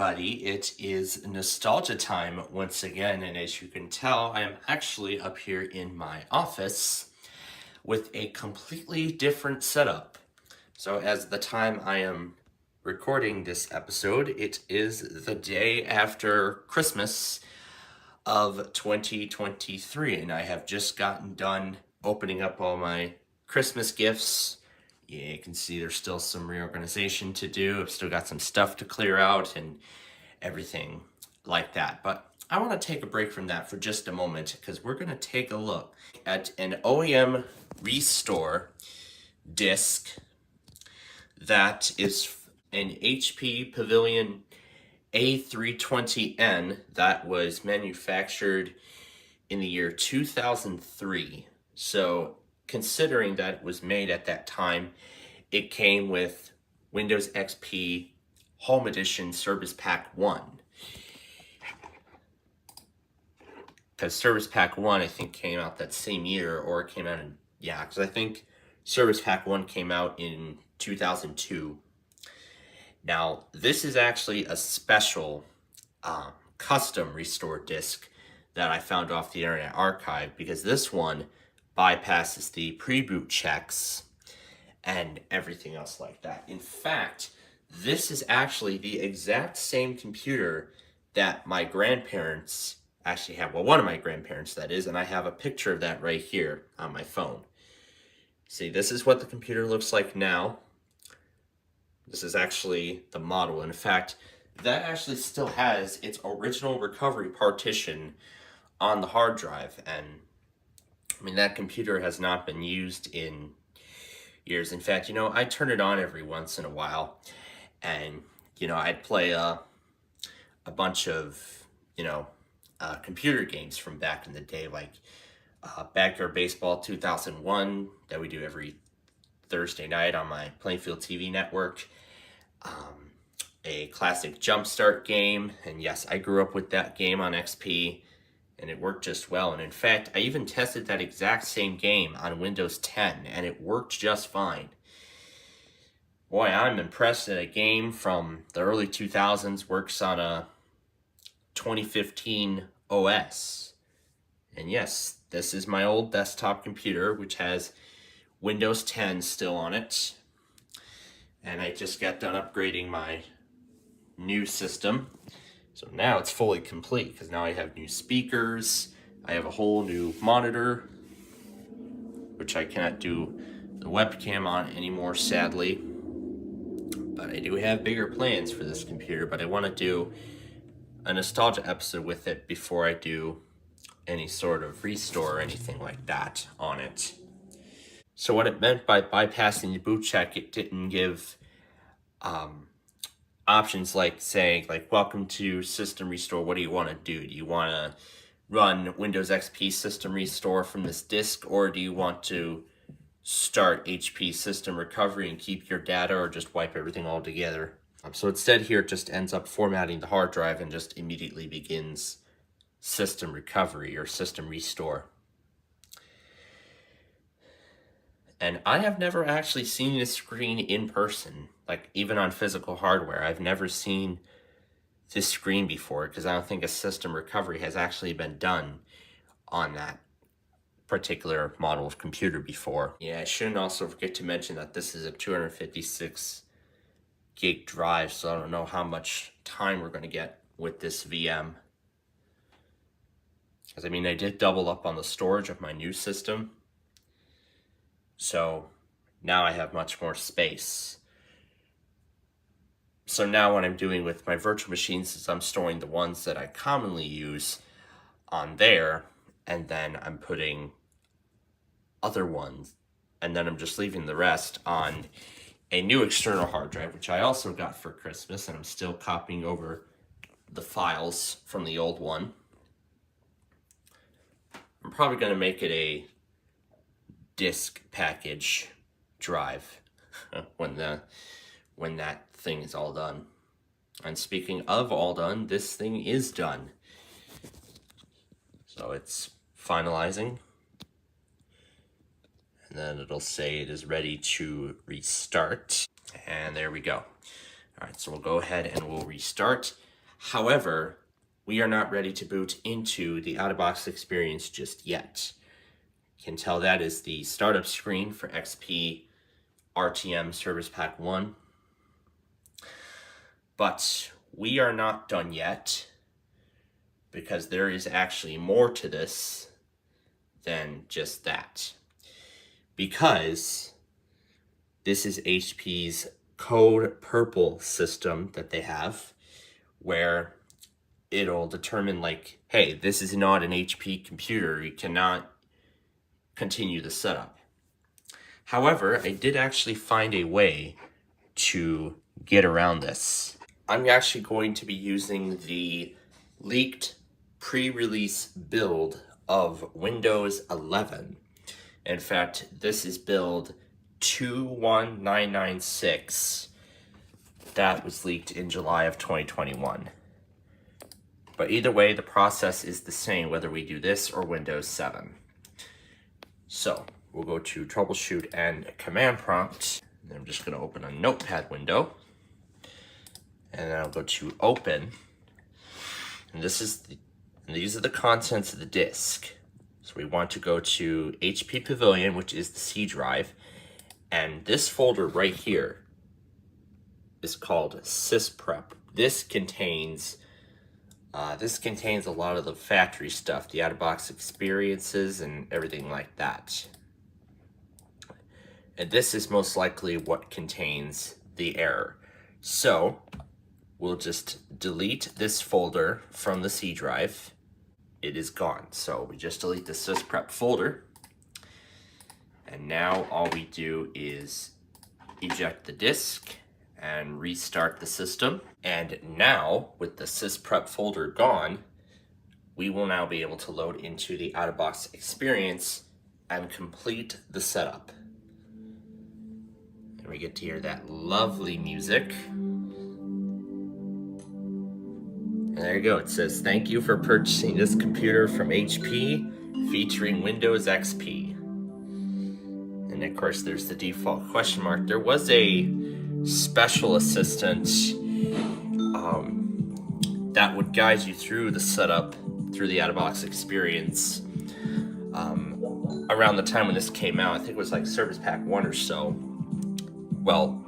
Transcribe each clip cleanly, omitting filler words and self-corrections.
everybody. It is nostalgia time once again, and as you can tell, I am actually up here in my office with a completely different setup. So as the time I am recording this episode, it is the day after Christmas of 2023, and I have just gotten done opening up all my Christmas gifts. Yeah, you can see there's still some reorganization to do. I've still got some stuff to clear out and everything like that. But I want to take a break from that for just a moment because we're going to take a look at an OEM Restore disc that is an HP Pavilion A320N that was manufactured in the year 2003. So considering that it was made at that time, it came with Windows XP Home Edition Service Pack 1. Because Service Pack 1, I think, came out that same year, or it came out in, yeah, because I think Service Pack 1 came out in 2002. Now, this is actually a special custom restore disc that I found off the Internet Archive, because this one bypasses the pre-boot checks and everything else like that. In fact, this is actually the exact same computer that my grandparents actually have. Well, one of my grandparents, that is, and I have a picture of that right here on my phone. See, this is what the computer looks like now. This is actually the model. In fact, that actually still has its original recovery partition on the hard drive, and I mean, that computer has not been used in years. In fact, you know, I turn it on every once in a while, and, you know, I'd play a bunch of, you know, computer games from back in the day, like Backyard Baseball 2001 that we do every Thursday night on my Plainfield TV network, a classic Jumpstart game, and yes, I grew up with that game on XP, and it worked just well. And in fact, I even tested that exact same game on Windows 10, and it worked just fine. Boy, I'm impressed that a game from the early 2000s works on a 2015 OS. And yes, this is my old desktop computer, which has Windows 10 still on it. And I just got done upgrading my new system. So now it's fully complete, because now I have new speakers, I have a whole new monitor, which I cannot do the webcam on anymore, sadly. But I do have bigger plans for this computer, but I want to do a nostalgia episode with it before I do any sort of restore or anything like that on it. So what it meant by bypassing the boot check, it didn't give options like saying, like, welcome to System Restore, what do you want to do? Do you want to run Windows XP System Restore from this disk, or do you want to start HP System Recovery and keep your data, or just wipe everything all together? So instead here, it just ends up formatting the hard drive and just immediately begins System Recovery or System Restore. And I have never actually seen this screen in person, like even on physical hardware. I've never seen this screen before, because I don't think a system recovery has actually been done on that particular model of computer before. Yeah, I shouldn't also forget to mention that this is a 256 gig drive, so I don't know how much time we're going to get with this VM. Because I mean, I did double up on the storage of my new system, so now I have much more space. So now what I'm doing with my virtual machines is I'm storing the ones that I commonly use on there, and then I'm putting other ones, and then I'm just leaving the rest on a new external hard drive, which I also got for Christmas, and I'm still copying over the files from the old one. I'm probably going to make it a disk package drive when that thing is all done. And speaking of all done, this thing is done. So it's finalizing, and then it'll say it is ready to restart, and there we go. All right, so we'll go ahead and we'll restart. However, we are not ready to boot into the out-of-box experience just yet. You can tell that is the startup screen for XP RTM Service Pack 1. But we are not done yet, because there is actually more to this than just that. Because this is HP's Code Purple system that they have, where it'll determine like, hey, this is not an HP computer, you cannot continue the setup. However, I did actually find a way to get around this. I'm actually going to be using the leaked pre-release build of Windows 11. In fact, this is build 21996. That was leaked in July of 2021. But either way, the process is the same whether we do this or Windows 7. So we'll go to troubleshoot and command prompt. And I'm just going to open a notepad window. And then I'll go to open. And these are the contents of the disk. So we want to go to HP Pavilion, which is the C drive. And this folder right here is called SysPrep. This contains a lot of the factory stuff, the out-of-box experiences and everything like that. And this is most likely what contains the error. So we'll just delete this folder from the C drive. It is gone. So we just delete the SysPrep folder. And now all we do is eject the disk and restart the system. And now, with the SysPrep folder gone, we will now be able to load into the out-of-box experience and complete the setup. And we get to hear that lovely music. And there you go, it says, "Thank you for purchasing this computer from HP, featuring Windows XP." And of course, there's the default question mark. There was a special assistant that would guide you through the setup, through the out-of-box experience. Around the time when this came out, I think it was like Service Pack 1 or so. Well,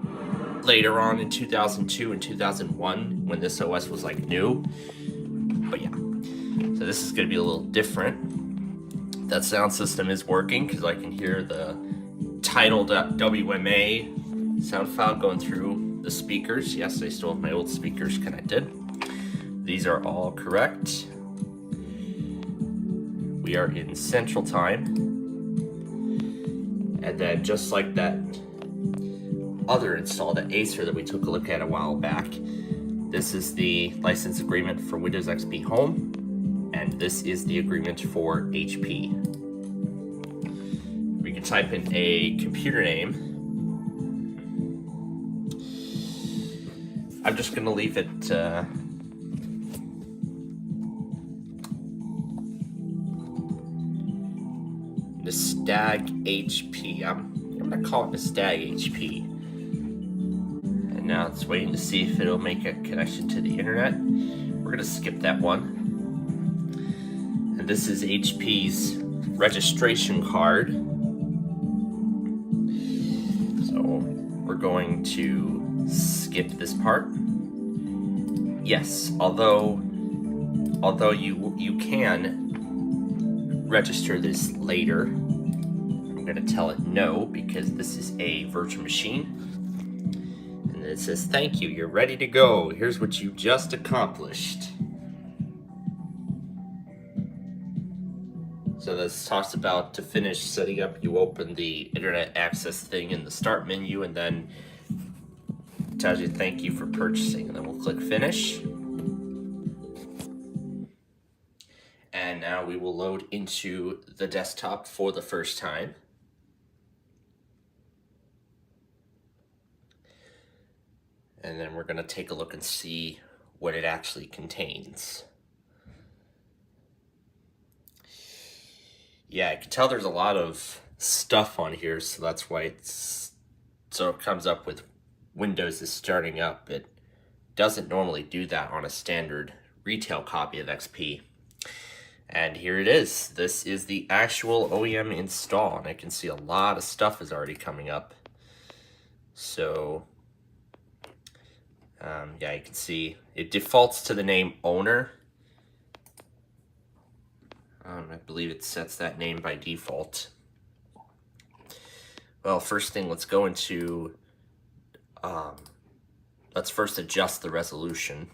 later on in 2002 and 2001, when this OS was like new. But yeah, so this is going to be a little different. That sound system is working because I can hear the title.wma sound file going through the speakers. Yes, I still have my old speakers connected. These are all correct. We are in Central Time. And then just like that other install, the Acer that we took a look at a while back, this is the license agreement for Windows XP Home, and this is the agreement for HP. We can type in a computer name. I'm just going to leave it Nastag HP. I'm going to call it Nastag HP. And now it's waiting to see if it'll make a connection to the internet. We're going to skip that one. And this is HP's registration card. So we're going to skip this part. Yes, although you can register this later, I'm going to tell it no because this is a virtual machine. And it says, "Thank you, you're ready to go. Here's what you just accomplished." So this talks about, to finish setting up, you open the internet access thing in the start menu, and then it tells you "Thank you for purchasing," and then we'll click finish. And now we will load into the desktop for the first time. And then we're going to take a look and see what it actually contains. Yeah, I can tell there's a lot of stuff on here, so that's why it comes up with Windows is starting up. It doesn't normally do that on a standard retail copy of XP. And here it is. This is the actual OEM install, and I can see a lot of stuff is already coming up. So, yeah, you can see it defaults to the name owner. I believe it sets that name by default. Well, first thing, let's go into, let's first adjust the resolution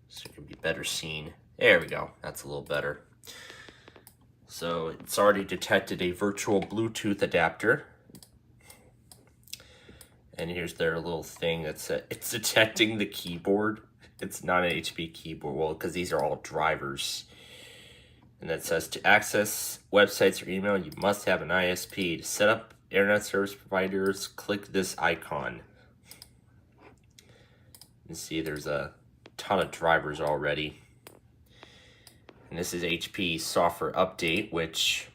so it can be better seen. There we go, that's a little better. So it's already detected a virtual Bluetooth adapter. And here's their little thing that's it's detecting the keyboard. It's not an HP keyboard, well, because these are all drivers. And that says to access websites or email, you must have an ISP. To set up internet service providers, click this icon. You see there's a ton of drivers already. And this is HP software update, which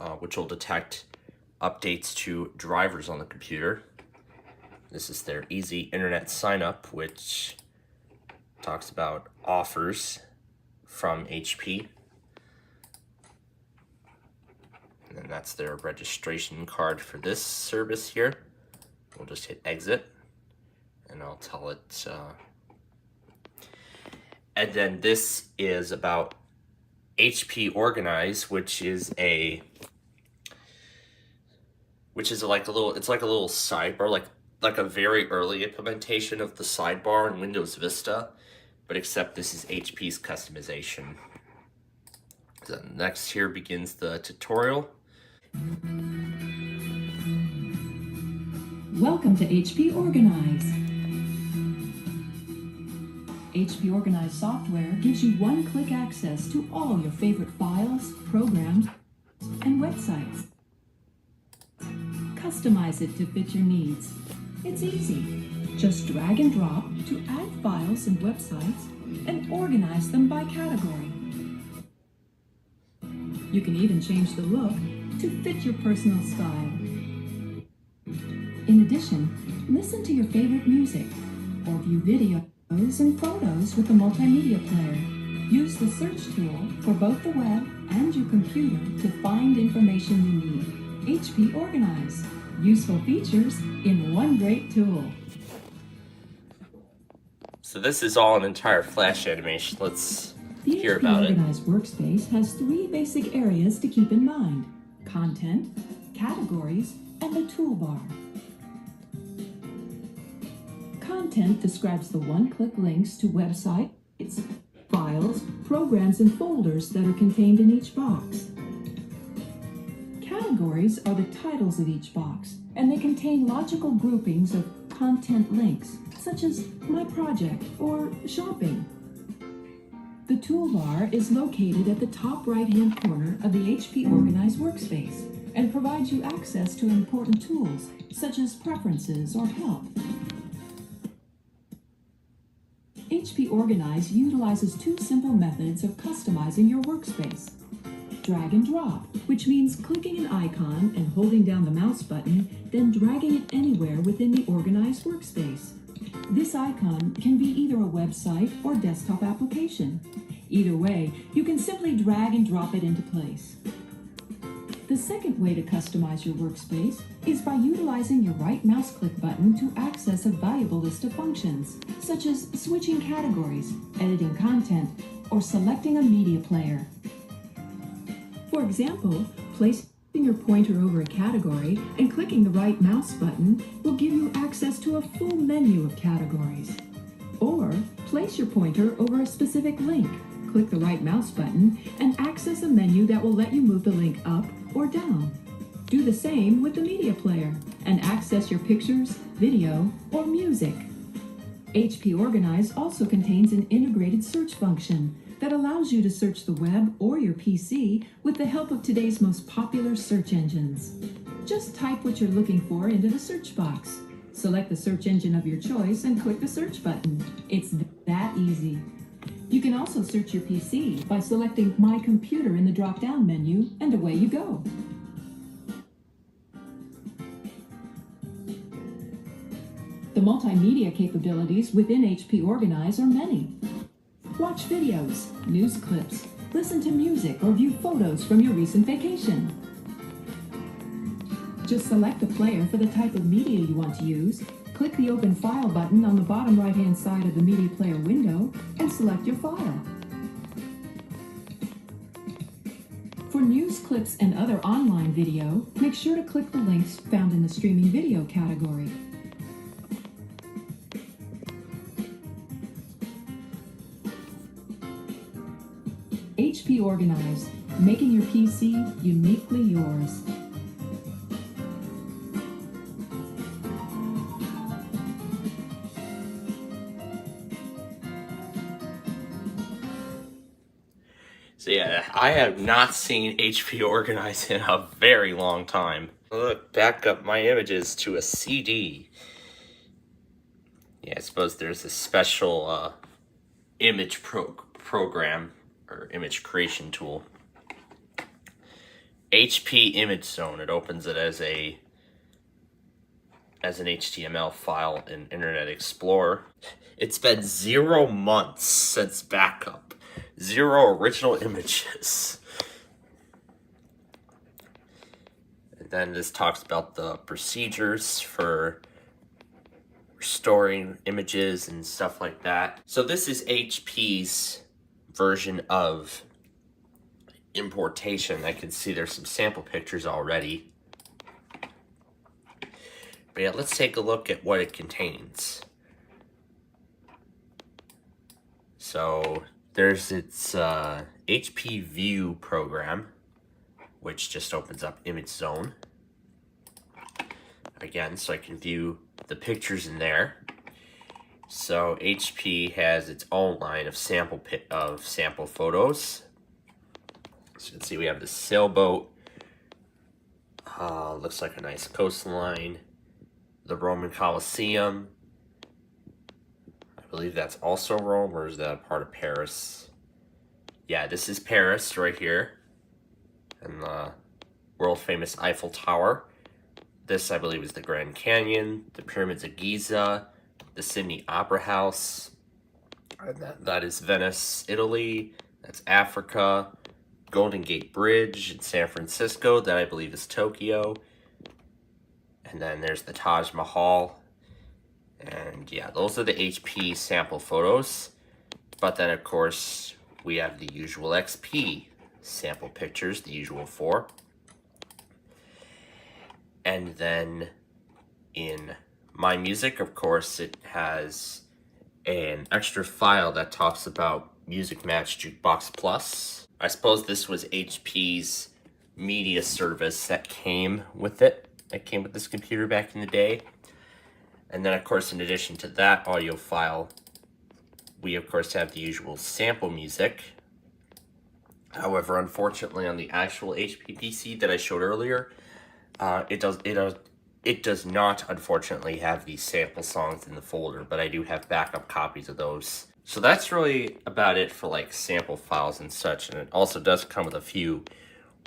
will detect updates to drivers on the computer. This is their easy internet sign up, which talks about offers from HP. And then that's their registration card for this service here. We'll just hit exit and I'll tell it. And then this is about HP Organize, which is like a little, it's like a little sidebar, like a very early implementation of the sidebar in Windows Vista, but except this is HP's customization. So next here begins the tutorial. Welcome to HP Organize. HP Organize software gives you one-click access to all your favorite files, programs, and websites. Customize it to fit your needs. It's easy. Just drag and drop to add files and websites and organize them by category. You can even change the look to fit your personal style. In addition, listen to your favorite music or view videos and photos with the multimedia player. Use the search tool for both the web and your computer to find information you need. HP Organize. Useful features in one great tool. So this is all an entire Flash animation. Let's hear about it. The HP Organize workspace has three basic areas to keep in mind: content, categories, and the toolbar. Content describes the one-click links to websites, files, programs, and folders that are contained in each box. Categories are the titles of each box, and they contain logical groupings of content links, such as My Project or Shopping. The toolbar is located at the top right-hand corner of the HP Organize workspace and provides you access to important tools, such as Preferences or Help. HP Organize utilizes two simple methods of customizing your workspace. Drag and drop, which means clicking an icon and holding down the mouse button, then dragging it anywhere within the Organize workspace. This icon can be either a website or desktop application. Either way, you can simply drag and drop it into place. The second way to customize your workspace is by utilizing your right mouse click button to access a valuable list of functions, such as switching categories, editing content, or selecting a media player. For example, placing your pointer over a category and clicking the right mouse button will give you access to a full menu of categories. Or place your pointer over a specific link, click the right mouse button, and access a menu that will let you move the link up or down. Do the same with the media player and access your pictures, video, or music. HP Organize also contains an integrated search function that allows you to search the web or your PC with the help of today's most popular search engines. Just type what you're looking for into the search box. Select the search engine of your choice and click the search button. It's that easy. You can also search your PC by selecting My Computer in the drop-down menu, and away you go. The multimedia capabilities within HP Organize are many. Watch videos, news clips, listen to music, or view photos from your recent vacation. Just select a player for the type of media you want to use, click the Open File button on the bottom right-hand side of the media player window, and select your file. For news clips and other online video, make sure to click the links found in the streaming video category. HP Organize, making your PC uniquely yours. So yeah, I have not seen HP Organize in a very long time. Look, back up my images to a CD. Yeah, I suppose there's a special image program or image creation tool. HP Image Zone. It opens it as an HTML file in Internet Explorer. It's been 0 months since backup. 0 original images. And then this talks about the procedures for restoring images and stuff like that. So this is HP's version of importation. I can see there's some sample pictures already. But yeah, let's take a look at what it contains. So there's its HP View program, which just opens up Image Zone. Again, so I can view the pictures in there. So HP has its own line of sample photos. So you can see we have the sailboat. Looks like a nice coastline. The Roman Colosseum. I believe that's also Rome, or is that a part of Paris? Yeah, this is Paris right here. And the world famous Eiffel Tower. This, I believe, is the Grand Canyon, the Pyramids of Giza, the Sydney Opera House. That is Venice, Italy. That's Africa. Golden Gate Bridge in San Francisco. That, I believe, is Tokyo. And then there's the Taj Mahal. And yeah, those are the HP sample photos. But then, of course, we have the usual XP sample pictures, the usual 4. And then in My Music, of course, it has an extra file that talks about Music Match Jukebox Plus. I suppose this was HP's media service that came with it. That came with this computer back in the day. And then, of course, in addition to that audio file, we, of course, have the usual sample music. However, unfortunately, on the actual HP PC that I showed earlier, it does not, unfortunately, have these sample songs in the folder, but I do have backup copies of those. So that's really about it for like sample files and such, and it also does come with a few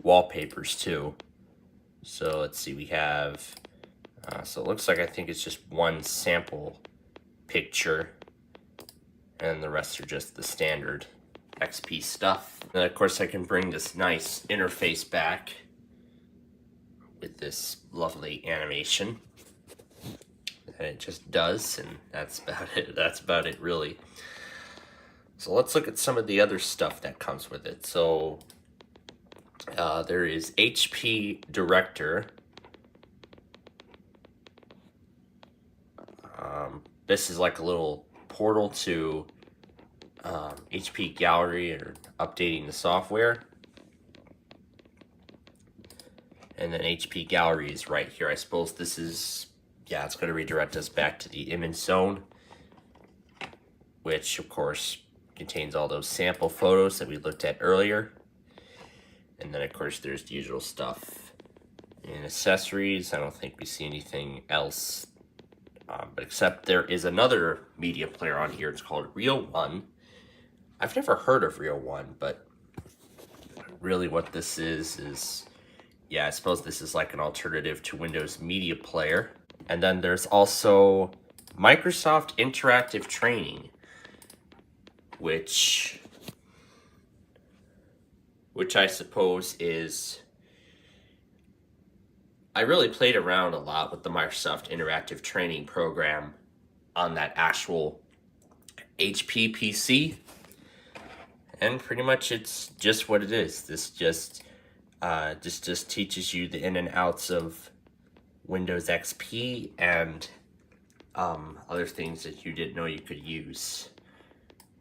wallpapers too. So let's see, we have, so it looks like I think it's just one sample picture, and the rest are just the standard XP stuff. And of course I can bring this nice interface back with this lovely animation. And it just does, and that's about it. That's about it, really. So let's look at some of the other stuff that comes with it. So there is HP Director. This is like a little portal to HP Gallery, or updating the software. And then HP Gallery is right here. I suppose this is, yeah, it's going to redirect us back to the Image Zone, which of course contains all those sample photos that we looked at earlier. And then of course there's the usual stuff in accessories. I don't think we see anything else, but except there is another media player on here. It's called Real One. I've never heard of Real One, but really what this is, yeah, I suppose this is like an alternative to Windows Media Player. And then there's also Microsoft Interactive Training, which I suppose is, I really played around a lot with the Microsoft Interactive Training program on that actual HP PC, and pretty much it's just what it is. This just teaches you the in and outs of Windows XP and other things that you didn't know you could use.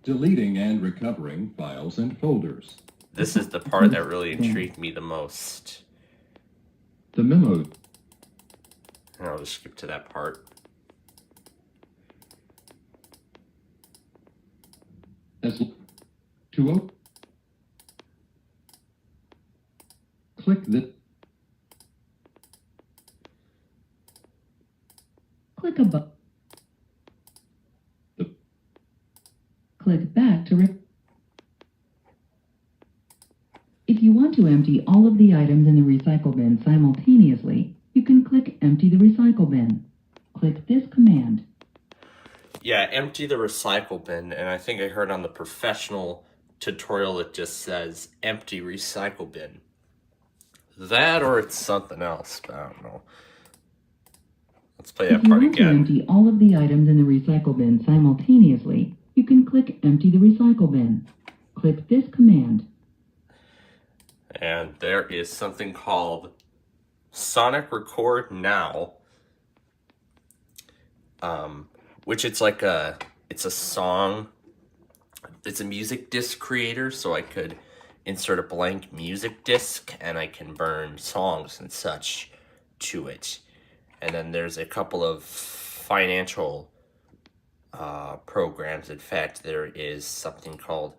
Deleting and recovering files and folders. This is the part that really intrigued me the most. The memo. And I'll just skip to that part. Click the. Click a button. Click back to If you want to empty all of the items in the recycle bin simultaneously, you can click Empty the Recycle Bin. Click this command. Yeah, empty the recycle bin, and I think I heard on the professional tutorial it just says empty recycle bin. That or it's something else, but I don't know. Let's play that part again. If you want to empty all of the items in the recycle bin simultaneously, you can click Empty the Recycle Bin. Click this command. And there is something called Sonic Record Now, which it's a song. It's a music disc creator, so I could insert a blank music disc and I can burn songs and such to it. And then there's a couple of financial programs. In fact, there is something called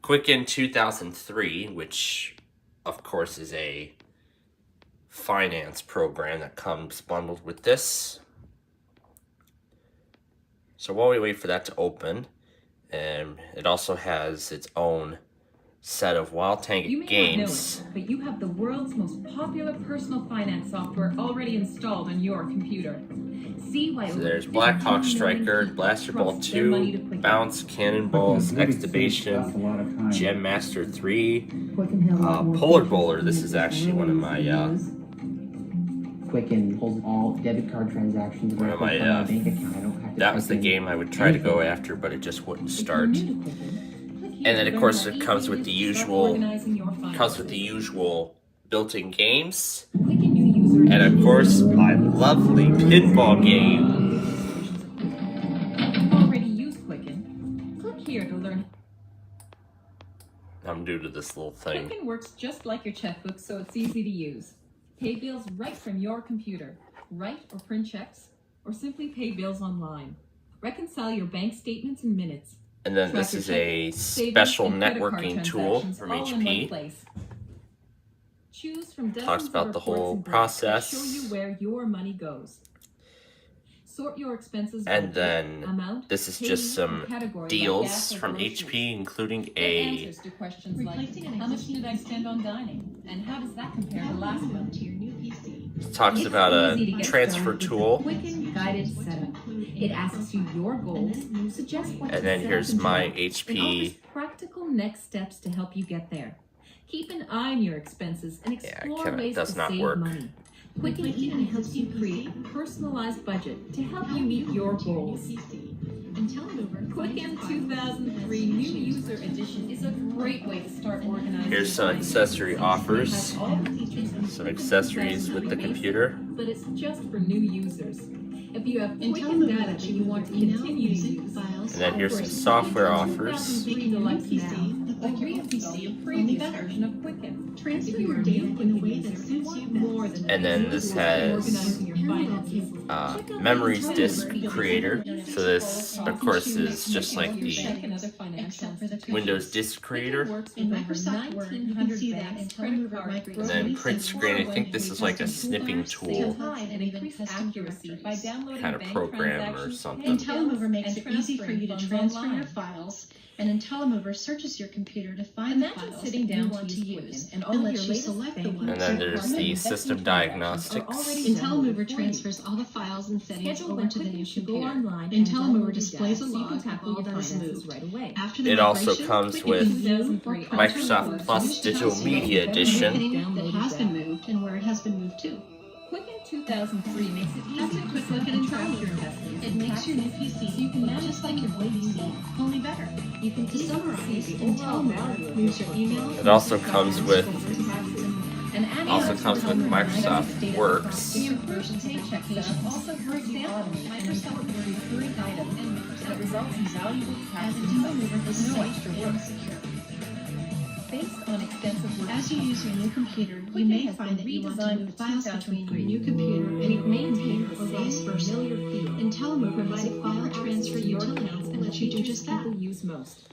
Quicken 2003, which of course is a finance program that comes bundled with this. So while we wait for that to open, it also has its own set of Wild Tank games. Not know it, but you have the world's most popular personal finance software already installed on your computer. See why so there's Black Hawk Striker, Blaster Ball 2, Bounce, Cannonballs, Extubation, Gem Master 3, Polar Bowler. This is actually one of my Quicken holds all debit card transactions from my bank account. That was the game I would try to go after, but it just wouldn't start. And then of course it comes with the usual built-in games. And of course my lovely pinball game. Already used Quicken. Click here to learn. I'm new to this little thing. Quicken works just like your checkbook, so it's easy to use. Pay bills right from your computer. Write or print checks, or simply pay bills online. Reconcile your bank statements in minutes. And then this is a special networking tool from HP. Choose from talks about the whole process. Show you where your money goes. Sort your expenses. And then this is just some deals from HP, including a how much did I spend on dining, and how does that compare to last month? To your new PC. It talks about a transfer tool. Quicken guided setup. It asks you your goals, suggests what and then here's my HP. Practical next steps to help you get there. Keep an eye on your expenses and explore ways to save money. Quicken even helps you create a personalized budget to help you meet your goals. Quicken 2003 New User Edition is a great way to start organizing. Here's some accessory offers. Some accessories with the computer. But it's just for new users. If you have Quicken data that you want to continue to use, and then here's some software offers. And then this has Memories Disk Creator. So this, of course, is just like the Windows Disk Creator. And then print screen, I think this is like a snipping tool kind of program or something. IntelliMover makes it easy for you to transfer your files, and IntelliMover searches your computer computer to find the Imagine files sitting that you down want to Quicken, use, and all and of lets your you latest select the banking, one. And then there's credit, the and system investment transactions diagnostics. are already IntelliMover downloaded for you. transfers all the files and settings Schedule over when to the Quicken new should go computer. online and IntelliMover download your displays a data so you can log of tackle all your that is finances moved. right away. After the It also migration, comes Quicken with can view or print Microsoft or Plus finish Digital tasks Media for Edition. anything that has been moved and where it has been moved to. Quicken 2003 makes it That's easier a to quick set look up at and track your IntelliMover. investments It and makes your new taxes PC so you can look manage just like your what you PC, need. only better. You can To summarize, see the overall value IntelliMover of moves your your email. It also comes with and also comes with Microsoft Works. The improved paycheck setup also helps you automate Microsoft Word recurring items and that Microsoft results in valuable as tax IntelliMover insights is with no safe extra and work. secure. Based on extensive work, As you use your new computer, you Quicken may has find been that you want to redesigned move for files between your 2003. new computer and We've your old maintained computer the or vice same versa. familiar feel. IntelliMover Provided is a file transfer utility that lets you do just that. People use most.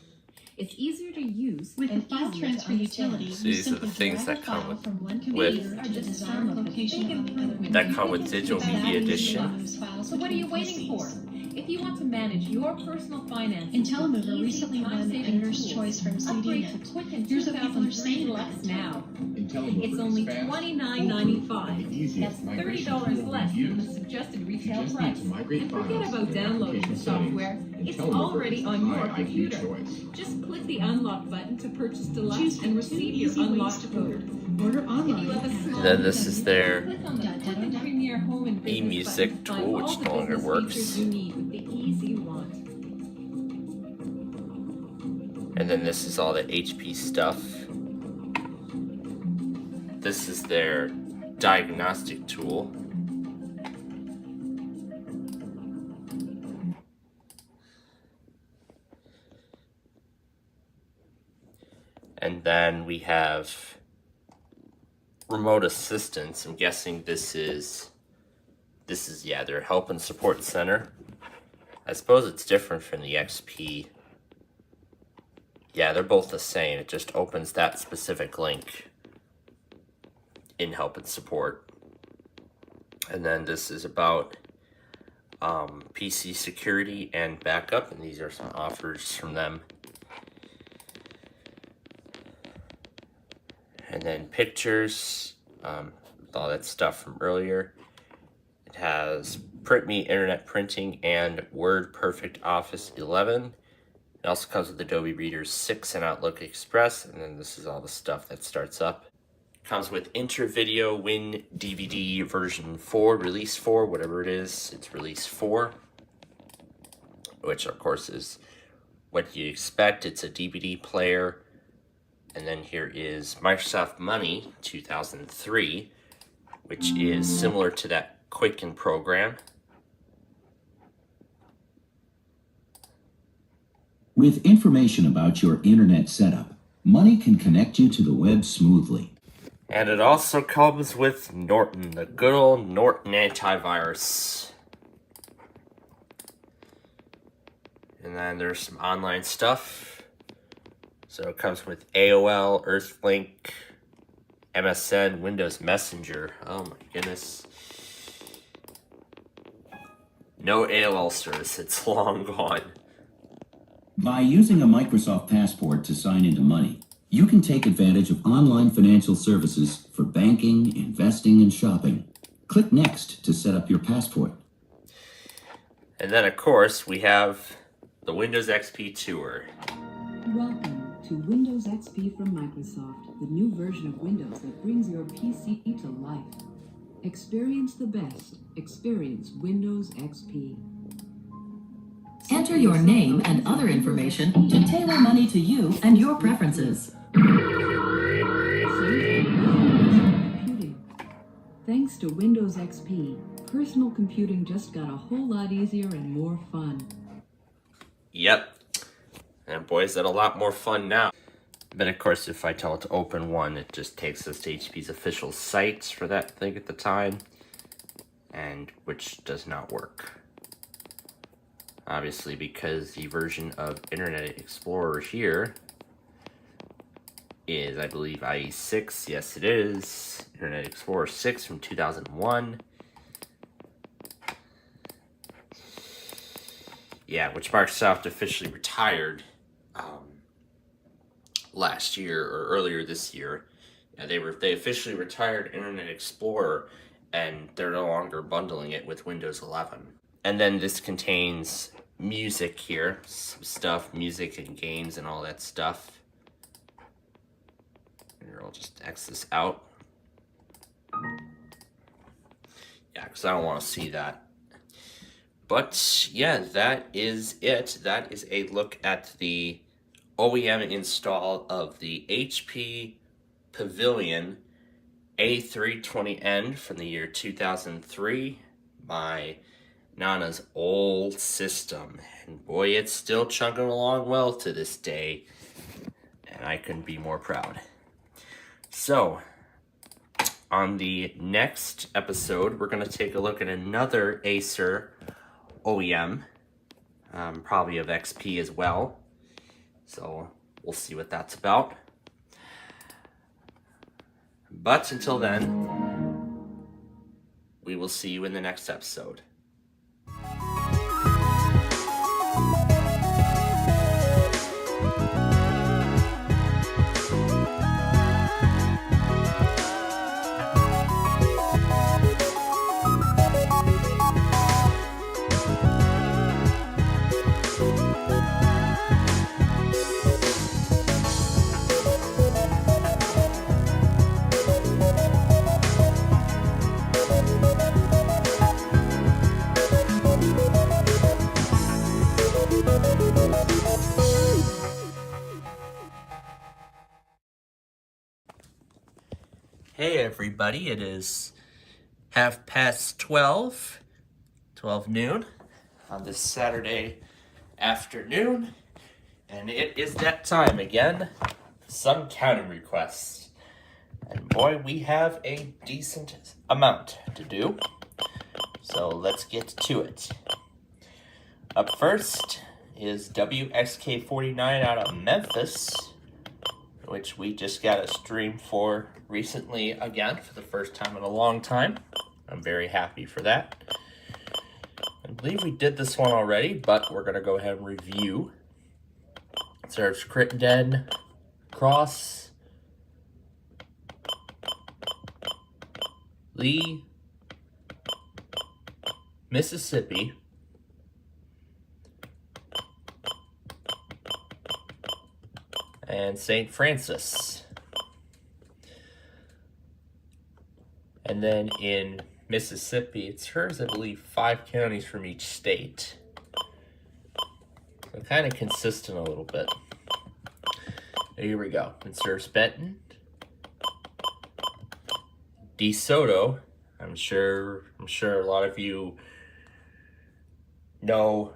It's easier to use With the and file easier transfer to understand. utility, So you these are the simply things drag that a come file with- from one with- computer to the desired location on the other That computer. come with Digital That Media easily Edition. moves files So what are you between waiting PCs. for? If you want to manage your personal finances, IntelliMover with easy, recently won time-saving Editor's tools, Choice from upgrade CDNet. to Quicken Here's what people are 2003 saying Deluxe about it. now. IntelliMover It's only is fast, $29.95. and the easiest That's migration $30 tool less we've than the used. suggested You retail just need price. to migrate And forget files about to your downloading the application settings. software. It's IntelliMover already is on the your high IQ computer. choice. Just click the unlock button to purchase Deluxe Choose and two receive your easy ways unlocked to code. order If you online. have a small Then this is their click on the Quicken Premier Home and Business e-music button to find tool, all which the no longer business works. features you need with the ease you want. And then this is all the HP stuff. This is their diagnostic tool. And then we have remote assistance. I'm guessing this is yeah, their help and support center. I suppose it's different from the XP. Yeah, they're both the same. It just opens that specific link in help and support. And then this is about PC security and backup, and these are some offers from them. And then pictures, all that stuff from earlier. It has Print Me Internet Printing and Word Perfect Office 11. It also comes with Adobe Reader 6 and Outlook Express, and then this is all the stuff that starts up. It comes with Inter-Video Win DVD version 4, release 4, whatever it is, it's release 4, which of course is what you expect. It's a DVD player. And then here is Microsoft Money 2003, which is similar to that Quicken program. With information about your internet setup, Money can connect you to the web smoothly. And it also comes with Norton, the good old Norton antivirus. And then there's some online stuff. So it comes with AOL, Earthlink, MSN, Windows Messenger. Oh my goodness. No AOL service, it's long gone. By using a Microsoft Passport to sign into Money, you can take advantage of online financial services for banking, investing, and shopping. Click Next to set up your passport. And then, of course, we have the Windows XP Tour. Welcome to Windows XP from Microsoft, the new version of Windows that brings your PC to life. Experience the best. Experience Windows XP. Enter your name and other information to tailor Money to you and your preferences. Computing. Thanks to Windows XP, personal computing just got a whole lot easier and more fun. Yep. And boy, is that a lot more fun now. But of course, if I tell it to open one, it just takes us to HP's official sites for that thing at the time, and which does not work. Obviously, because the version of Internet Explorer here is, I believe, IE 6. Yes, it is. Internet Explorer 6 from 2001. Yeah, which Microsoft officially retired last year or earlier this year. Yeah, they officially retired Internet Explorer, and they're no longer bundling it with Windows 11. And then this contains music here, some stuff, music and games and all that stuff. Here, I'll just X this out. Yeah, because I don't want to see that. But yeah, that is it. That is a look at the OEM install of the HP Pavilion A320N from the year 2003, my Nana's old system. And boy, it's still chugging along well to this day, and I couldn't be more proud. So, on the next episode, we're going to take a look at another Acer OEM, probably of XP as well. So, we'll see what that's about. But until then, we will see you in the next episode. Hey everybody, it is 12:30 noon on this Saturday afternoon, and it is that time again, some counting requests. And boy, we have a decent amount to do, so let's get to it. Up first is WXK49 out of Memphis, which we just got a stream for recently again for the first time in a long time. I'm very happy for that. I believe we did this one already, but we're going to go ahead and review. It serves Crittenden, Cross, Lee, Mississippi, and St. Francis. And then in Mississippi, it serves, I believe, 5 counties from each state. So kind of consistent a little bit. Here we go. It serves Benton, DeSoto. I'm sure a lot of you know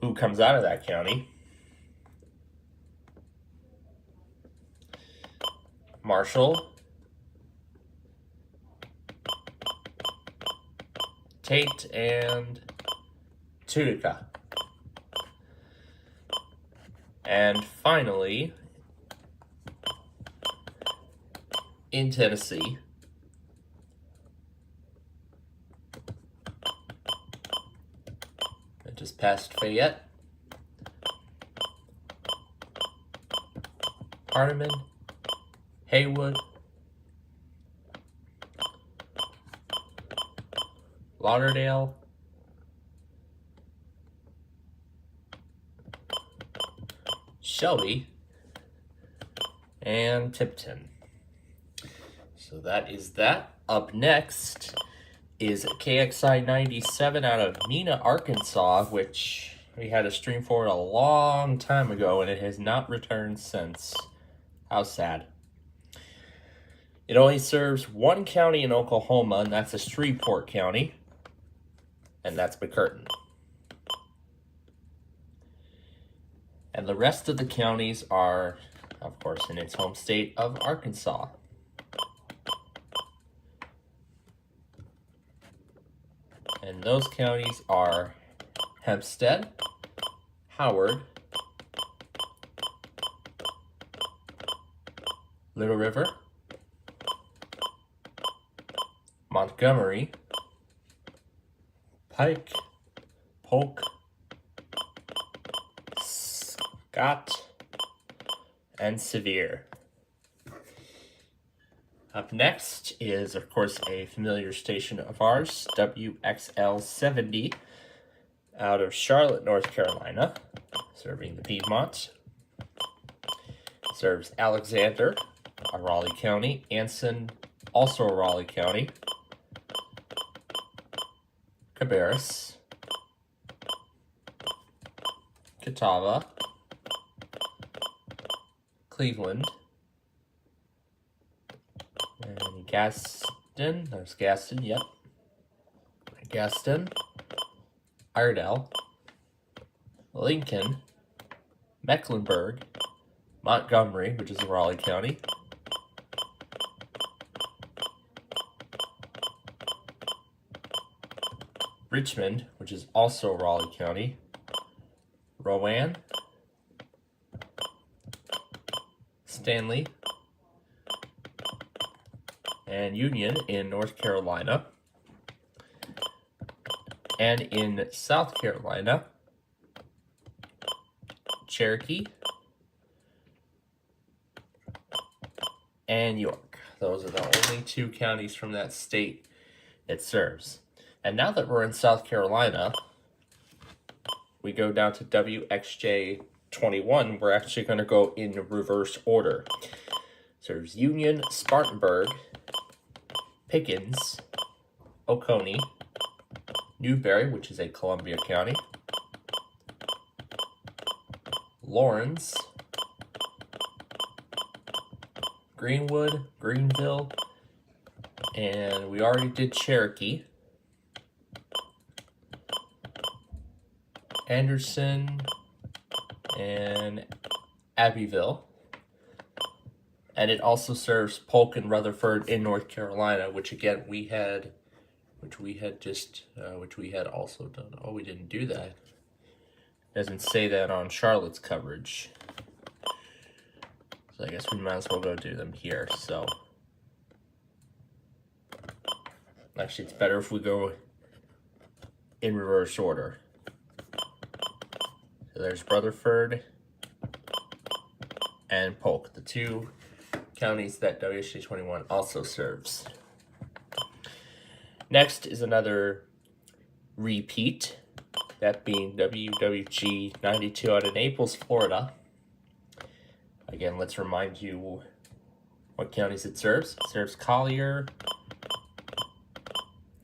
who comes out of that county. Marshall, Tate, and Tunica. And finally, in Tennessee, it just passed Fayette, Hardeman, Haywood, Lauderdale, Shelby, and Tipton. So that is that. Up next is KXI 97 out of Mena, Arkansas, which we had a stream for a long time ago, and it has not returned since. How sad. It only serves 1 county in Oklahoma, and that's a Shreveport County, and that's McCurtain. And the rest of the counties are, of course, in its home state of Arkansas. And those counties are Hempstead, Howard, Little River, Montgomery, Pike, Polk, Scott, and Sevier. Up next is, of course, a familiar station of ours, WXL 70, out of Charlotte, North Carolina, serving the Piedmont. Serves Alexander, a Raleigh County, Anson, also a Raleigh County, Cabarrus, Catawba, Cleveland, and Gaston. There's Gaston, yep. Gaston, Iredell, Lincoln, Mecklenburg, Montgomery, which is in Raleigh County, Richmond, which is also Raleigh County, Rowan, Stanley, and Union in North Carolina. And in South Carolina, Cherokee and York. Those are the only two counties from that state it serves. And now that we're in South Carolina, we go down to WXJ 21. We're actually going to go in reverse order. Serves Union, Spartanburg, Pickens, Oconee, Newberry, which is a Columbia County, Lawrence, Greenwood, Greenville, and we already did Cherokee, Anderson, and Abbeville. And it also serves Polk and Rutherford in North Carolina, which again we had also done. Oh, we didn't do that. Doesn't say that on Charlotte's coverage. So I guess we might as well go do them here. So actually, it's better if we go in reverse order. So there's Rutherford and Polk, the two counties that WXJ 21 also serves. Next is another repeat, that being WWG 92 out of Naples, Florida. Again, let's remind you what counties it serves. It serves Collier,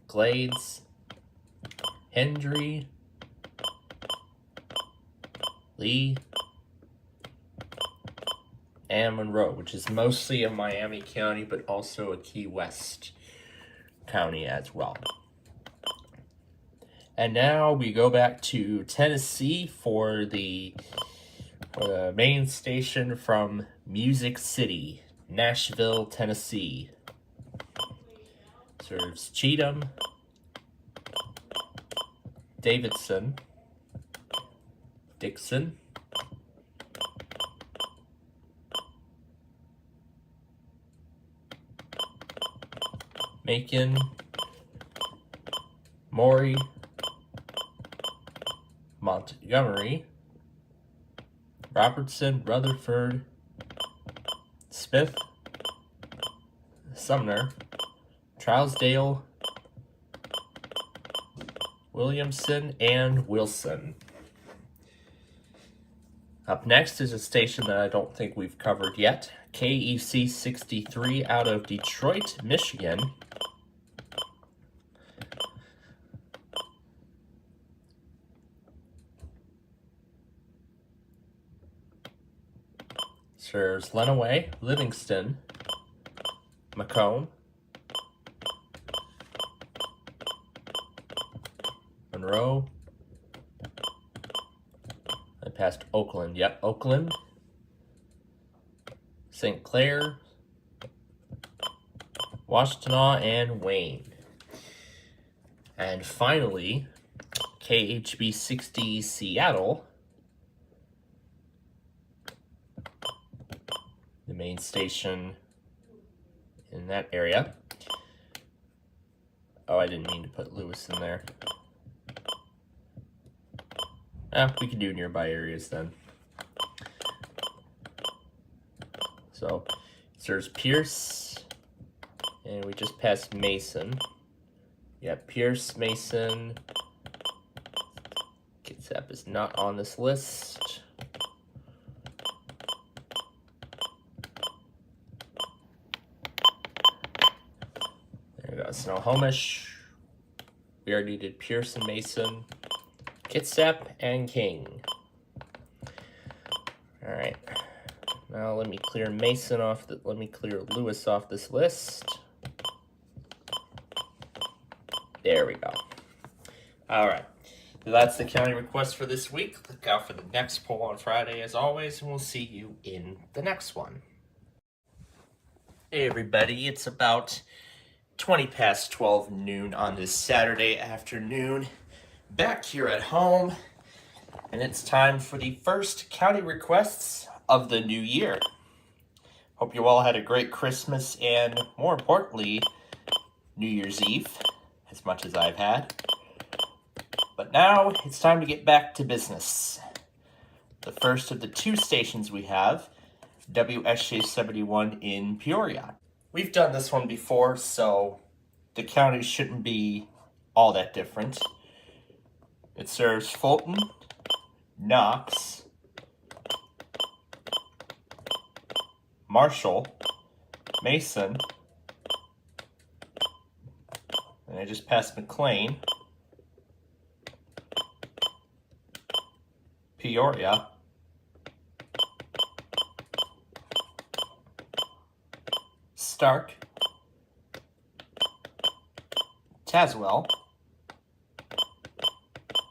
Glades, Hendry, Lee, and Monroe, which is mostly a Miami County, but also a Key West County as well. And now we go back to Tennessee for the main station from Music City, Nashville, Tennessee. Serves Cheatham, Davidson, Dixon, Macon, Maury, Montgomery, Robertson, Rutherford, Smith, Sumner, Trousdale, Williamson, and Wilson. Up next is a station that I don't think we've covered yet, KEC 63 out of Detroit, Michigan. Serves Lenawee, Livingston, Macomb, Monroe, I passed Oakland, yep, Oakland, St. Clair, Washtenaw, and Wayne. And finally, KHB 60 Seattle, the main station in that area. Oh, I didn't mean to put Lewis in there. We can do nearby areas then. So it serves Pierce, and we just passed Mason. Yeah, Pierce, Mason. Kitsap is not on this list. There we go, Snohomish. We already did Pierce and Mason. Kitsap and King. All right. Now let me clear Mason off. Let me clear Lewis off this list. There we go. All right. So that's the county request for this week. Look out for the next poll on Friday, as always, and we'll see you in the next one. Hey, everybody. It's about 20 past 12 noon on this Saturday afternoon. Back here at home. And it's time for the first county requests of the new year. Hope you all had a great Christmas and, more importantly, New Year's Eve, as much as I've had. But now it's time to get back to business. The first of the two stations we have, WSJ 71 in Peoria. We've done this one before, so the county shouldn't be all that different. It serves Fulton, Knox, Marshall, Mason, and I just passed McLean, Peoria, Stark, Tazewell,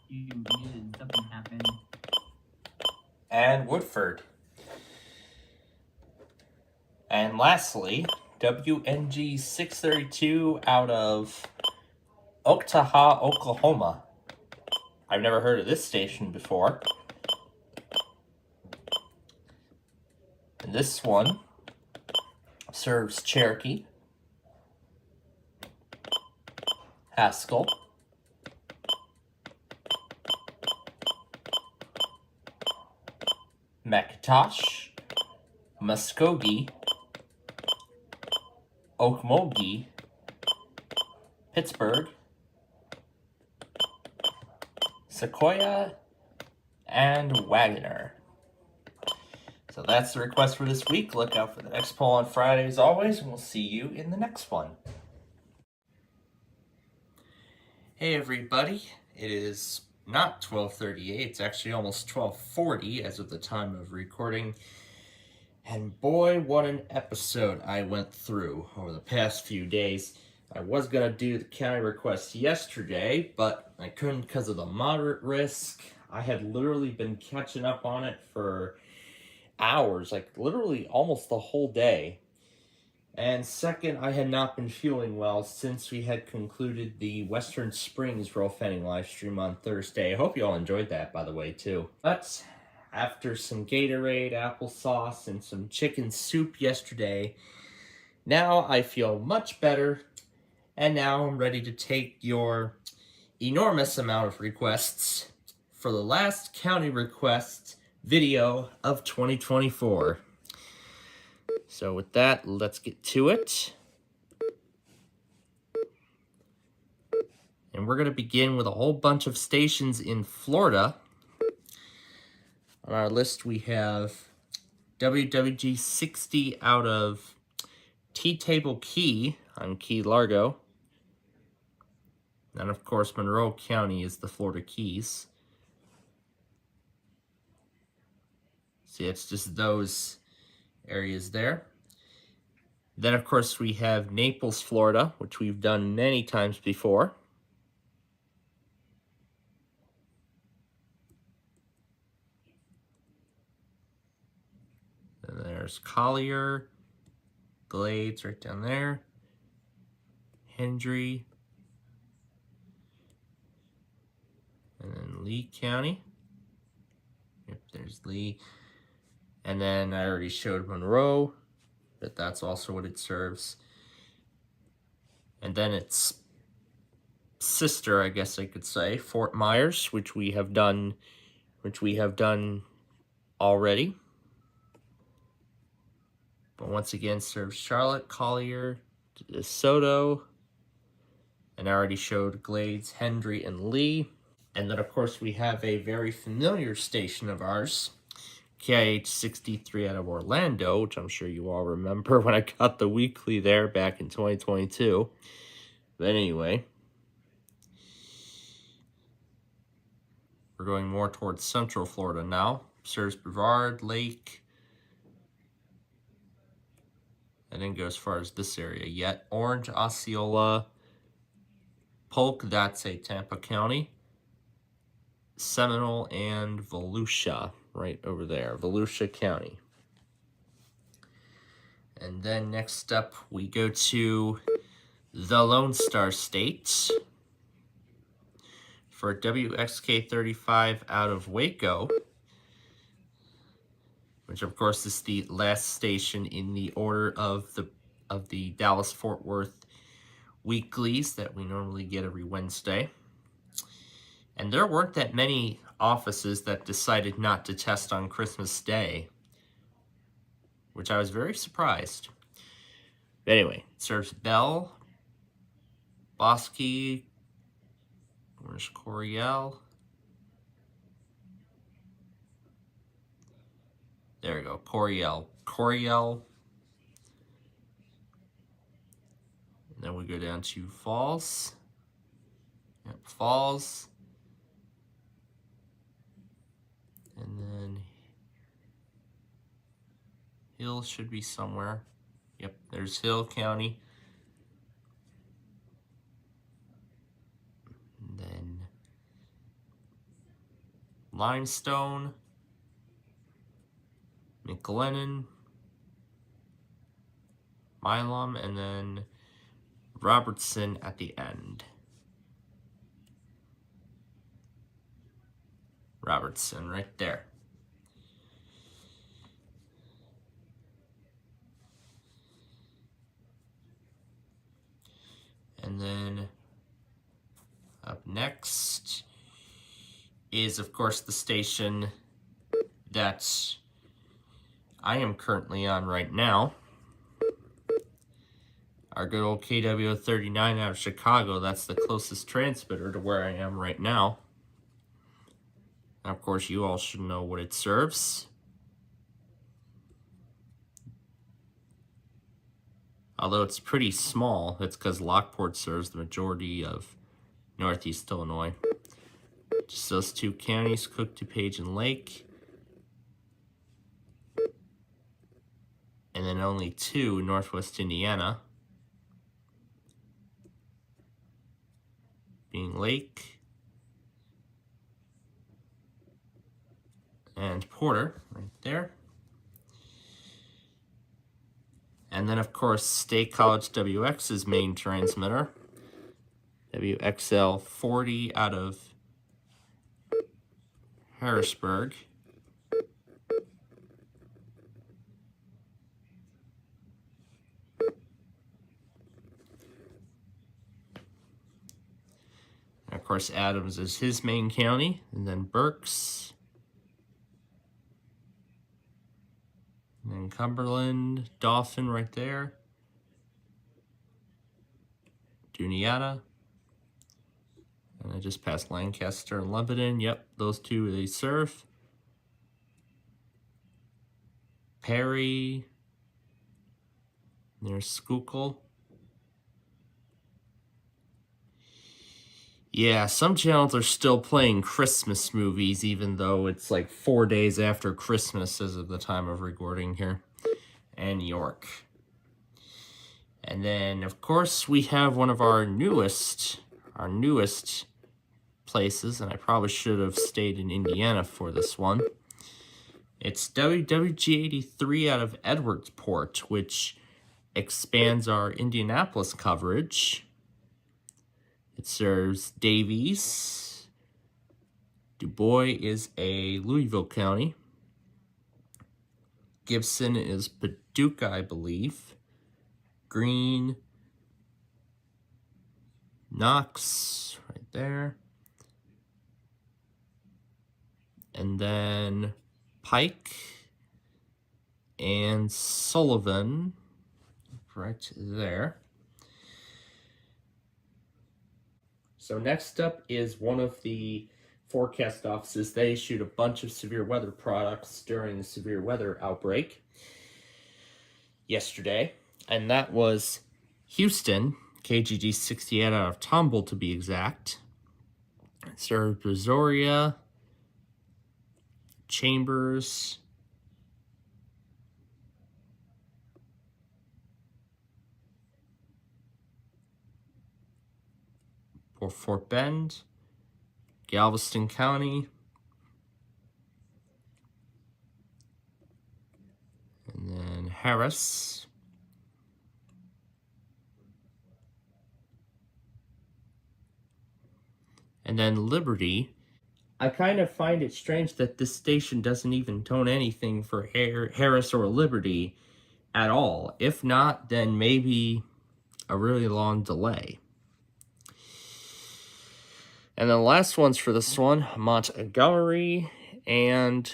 You muted, something happened. and Woodford. And lastly, WNG 632 out of Oktaha, Oklahoma. I've never heard of this station before. And this one serves Cherokee, Haskell, McIntosh, Muskogee, Okmulgee, Pittsburgh, Sequoia, and Wagoner. So that's the request for this week. Look out for the next poll on Friday as always, and we'll see you in the next one. Hey everybody, it is not 12:38, it's actually almost 12:40 as of the time of recording. And boy, what an episode I went through over the past few days. I was going to do the county request yesterday, but I couldn't because of the moderate risk. I had literally been catching up on it for hours, like literally almost the whole day. And second, I had not been feeling well since we had concluded the Western Springs roll fanning live stream on Thursday. I hope you all enjoyed that, by the way, too. But after some Gatorade, applesauce, and some chicken soup yesterday, now I feel much better, and now I'm ready to take your enormous amount of requests for the last county request video of 2024. So with that, let's get to it. And we're going to begin with a whole bunch of stations in Florida. On our list, we have WWG 60 out of T-Table Key on Key Largo. And of course, Monroe County is the Florida Keys. See, it's just those areas there. Then, of course, we have Naples, Florida, which we've done many times before. And there's Collier, Glades right down there, Hendry, and then Lee County. Yep, there's Lee. And then I already showed Monroe, but that's also what it serves. And then its sister, I guess I could say, Fort Myers, which we have done already. But once again, serves Charlotte, Collier, DeSoto. And I already showed Glades, Hendry, and Lee. And then, of course, we have a very familiar station of ours, KIH 63 out of Orlando, which I'm sure you all remember when I got the weekly there back in 2022. But anyway, we're going more towards Central Florida now. Serves Brevard, Lake. I didn't go as far as this area yet. Orange, Osceola, Polk, that's a Tampa County. Seminole, and Volusia, right over there, Volusia County. And then next up, we go to the Lone Star State for WXK 35 out of Waco, which of course is the last station in the order of the Dallas-Fort Worth weeklies that we normally get every Wednesday. And there weren't that many offices that decided not to test on Christmas Day, which I was very surprised. But anyway, it serves Bell, Bosque, where's Coryell? There we go, Coryell. And then we go down to Falls. Yep, Falls. And then Hill should be somewhere. Yep, there's Hill County. And then Limestone, McLennan, Milam, and then Robertson at the end. Robertson right there. And then up next is, of course, the station that I am currently on right now. Our good old KWO 39 out of Chicago. That's the closest transmitter to where I am right now. And of course, you all should know what it serves. Although it's pretty small, it's because Lockport serves the majority of Northeast Illinois. Just those two counties, Cook, DuPage, and Lake. And then only two in Northwest Indiana, being Lake and Porter, right there. And then, of course, State College WX's main transmitter, WXL 40 out of Harrisburg. And of course, Adams is his main county, and then Berks. And then Cumberland, Dauphin right there. Juniata. And I just passed Lancaster and Lebanon. Yep, those two they serve. Perry. There's Schuylkill. Yeah, some channels are still playing Christmas movies, even though it's like 4 days after Christmas as of the time of recording here. And York. And then, of course, we have one of our newest places, and I probably should have stayed in Indiana for this one. It's WWG 83 out of Edwardsport, which expands our Indianapolis coverage. It serves Davies. Du Bois is a Louisville County. Gibson is Paducah, I believe. Greene. Knox, right there. And then Pike and Sullivan, right there. So next up is one of the forecast offices. They issued a bunch of severe weather products during the severe weather outbreak yesterday, and that was Houston, KGG 68 out of Tomball to be exact. It served Brazoria, Chambers, Fort Bend, Galveston County, and then Harris, and then Liberty. I kind of find it strange that this station doesn't even tone anything for Harris or Liberty at all. If not, then maybe a really long delay. And then the last ones for this one, Montgomery and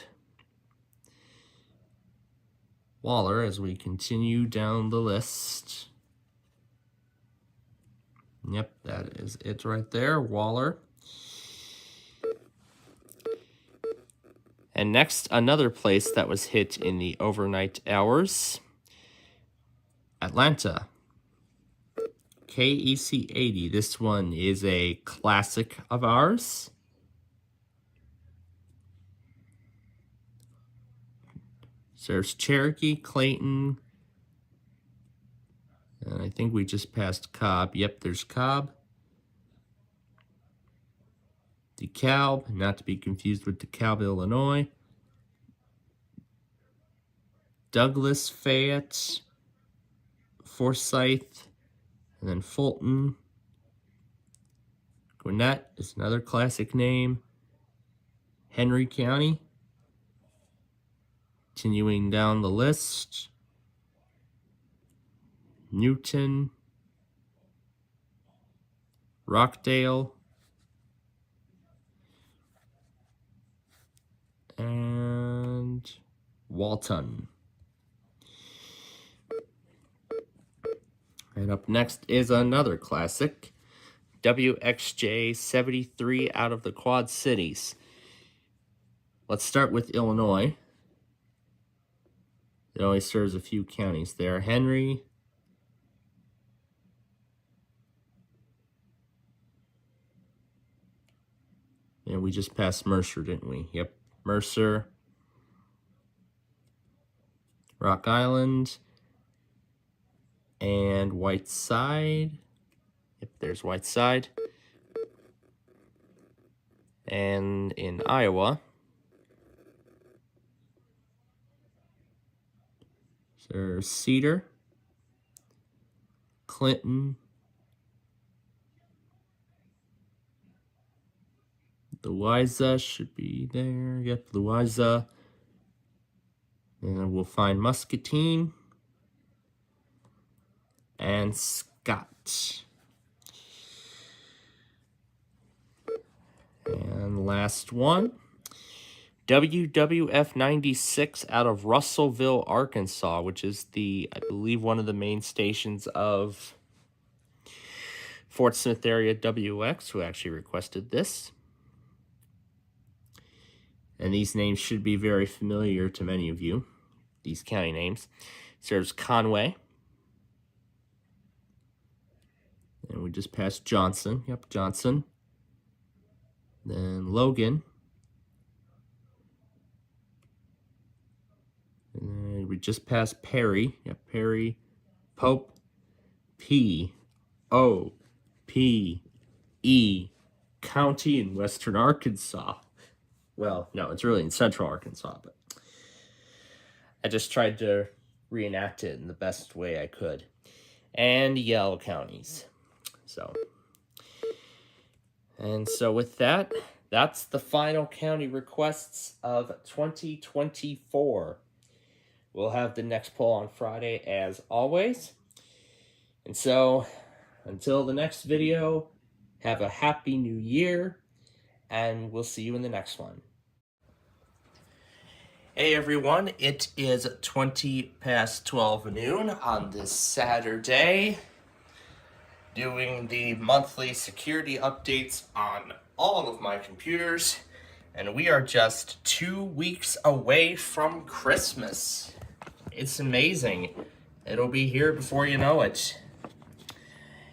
Waller, as we continue down the list. Yep, that is it right there, Waller. And next, another place that was hit in the overnight hours, Atlanta. KEC 80. This one is a classic of ours. So there's Cherokee, Clayton, and I think we just passed Cobb. Yep, there's Cobb. DeKalb, not to be confused with DeKalb, Illinois. Douglas, Fayette, Forsyth, and then Fulton. Gwinnett is another classic name. Henry County. Continuing down the list. Newton. Rockdale. And Walton. And up next is another classic, WXJ 73 out of the Quad Cities. Let's start with Illinois. It only serves a few counties there. Henry, and we just passed Mercer, didn't we? Yep, Mercer, Rock Island, and Whiteside. Yep, there's Whiteside. And in Iowa, there's Cedar, Clinton, Louisa should be there. Yep, Louisa. And then we'll find Muscatine and Scott. And last one, WWF 96 out of Russellville, Arkansas, which is I believe, one of the main stations of Fort Smith area WX, who actually requested this. And these names should be very familiar to many of you, these county names. So there's Conway. And we just passed Johnson. Yep, Johnson. Then Logan. And then we just passed Perry. Yep, Perry. Pope. P-O-P-E. County in western Arkansas. Well, no, it's really in central Arkansas, but I just tried to reenact it in the best way I could. And Yell counties. So with that, that's the final county requests of 2024. We'll have the next poll on Friday as always. And so until the next video, have a happy new year, and we'll see you in the next one. Hey everyone, it is 20 past 12 noon on this Saturday, doing the monthly security updates on all of my computers, and we are just 2 weeks away from Christmas. It's amazing. It'll be here before you know it.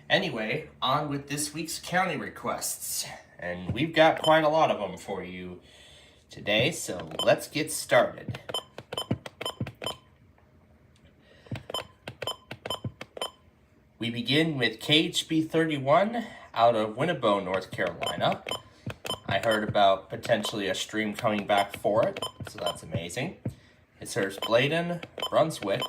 Anyway, on with this week's county requests, and we've got quite a lot of them for you today, so let's get started. We begin with KHB 31 out of Winnebago, North Carolina. I heard about potentially a stream coming back for it, so that's amazing. It serves Bladen, Brunswick,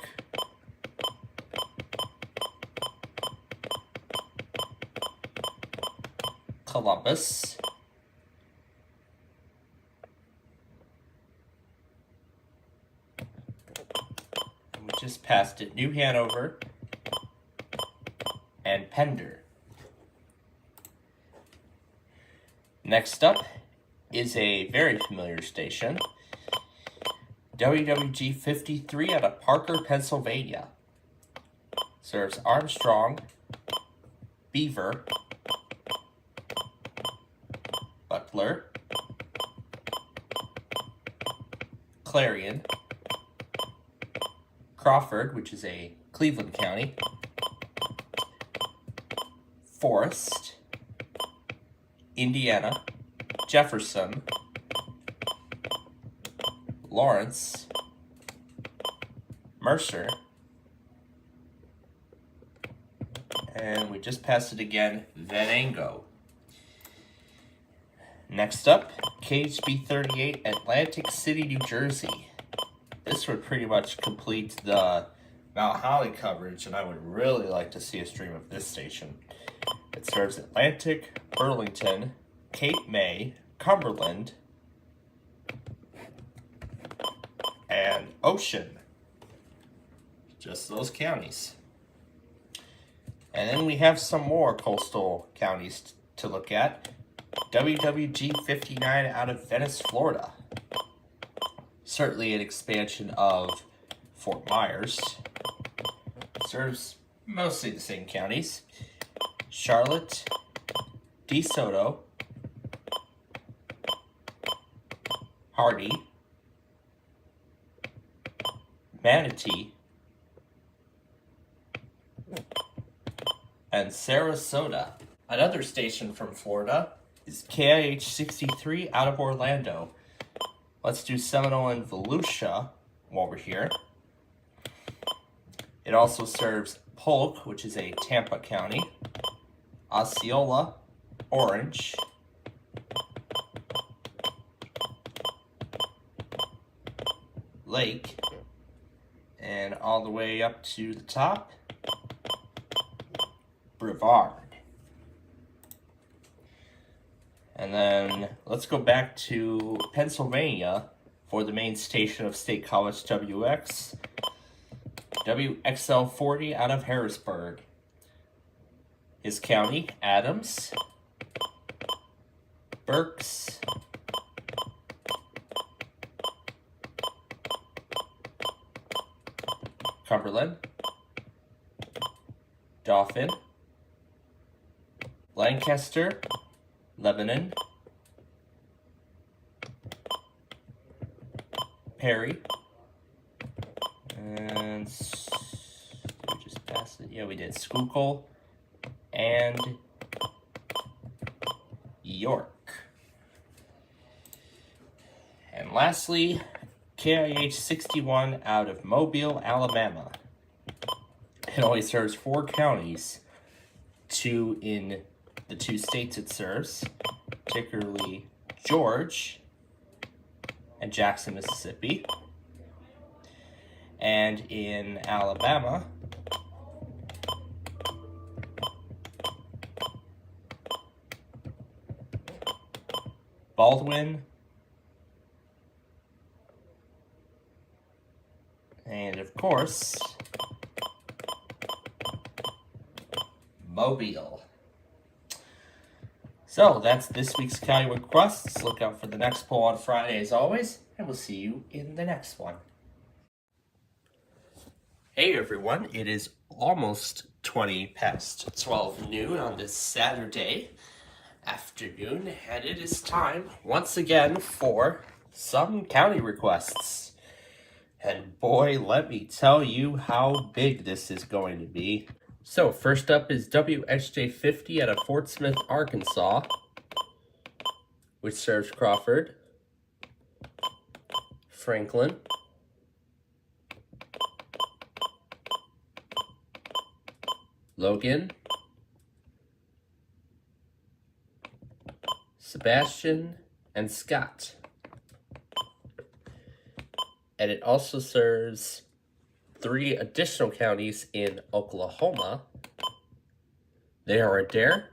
Columbus, and we just passed it, New Hanover, and Pender. Next up is a very familiar station, WWG 53 out of Parker, Pennsylvania. Serves Armstrong, Beaver, Butler, Clarion, Crawford, which is a Cleveland county, Forest, Indiana, Jefferson, Lawrence, Mercer, and we just passed it again, Venango. Next up, KHB 38, Atlantic City, New Jersey. This would pretty much complete the Mount Holly coverage, and I would really like to see a stream of this station. It serves Atlantic, Burlington, Cape May, Cumberland, and Ocean. Just those counties. And then we have some more coastal counties to look at. WWG 59 out of Venice, Florida. Certainly an expansion of Fort Myers. Serves mostly the same counties. Charlotte, DeSoto, Hardy, Manatee, and Sarasota. Another station from Florida is KIH 63 out of Orlando. Let's do Seminole and Volusia while we're here. It also serves Polk, which is a Tampa county, Osceola, Orange, Lake, and all the way up to the top, Brevard. And then let's go back to Pennsylvania for the main station of State College WX. WXL 40 out of Harrisburg. His county, Adams, Berks, Cumberland, Dauphin, Lancaster, Lebanon, Perry, and did we just pass it? Yeah, we did. Schuylkill and York. And lastly, KIH 61 out of Mobile, Alabama. It only serves 4 counties, 2 in the 2 states it serves, particularly George and Jackson, Mississippi. And in Alabama, Baldwin, and of course, Mobile. So that's this week's County Requests. Look out for the next poll on Friday as always, and we'll see you in the next one. Hey everyone, it is almost 20 past 12 noon on this Saturday afternoon, and it is time once again for some county requests. And boy, let me tell you how big this is going to be. So first up is WHJ 50 out of Fort Smith, Arkansas, which serves Crawford, Franklin, Logan, Sebastian, and Scott. And it also serves 3 additional counties in Oklahoma. They are Adair,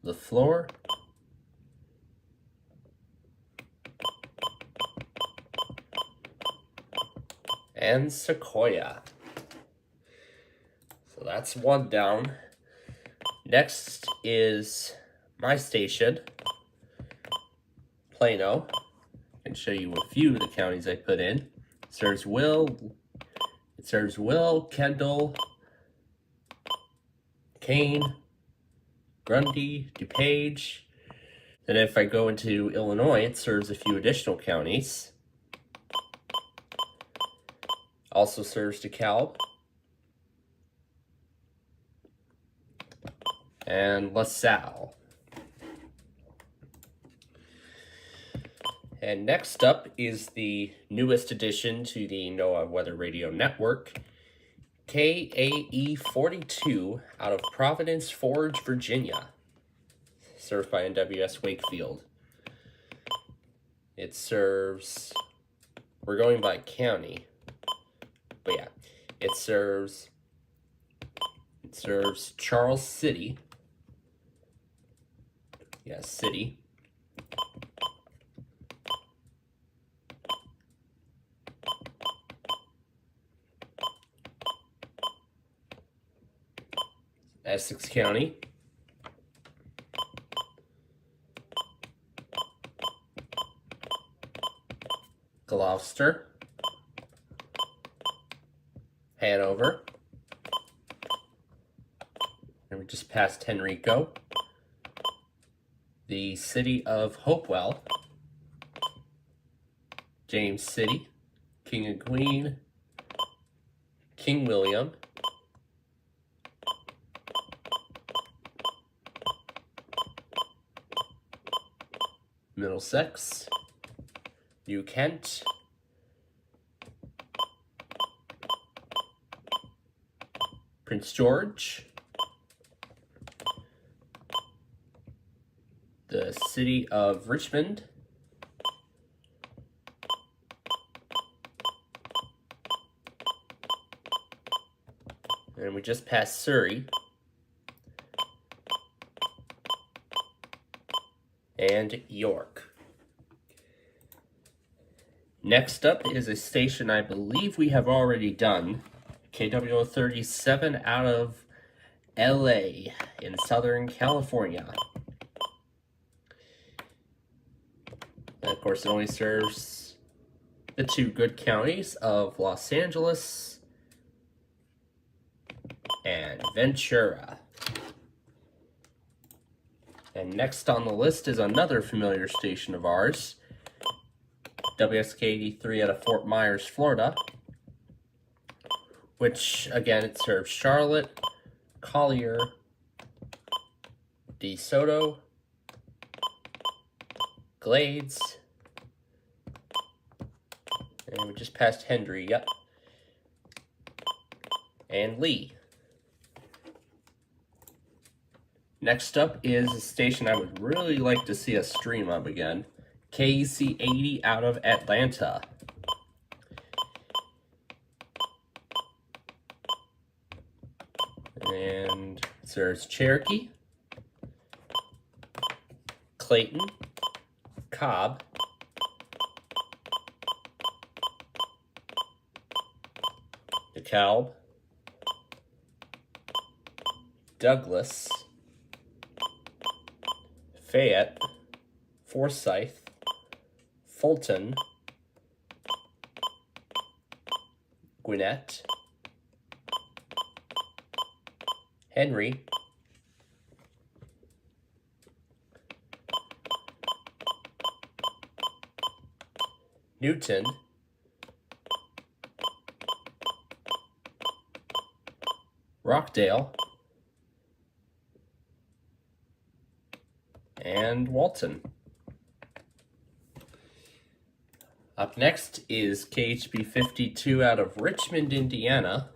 LaFleur, and Sequoia. So that's one down. Next is my station, Plano. I can show you a few of the counties I put in. It serves Will, Kendall, Kane, Grundy, DuPage. Then if I go into Illinois, it serves a few additional counties. Also serves DeKalb and LaSalle. And next up is the newest addition to the NOAA Weather Radio Network, KAE 42 out of Providence Forge, Virginia, served by NWS Wakefield. It serves, we're going by county, but yeah, it serves Charles City, City, Essex County, Gloucester, Hanover, and we just passed Henrico, the city of Hopewell, James City, King and Queen, King William, Middlesex, New Kent, Prince George, the city of Richmond, and we just passed Surrey, and York. Next up is a station I believe we have already done, KWO 37 out of LA in Southern California. And of course, it only serves the 2 good counties of Los Angeles and Ventura. And next on the list is another familiar station of ours, WSK 83 out of Fort Myers, Florida, which, again, it serves Charlotte, Collier, DeSoto, Glades, and we just passed Hendry, and Lee. Next up is a station I would really like to see us stream up again, KC 80 out of Atlanta. And it serves Cherokee, Clayton, Cobb, DeKalb, Douglas, Fayette, Forsyth, Fulton, Gwinnett, Henry, Newton, Rockdale, and Walton. Up next is KHB 52 out of Richmond, Indiana,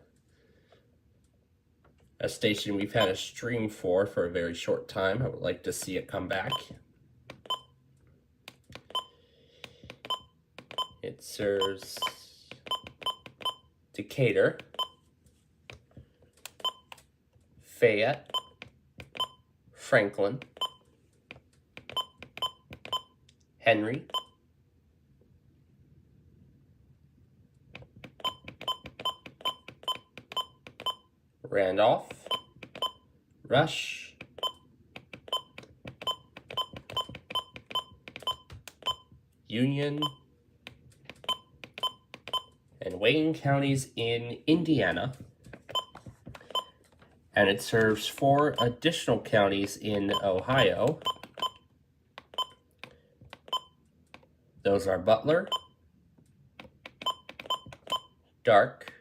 a station we've had a stream for a very short time. I would like to see it come back. It serves Decatur, Fayette, Franklin, Henry, Randolph, Rush, Union, and Wayne counties in Indiana. And it serves 4 additional counties in Ohio. Those are Butler, Dark,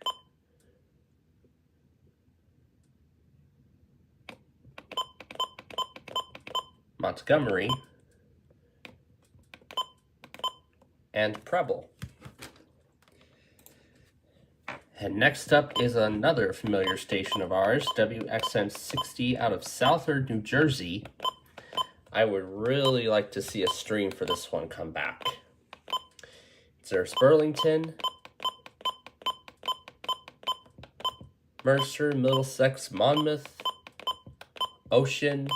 Montgomery, and Preble. And next up is another familiar station of ours, WXM 60 out of Southard, New Jersey. I would really like to see a stream for this one come back. There's Burlington, Mercer, Middlesex, Monmouth, Ocean,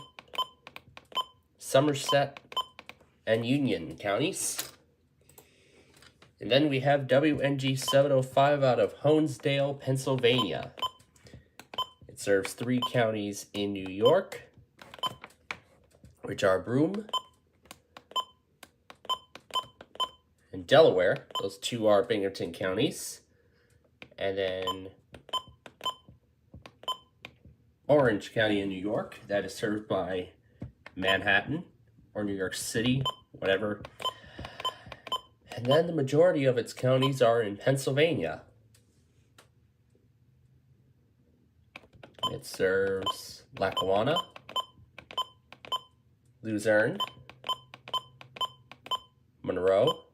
Somerset, and Union counties. And then we have WNG 705 out of Honesdale, Pennsylvania. It serves 3 counties in New York, which are Broome and Delaware. Those 2 are Binghamton counties. And then Orange County in New York. That is served by Manhattan or New York City, whatever. And then the majority of its counties are in Pennsylvania. It serves Lackawanna, Luzerne, Monroe,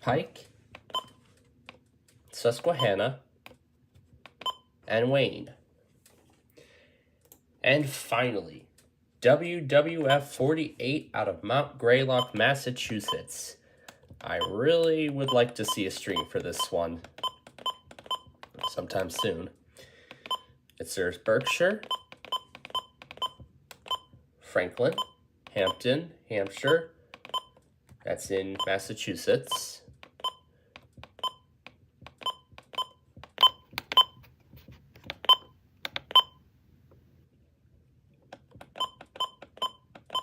Pike, Susquehanna, and Wayne. And finally, WWF 48 out of Mount Greylock, Massachusetts. I really would like to see a stream for this one sometime soon. It serves Berkshire, Franklin, Hampton, Hampshire. That's in Massachusetts.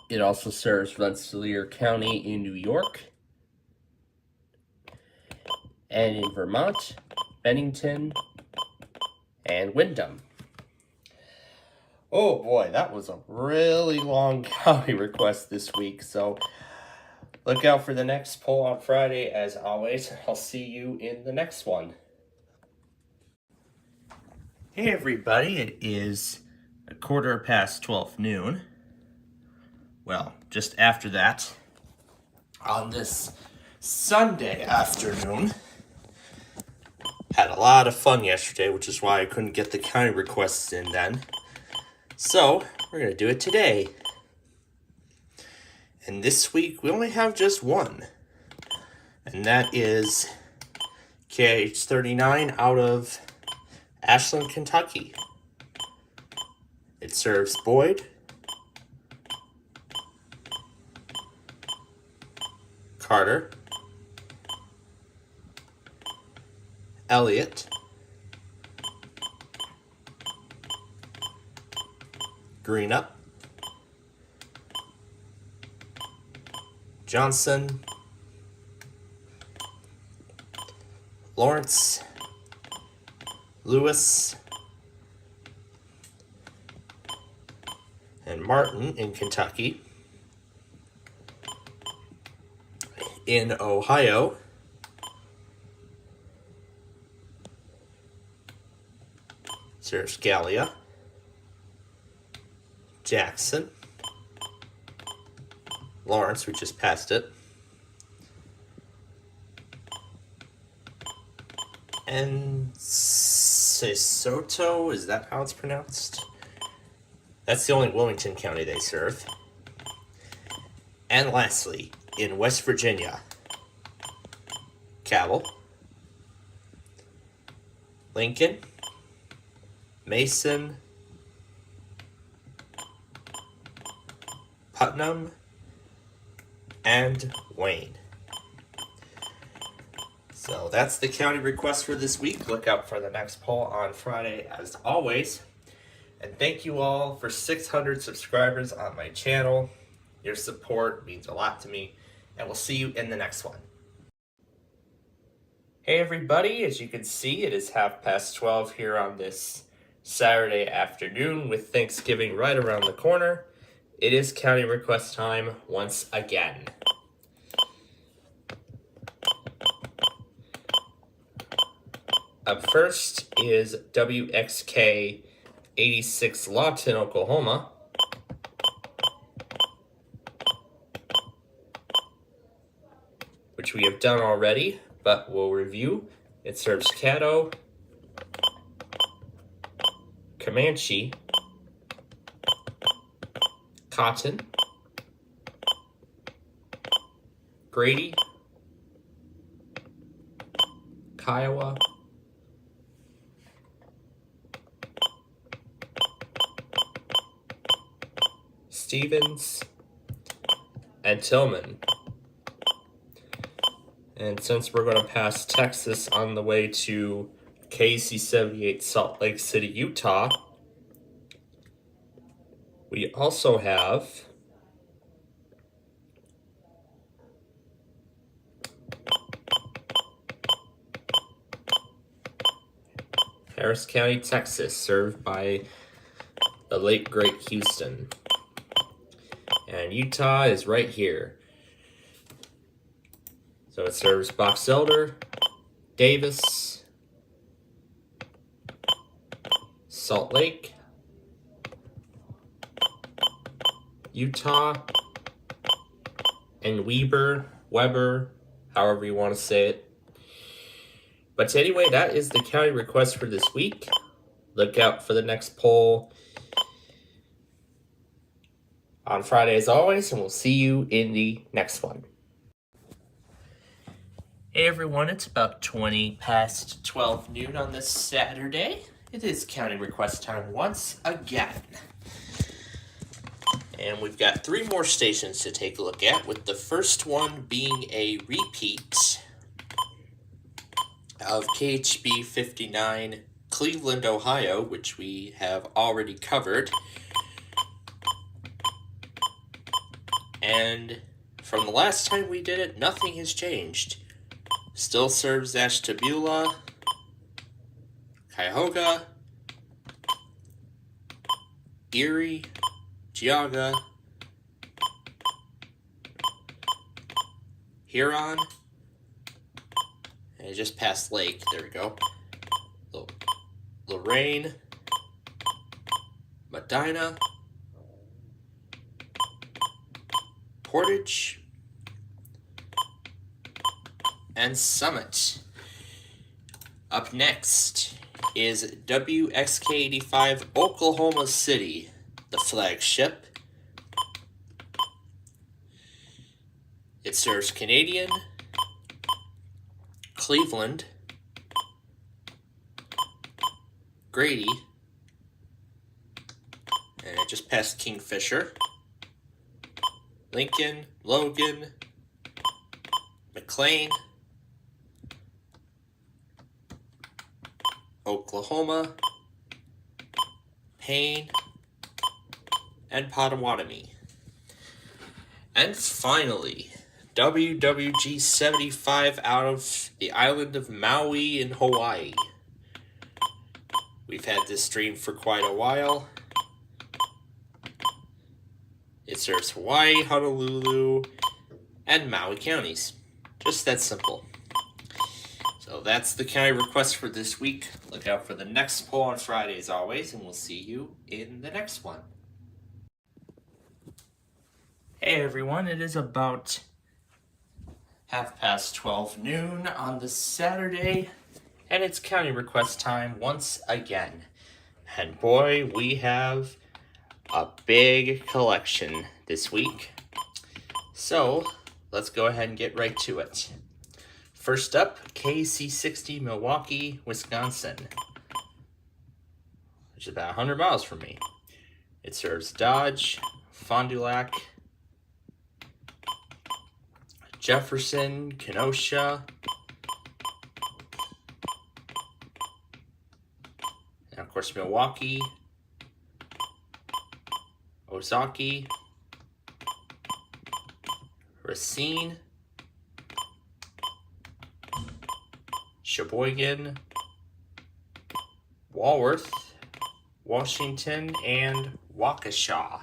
It also serves Rensselaer County in New York. And in Vermont, Bennington, and Windham. Oh boy, that was a really long county request this week, so look out for the next poll on Friday as always. I'll see you in the next one. Hey everybody, it is 12:15 noon. Well, just after that, on this Sunday afternoon. Had a lot of fun yesterday, which is why I couldn't get the county requests in then. So, we're going to do it today. And this week, we only have just one. And that is KH 39 out of Ashland, Kentucky. It serves Boyd, Carter, Elliott, Greenup, Johnson, Lawrence, Lewis, and Martin in Kentucky. In Ohio, serves Gallia, Jackson, Lawrence, we just passed it, and Sesotho, is that how it's pronounced? That's the only Wilmington County they serve. And lastly, in West Virginia, Cabell, Lincoln, Mason, Putnam, and Wayne. So that's the county request for this week. Look out for the next poll on Friday as always. And thank you all for 600 subscribers on my channel. Your support means a lot to me, and we'll see you in the next one. Hey everybody, as you can see, it is 12:30 here on this Saturday afternoon with Thanksgiving right around the corner. It is county request time once again. Up first is WXK 86 Lawton, Oklahoma. Which we have done already, but we'll review. It serves Caddo, Comanche, Cotton, Grady, Kiowa, Stevens, and Tillman. And since we're going to pass Texas on the way to KC78 Salt Lake City, Utah, we also have Harris County, Texas, served by the late great Houston. And Utah is right here. So it serves Box Elder, Davis, Salt Lake, Utah, and Weber, however you want to say it. But anyway, that is the county request for this week. Look out for the next poll on Friday as always, and we'll see you in the next one. Hey everyone, it's about 20 past 12 noon on this Saturday. It is county request time once again. And we've got 3 more stations to take a look at, with the first one being a repeat of KHB 59 Cleveland, Ohio, which we have already covered. And from the last time we did it, nothing has changed. Still serves Ashtabula, Cuyahoga, Erie, Geauga, Huron, and just past Lake, there we go, Lorraine, Medina, Portage, and Summit. Up next is WXK85 Oklahoma City, the flagship. It serves Canadian, Cleveland, Grady, and it just passed Kingfisher, Lincoln, Logan, McLean, Oklahoma, Payne, and Potawatomi. And finally, WWG 75 out of the island of Maui in Hawaii. We've had this stream for quite a while. It serves Hawaii, Honolulu, and Maui counties. Just that simple. So that's the county request for this week. Look out for the next poll on Friday as always, and we'll see you in the next one. Hey everyone, it is about 12:30 noon on this Saturday, and it's county request time once again. And boy, we have a big collection this week. So let's go ahead and get right to it. First up, KC60 Milwaukee, Wisconsin, which is about 100 miles from me. It serves Dodge, Fond du Lac, Jefferson, Kenosha, and of course Milwaukee, Ozaki, Racine, Sheboygan, Walworth, Washington, and Waukesha.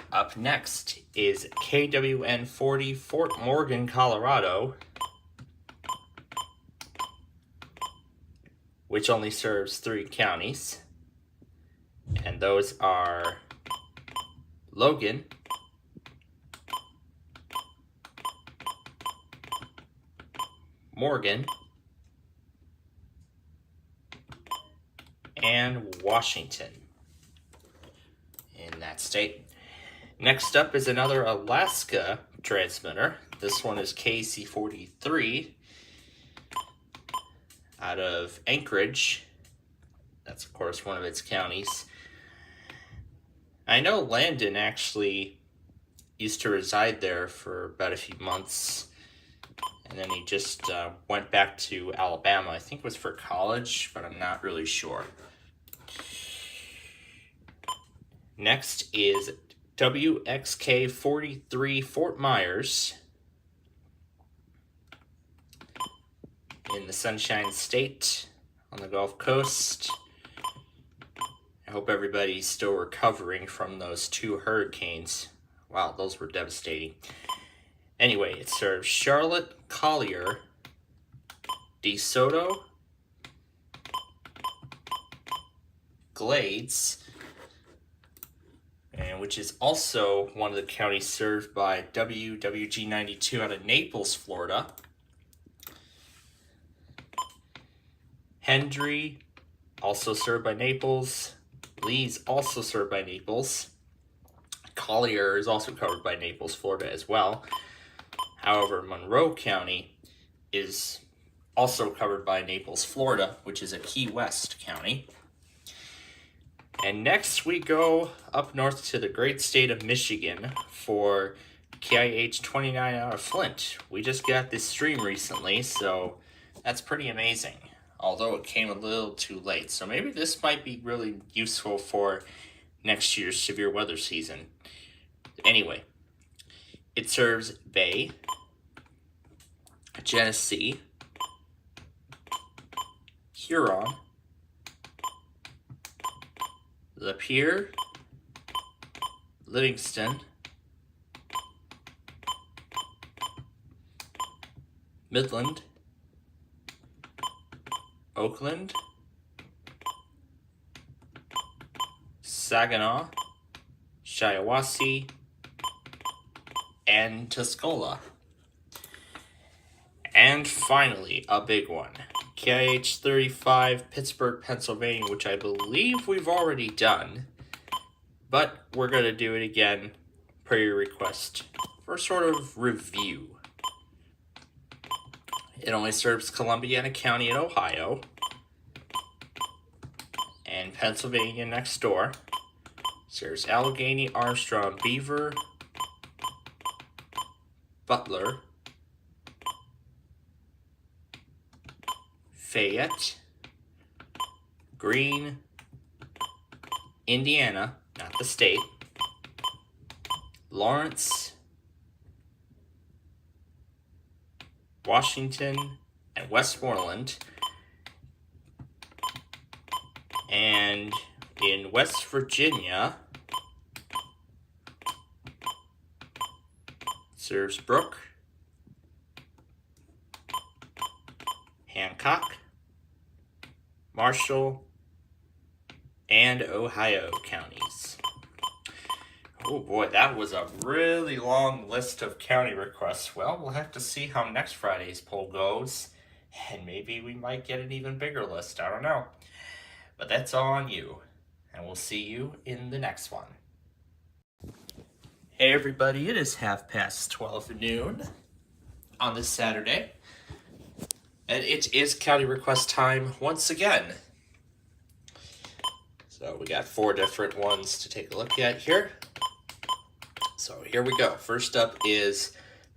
Up next is KWN40 Fort Morgan, Colorado, which only serves 3 counties, and those are Logan, Morgan, and Washington in that state. Next up is another Alaska transmitter. This one is KC43 out of Anchorage. That's, of course, one of its counties. I know Landon actually used to reside there for about a few months, and then he just went back to Alabama. I think it was for college, but I'm not really sure. Next is WXK43 Fort Myers in the Sunshine State on the Gulf Coast. I hope everybody's still recovering from those 2 hurricanes. Wow, those were devastating. Anyway, it serves Charlotte, Collier, DeSoto, Glades, and which is also one of the counties served by WWG 92 out of Naples, Florida. Hendry, also served by Naples. Lee's also served by Naples. Collier is also covered by Naples, Florida as well. However, Monroe County is also covered by Naples, Florida, which is a Key West county. And next we go up north to the great state of Michigan for KIH 29 out of Flint. We just got this stream recently, so that's pretty amazing. Although it came a little too late. So maybe this might be really useful for next year's severe weather season. Anyway, it serves Bay, Genesee, Huron, Lapeer, Livingston, Midland, Oakland, Saginaw, Shiawassee, and Tuscola. And finally, a big one, KIH 35, Pittsburgh, Pennsylvania, which I believe we've already done, but we're going to do it again per your request for sort of review. It only serves Columbiana County in Ohio and Pennsylvania next door. Serves Allegheny, Armstrong, Beaver, Butler, Fayette, Greene, Indiana, not the state, Lawrence, Washington, and Westmoreland. And in West Virginia, serves Brooke, Hancock, Marshall, and Ohio counties. Oh boy, that was a really long list of county requests. Well, we'll have to see how next Friday's poll goes, and maybe we might get an even bigger list. I don't know. But that's all on you, and we'll see you in the next one. Hey everybody, it is 12:30 noon on this Saturday, and it is county request time once again. So we got 4 different ones to take a look at here. So here we go. First up is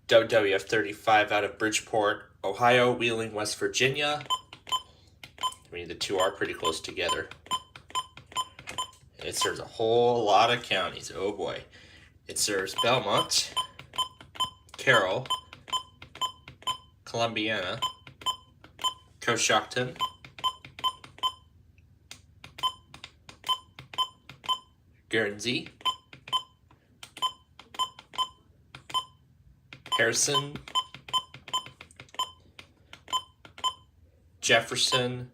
WWF 35 out of Bridgeport, Ohio, Wheeling, West Virginia. I mean, the two are pretty close together. And it serves a whole lot of counties. Oh boy. It serves Belmont, Carroll, Columbiana, Coshocton, Guernsey, Harrison, Jefferson,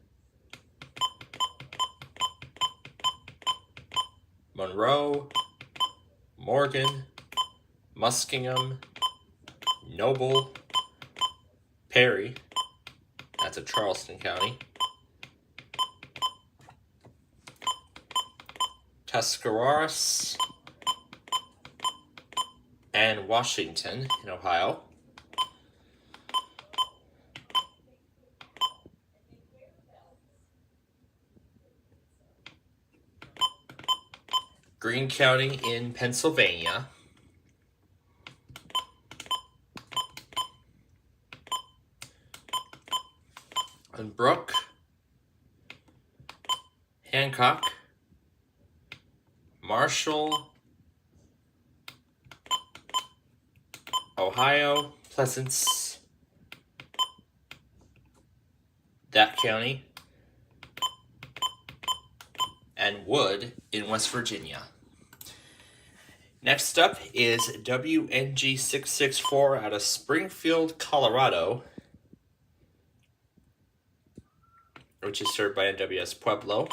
Monroe, Morgan, Muskingum, Noble, Perry, that's a Charleston County, Tuscarawas, and Washington in Ohio. Greene County in Pennsylvania. And Brooke, Hancock, Marshall, Ohio, Pleasance, that county, and Wood in West Virginia. Next up is WNG 664 out of Springfield, Colorado, which is served by NWS Pueblo.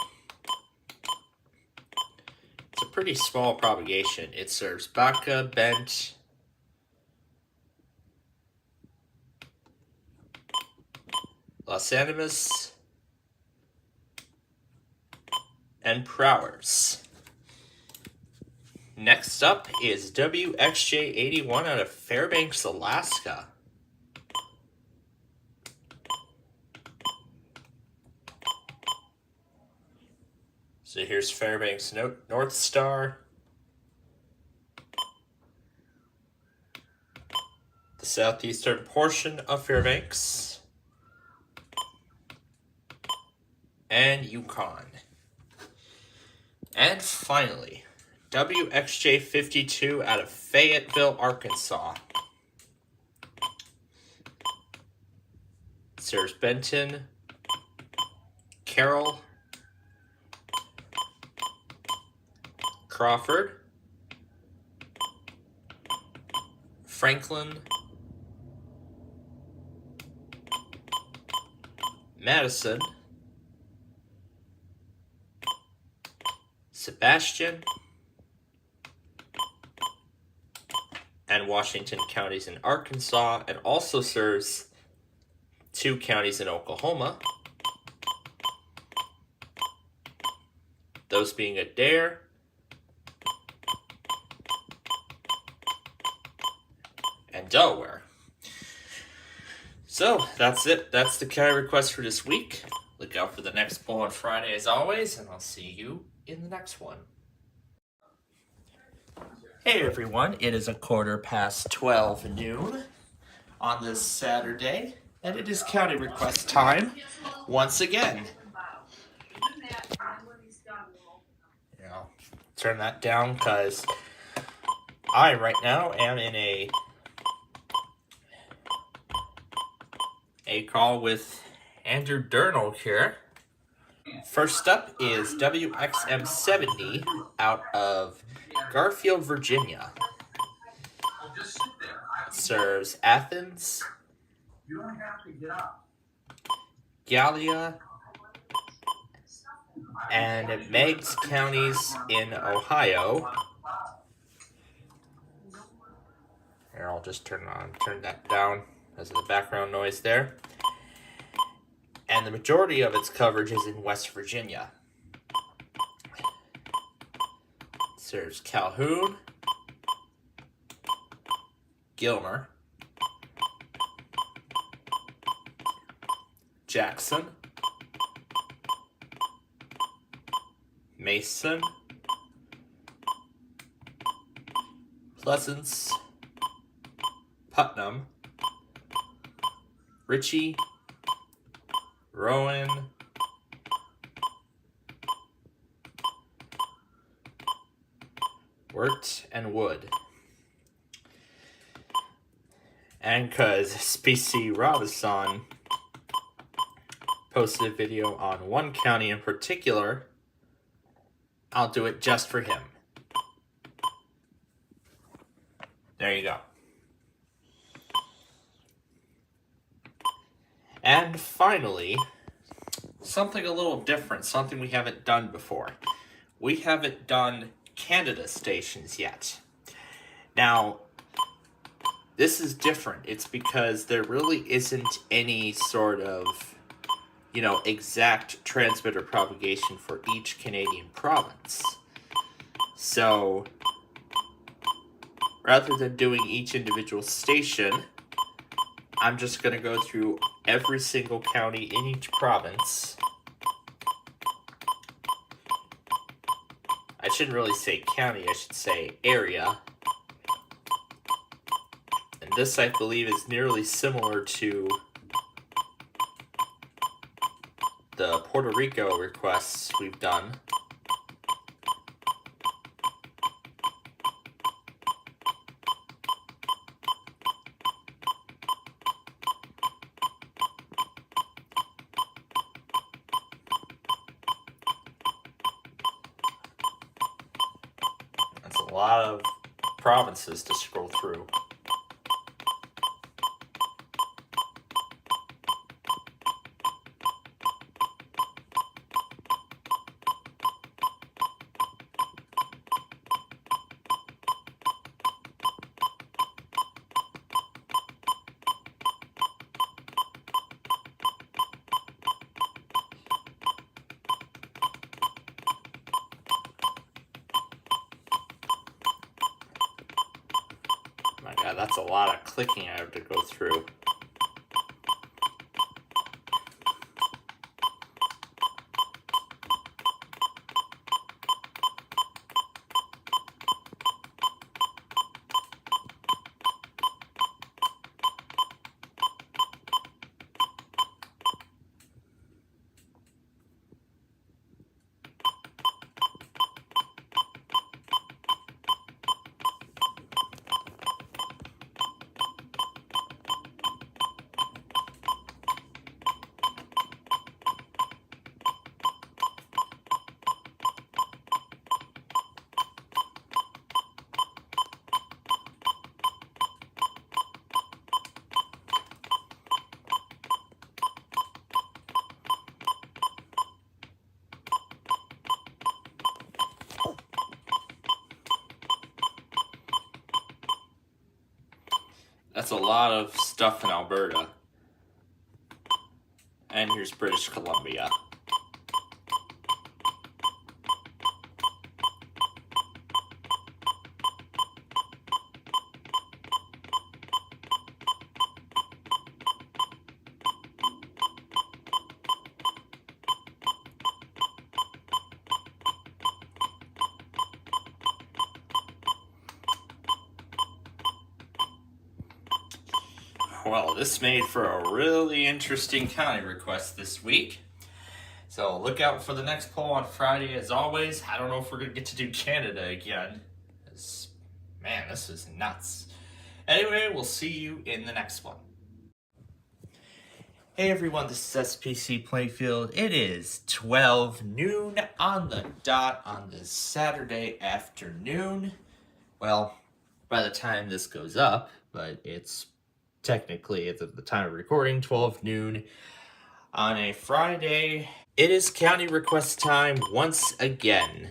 It's a pretty small propagation. It serves Baca, Bent, Los Animas, and Prowers. Next up is WXJ81 out of Fairbanks, Alaska. So here's Fairbanks North Star, the southeastern portion of Fairbanks, and Yukon. And finally, WXJ52 out of Fayetteville, Arkansas. Serves Benton, Carroll, Crawford, Franklin, Madison, Sebastian, and Washington counties in Arkansas, and also serves 2 counties in Oklahoma, those being Adair and Delaware. So that's it. That's the county request for this week. Look out for the next poll on Friday as always, and I'll see you in the next one. Hey everyone, it is 12:15 noon on this Saturday, and it is county request time once again. Yeah, it's turn that down because I right now am in a call with Andrew Durnall here. First up is WXM70 out of Garfield, Virginia. It serves Athens, Gallia, and Meigs counties in Ohio. Here, I'll just turn that down as of the background noise there. And the majority of its coverage is in West Virginia. It serves Calhoun, Gilmer, Jackson, Mason, Pleasance, Putnam, Ritchie, Rowan, Wirt, and Wood. And because SPC Robinson posted a video on one county in particular, I'll do it just for him. There you go. And finally, something a little different, something we haven't done before. We haven't done Canada stations yet. Now, this is different. It's because there really isn't any sort of, exact transmitter propagation for each Canadian province. So, rather than doing each individual station, I'm just going to go through every single county in each province. I shouldn't really say county, I should say area. And this, I believe, is nearly similar to the Puerto Rico requests we've done. That's a lot of provinces to scroll through. My God, that's a lot of clicking I have to go through. That's a lot of stuff in Alberta. And here's British Columbia. Well, this made for a really interesting county request this week. So look out for the next poll on Friday as always. I don't know if we're going to get to do Canada again. Man, this is nuts. Anyway, we'll see you in the next one. Hey everyone, this is SPCPlainfield. It is 12 noon on the dot on this Saturday afternoon. Well, by the time this goes up, but it's technically, at the time of recording, 12 noon on a Friday. It is county request time once again.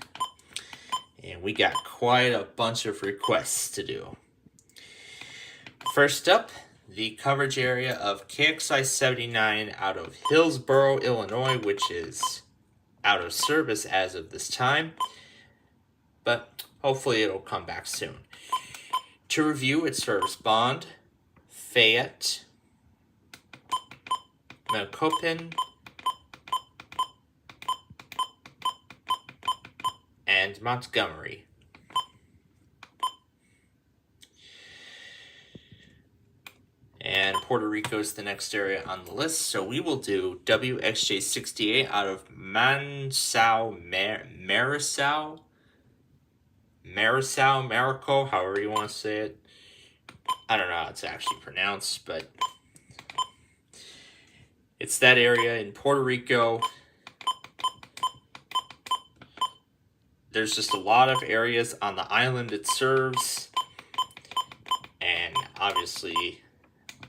And we got quite a bunch of requests to do. First up, the coverage area of KXI 79 out of Hillsboro, Illinois, which is out of service as of this time, but hopefully it'll come back soon. To review, it serves Bond, Fayette, Macoupin, and Montgomery. And Puerto Rico is the next area on the list, so we will do WXJ68 out of Marico, however you want to say it. I don't know how it's actually pronounced, but it's that area in Puerto Rico. There's just a lot of areas on the island it serves, and obviously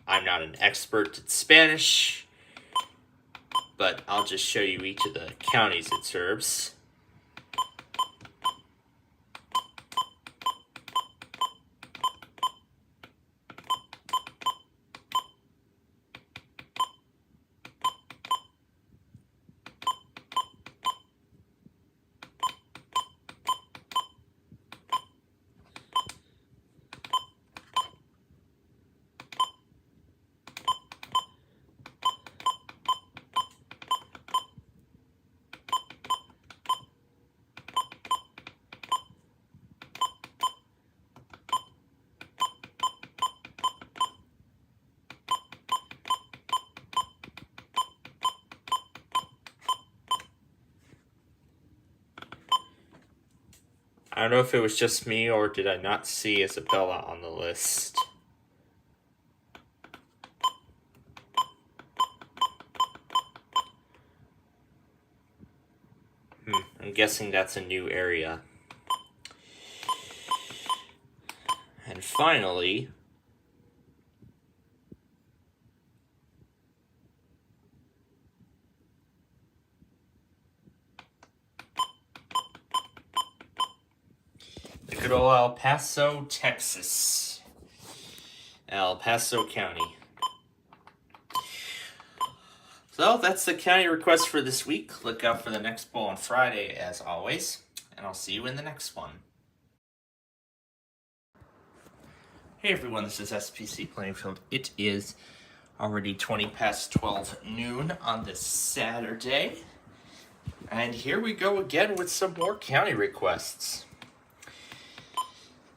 I'm not an expert at Spanish, but I'll just show you each of the counties it serves. I don't know if it was just me or did I not see Isabella on the list. I'm guessing that's a new area. And finally, the good old El Paso, Texas. El Paso County. So that's the county request for this week. Look out for the next poll on Friday, as always. And I'll see you in the next one. Hey everyone, this is SPCPlainfield. It is already 20 past 12 noon on this Saturday. And here we go again with some more county requests.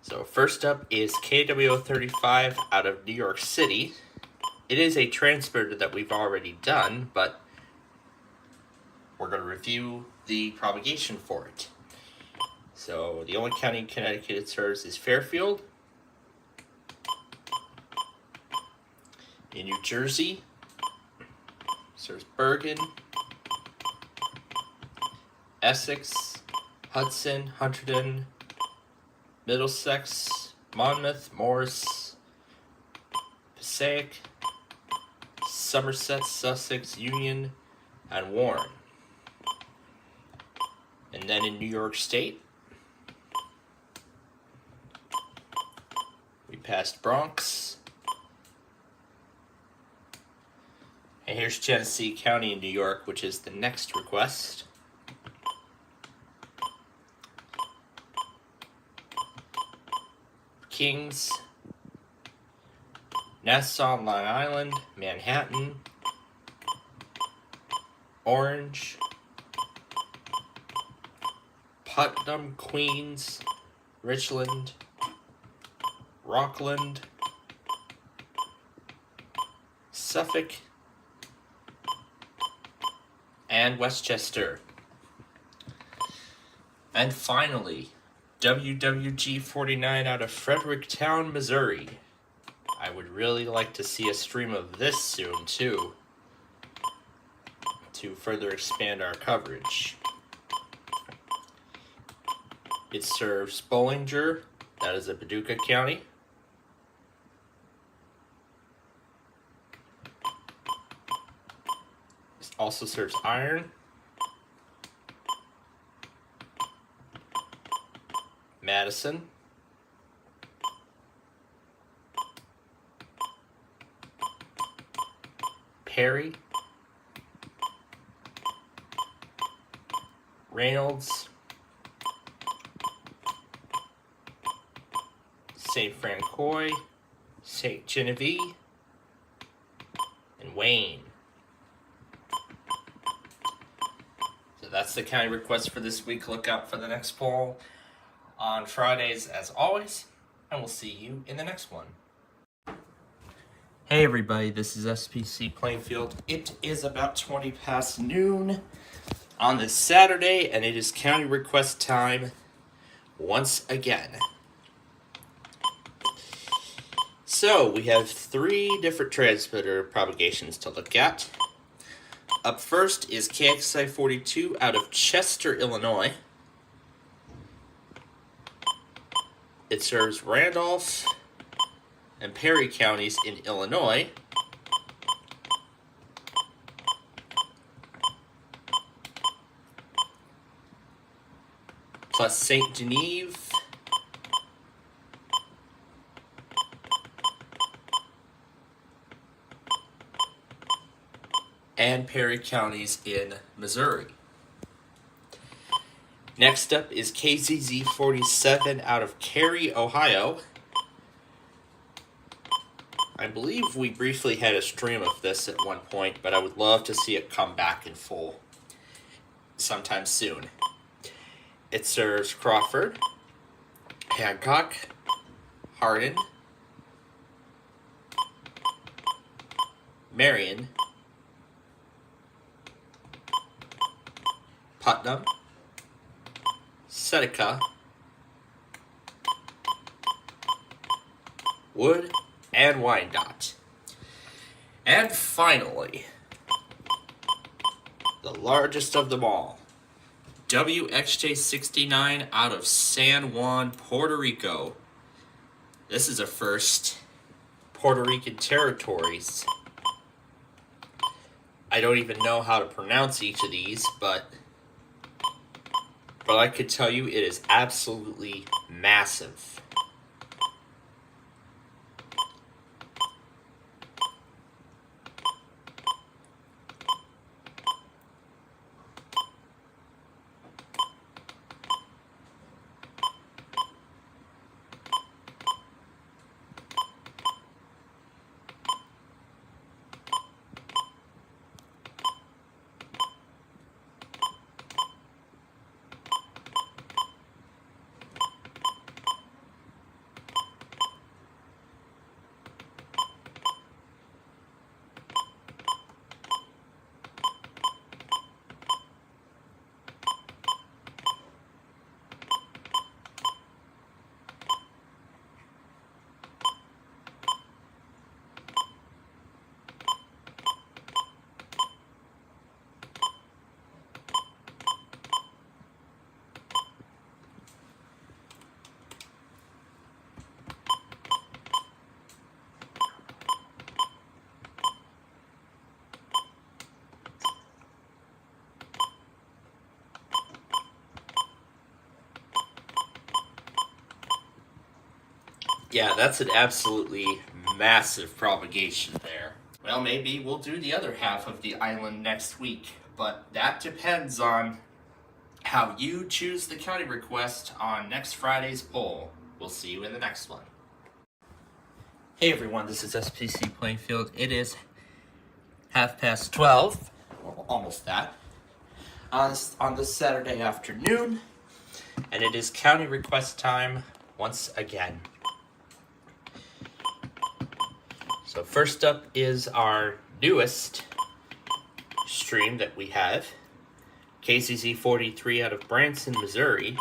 So first up is KWO35 out of New York City. It is a transmitter that we've already done, but we're going to review the propagation for it. So the only county in Connecticut it serves is Fairfield. In New Jersey, serves Bergen, Essex, Hudson, Hunterdon, Middlesex, Monmouth, Morris, Passaic, Somerset, Sussex, Union, and Warren. And then in New York State, we passed Bronx. And here's Genesee County in New York, which is the next request. Kings, Nassau, Long Island, Manhattan, Orange, Putnam, Queens, Richland, Rockland, Suffolk, and Westchester. And finally, WWG 49 out of Fredericktown, Missouri. I would really like to see a stream of this soon, too, to further expand our coverage. It serves Bollinger, that is in Paducah County. It also serves Iron, Madison, Perry, Reynolds, St. Francois, St. Genevieve, and Wayne. So that's the county request for this week. Look out for the next poll on Fridays as always, and we'll see you in the next one. Hey everybody, this is SPC Plainfield. It is about 20 past noon on this Saturday, and it is county request time once again. So we have 3 different transmitter propagations to look at. Up first is KXI 42 out of Chester, Illinois. It serves Randolph and Perry counties in Illinois. Plus St. Genevieve and Perry counties in Missouri. Next up is KZZ 47 out of Cary, Ohio. I believe we briefly had a stream of this at one point, but I would love to see it come back in full sometime soon. It serves Crawford, Hancock, Hardin, Marion, Putnam, Seneca, Wood, and Wyandotte. And finally, the largest of them all, WXJ69 out of San Juan, Puerto Rico. This is a first. Puerto Rican territories. I don't even know how to pronounce each of these, but I could tell you it is absolutely massive. Yeah, that's an absolutely massive propagation there. Well, maybe we'll do the other half of the island next week, but that depends on how you choose the county request on next Friday's poll. We'll see you in the next one. Hey everyone, this is SPC Plainfield. It is 12:30, well, almost that, on this Saturday afternoon, and it is county request time once again. So first up is our newest stream that we have. KCC 43 out of Branson, Missouri,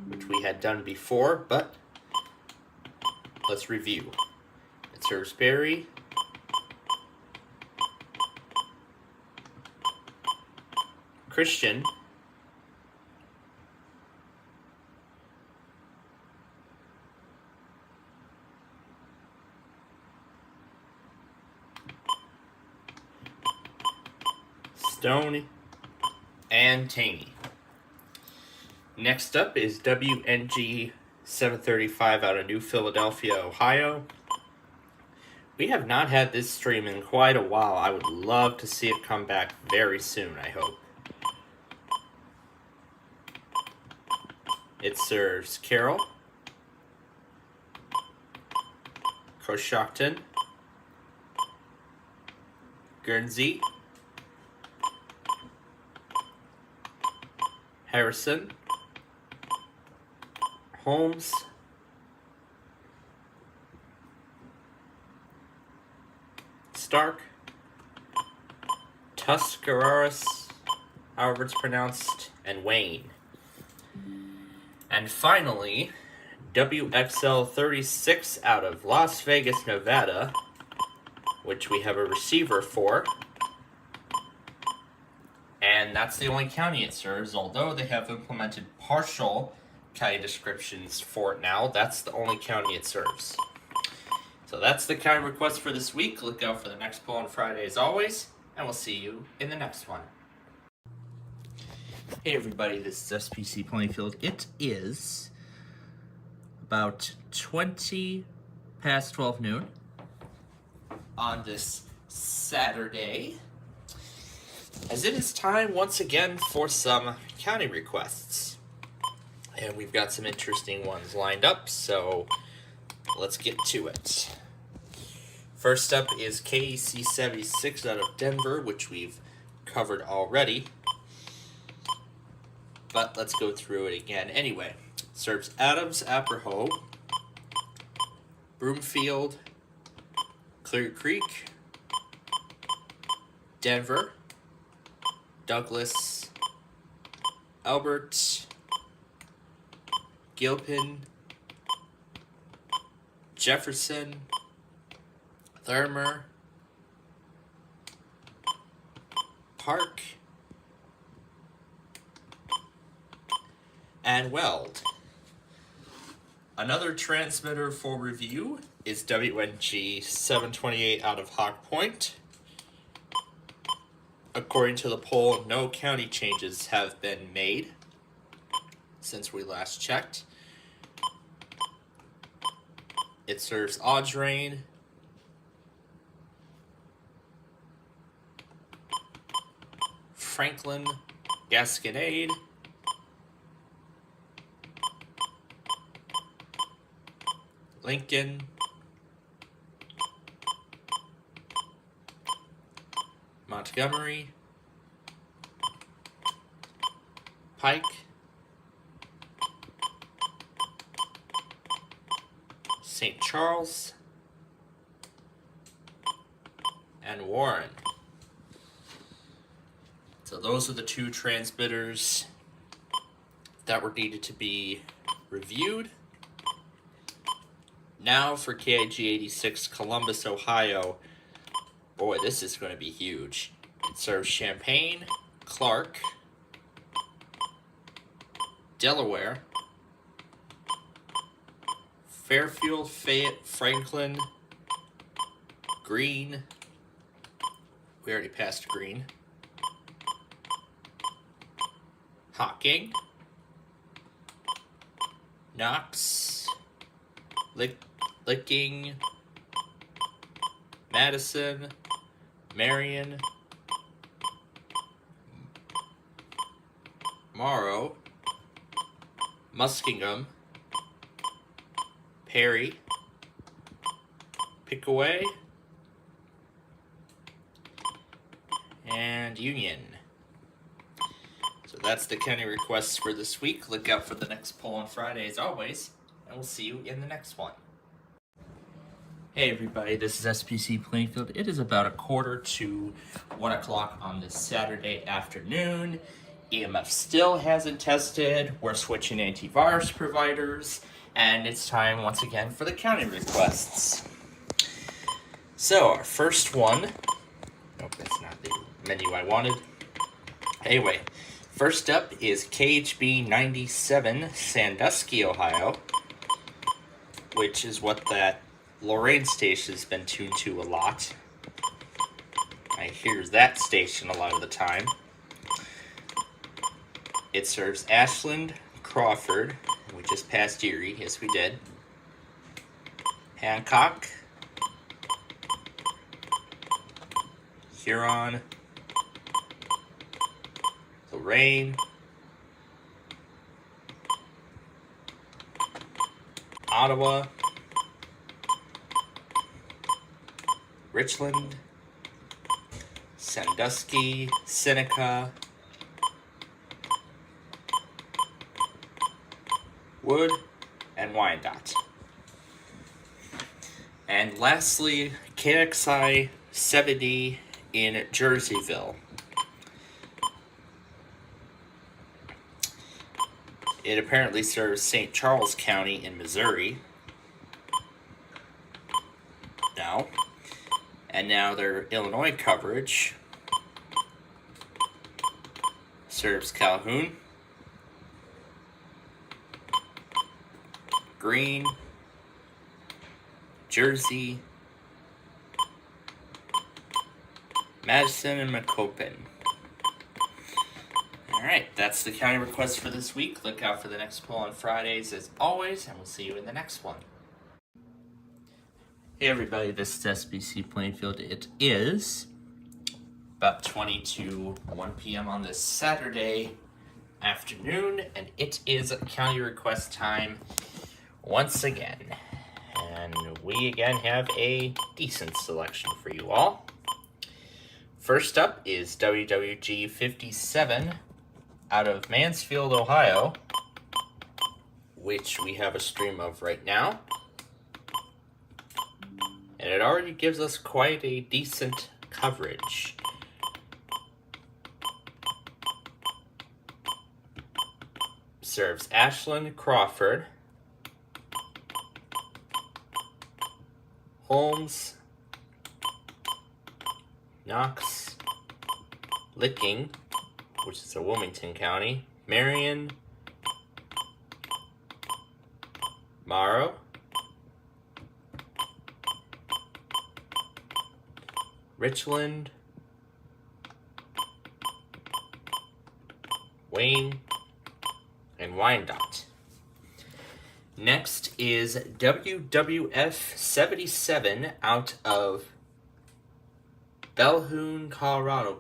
which we had done before, but let's review. It serves Berry, Christian, Stone, and Taney. Next up is WNG 735 out of New Philadelphia, Ohio. We have not had this stream in quite a while. I would love to see it come back very soon, I hope. It serves Carroll, Coshocton, Guernsey, Harrison, Holmes, Stark, Tuscarawas, however it's pronounced, and Wayne. And finally, WXL 36 out of Las Vegas, Nevada, which we have a receiver for. And that's the only county it serves, although they have implemented partial county descriptions for it now. That's the only county it serves. So that's the county request for this week. Look out for the next poll on Friday as always, and we'll see you in the next one. Hey everybody, this is SPC Plainfield. It is about 20 past 12 noon on this Saturday, as it is time once again for some county requests. And we've got some interesting ones lined up, so let's get to it. First up is KC 76 out of Denver, which we've covered already. But let's go through it again. Anyway, serves Adams, Approho, Broomfield, Clear Creek, Denver, Douglas, Albert, Gilpin, Jefferson, Thurmer, Park, and Weld. Another transmitter for review is WNG 728 out of Hawk Point. According to the poll, no county changes have been made since we last checked. It serves Audrain, Franklin, Gasconade, Lincoln, Montgomery, Pike, St. Charles, and Warren. So those are the two transmitters that were needed to be reviewed. Now for KIG 86 Columbus, Ohio. Boy, this is going to be huge. It serves Champaign, Clark, Delaware, Fairfield, Fayette, Franklin, Greene. We already passed Greene. Hocking, Knox, Licking, Madison, Marion, Morrow, Muskingum, Perry, Pickaway, and Union. So that's the county requests for this week. Look out for the next poll on Friday as always, and we'll see you in the next one. Hey everybody, this is SPC Plainfield. It is about 1:45 o'clock on this Saturday afternoon. EMF still hasn't tested. We're switching antivirus providers, and it's time once again for the county requests. So our first one, nope, that's not the menu I wanted. Anyway, first up is KHB 97, Sandusky, Ohio, which is what that Lorraine station has been tuned to a lot. I hear that station a lot of the time. It serves Ashland, Crawford, we just passed Erie, yes we did, Hancock, Huron, Lorraine, Ottawa, Richland, Sandusky, Seneca, Wood, and Wyandotte. And lastly, KXI 70 in Jerseyville. It apparently serves St. Charles County in Missouri now. And now their Illinois coverage serves Calhoun, Greene, Jersey, Madison, and Macoupin. Alright, that's the county request for this week. Look out for the next poll on Fridays as always, and we'll see you in the next one. Hey everybody, this is SPC Plainfield. It is about 20 to 1 p.m. on this Saturday afternoon, and it is county request time once again. And we again have a decent selection for you all. First up is WWG 57 out of Mansfield, Ohio, which we have a stream of right now. And it already gives us quite a decent coverage. Serves Ashland, Crawford, Holmes, Knox, Licking, which is a Wilmington County, Marion, Morrow, Richland, Wayne, and Wyandotte. Next is WWF 77 out of Bethune, Colorado.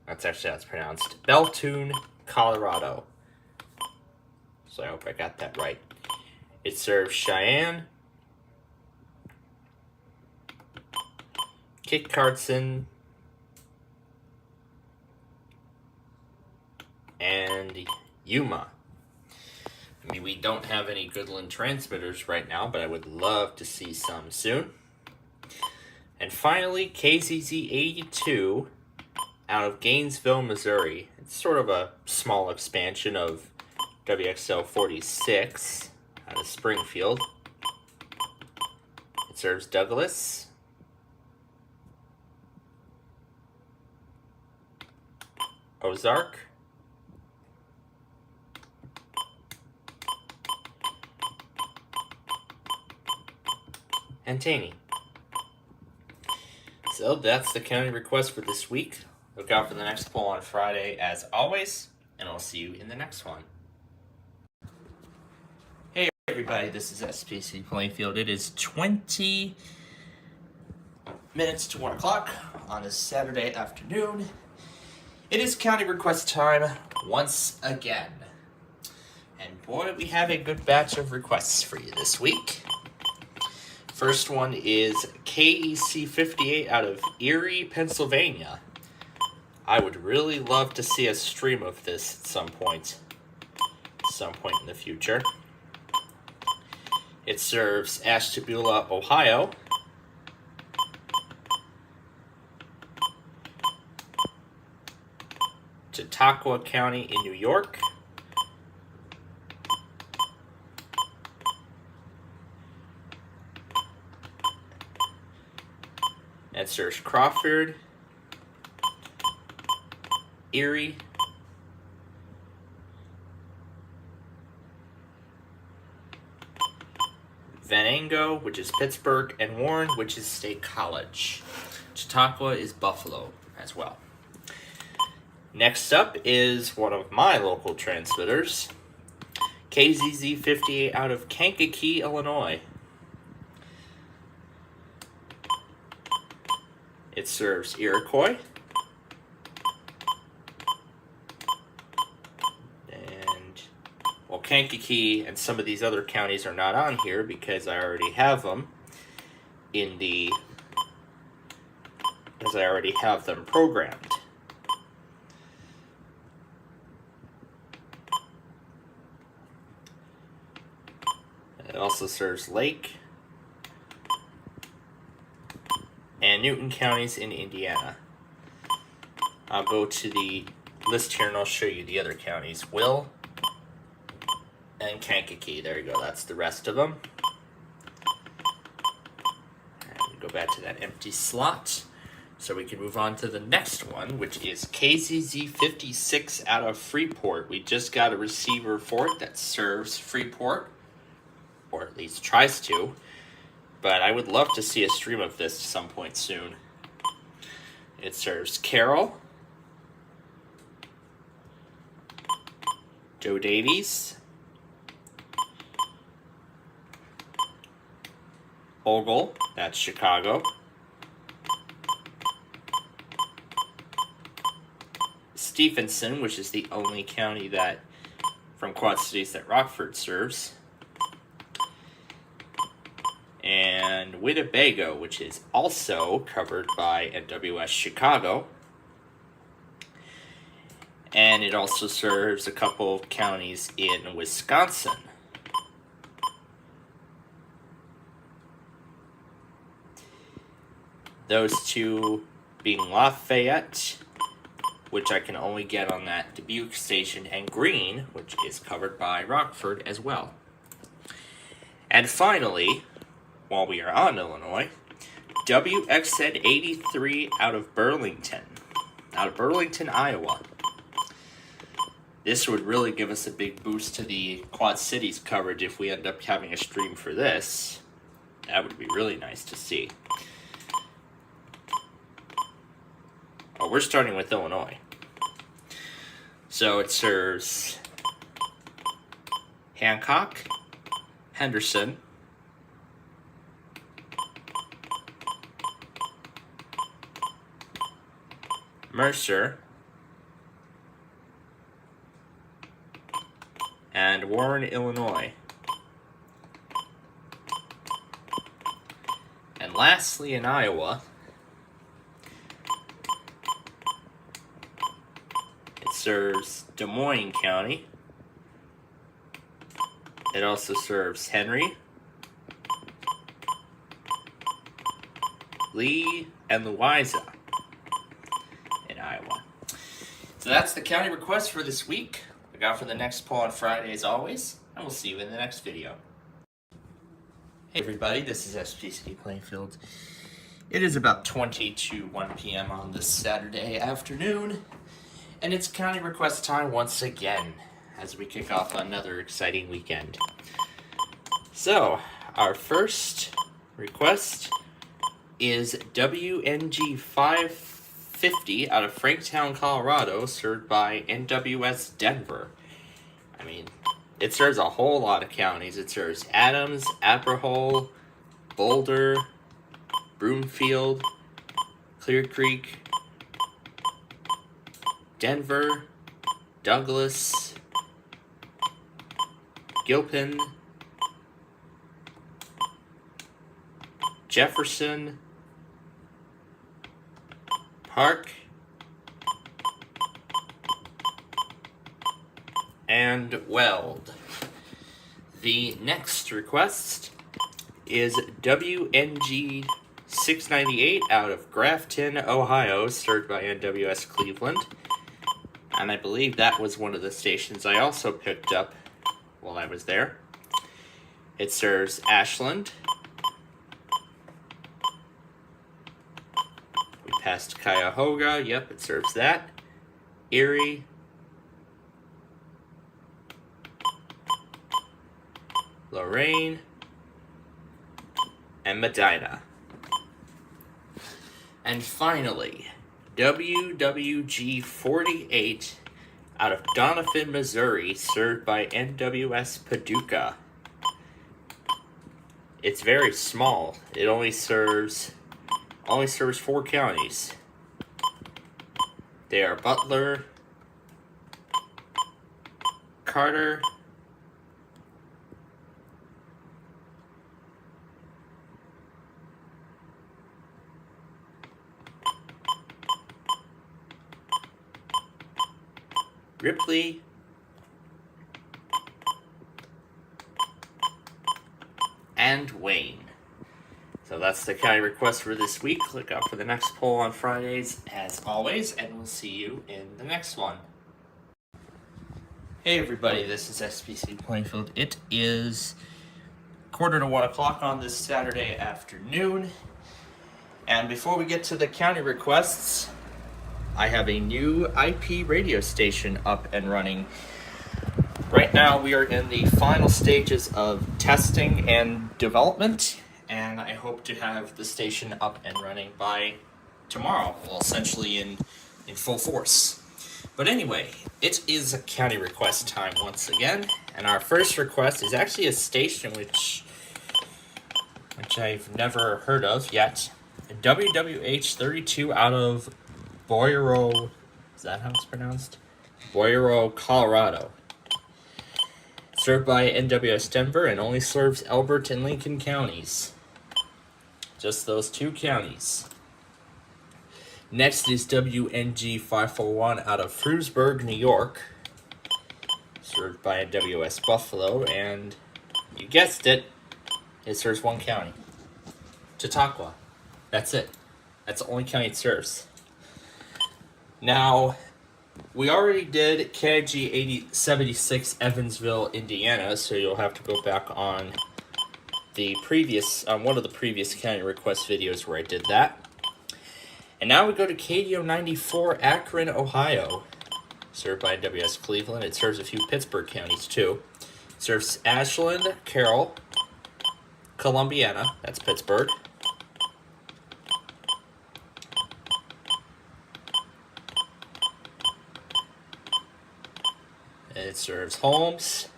That's actually how it's pronounced. Bethune, Colorado. So I hope I got that right. It serves Cheyenne, Kit Carson, and Yuma. I mean, we don't have any Goodland transmitters right now, but I would love to see some soon. And finally, KZZ 82 out of Gainesville, Missouri. It's sort of a small expansion of WXL 46 out of Springfield. It serves Douglas, Ozark, and Taney. So that's the county request for this week. Look out for the next poll on Friday as always, and I'll see you in the next one. Hey everybody, this is SPC Plainfield. It is 20 minutes to 1 o'clock on a Saturday afternoon. It is county request time once again. And boy, we have a good batch of requests for you this week. First one is KEC 58 out of Erie, Pennsylvania. I would really love to see a stream of this at some point in the future. It serves Ashtabula, Ohio. Chautauqua County in New York. It serves Crawford, Erie, Venango, which is Pittsburgh, and Warren, which is State College. Chautauqua is Buffalo as well. Next up is one of my local transmitters, KZZ 58 out of Kankakee, Illinois. It serves Iroquois. And, well, Kankakee and some of these other counties are not on here because I already have them in the, because I already have them programmed. It also serves Lake and Newton counties in Indiana. I'll go to the list here and I'll show you the other counties. Will and Kankakee. There you go. That's the rest of them. And go back to that empty slot so we can move on to the next one, which is KZZ 56 out of Freeport. We just got a receiver for it that serves Freeport, or at least tries to. But I would love to see a stream of this at some point soon. It serves Carroll, Joe Davies, Ogle, that's Chicago, Stephenson, which is the only county that from Quad Cities that Rockford serves, and Winnebago, which is also covered by NWS Chicago. And it also serves a couple of counties in Wisconsin. Those two being Lafayette, which I can only get on that Dubuque station, and Greene, which is covered by Rockford as well. And finally, while we are on Illinois, WXN 83 out of Burlington, Iowa. This would really give us a big boost to the Quad Cities coverage if we end up having a stream for this. That would be really nice to see. Oh, we're starting with Illinois. So it serves Hancock, Henderson, Mercer, and Warren, Illinois. And lastly, in Iowa, it serves Des Moines County. It also serves Henry, Lee, and Louisa in Iowa. So that's the county request for this week. Look out for the next poll on Friday as always, and we'll see you in the next video. Hey everybody, this is SPCPlainfield. It is about 20 to 1 p.m. on this Saturday afternoon, and it's county request time once again as we kick off another exciting weekend. So, our first request is WNG 550 out of Franktown, Colorado, served by NWS Denver. I mean, it serves a whole lot of counties. It serves Adams, Aberhole, Boulder, Broomfield, Clear Creek, Denver, Douglas, Gilpin, Jefferson, Park, and Weld. The next request is WNG 698 out of Grafton, Ohio, served by NWS Cleveland. And I believe that was one of the stations I also picked up while I was there. It serves Ashland. We passed Cuyahoga. Yep, it serves that. Erie. Lorraine. And Medina. And finally, WWG 48 out of Doniphan, Missouri, served by NWS Paducah. It's very small. It only serves 4 counties. They are Butler, Carter, Ripley, and Wayne. So that's the county request for this week. Look out for the next poll on Fridays, as always, and we'll see you in the next one. Hey everybody, this is SPC Plainfield. It is 1:45 on this Saturday afternoon. And before we get to the county requests, I have a new IP radio station up and running. Right now we are in the final stages of testing and development, and I hope to have the station up and running by tomorrow, well, essentially in full force. But anyway, it is a county request time once again, and our first request is actually a station which I've never heard of yet. WWH 32 out of Boyero, is that how it's pronounced? Boyero, Colorado. Served by NWS Denver and only serves Elbert and Lincoln counties. Just those 2 counties. Next is WNG 541 out of Frewsburg, New York. Served by NWS Buffalo, and you guessed it, it serves 1 county. Chautauqua. That's it. That's the only county it serves. Now, we already did KIG 8076 Evansville, Indiana, so you'll have to go back on one of the previous county request videos where I did that. And now we go to KDO 94 Akron, Ohio, served by NWS Cleveland. It serves a few Pittsburgh counties too. It serves Ashland, Carroll, Columbiana, that's Pittsburgh, it serves Holmes,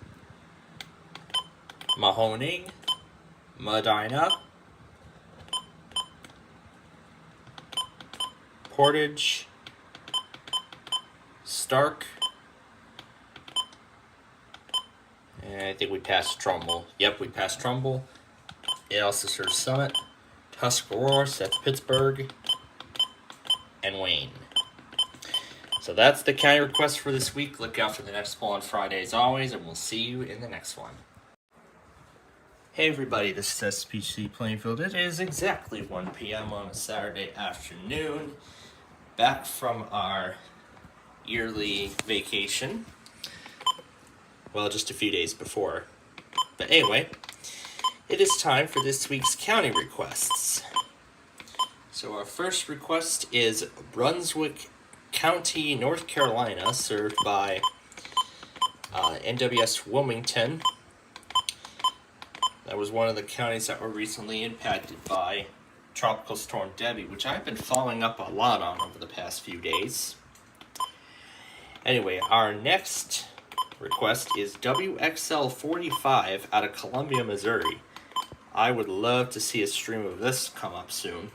Mahoning, Medina, Portage, Stark, and I think we passed Trumbull. Yep, we passed Trumbull. It also serves Summit, Tuscarawas, that's Pittsburgh, and Wayne. So that's the county request for this week. Look out for the next poll on Friday as always, and we'll see you in the next one. Hey everybody, this is SPC Plainfield. It is exactly 1 p.m. on a Saturday afternoon. Back from our yearly vacation. Well, just a few days before. But anyway, it is time for this week's county requests. So our first request is Brunswick County, North Carolina, served by NWS Wilmington. That was one of the counties that were recently impacted by Tropical Storm Debbie, which I've been following up a lot on over the past few days. Anyway, our next request is WXL 45 out of Columbia, Missouri. I would love to see a stream of this come up soon,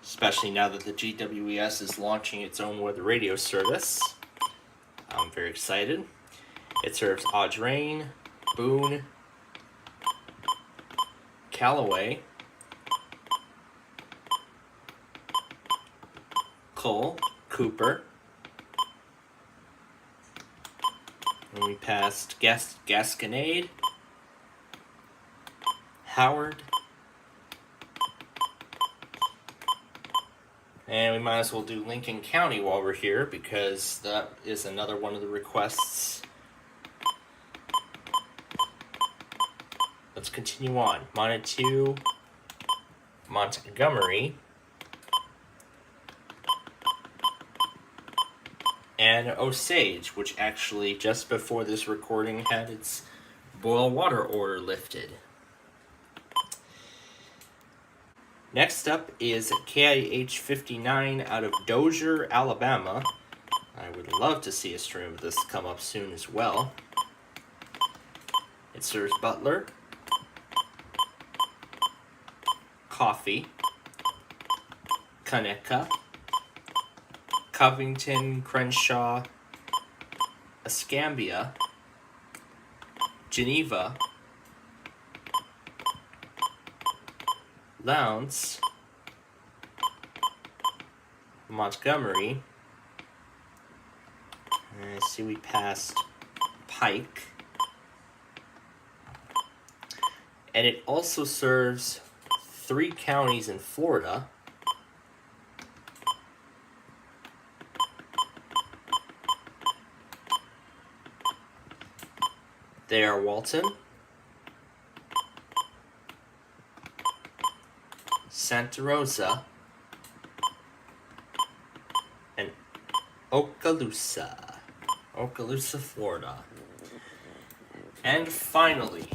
especially now that the GWES is launching its own weather radio service. I'm very excited. It serves Audrain, Boone, Callaway, Cole, Cooper, and we passed Gasconade, Howard, And we might as well do Lincoln County while we're here, because that is another one of the requests. Let's continue on. Montague, Montgomery, and Osage, which actually just before this recording had its boil water order lifted. Next up is KIH 59 out of Dozier, Alabama. I would love to see a stream of this come up soon as well. It serves Butler, Coffee, Conecuh, Covington, Crenshaw, Escambia, Geneva, Lowndes, Montgomery. I see we passed Pike. And it also serves 3 counties in Florida. They are Walton, Santa Rosa, and Okaloosa, Florida. And finally,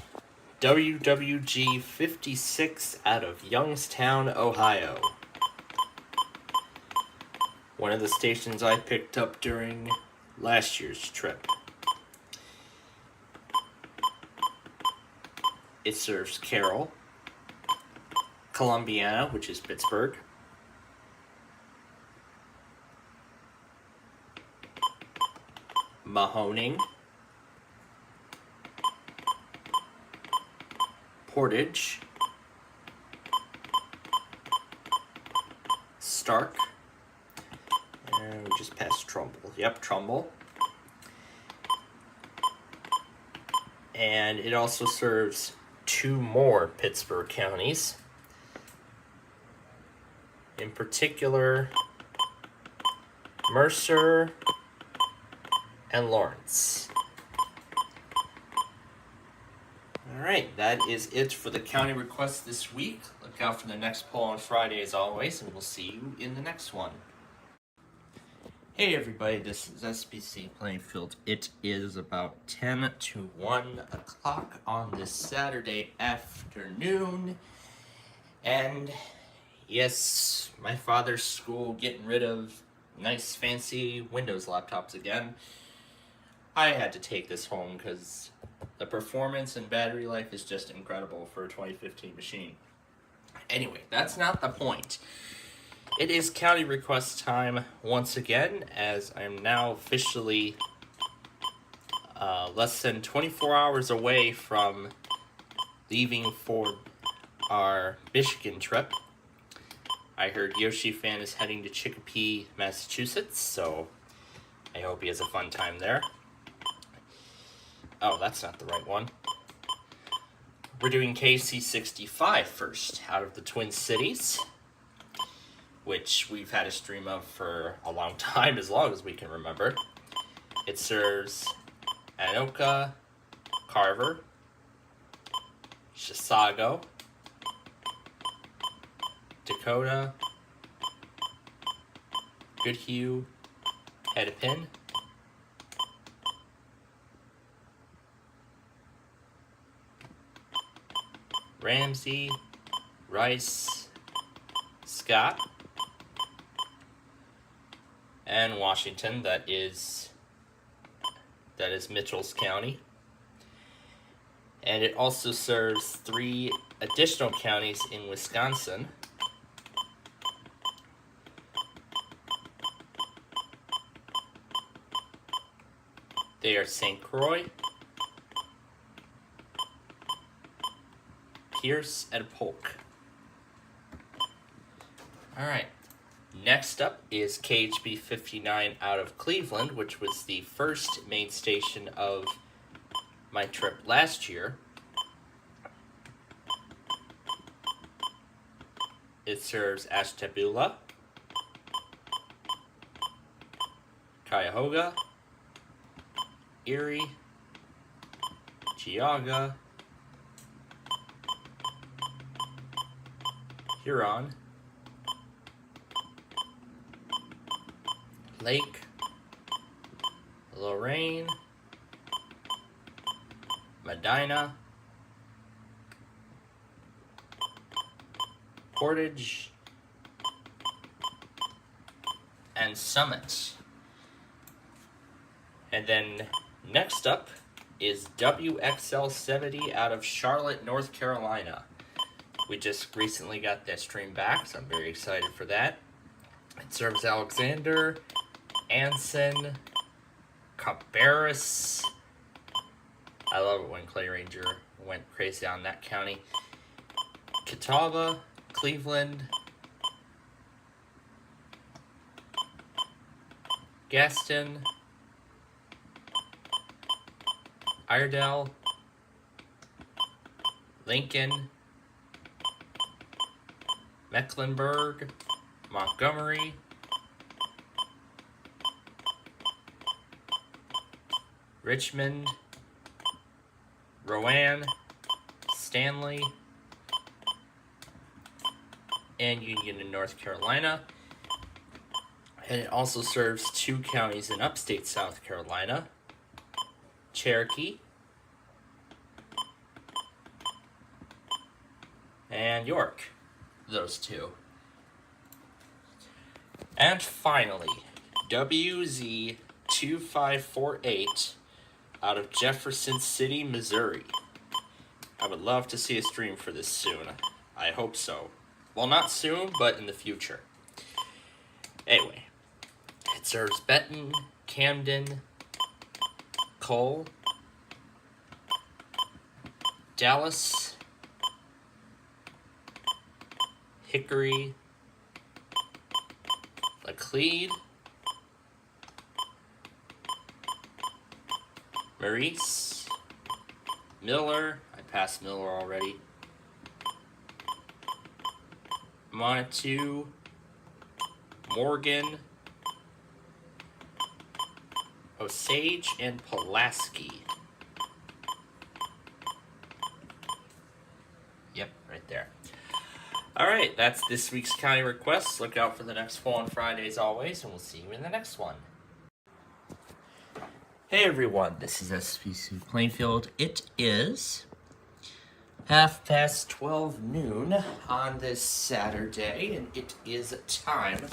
WWG 56 out of Youngstown, Ohio. One of the stations I picked up during last year's trip. It serves Carroll, Columbiana, which is Pittsburgh, Mahoning, Portage, Stark, and we just passed Trumbull. Yep, Trumbull. And it also serves 2 more Pittsburgh counties. In particular, Mercer and Lawrence. Alright, that is it for the county requests this week. Look out for the next poll on Friday as always, and we'll see you in the next one. Hey everybody, this is SPCPlainfield. It is about 10 to 1 o'clock on this Saturday afternoon. And yes, my father's school getting rid of nice fancy Windows laptops again. I had to take this home because the performance and battery life is just incredible for a 2015 machine. Anyway, that's not the point. It is county request time once again, as I'm now officially less than 24 hours away from leaving for our Michigan trip. I heard Yoshi Fan is heading to Chicopee, Massachusetts, so I hope he has a fun time there. Oh, that's not the right one. We're doing KC65 first, out of the Twin Cities, which we've had a stream of for a long time, as long as we can remember. It serves Anoka, Carver, Chisago, Dakota, Goodhue, Hennepin, Ramsey, Rice, Scott, and Washington. That is Mitchell's County. And it also serves 3 additional counties in Wisconsin. They are St. Croix, Pierce, and Polk. Alright, next up is KHB 59 out of Cleveland, which was the first main station of my trip last year. It serves Ashtabula, Cuyahoga, Erie, Geauga, Huron, Lake, Lorraine, Medina, Portage, and Summit. And then next up is WXL70 out of Charlotte, North Carolina. We just recently got that stream back, so I'm very excited for that. It serves Alexander, Anson, Cabarrus. I love it when Clay Ranger went crazy on that county. Catawba, Cleveland, Gaston, Iredell, Lincoln, Mecklenburg, Montgomery, Richmond, Rowan, Stanley, and Union in North Carolina. And it also serves 2 counties in upstate South Carolina, Cherokee and York, those 2. And finally, WZ2548 out of Jefferson City, Missouri. I would love to see a stream for this soon. I hope so. Well, not soon, but in the future. Anyway, it serves Benton, Camden, Cole, Dallas, Hickory, Laclede, Maurice, Miller, I passed Miller already, Montague, Morgan, Osage, and Pulaski. Yep, right there. Alright, that's this week's county requests. Look out for the next poll on Friday as always, and we'll see you in the next one. Hey everyone, this is SPC Plainfield. It is 12:30 noon on this Saturday, and it is time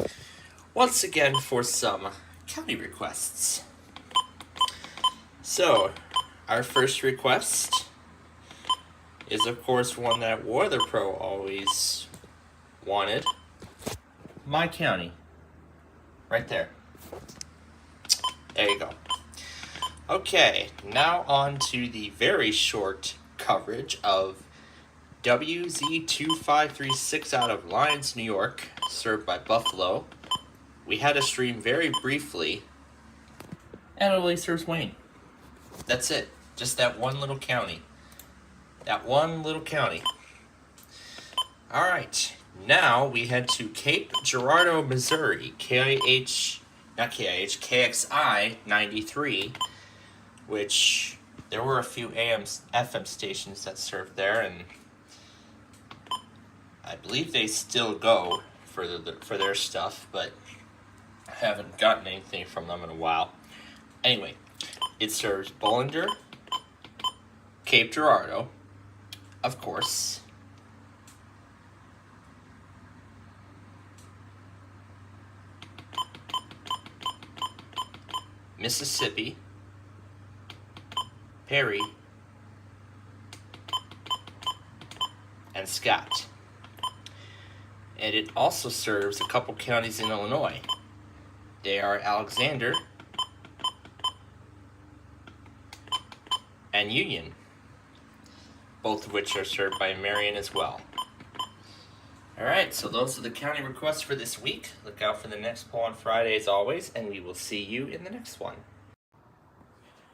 once again for some county requests. So, our first request is of course one that Weather Pro always wanted. My county. Right there. There you go. Okay, now on to the very short coverage of WZ2536 out of Lyons, New York, served by Buffalo. We had a stream very briefly, and it only serves Wayne. That's it. Just that one little county. That one little county. Alright, now we head to Cape Girardeau, Missouri, KXI 93, which there were a few AM, FM stations that served there, and I believe they still go for their stuff, but I haven't gotten anything from them in a while. Anyway, it serves Bollinger, Cape Girardeau, of course, Mississippi, Perry, and Scott. And it also serves a couple counties in Illinois. They are Alexander and Union, both of which are served by Marion as well. Alright, so those are the county requests for this week. Look out for the next poll on Friday as always, and we will see you in the next one.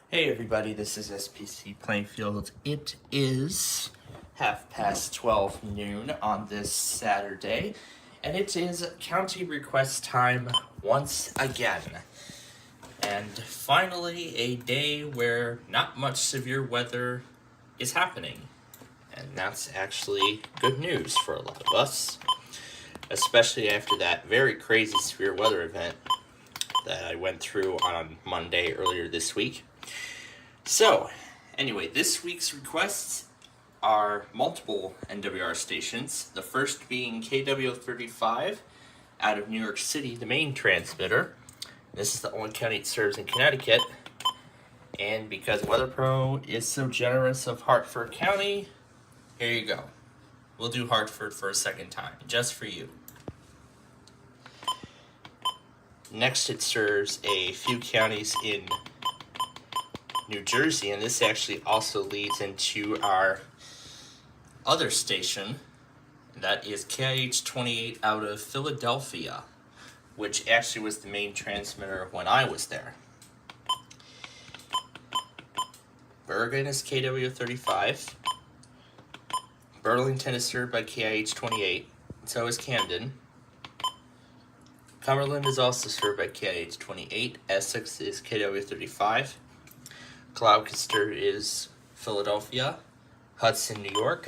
Hey everybody, this is SPC Plainfield. It is 12:30 noon on this Saturday, and it is county request time once again. And finally, a day where not much severe weather is happening. And that's actually good news for a lot of us, especially after that very crazy severe weather event that I went through on Monday earlier this week. So, anyway, this week's requests are multiple NWR stations, the first being KW35 out of New York City, the main transmitter. This is the only county it serves in Connecticut, and because Weather Pro is so generous of Hartford County, here you go. We'll do Hartford for a second time, just for you. Next, it serves a few counties in New Jersey, and this actually also leads into our other station, that is KIH 28 out of Philadelphia, which actually was the main transmitter when I was there. Bergen is KW 35. Burlington is served by KIH 28, so is Camden. Cumberland is also served by KIH 28. Essex is KW 35. Gloucester is Philadelphia. Hudson, New York.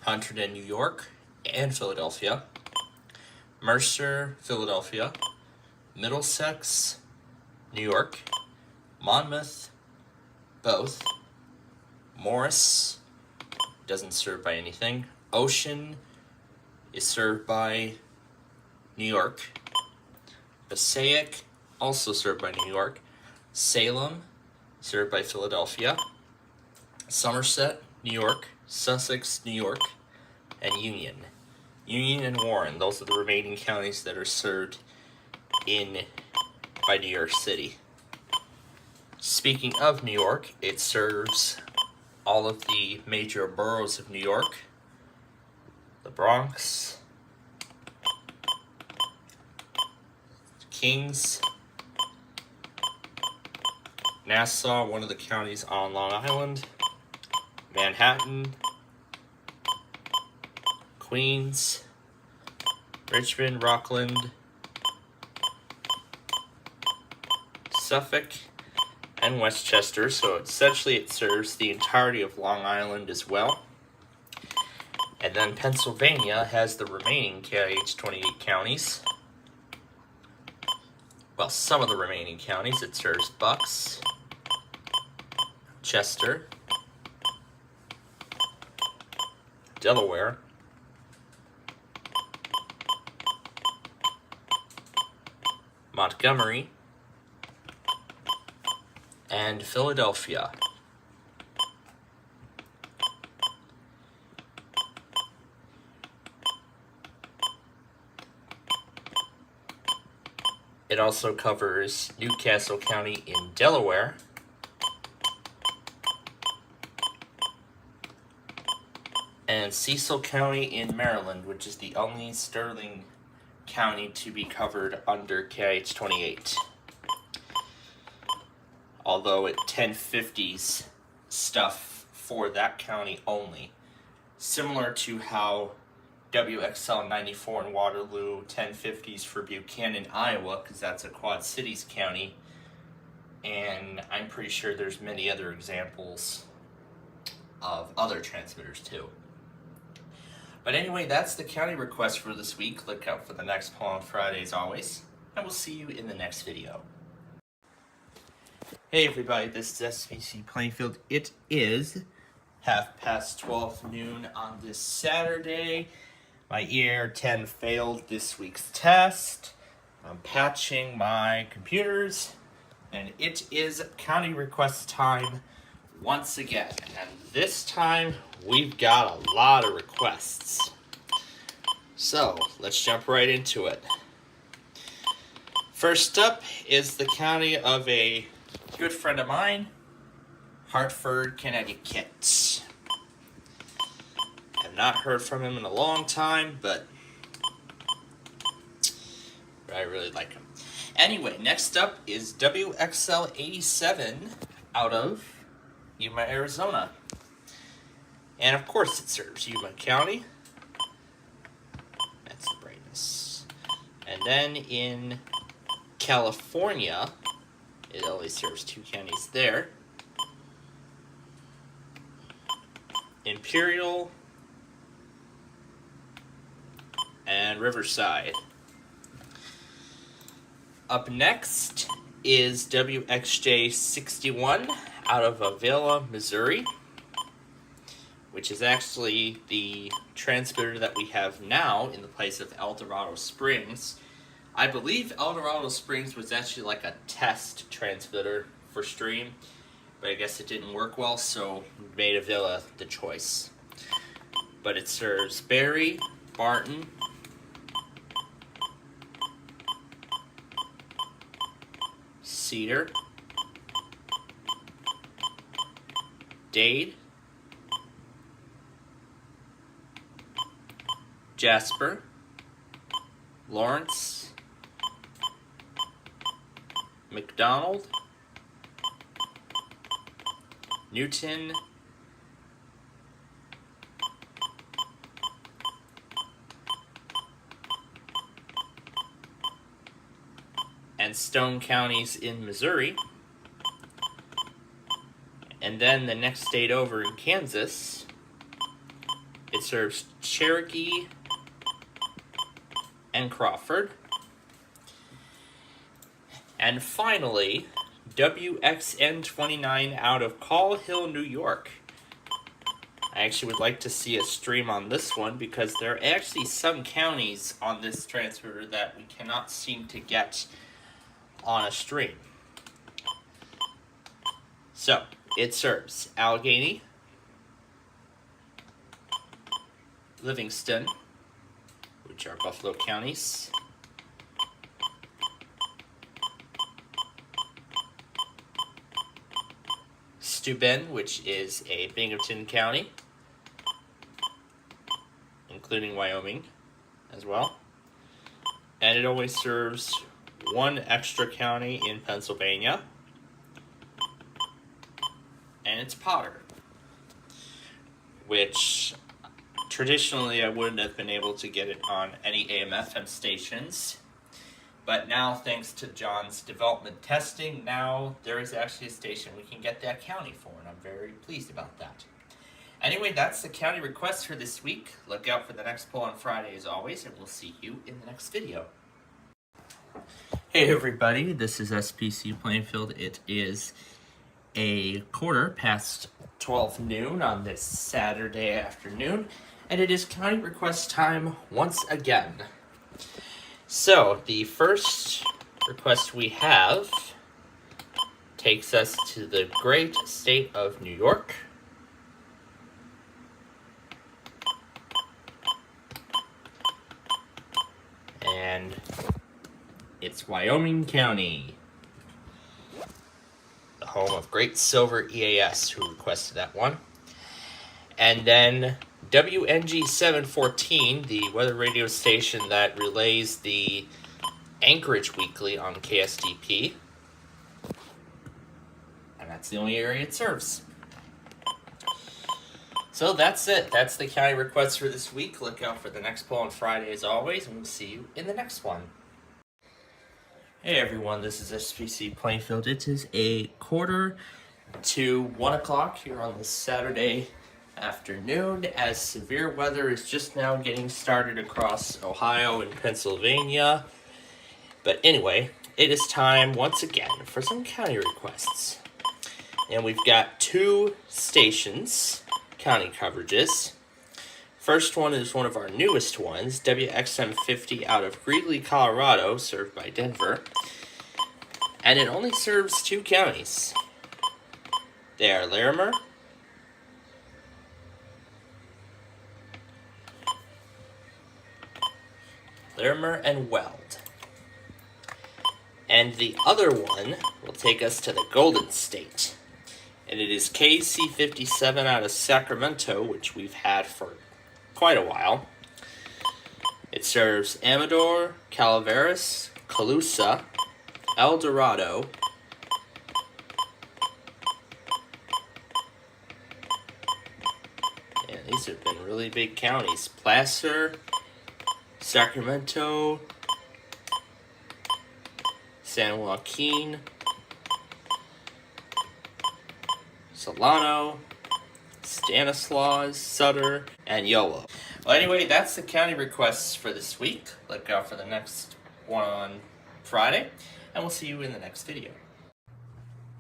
Hunterdon, New York, and Philadelphia. Mercer, Philadelphia. Middlesex, New York. Monmouth, both. Morris doesn't serve by anything. Ocean is served by New York. Passaic, also served by New York. Salem, served by Philadelphia. Somerset, New York. Sussex, New York. And Union. Union and Warren, those are the remaining counties that are served by New York City. Speaking of New York, it serves all of the major boroughs of New York. The Bronx, Kings, Nassau, one of the counties on Long Island, Manhattan, Queens, Richmond, Rockland, Suffolk, and Westchester. So essentially it serves the entirety of Long Island as well. And then Pennsylvania has the remaining KIH 28 counties. Well, some of the remaining counties. It serves Bucks, Chester, Delaware, Montgomery, and Philadelphia. It also covers Newcastle County in Delaware, and Cecil County in Maryland, which is the only Sterling County to be covered under KIH 28. Although it 1050s stuff for that county only, similar to how WXL 94 in Waterloo 1050s for Buchanan, Iowa, because that's a Quad Cities county, and I'm pretty sure there's many other examples of other transmitters too. But anyway, that's the county request for this week. Look out for the next poll on Friday as always, and we'll see you in the next video. Hey everybody, this is SPCPlainfield. It is 12:30 noon on this Saturday. My ER10 failed this week's test. I'm patching my computers, and it is county request time once again. And this time, we've got a lot of requests. So, let's jump right into it. First up is the county of a good friend of mine, Hartford, Connecticut. I've not heard from him in a long time, but I really like him. Anyway, next up is WXL 87 out of Yuma, Arizona. And of course it serves Yuma County. That's the brightness. And then in California, It only serves 2 counties there. Imperial and Riverside. Up next is WXJ 61 out of Avila, Missouri, which is actually the transmitter that we have now in the place of El Dorado Springs. I believe El Dorado Springs was actually like a test transmitter for stream, but I guess it didn't work well, so we made Avila the choice. But it serves Barry, Barton, Cedar, Dade, Jasper, Lawrence, McDonald, Newton, and Stone counties in Missouri. And then the next state over in Kansas, it serves Cherokee and Crawford. And finally, WXN29 out of Call Hill, New York. I actually would like to see a stream on this one because there are actually some counties on this transmitter that we cannot seem to get on a stream. So, it serves Allegheny, Livingston, which are Buffalo counties, Steuben, which is a Binghamton county, including Wyoming as well. And it only serves 1 extra county in Pennsylvania, and it's Potter, which traditionally I wouldn't have been able to get it on any AM/FM stations, but now thanks to John's development testing, now there is actually a station we can get that county for, and I'm very pleased about that. Anyway, that's the county request for this week. Look out for the next poll on Friday as always, and we'll see you in the next video. Hey everybody, this is SPC Plainfield. It is a 12:15 noon on this Saturday afternoon, and it is county request time once again. So, the first request we have takes us to the great state of New York. And it's Wyoming County, the home of Great Silver EAS, who requested that one. And then WNG 714, the weather radio station that relays the Anchorage Weekly on KSTP. And that's the only area it serves. So that's it. That's the county requests for this week. Look out for the next poll on Friday as always, and we'll see you in the next one. Hey everyone, this is SPC Plainfield. It is a 1:45 o'clock here on this Saturday afternoon, as severe weather is just now getting started across Ohio and Pennsylvania. But anyway, it is time once again for some county requests. And we've got 2 stations, county coverages. First one is one of our newest ones, WXM 50 out of Greeley, Colorado, served by Denver. And it only serves 2 counties. They are Larimer and Weld. And the other one will take us to the Golden State. And it is KC57 out of Sacramento, which we've had for quite a while. It serves Amador, Calaveras, Colusa, El Dorado, and these have been really big counties. Placer, Sacramento, San Joaquin, Solano, Stanislaus, Sutter, and Yolo. Well, anyway, that's the county requests for this week. Look out for the next one on Friday, and we'll see you in the next video.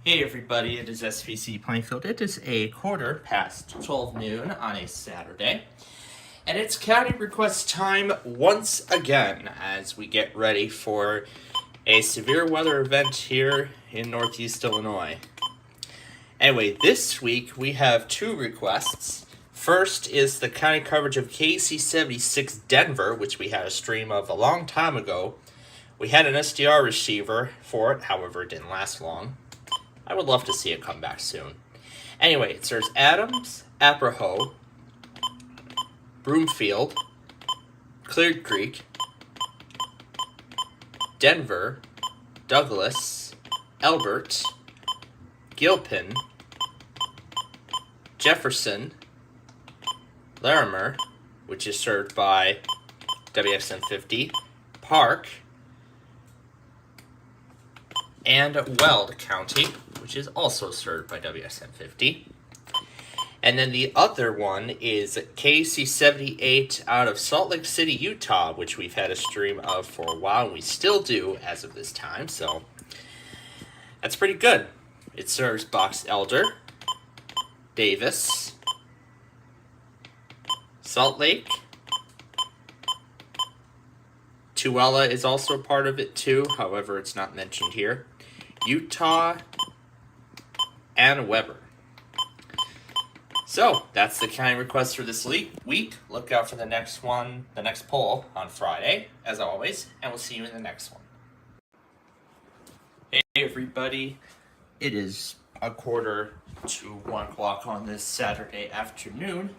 Hey everybody, it is SPC Plainfield. It is a 12:15 noon on a Saturday, and it's county request time once again as we get ready for a severe weather event here in Northeast Illinois. Anyway, this week we have two requests. First is the county coverage of KC76 Denver, which we had a stream of a long time ago. We had an SDR receiver for it, however it didn't last long. I would love to see it come back soon. Anyway, it serves Adams, Aprahoe, Broomfield, Cleared Creek, Denver, Douglas, Elbert, Gilpin, Jefferson, Larimer, which is served by WXN 50, Park, and Weld County, which is also served by WXN 50. And then the other one is KC78 out of Salt Lake City, Utah, which we've had a stream of for a while, and we still do as of this time, so that's pretty good. It serves Box Elder, Davis, Salt Lake, Tooele is also a part of it too, however it's not mentioned here, Utah, and Weber. So, that's the county request for this week. Look out for the next one, the next poll on Friday, as always, and we'll see you in the next one. Hey everybody, it is 1:45 on this Saturday afternoon,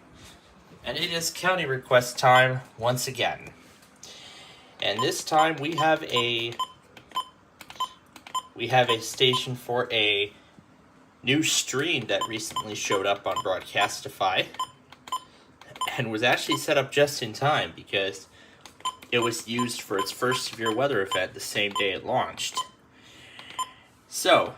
and it is county request time once again. And this time we have a station for a new stream that recently showed up on Broadcastify and was actually set up just in time because it was used for its first severe weather event the same day it launched. So,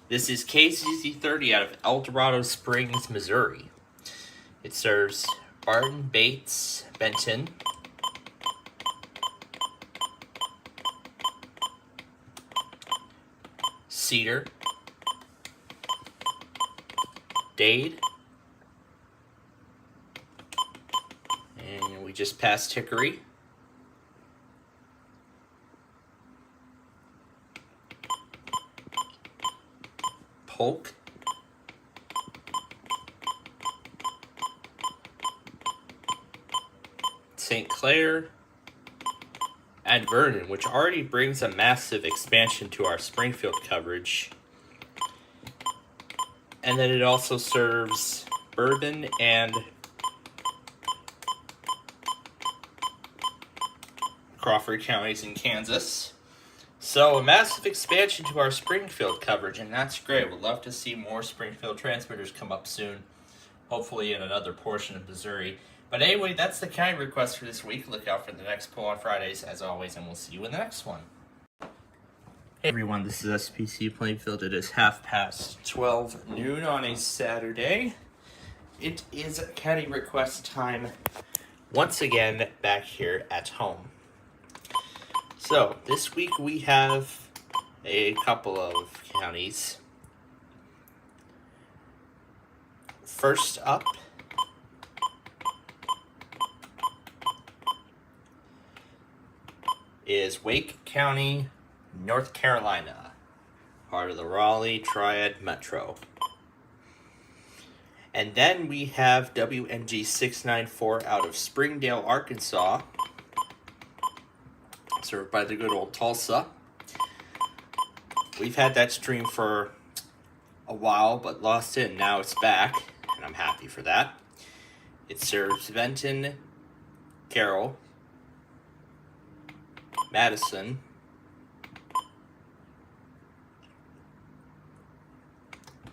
this is KCZ30 out of El Dorado Springs, Missouri. It serves Barton, Bates, Benton, Cedar, Dade, and we just passed Hickory, Polk, St. Clair, and Vernon, which already brings a massive expansion to our Springfield coverage. And then it also serves Bourbon and Crawford counties in Kansas. So a massive expansion to our Springfield coverage, and that's great. We'd love to see more Springfield transmitters come up soon, hopefully in another portion of Missouri. But anyway, that's the county request for this week. Look out for the next poll on Fridays, as always, and we'll see you in the next one. Hey everyone, this is SPC Plainfield. It is 12:30 noon on a Saturday. It is county request time once again back here at home. So, this week we have a couple of counties. First up is Wake County, North Carolina, part of the Raleigh Triad Metro. And then we have WNG 694 out of Springdale, Arkansas, served by the good old Tulsa. We've had that stream for a while, but lost it, and now it's back, and I'm happy for that. It serves Benton, Carroll, Madison,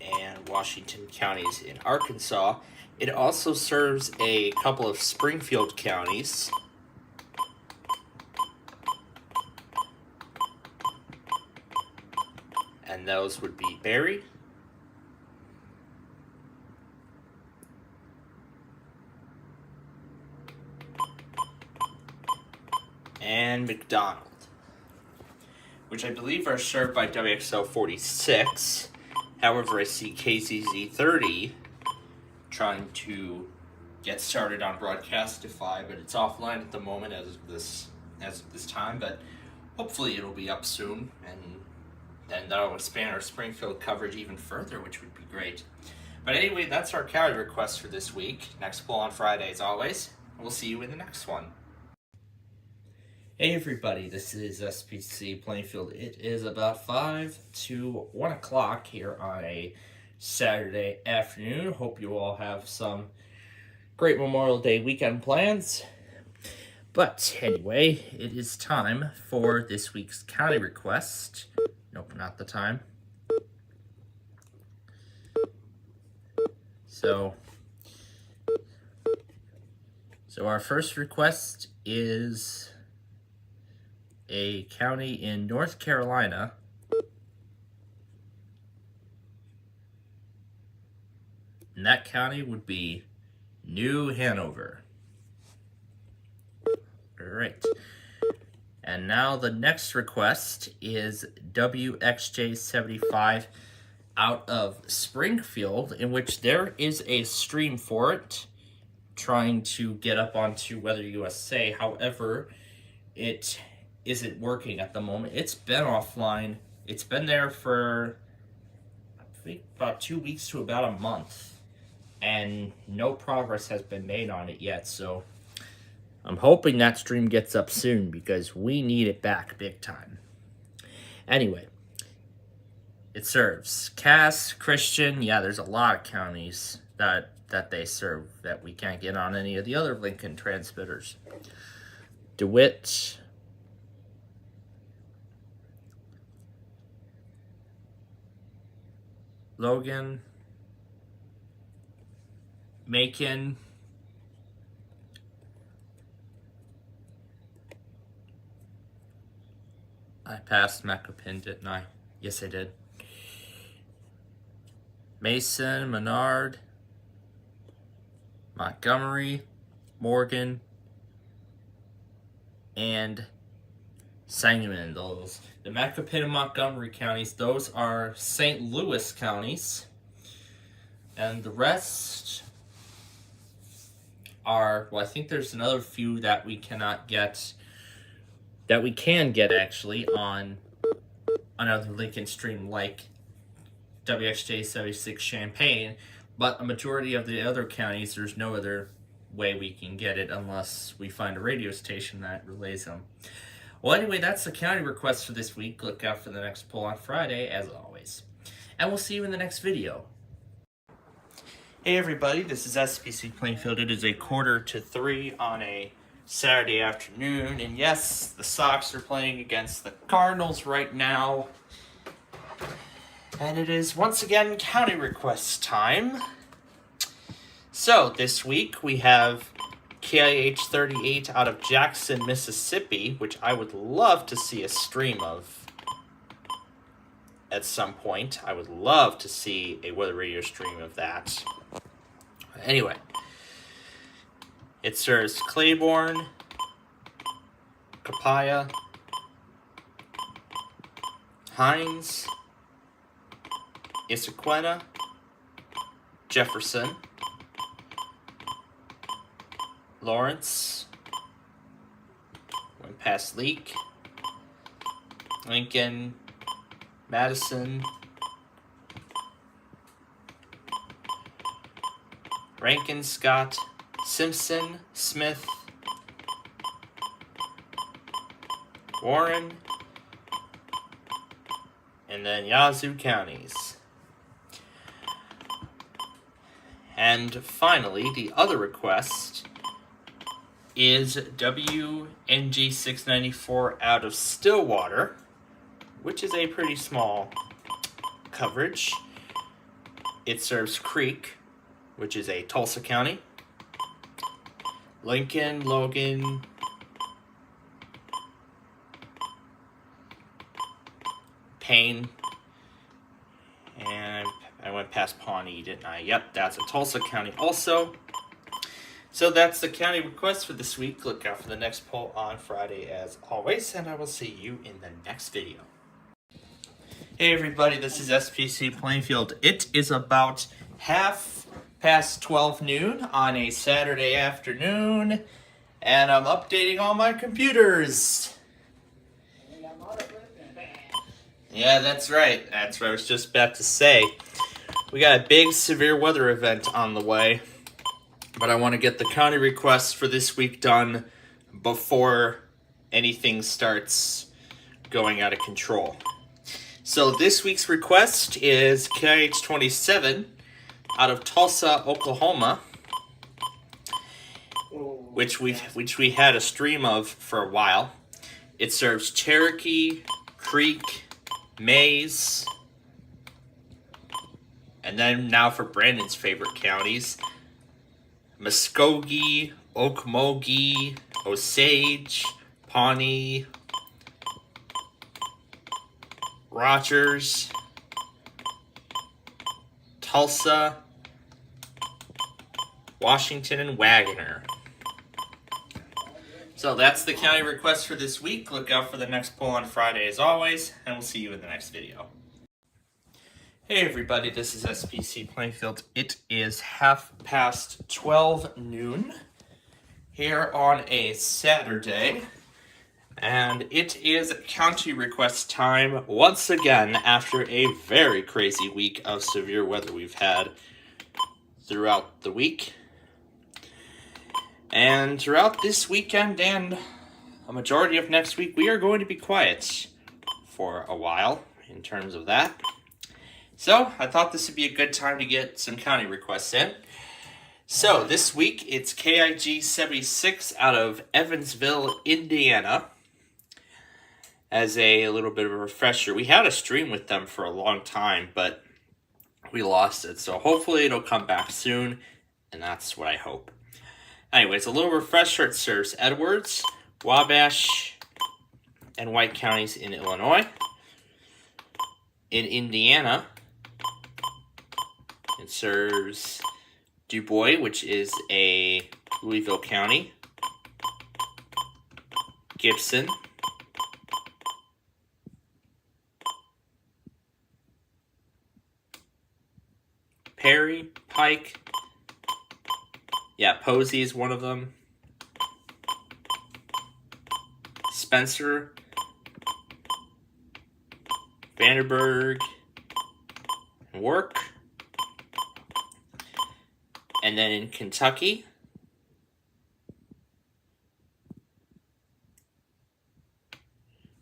and Washington counties in Arkansas. It also serves a couple of Springfield counties. And those would be Berry, and McDonald, which I believe are served by WXL 46. However, I see KCZ 30 trying to get started on Broadcastify, but it's offline at the moment as of this time, but hopefully it'll be up soon, and then that'll expand our Springfield coverage even further, which would be great. But anyway, that's our county request for this week. Next poll on Friday, as always. We'll see you in the next one. Hey everybody, this is SPC Plainfield. It is about 5 to 1 o'clock here on a Saturday afternoon. Hope you all have some great Memorial Day weekend plans. But anyway, it is time for this week's county request. Nope, not the time. So our first request is a county in North Carolina. And that county would be New Hanover. All right. And now the next request is WXJ75 out of Springfield, in which there is a stream for it, trying to get up onto Weather USA. However, it isn't working at the moment. It's been offline. It's been there for, I think, about 2 weeks to about a month, and no progress has been made on it yet. So I'm hoping that stream gets up soon, because we need it back big time. Anyway, it serves Cass, Christian. Yeah, there's a lot of counties that they serve that we can't get on any of the other Lincoln transmitters. DeWitt, Logan, Macon, I passed Macopin, didn't I? Yes, I did. Mason, Menard, Montgomery, Morgan, and Sangamon. Those, the Macopin and Montgomery counties, those are St. Louis counties. And the rest are, well, I think there's another few that we cannot get, that we can get actually on another Lincoln stream, like WXJ 76 Champaign, but a majority of the other counties, there's no other way we can get it unless we find a radio station that relays them. Well, anyway, that's the county request for this week. Look out for the next poll on Friday, as always. And we'll see you in the next video. Hey everybody, this is SPC Plainfield. It is 2:45 on a Saturday afternoon, and yes, the Sox are playing against the Cardinals right now. And it is once again county request time. So this week we have KIH 38 out of Jackson, Mississippi, which I would love to see a stream of at some point. I would love to see a weather radio stream of that. Anyway, it serves Claiborne, Copiah, Hines, Issaquena, Jefferson, Lawrence, went past Leak, Lincoln, Madison, Rankin, Scott, Simpson, Smith, Warren, and then Yazoo counties. And finally, the other request is WNG 694 out of Stillwater, which is a pretty small coverage. It serves Creek, which is a Tulsa county, Lincoln, Logan, Payne, and I went past Pawnee, didn't I? Yep, that's a Tulsa county also. So that's the county request for this week. Look out for the next poll on Friday as always, and I will see you in the next video. Hey everybody, this is SPC Plainfield. It is about 12:30 noon on a Saturday afternoon, and I'm updating all my computers. Yeah, that's right. That's what I was just about to say. We got a big severe weather event on the way, but I want to get the county requests for this week done before anything starts going out of control. So this week's request is KIH 27 out of Tulsa, Oklahoma, which we had a stream of for a while. It serves Cherokee, Creek, Mays, and then now for Brandon's favorite counties, Muskogee, Okmulgee, Osage, Pawnee, Rogers, Tulsa, Washington, and Wagoner. So that's the county request for this week. Look out for the next poll on Friday as always, and we'll see you in the next video. Hey everybody, this is SPC Plainfield. It is 12:30 noon here on a Saturday. And it is county request time once again after a very crazy week of severe weather we've had throughout the week. And throughout this weekend and a majority of next week, we are going to be quiet for a while in terms of that. So I thought this would be a good time to get some county requests in. So this week, it's KIG 76 out of Evansville, Indiana. As a little bit of a refresher, we had a stream with them for a long time, but we lost it. So hopefully it'll come back soon, and that's what I hope. Anyways, a little refresher. It serves Edwards, Wabash, and White counties in Illinois. In Indiana, it serves Du Bois, which is a Louisville county, Gibson, Perry, Pike, Posey is one of them, Spencer, Vanderburgh, and Work. And then in Kentucky,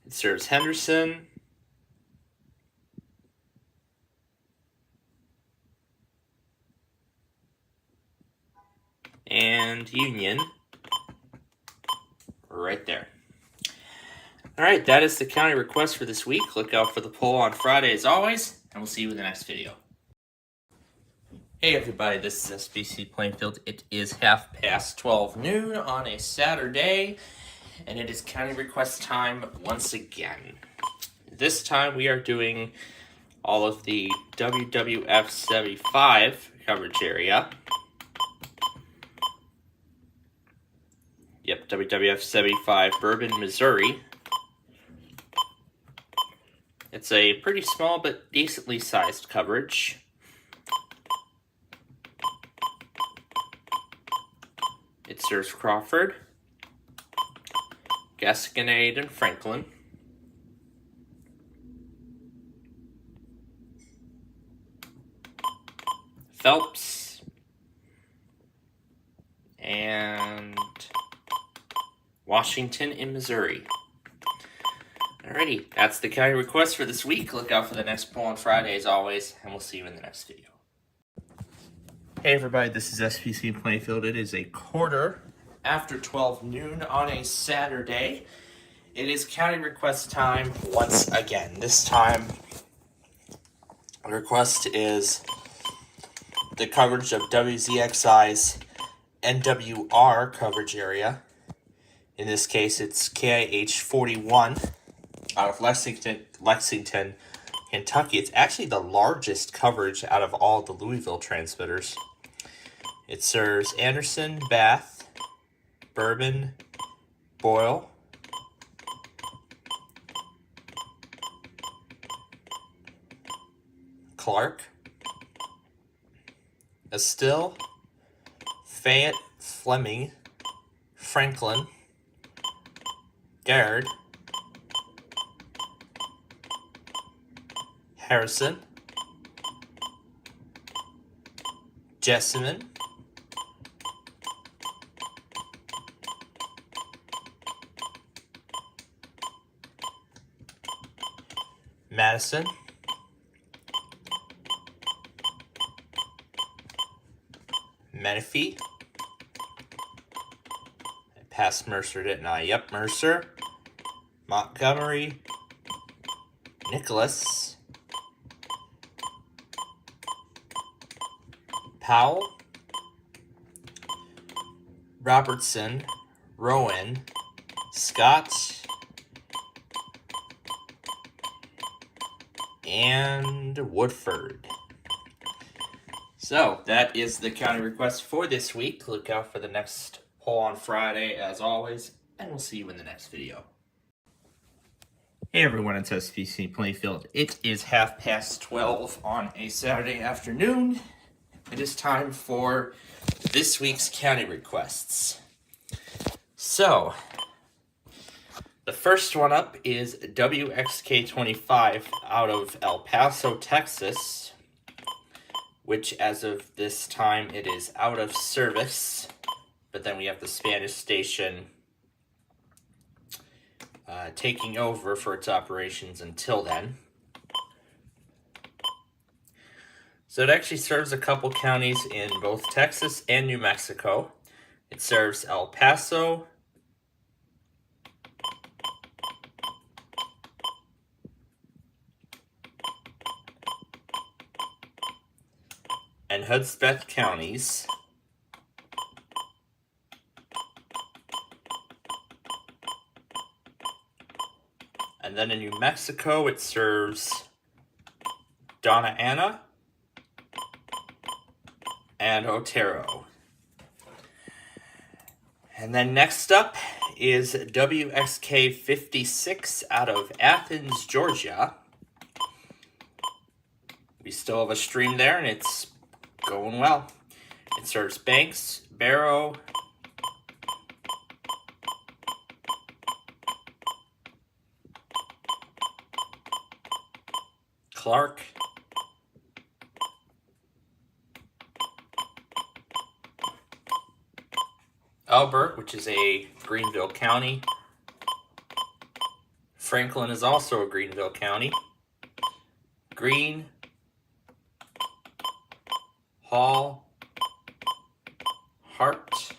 it serves Henderson, and Union, right there. All right, that is the county request for this week. Look out for the poll on Friday as always, and we'll see you in the next video. Hey everybody, this is SPC Plainfield. It is 12:30 noon on a Saturday, and it is county request time once again. This time we are doing all of the WWF 75 coverage area. Yep, WWF 75 Bourbon, Missouri. It's a pretty small but decently sized coverage. It serves Crawford, Gasconade, and Franklin. Phelps, and Washington in Missouri. Alrighty, that's the county request for this week. Look out for the next poll on Friday as always, and we'll see you in the next video. Hey everybody, this is SPC Plainfield. It is a 12:15 noon on a Saturday. It is county request time once again. This time, the request is the coverage of WZXI's NWR coverage area. In this case, it's KIH 41 out of Lexington, Kentucky. It's actually the largest coverage out of all the Louisville transmitters It serves Anderson, Bath, Bourbon, Boyle, Clark, Estill, Fayette, Fleming, Franklin, Garrard, Harrison, Jessamine, Madison, Menifee. I passed Mercer, didn't I? Yep, Mercer, Montgomery, Nicholas, Powell, Robertson, Rowan, Scott, and Woodford. So that is the county request for this week. Look out for the next poll on Friday as always, and we'll see you in the next video. Hey everyone, it's SPC Plainfield. It is 12:30 on a Saturday afternoon. It is time for this week's county requests. So, the first one up is WXK25 out of El Paso, Texas, which as of this time it is out of service, but then we have the Spanish station taking over for its operations until then. So it actually serves a couple counties in both Texas and New Mexico. It serves El Paso, and Hudspeth counties. And then in New Mexico, it serves Donna Ana and Otero. And then next up is WXK 56 out of Athens, Georgia. We still have a stream there, and it's going well. It serves Banks, Barrow, Clark, Albert, which is a Greenville County. Franklin is also a Greenville County. Greene, Hall, Hart,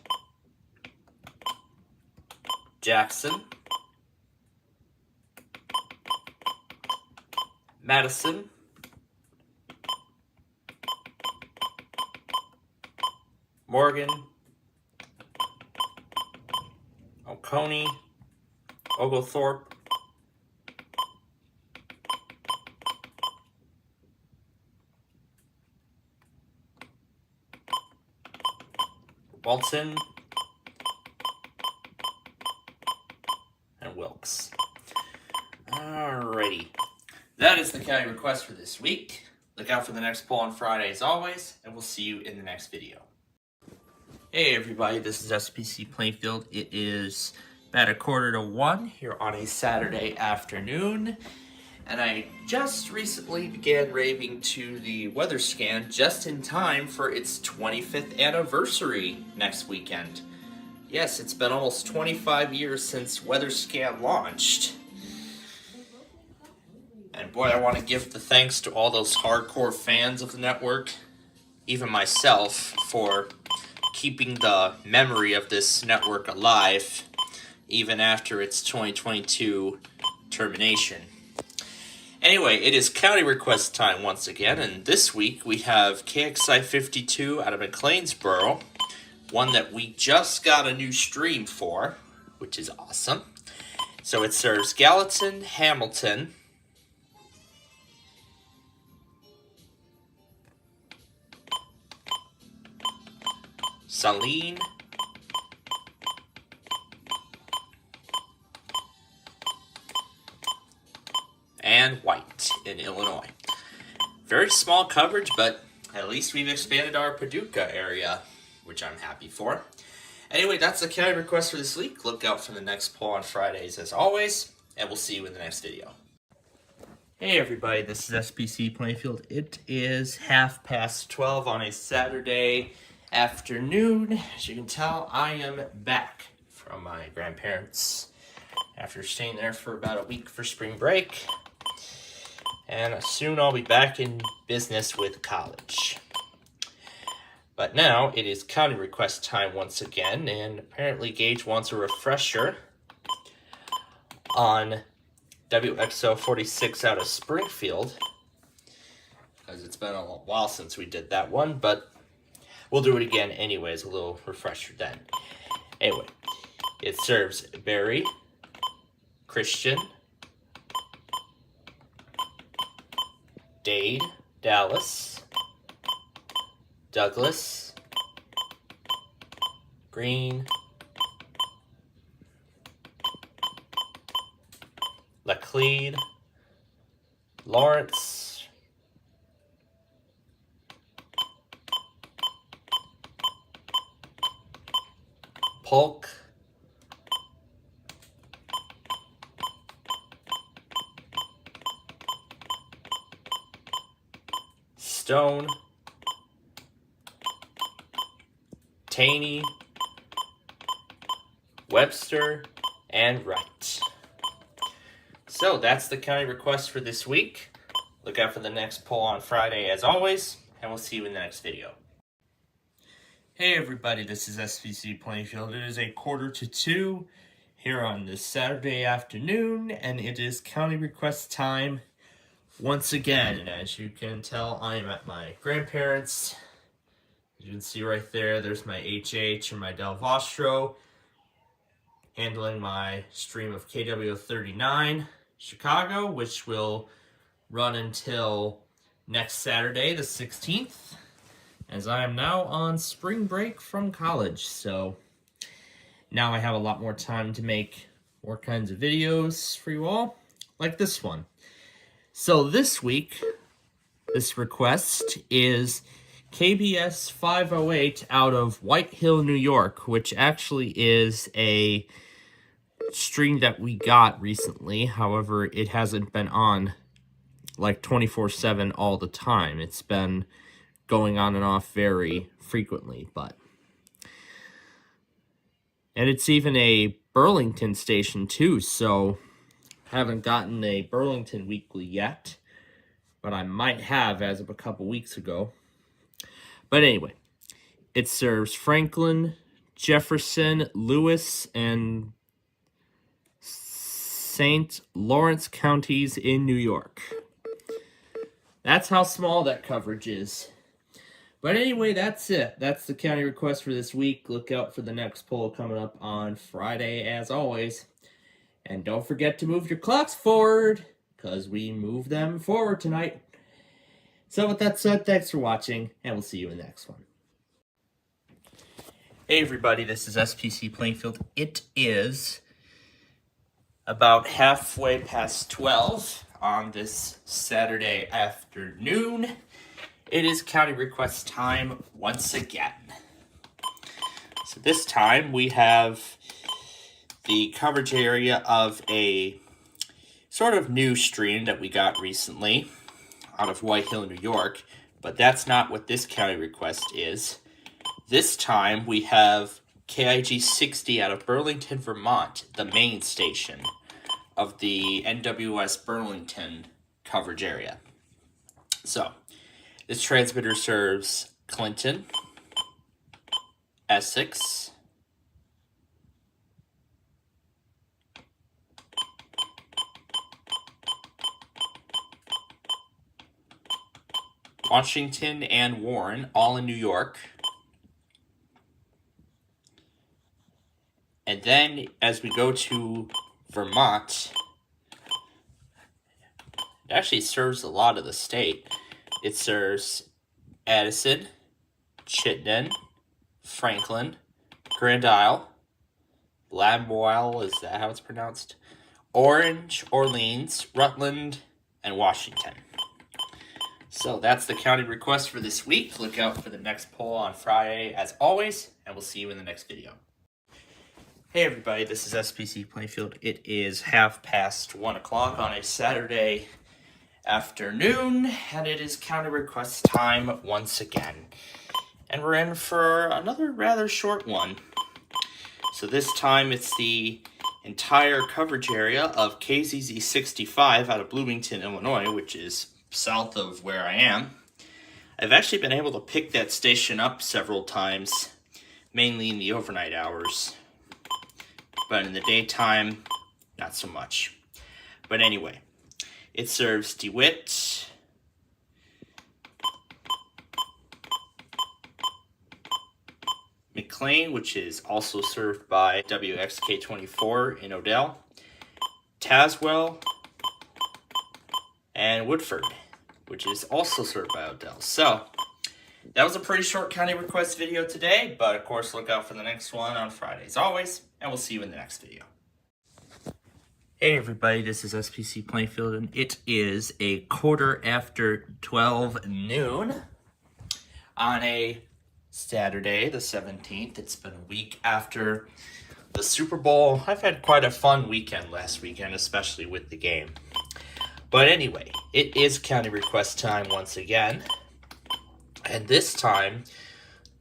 Jackson, Madison, Morgan, Oconee, Oglethorpe, Walton, and Wilkes. Alrighty. That is the county request for this week. Look out for the next poll on Friday as always, and we'll see you in the next video. Hey everybody, this is SPC Plainfield. It is about 1:45 here on a Saturday afternoon, and I just recently began raving to the weather scan just in time for its 25th anniversary next weekend. Yes, it's been almost 25 years since WeatherScan launched. And boy, I want to give the thanks to all those hardcore fans of the network, even myself, for keeping the memory of this network alive even after its 2022 termination. Anyway, it is county request time once again, and this week we have KXI 52 out of McLeansboro, one that we just got a new stream for, which is awesome. So it serves Gallatin, Hamilton, Saline, and White in Illinois. Very small coverage, but at least we've expanded our Paducah area, which I'm happy for. Anyway, that's the county request for this week. Look out for the next poll on Fridays as always, and we'll see you in the next video. Hey everybody, this is SPC Plainfield. It is 12:30 on a Saturday afternoon. As you can tell, I am back from my grandparents after staying there for about a week for spring break. And soon I'll be back in business with college. But now it is county request time once again, and apparently Gage wants a refresher on WXO 46 out of Springfield, because it's been a while since we did that one, but we'll do it again anyways, a little refresher then. Anyway, it serves Barry, Christian, Dade, Dallas, Douglas, Green, Laclede, Lawrence, Polk, Stone, Taney, Webster, and Wright. So that's the county request for this week. Look out for the next poll on Friday as always, and we'll see you in the next video. Hey everybody, this is SPC Plainfield. It is 1:45 here on this Saturday afternoon, and it is county request time once again. And as you can tell, I am at my grandparents'. As you can see right there, there's my HH and my Del Vostro handling my stream of KW39 Chicago, which will run until next Saturday, the 16th, as I am now on spring break from college. So now I have a lot more time to make more kinds of videos for you all, like this one. So this week, this request is KBS 508 out of White Hill, New York, which actually is a stream that we got recently. However, it hasn't been on like 24/7 all the time. It's been going on and off very frequently, and it's even a Burlington station too, so haven't gotten a Burlington weekly yet, but I might have as of a couple weeks ago. But anyway, it serves Franklin, Jefferson, Lewis, and St. Lawrence counties in New York. That's how small that coverage is. But anyway, that's it. That's the county request for this week. Look out for the next poll coming up on Friday, as always. And don't forget to move your clocks forward, because we move them forward tonight. So with that said, thanks for watching, and we'll see you in the next one. Hey everybody, this is SPC Plainfield. It is about halfway past 12 on this Saturday afternoon. It is county request time once again. So this time we have the coverage area of a sort of new stream that we got recently out of White Hill, New York, but that's not what this county request is. This time we have KIG 60 out of Burlington, Vermont, the main station of the NWS Burlington coverage area. So, this transmitter serves Clinton, Essex, Washington, and Warren, all in New York. And then, as we go to Vermont, it actually serves a lot of the state. It serves Addison, Chittenden, Franklin, Grand Isle, Lamoille, is that how it's pronounced? Orange, Orleans, Rutland, and Washington. So that's the county request for this week. Look out for the next poll on Friday, as always, and we'll see you in the next video. Hey everybody, this is SPC Plainfield. It is 1:30 on a Saturday afternoon, and it is county request time once again. And we're in for another rather short one. So this time it's the entire coverage area of KZZ 65 out of Bloomington, Illinois, which is south of where I am. I've actually been able to pick that station up several times, mainly in the overnight hours. But in the daytime, not so much. But anyway, it serves DeWitt, McLean, which is also served by WXK24 in Odell, Tazewell, and Woodford, which is also served by Odell. So, that was a pretty short county request video today, but of course look out for the next one on Friday as always, and we'll see you in the next video. Hey everybody, this is SPC Plainfield, and it is a 12:15 noon on a Saturday, the 17th. It's been a week after the Super Bowl. I've had quite a fun weekend last weekend, especially with the game. But anyway, it is county request time once again. And this time,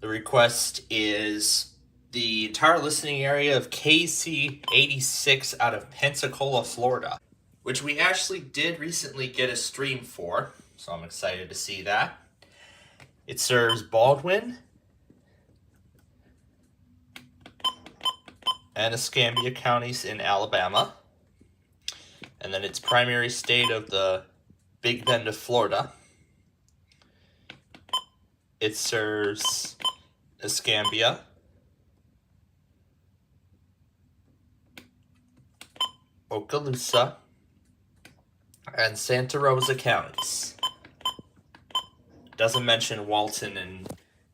the request is the entire listening area of KC 86 out of Pensacola, Florida, which we actually did recently get a stream for, so I'm excited to see that. It serves Baldwin and Escambia counties in Alabama. And then its primary state of the Big Bend of Florida. It serves Escambia, Okaloosa, and Santa Rosa counties. Doesn't mention Walton and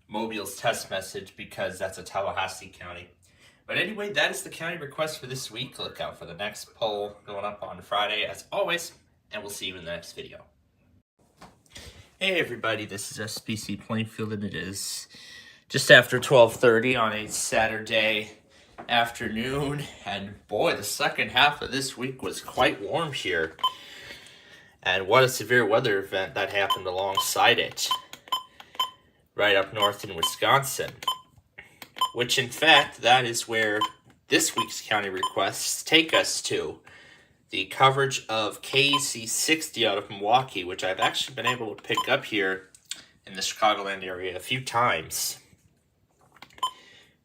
Mobile's test message because that's a Tallahassee county. But anyway, that is the county request for this week. Look out for the next poll going up on Friday, as always, and we'll see you in the next video. Hey everybody, this is SPC Plainfield, and it is just after 12:30 on a Saturday afternoon. And boy, the second half of this week was quite warm here. And what a severe weather event that happened alongside it, right up north in Wisconsin. Which, in fact, that is where this week's county requests take us to. The coverage of KEC 60 out of Milwaukee, which I've actually been able to pick up here in the Chicagoland area a few times.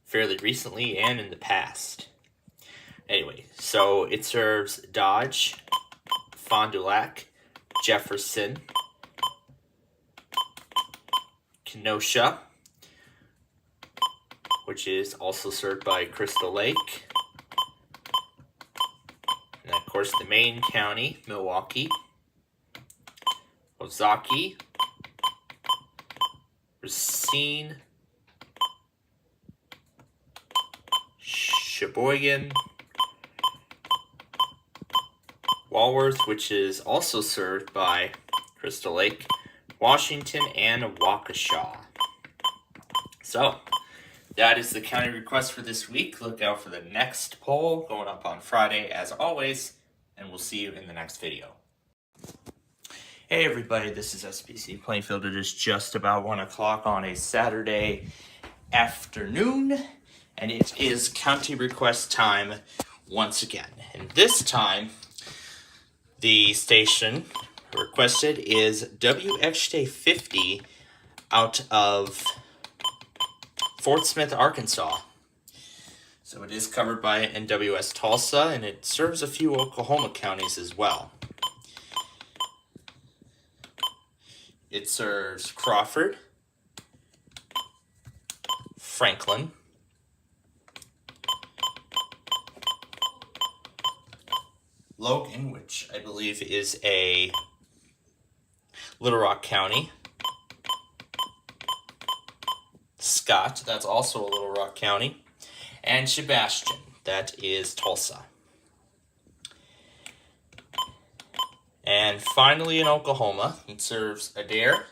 Fairly recently and in the past. Anyway, so it serves Dodge, Fond du Lac, Jefferson, Kenosha, which is also served by Crystal Lake. And of course the main county, Milwaukee, Ozaukee, Racine, Sheboygan, Walworth, which is also served by Crystal Lake, Washington, and Waukesha. So, that is the county request for this week. Look out for the next poll going up on Friday, as always, and we'll see you in the next video. Hey everybody, this is SPC Plainfield. It is just about 1 o'clock on a Saturday afternoon, and it is county request time once again. And this time, the station requested is WXJ 50 out of Fort Smith, Arkansas. So it is covered by NWS Tulsa, and it serves a few Oklahoma counties as well. It serves Crawford, Franklin, Logan, which I believe is a Little Rock County, Scott, that's also a Little Rock County, and Sebastian, that is Tulsa. And finally in Oklahoma, it serves Adair,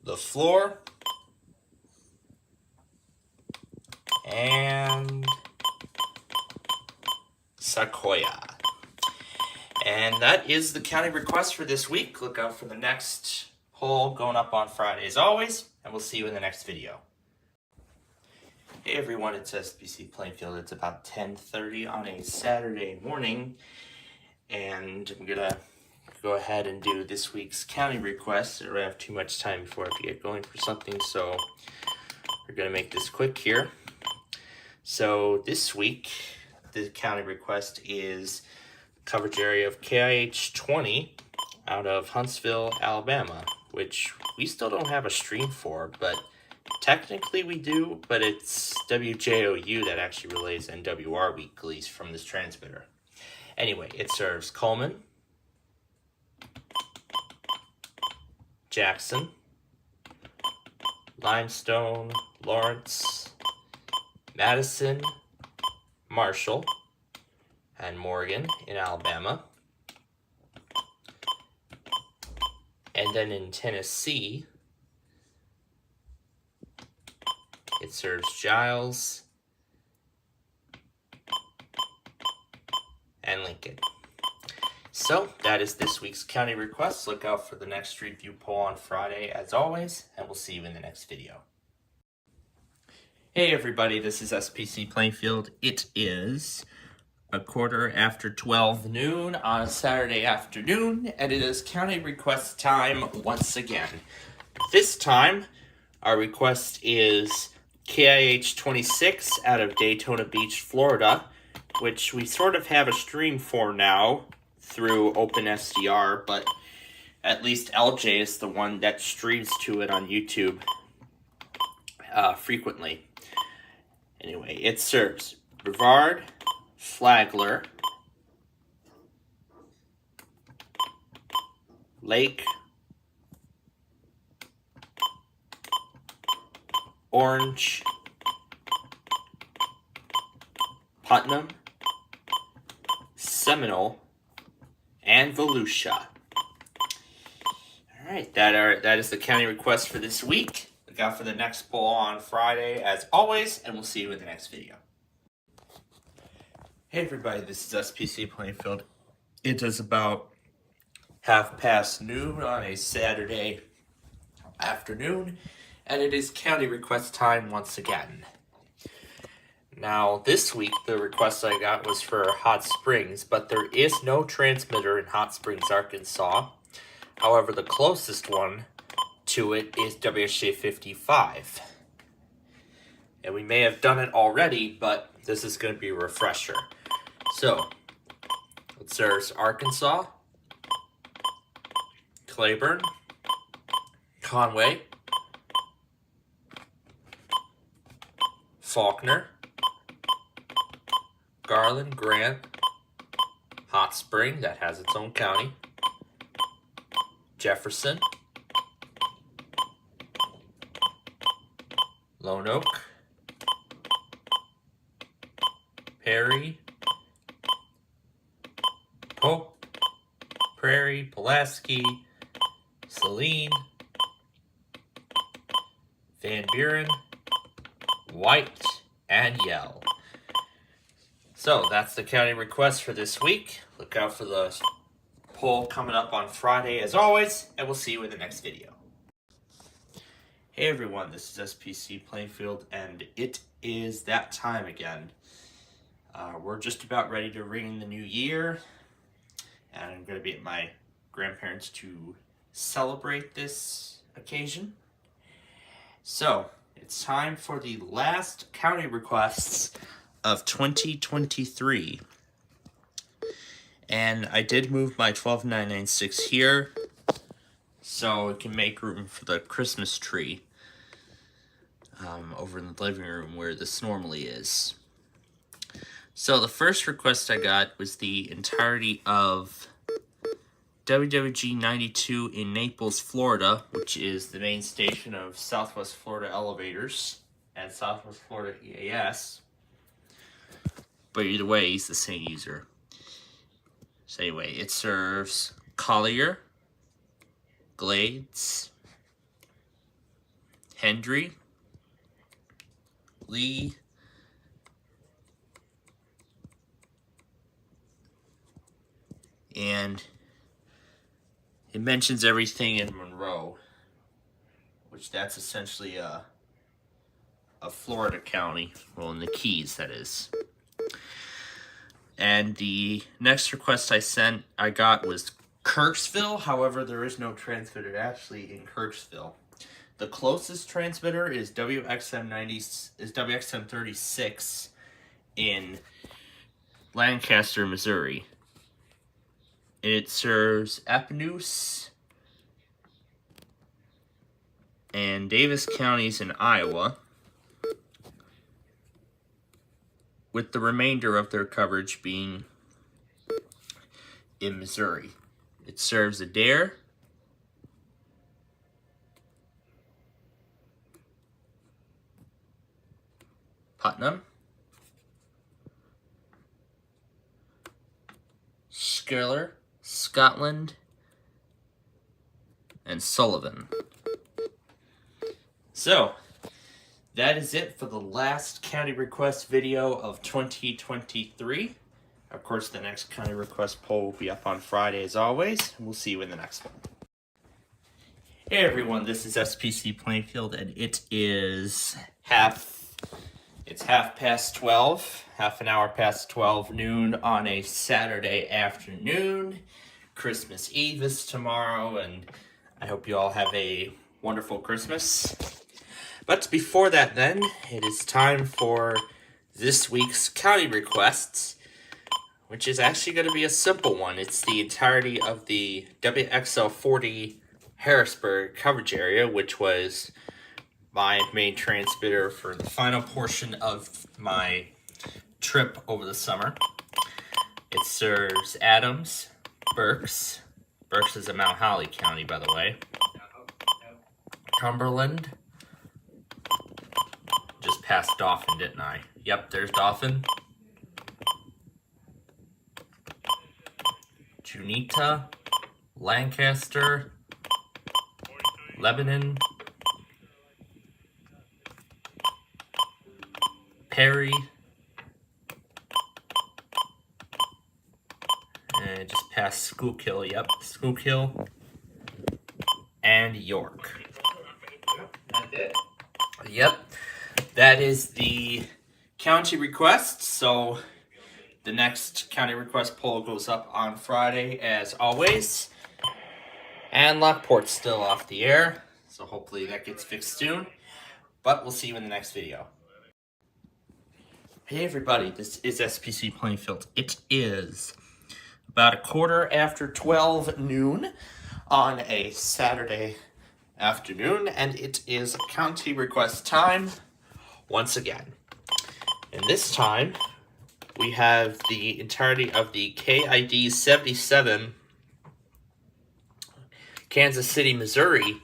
the Floor, and Sequoia. And that is the county request for this week. Look out for the next poll going up on Friday as always, and we'll see you in the next video. Hey everyone, it's SPC Plainfield. It's about 10:30 on a Saturday morning, and I'm gonna go ahead and do this week's county request. I don't have too much time before I have to get going for something, so we're gonna make this quick here. So this week, the county request is coverage area of KIH 20 out of Huntsville, Alabama, which we still don't have a stream for, but technically we do, but it's WJOU that actually relays NWR weeklies from this transmitter. Anyway, it serves Coleman, Jackson, Limestone, Lawrence, Madison, Marshall, and Morgan in Alabama. And then in Tennessee, it serves Giles and Lincoln. So that is this week's county request. Look out for the next Street View poll on Friday as always, and we'll see you in the next video. Hey everybody, this is SPC Plainfield. It is a 12:15 noon on a Saturday afternoon, and it is county request time once again. This time, our request is KIH 26 out of Daytona Beach, Florida, which we sort of have a stream for now through OpenSDR, but at least LJ is the one that streams to it on YouTube frequently. Anyway, it serves Brevard, Flagler, Lake, Orange, Putnam, Seminole, and Volusia. Alright, that is the county request for this week. Look out for the next poll on Friday as always, and we'll see you in the next video. Hey everybody, this is SPC Plainfield. It is about 12:30 noon on a Saturday afternoon, and it is county request time once again. Now, this week, the request I got was for Hot Springs, but there is no transmitter in Hot Springs, Arkansas. However, the closest one to it is WSJ 55. And we may have done it already, but this is going to be a refresher. So, it serves Arkansas, Claiborne, Conway, Faulkner, Garland, Grant, Hot Spring, that has its own county, Jefferson, Lone Oak, Perry, Pope, Prairie, Pulaski, Saline, Van Buren, White, and Yell. So that's the county request for this week. Look out for the poll coming up on Friday as always, and we'll see you in the next video. Hey everyone, this is SPC Plainfield, and it is that time again. We're just about ready to ring in the new year, and I'm going to be at my grandparents to celebrate this occasion. So, it's time for the last county requests of 2023. And I did move my 12996 here, so it can make room for the Christmas tree over in the living room where this normally is. So the first request I got was the entirety of WWG 92 in Naples, Florida, which is the main station of Southwest Florida Elevators and Southwest Florida EAS. But either way, he's the same user. So anyway, it serves Collier, Glades, Hendry, Lee, and it mentions everything in Monroe, which that's essentially a Florida county. Well, in the Keys, that is. And the next request I got was Kirksville. However, there is no transmitter actually in Kirksville. The closest transmitter is WXM 36 in Lancaster, Missouri. It serves Epinoose and Davis counties in Iowa, with the remainder of their coverage being in Missouri. It serves Adair, Putnam, Schuyler, Scotland, and Sullivan. So, that is it for the last county request video of 2023. Of course, the next county request poll will be up on Friday as always. We'll see you in the next one. Hey everyone, this is SPC Plainfield, and it is half past 12, half an hour past 12 noon on a Saturday afternoon. Christmas Eve is tomorrow, and I hope you all have a wonderful Christmas. But before that then, it is time for this week's county requests, which is actually going to be a simple one. It's the entirety of the WXL40 Harrisburg coverage area, which was my main transmitter for the final portion of my trip over the summer. It serves Adams, Berks. Berks is in Mount Holly County, by the way. Cumberland. Just passed Dauphin, didn't I? Yep, there's Dauphin. Junita, Lancaster, Lebanon, Perry, and just past Schuylkill, yep, Schuylkill, and York. That's it. Yep, that is the county request. So the next county request poll goes up on Friday, as always. And Lockport's still off the air, so hopefully that gets fixed soon. But we'll see you in the next video. Hey everybody, this is SPC Plainfield. It is about 12:15 noon on a Saturday afternoon, and it is county request time once again. And this time, we have the entirety of the KID 77 Kansas City, Missouri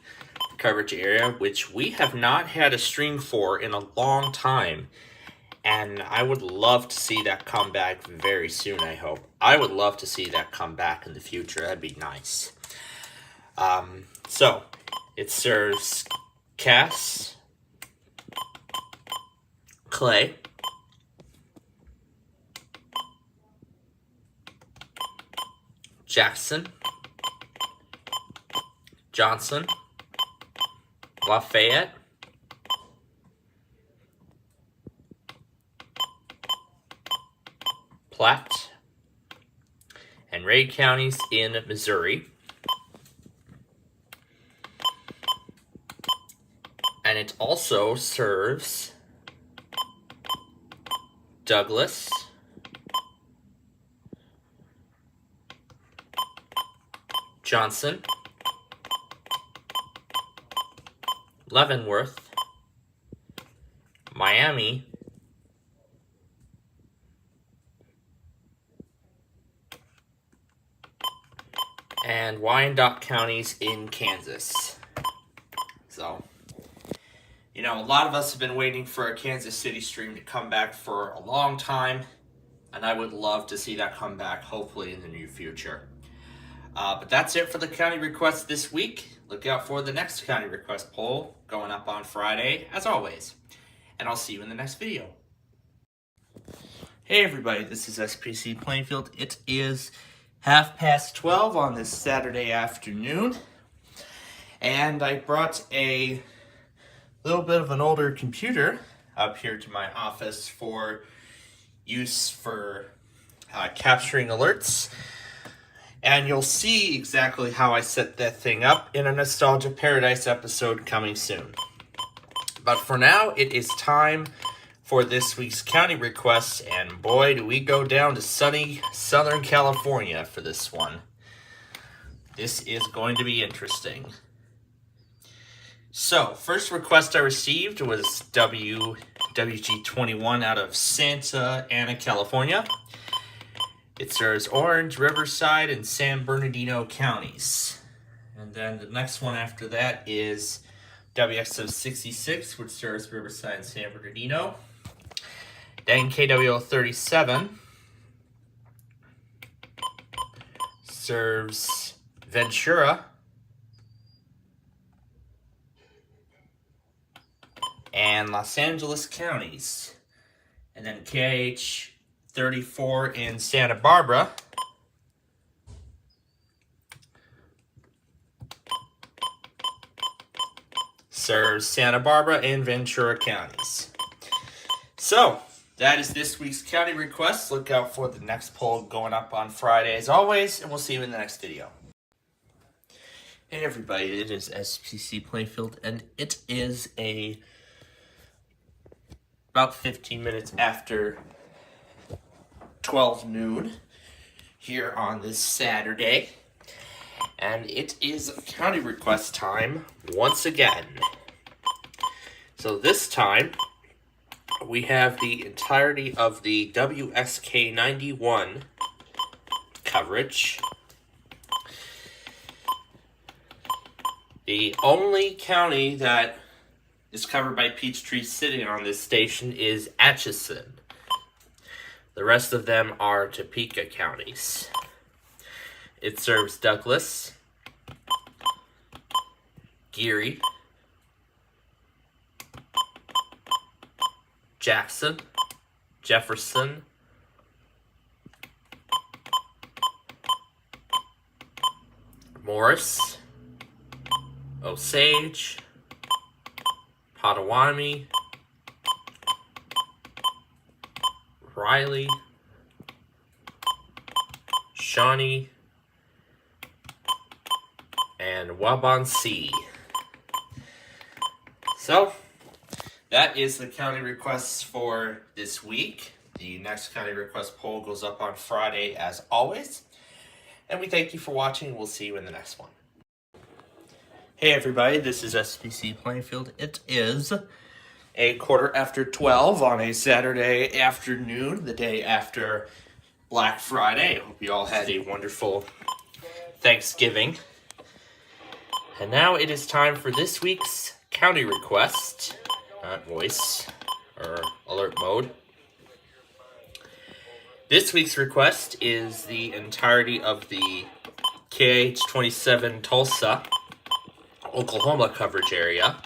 coverage area, which we have not had a stream for in a long time. And I would love to see that come back very soon, I hope. I would love to see that come back in the future. That'd be nice. So, it serves Cass, Clay, Jackson, Johnson, Lafayette, Platte, and Ray counties in Missouri. And it also serves Douglas, Johnson, Leavenworth, Miami, and Wyandotte counties in Kansas. So, you know, a lot of us have been waiting for a Kansas City stream to come back for a long time, and I would love to see that come back, hopefully in the near future. But that's it for the county requests this week. Look out for the next county request poll going up on Friday, as always. And I'll see you in the next video. Hey everybody, this is SPC Plainfield. It is 12:30 on this Saturday afternoon. And I brought a little bit of an older computer up here to my office for use for capturing alerts. And you'll see exactly how I set that thing up in a Nostalgia Paradise episode coming soon. But for now, it is time for this week's county requests, and boy, do we go down to sunny Southern California for this one. This is going to be interesting. So, first request I received was WG21 out of Santa Ana, California. It serves Orange, Riverside, and San Bernardino counties. And then the next one after that is WXO66, which serves Riverside and San Bernardino. Then KWO37 serves Ventura and Los Angeles counties. And then KH34 in Santa Barbara serves Santa Barbara and Ventura counties. So, that is this week's county requests. Look out for the next poll going up on Friday as always, and we'll see you in the next video. Hey everybody, it is SPC Plainfield, and it is about 15 minutes after 12 noon here on this Saturday, and it is county request time once again. So this time we have the entirety of the WSK 91 coverage. The only county that is covered by Peachtree City on this station is Atchison. The rest of them are Topeka counties. It serves Douglas, Geary, Jackson, Jefferson, Morris, Osage, Potawatomi, Riley, Shawnee, and Waubonsee. So, that is the county requests for this week. The next county request poll goes up on Friday as always. And we thank you for watching. We'll see you in the next one. Hey everybody, this is SPC Plainfield. It is 12:15 on a Saturday afternoon, the day after Black Friday. I hope you all had a wonderful Thanksgiving. And now it is time for this week's county request, not voice or alert mode. This week's request is the entirety of the KH27 Tulsa, Oklahoma coverage area.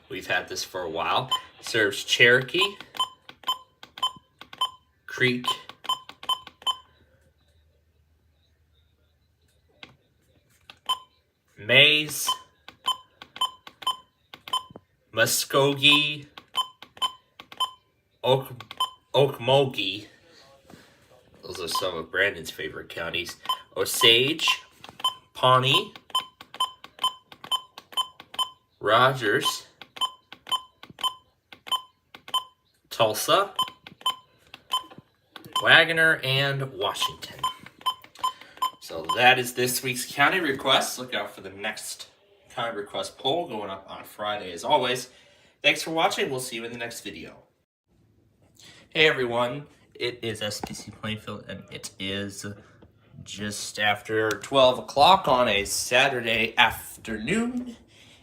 We've had this for a while. It serves Cherokee, Creek, Mays, Muskogee, Okmulgee. Those are some of Brandon's favorite counties. Osage, Pawnee, Rogers, Tulsa, Wagoner, and Washington. So that is this week's county request. Look out for the next county request poll going up on Friday as always. Thanks for watching. We'll see you in the next video. Hey everyone, it is SPC Plainfield, and it is just after 12 o'clock on a Saturday afternoon,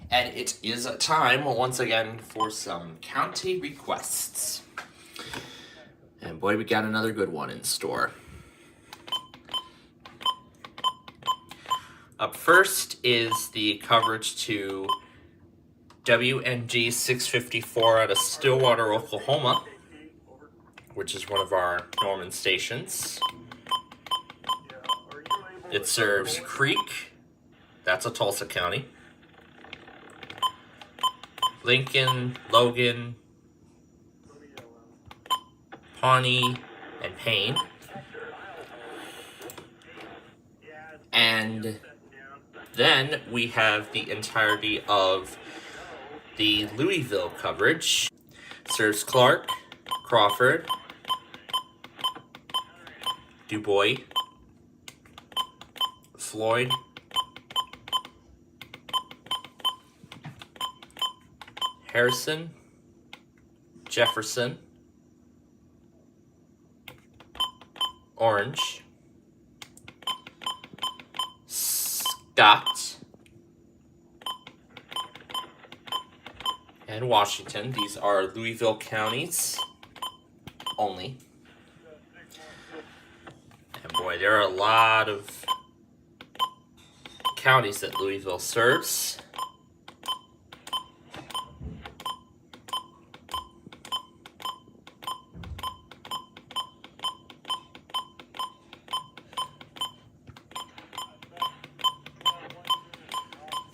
and it is a time once again for some county requests. And boy, we got another good one in store. Up first is the coverage to WNG 654 out of Stillwater, Oklahoma, which is one of our Norman stations. It serves Creek, that's a Tulsa County, Lincoln, Logan, Pawnee, and Payne. And then we have the entirety of the Louisville coverage. Serves Clark, Crawford, DuBois, Floyd, Harrison, Jefferson, Orange, Scott, and Washington. These are Louisville counties only. And boy, there are a lot of counties that Louisville serves.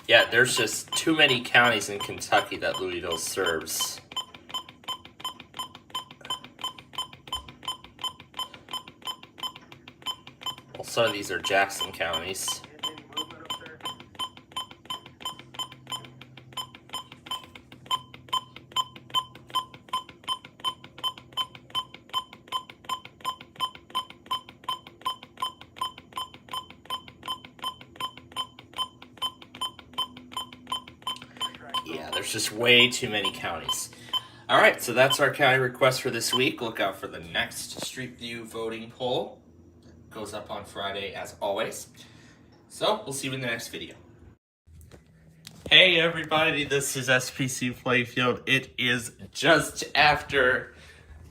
Yeah, there's just too many counties in Kentucky that Louisville serves. Well, some of these are Jackson counties. Yeah, there's just way too many counties. All right, so that's our county request for this week. Look out for the next Street View voting poll. Goes up on Friday as always. So we'll see you in the next video. Hey everybody, this is SPCPlainfield. It is just after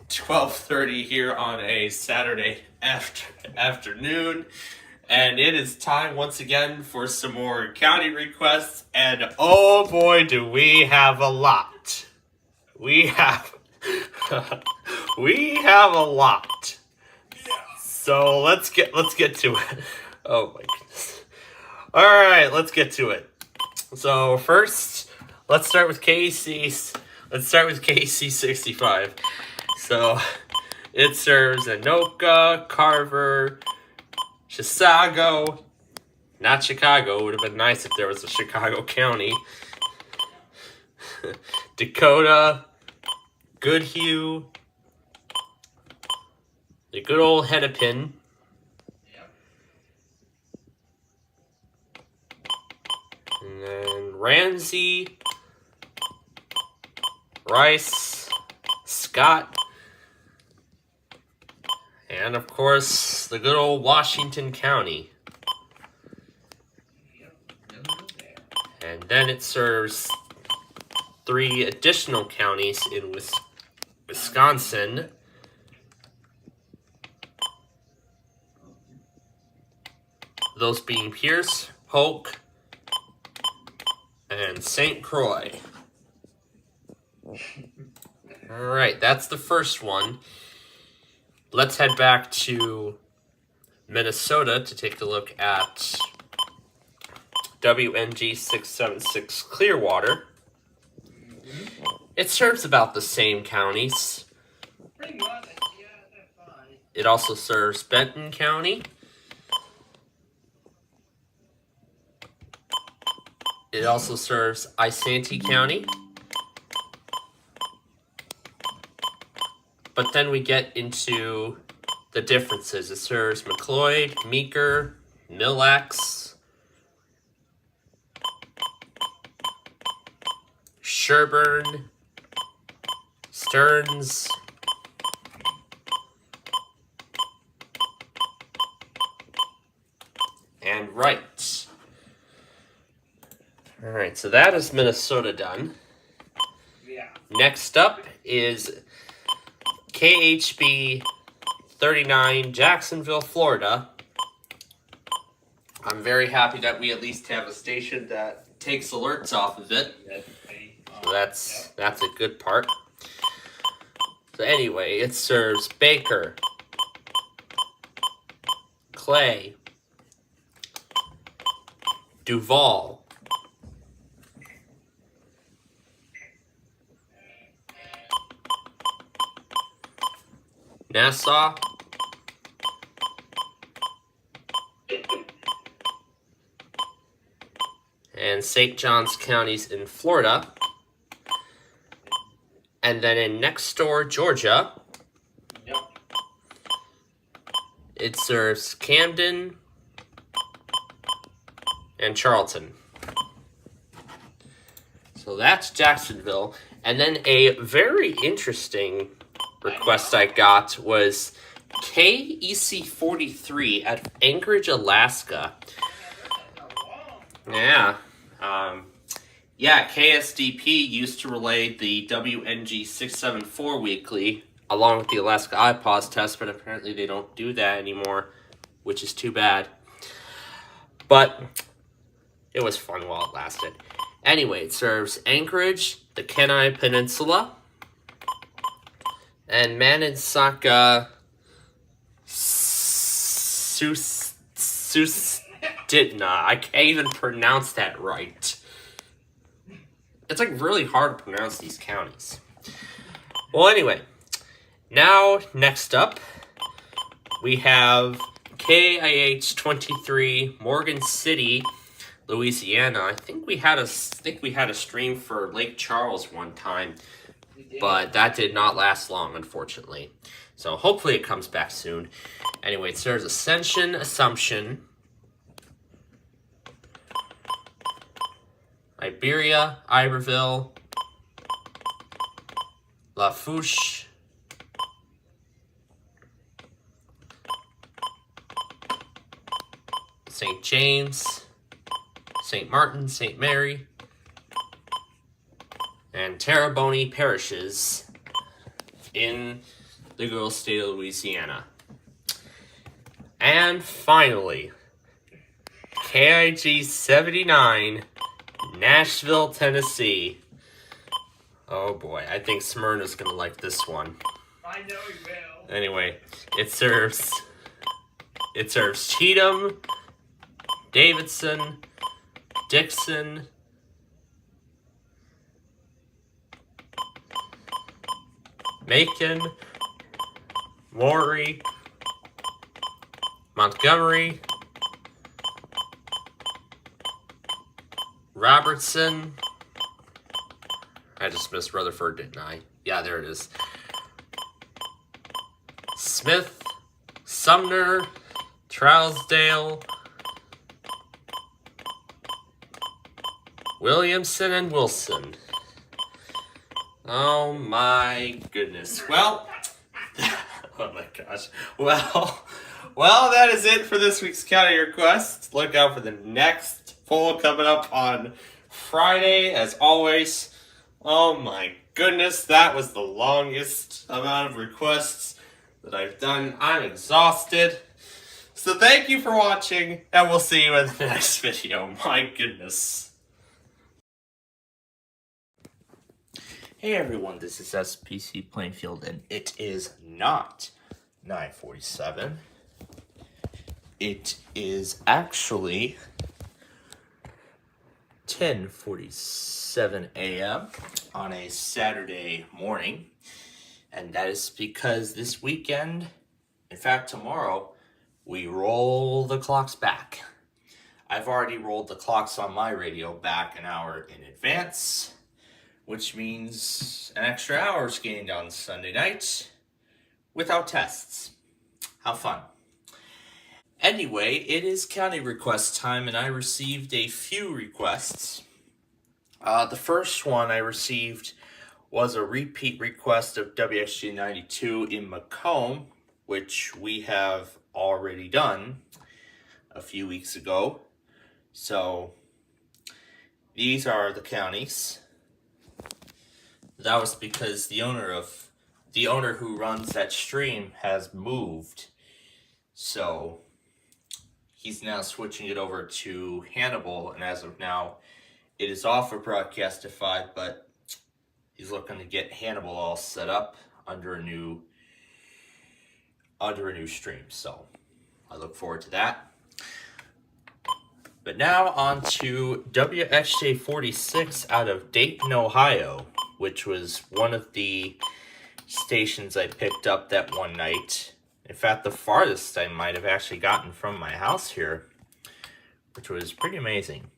12:30 here on a Saturday afternoon. And it is time once again for some more county requests. And oh boy, do we have a lot. We have a lot. So let's get to it. Oh my goodness. All right, let's get to it. So first, let's start with KC 65. So it serves Anoka, Carver, Chisago, not Chicago. It would have been nice if there was a Chicago County. Dakota, Goodhue, the good old Hennepin, and then Ramsey, Rice, Scott, and of course, the good old Washington County. And then it serves 3 additional counties in Wisconsin. Those being Pierce, Polk, and St. Croix. Alright, that's the first one. Let's head back to Minnesota to take a look at WNG 676 Clearwater. It serves about the same counties. It also serves Benton County. It also serves Isanti County. But then we get into the differences. It serves McLeod, Meeker, Mille Lacs, Sherburne, Stearns, and right. Alright, so that is Minnesota done. Yeah. Next up is KHB 39, Jacksonville, Florida. I'm very happy that we at least have a station that takes alerts off of it. So that's a good part. So anyway, it serves Baker, Clay, Duval, Nassau, and St. Johns counties in Florida. And then in next door, Georgia, it serves Camden and Charlton. So that's Jacksonville. And then a very interesting request I got was KEC 43 at Anchorage, Alaska. Yeah. KSDP used to relay the WNG 674 weekly along with the Alaska iPause test, but apparently they don't do that anymore, which is too bad. But it was fun while it lasted. Anyway, it serves Anchorage, the Kenai Peninsula, and Manasaka Susitna. I can't even pronounce that right. It's like really hard to pronounce these counties. Well, anyway, now next up we have KIH 23, Morgan City, Louisiana. I think we had a stream for Lake Charles one time, but that did not last long, unfortunately. So hopefully it comes back soon. Anyway, it serves Assumption, Iberia, Iberville, Lafourche, St. James, St. Martin, St. Mary, and Terrebonne parishes in the good old state of Louisiana. And finally, KIG 79, Nashville, Tennessee. Oh boy, I think Smyrna's gonna like this one. I know he will. Anyway, it serves Cheatham, Davidson, Dixon, Macon, Maury, Montgomery, Robertson. I just missed Rutherford, didn't I? Yeah, there it is. Smith, Sumner, Trousdale, Williamson, and Wilson. Oh my goodness. Well, oh my gosh. Well, that is it for this week's county request. Look out for the next poll coming up on Friday, as always. Oh my goodness, that was the longest amount of requests that I've done. I'm exhausted. So thank you for watching, and we'll see you in the next video. My goodness. Hey everyone, this is SPCPlainfield, and it is not 9:47. It is actually 10:47 a.m. on a Saturday morning, and that is because this weekend, in fact tomorrow, we roll the clocks back. I've already rolled the clocks on my radio back an hour in advance, which means an extra hour is gained on Sunday night without tests. How fun. Anyway, it is county request time, and I received a few requests. The first one I received was a repeat request of WXG 92 in Macomb, which we have already done. a few weeks ago. So these are the counties. That was because the owner who runs that stream has moved. So he's now switching it over to Hannibal, and as of now, it is off of Broadcastify, but he's looking to get Hannibal all set up under a new stream. So I look forward to that. But now on to WXJ 46 out of Dayton, Ohio, which was one of the stations I picked up that one night. In fact, the farthest I might have actually gotten from my house here, which was pretty amazing.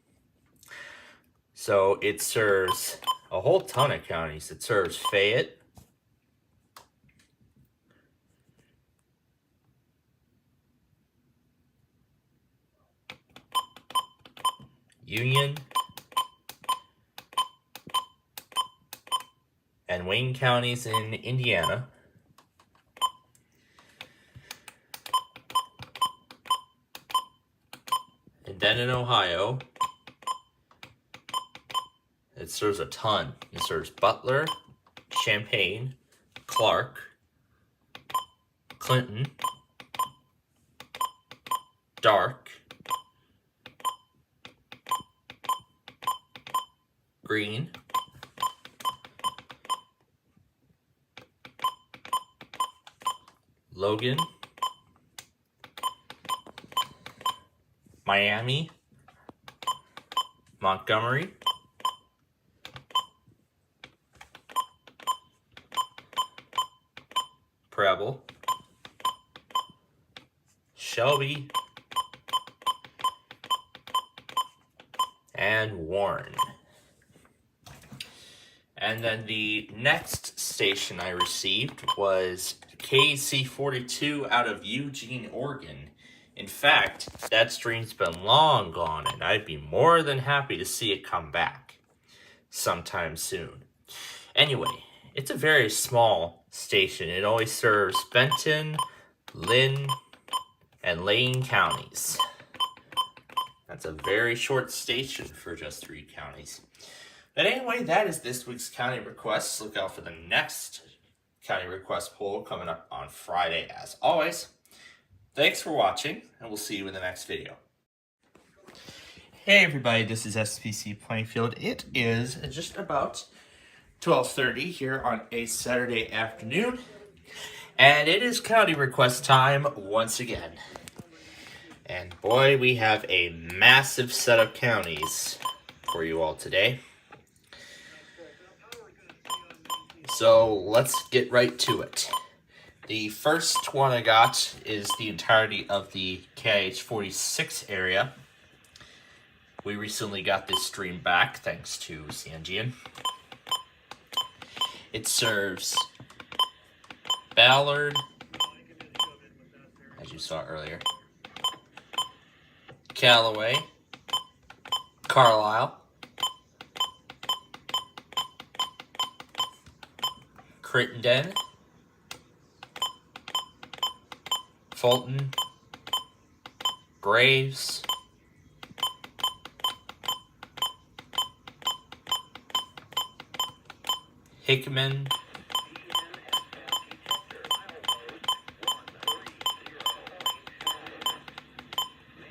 So it serves a whole ton of counties. It serves Fayette, Union, and Wayne counties in Indiana. And then in Ohio, it serves a ton. It serves Butler, Champaign, Clark, Clinton, Dark, Green, Logan, Miami, Montgomery, Preble, Shelby, and Warren. And then the next station I received was KC42 out of Eugene, Oregon. In fact, that stream's been long gone, and I'd be more than happy to see it come back sometime soon. Anyway, it's a very small station. It only serves Benton, Lynn, and Lane counties. That's a very short station for just 3 counties. But anyway, that is this week's county requests. Look out for the next county request poll coming up on Friday as always. Thanks for watching, and we'll see you in the next video. Hey everybody, this is SPCPlainfield. It is just about 12:30 here on a Saturday afternoon, and it is county request time once again. And boy, we have a massive set of counties for you all today. So let's get right to it. The first one I got is the entirety of the KH46 area. We recently got this stream back thanks to Sanjian. It serves Ballard, as you saw earlier, Callaway, Carlisle, Crittenden, Fulton, Graves, Hickman,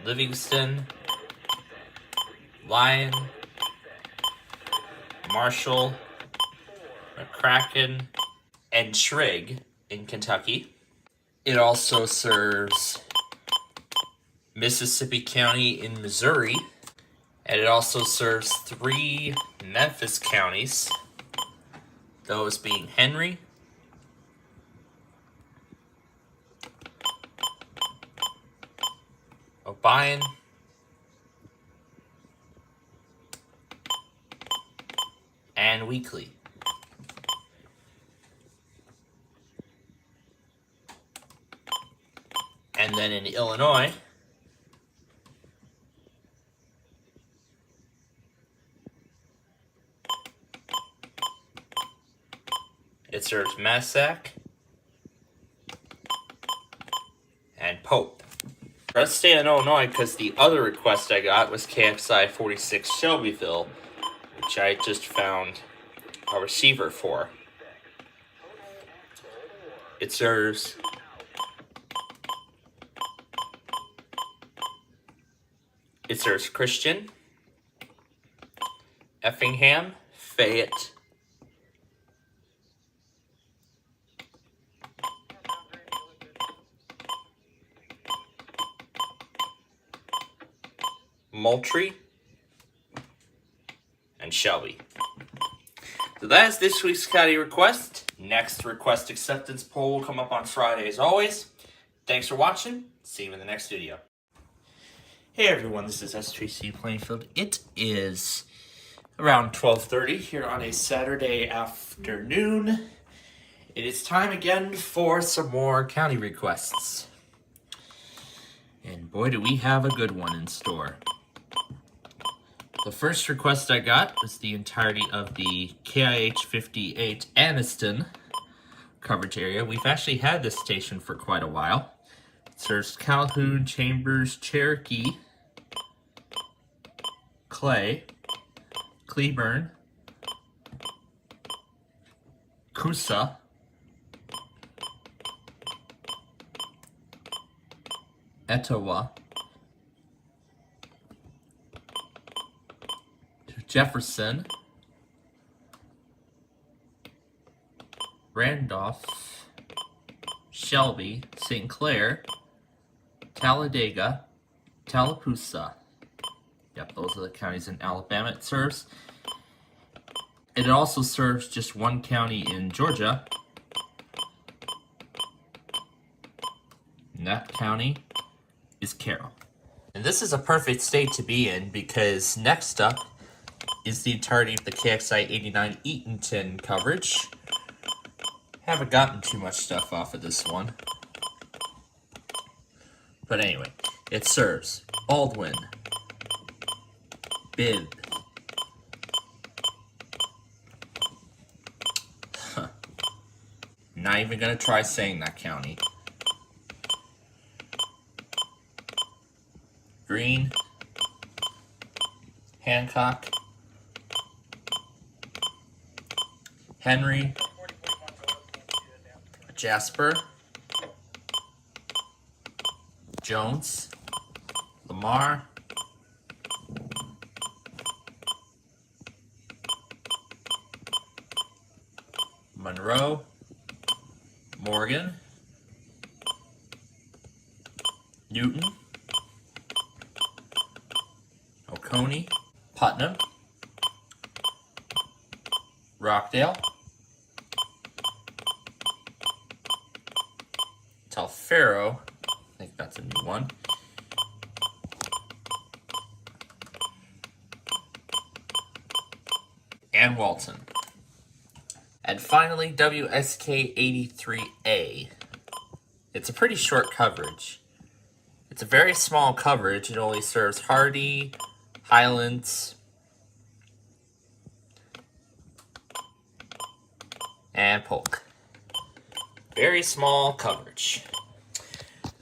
Livingston, Lyon, Marshall, McCracken, and Trigg in Kentucky. It also serves Mississippi County in Missouri, and it also serves 3 Memphis counties, those being Henry, Obion, and Weakley. And then in Illinois, it serves Massac and Pope. Let's stay in Illinois because the other request I got was KXI 46 Shelbyville, which I just found a receiver for. It serves Christian, Effingham, Fayette, Moultrie, and Shelby. So that is this week's county request. Next request acceptance poll will come up on Friday as always. Thanks for watching. See you in the next video. Hey everyone, this is SPC Plainfield. It is around 12:30 here on a Saturday afternoon. It is time again for some more county requests. And boy, do we have a good one in store. The first request I got was the entirety of the KIH 58 Anniston coverage area. We've actually had this station for quite a while. It serves Calhoun, Chambers, Cherokee, Clay, Cleburne, Coosa, Etowah, Jefferson, Randolph, Shelby, St. Clair, Talladega, Tallapoosa. Yep, those are the counties in Alabama it serves. It also serves just one county in Georgia. And that county is Carroll. And this is a perfect state to be in because next up is the entirety of the KXI 89 Eatonton coverage. Haven't gotten too much stuff off of this one. But anyway, it serves Baldwin, Bibb, not even gonna try saying that county. Greene, Hancock, Henry, Jasper, Jones, Lamar, Monroe, Morgan, Newton, Oconee, Putnam, Rockdale, Telfaro, I think that's a new one, and Walton. And finally, WSK 83A. It's a pretty short coverage. It's a very small coverage. It only serves Hardy, Highlands, and Polk. Very small coverage.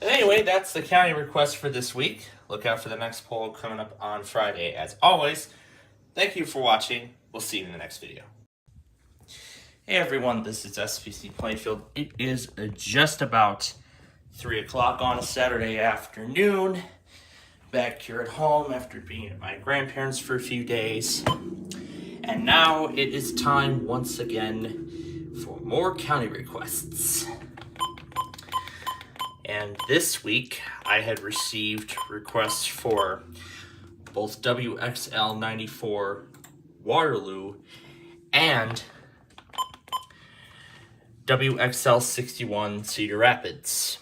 Anyway, that's the county request for this week. Look out for the next poll coming up on Friday. As always, thank you for watching. We'll see you in the next video. Hey everyone, this is SPC Plainfield. It is just about 3 o'clock on a Saturday afternoon. Back here at home after being at my grandparents for a few days. And now it is time once again for more county requests. And this week I had received requests for both WXL 94 Waterloo and WXL 61 Cedar Rapids.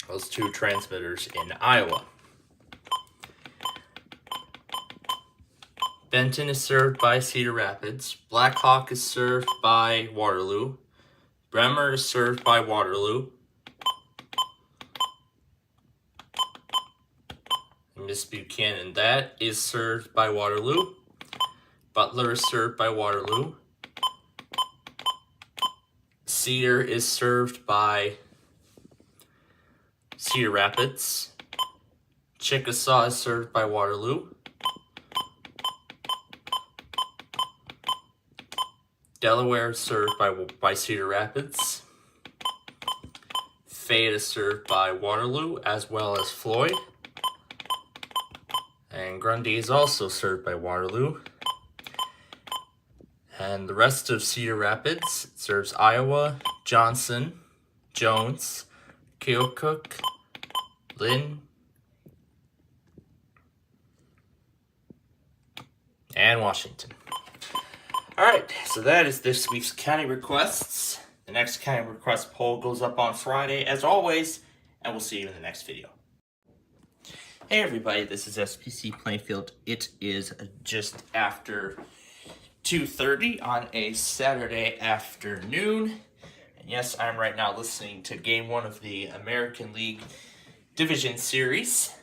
Those two transmitters in Iowa. Benton is served by Cedar Rapids. Blackhawk is served by Waterloo. Bremer is served by Waterloo. Miss Buchanan, that is served by Waterloo. Butler is served by Waterloo. Cedar is served by Cedar Rapids. Chickasaw is served by Waterloo. Delaware is served by Cedar Rapids. Fayette is served by Waterloo as well as Floyd. And Grundy is also served by Waterloo. And the rest of Cedar Rapids serves Iowa, Johnson, Jones, Keokuk, Lynn, and Washington. Alright, so that is this week's county requests. The next county request poll goes up on Friday, as always, and we'll see you in the next video. Hey everybody, this is SPC Plainfield. It is just after 2:30 on a Saturday afternoon. And yes, I'm right now listening to Game 1 of the American League Division Series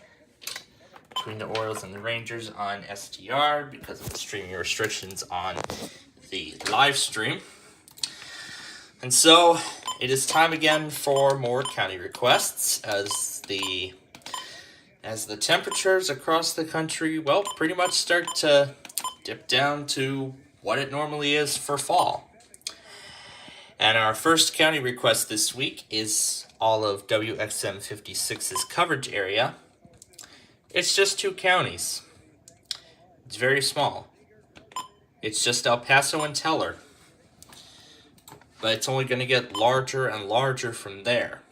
between the Orioles and the Rangers on STR because of the streaming restrictions on the live stream. And so, it is time again for more county requests as the temperatures across the country, well, pretty much start to dip down to what it normally is for fall. And our first county request this week is all of WXM 56's coverage area. It's just 2 counties. It's very small. It's just El Paso and Teller. But it's only going to get larger and larger from there.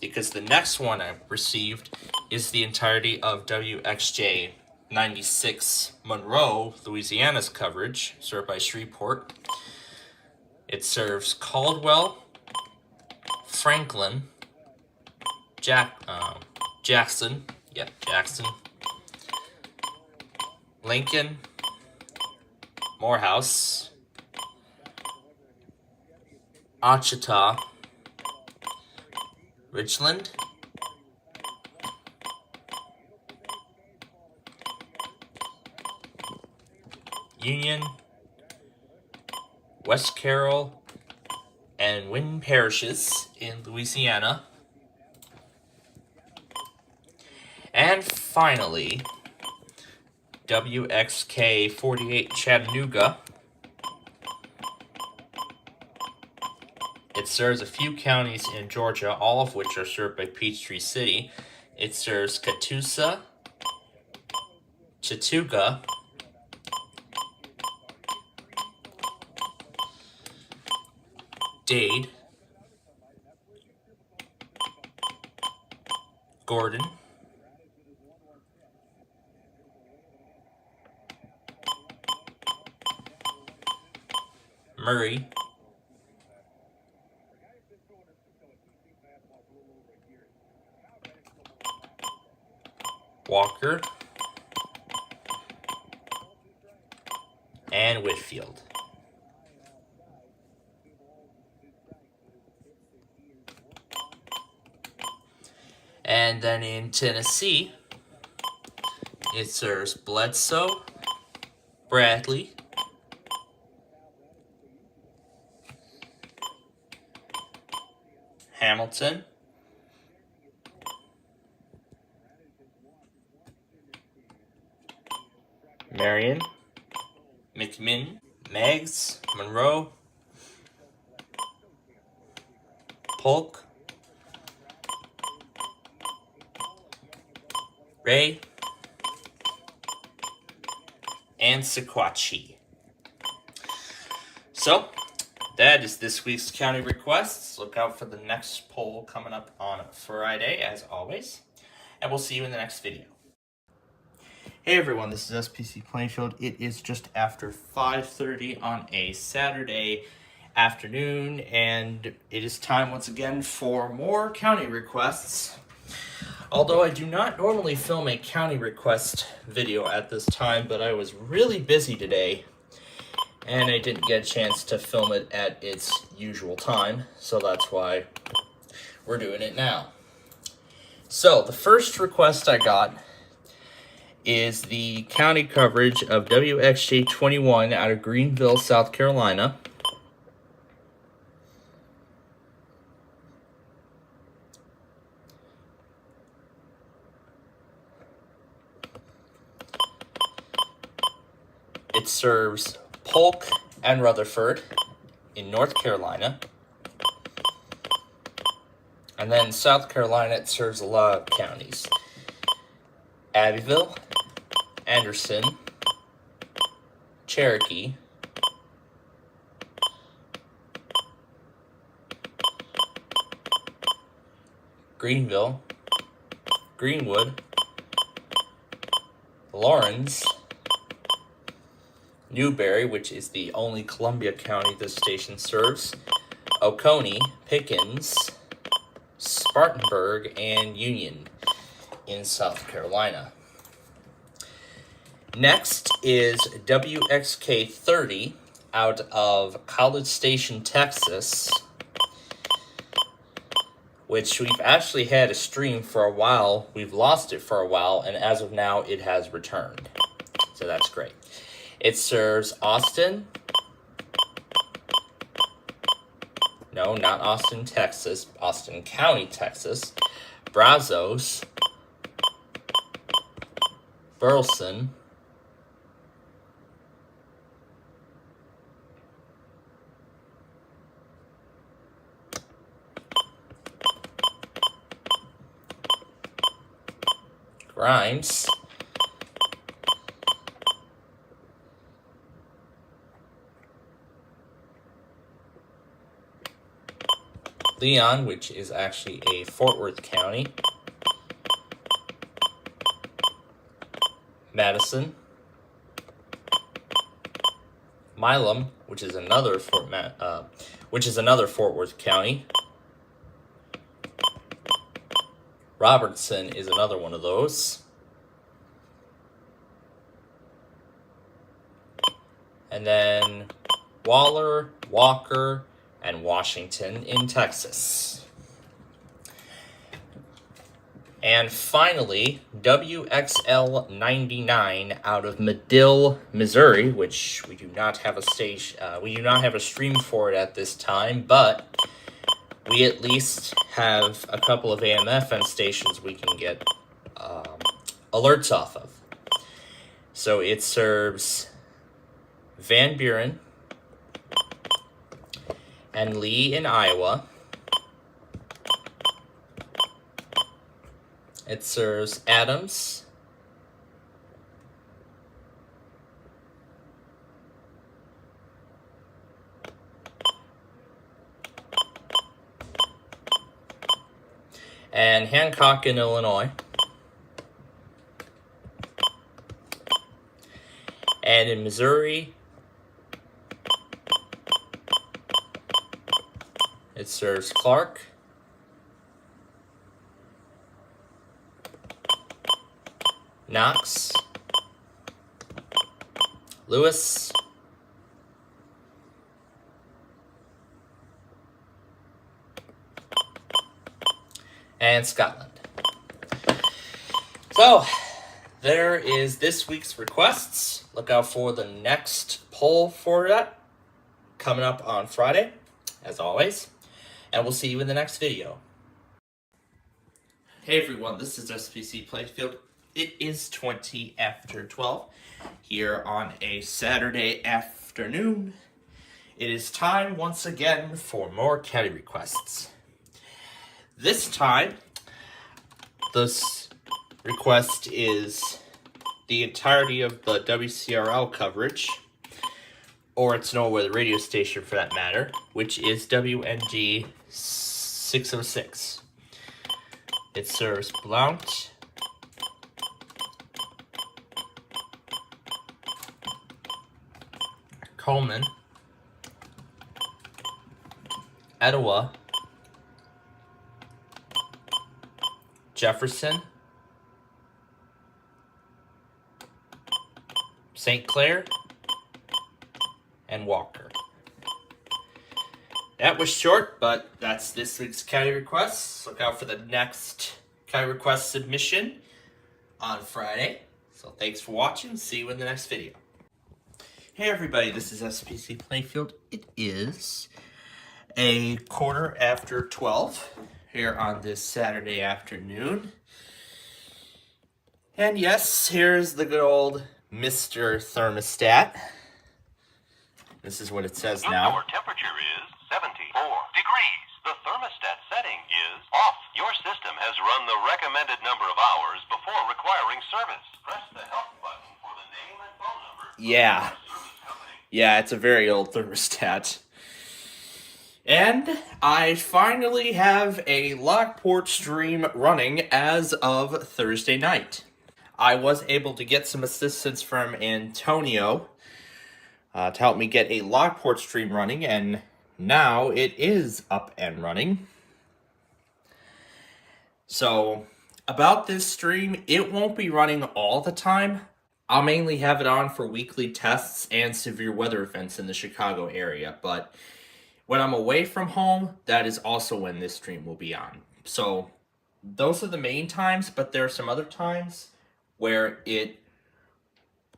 Because the next one I received is the entirety of WXJ 96 Monroe, Louisiana's coverage, served by Shreveport. It serves Caldwell, Franklin, Jackson, Lincoln, Morehouse, Ouachita, Richland, Union, West Carroll, and Wynn parishes in Louisiana. And finally, WXK 48 Chattanooga. It serves a few counties in Georgia, all of which are served by Peachtree City. It serves Catoosa, Chattooga, Dade, Gordon, Murray, Walker, and Whitfield. And then in Tennessee, it serves Bledsoe, Bradley, Hamilton, Marion, McMinn, Meigs, Monroe, Polk, Ray, and Sequatchie. So, that is this week's county requests. Look out for the next poll coming up on Friday, as always. And we'll see you in the next video. Hey everyone, this is SPC Plainfield. It is just after 5:30 on a Saturday afternoon, and it is time once again for more county requests. Although I do not normally film a county request video at this time, but I was really busy today, and I didn't get a chance to film it at its usual time, so that's why we're doing it now. So, the first request I got is the county coverage of WXJ 21 out of Greenville, South Carolina. it serves Polk and Rutherford in North Carolina. And then South Carolina, it serves a lot of counties. Abbeville, Anderson, Cherokee, Greenville, Greenwood, Lawrence, Newberry, which is the only Columbia County this station serves, Oconee, Pickens, Spartanburg, and Union in South Carolina. Next is WXK 30 out of College Station, Texas, which we've actually had a stream for a while. We've lost it for a while, and as of now, it has returned. So that's great. It serves Austin. No, not Austin, Texas. Austin County, Texas. Brazos. Burleson. Grimes. Leon, which is actually a Fort Worth County. Madison. Milam, which is another Fort Worth County. Robertson is another one of those. And then Waller, Walker, and Washington in Texas. And finally, WXL 99 out of Medill, Missouri, which we do not have a stream for it at this time, but we at least have a couple of AM/FM stations we can get alerts off of. So it serves Van Buren and Lee in Iowa. It serves Adams, and Hancock in Illinois. And in Missouri, it serves Clark, Knox, Lewis, and Scotland. So, there is this week's requests. Look out for the next poll for that coming up on Friday, as always. And we'll see you in the next video. Hey everyone, this is SPCPlainfield. It is 20 after 12 here on a Saturday afternoon. It is time once again for more county requests. This time, this request is the entirety of the WCRL coverage, or its North Weather radio station for that matter, which is WNG 606. It serves Blount, Coleman, Etowah, Jefferson, St. Clair, and Walker. That was short, but that's this week's county requests. Look out for the next county request submission on Friday. So thanks for watching. See you in the next video. Hey everybody, this is SPC Plainfield. It is a 12:15 here on this Saturday afternoon. And yes, here's the good old Mr. Thermostat. This is what it says now. Your temperature is 74 degrees. The thermostat setting is off. Your system has run the recommended number of hours before requiring service. Press the help button for the name and phone number. Yeah. Yeah, it's a very old thermostat. And I finally have a Lockport stream running as of Thursday night. I was able to get some assistance from Antonio to help me get a Lockport stream running, and now it is up and running. So, about this stream, it won't be running all the time. I'll mainly have it on for weekly tests and severe weather events in the Chicago area, but when I'm away from home, that is also when this stream will be on. So, those are the main times, but there are some other times where it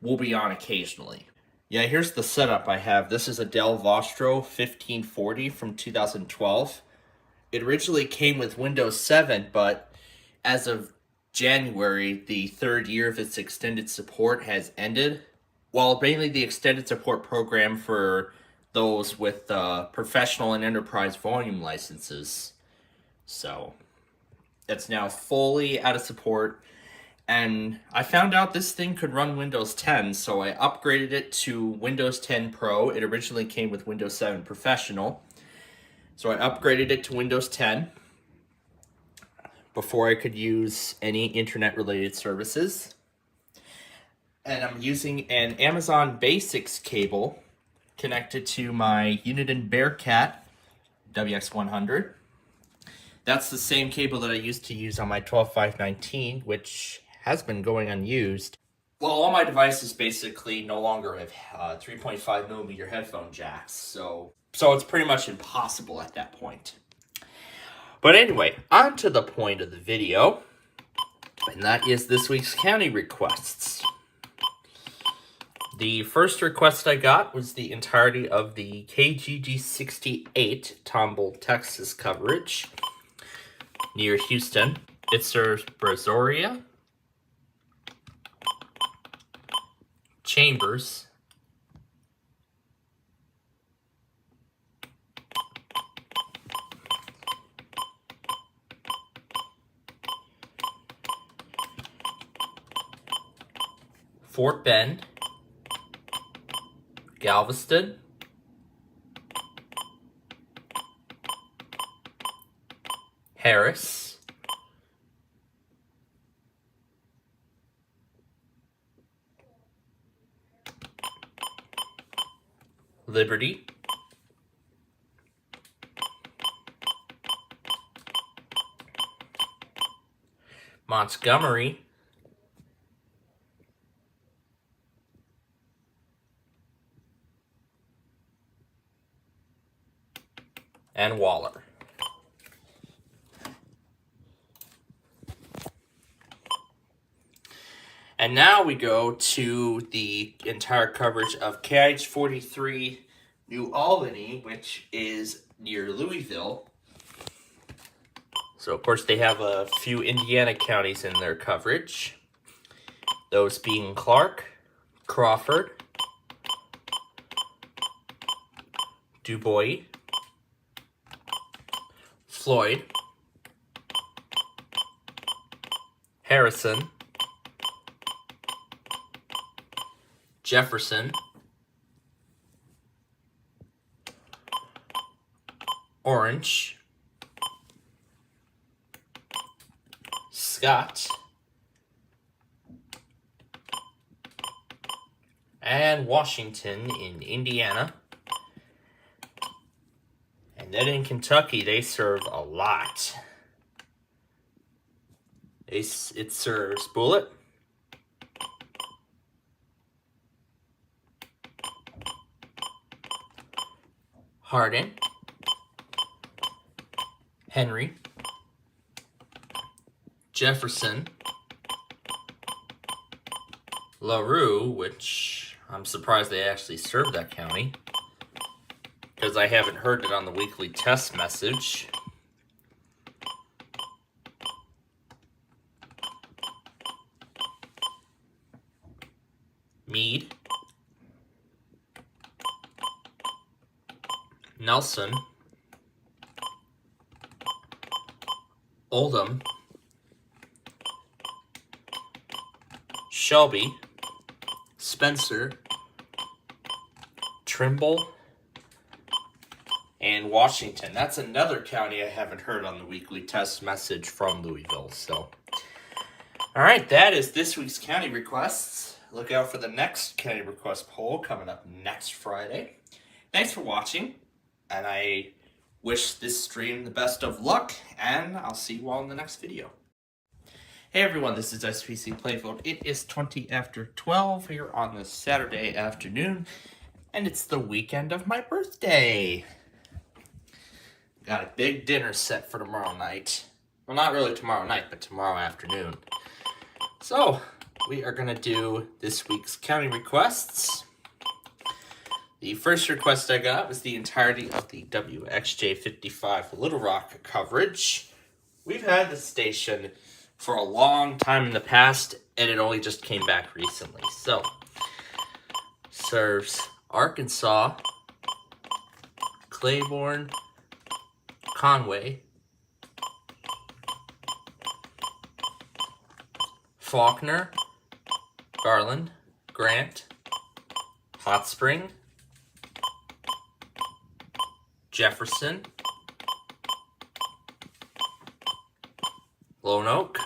will be on occasionally. Yeah, here's the setup I have. This is a Dell Vostro 1540 from 2012. It originally came with Windows 7, but as of January, the third year of its extended support has ended. Well, mainly the extended support program for those with professional and enterprise volume licenses. So, it's now fully out of support. And I found out this thing could run Windows 10, so I upgraded it to Windows 10 Pro. It originally came with Windows 7 Professional. So I upgraded it to Windows 10 before I could use any internet-related services. And I'm using an Amazon Basics cable connected to my Uniden Bearcat WX100. That's the same cable that I used to use on my 12519, which has been going unused. Well, all my devices basically no longer have 3.5 millimeter headphone jacks, so it's pretty much impossible at that point. But anyway, on to the point of the video, and that is this week's county requests. The first request I got was the entirety of the KGG 68 Tomball, Texas coverage near Houston. It serves Brazoria, Chambers, Fort Bend, Galveston, Harris, Liberty, Montgomery, and Waller. And now we go to the entire coverage of KIH 43 New Albany, which is near Louisville. So, of course, they have a few Indiana counties in their coverage. Those being Clark, Crawford, DuBois, Floyd, Harrison, Jefferson, Orange, Scott, and Washington in Indiana. And then in Kentucky, they serve a lot. It serves Bullitt, Hardin, Henry, Jefferson, LaRue, which I'm surprised they actually serve that county, because I haven't heard it on the weekly test message. Meade, Nelson, Oldham, Shelby, Spencer, Trimble, and Washington. That's another county I haven't heard on the weekly test message from Louisville. So, all right, that is this week's county requests. Look out for the next county request poll coming up next Friday. Thanks for watching, and I wish this stream the best of luck, and I'll see you all in the next video. Hey everyone, this is SPCPlainfield. It is 20 after 12 here on this Saturday afternoon, and it's the weekend of my birthday. Got a big dinner set for tomorrow night. Well, not really tomorrow night, but tomorrow afternoon. So, we are going to do this week's county requests. The first request I got was the entirety of the WXJ55 Little Rock coverage. We've had the station for a long time in the past, and it only just came back recently. So, serves Arkansas, Claiborne, Conway, Faulkner, Garland, Grant, Hot Spring, Jefferson, Lone Oak,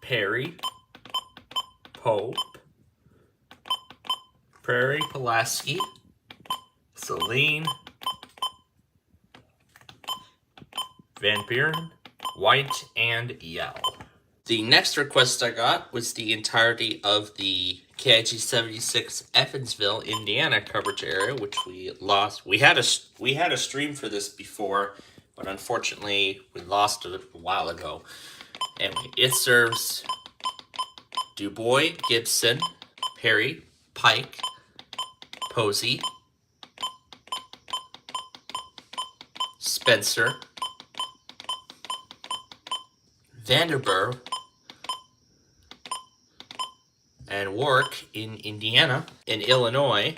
Perry, Pope, Prairie, Pulaski, Saline, Van Buren, White, and Yell. The next request I got was the entirety of the KIG 76 Evansville, Indiana coverage area, which we lost. We had a stream for this before, but unfortunately we lost it a while ago. Anyway, it serves DuBois, Gibson, Perry, Pike, Posey, Spencer, Vanderburgh, and Warwick in Indiana. In Illinois,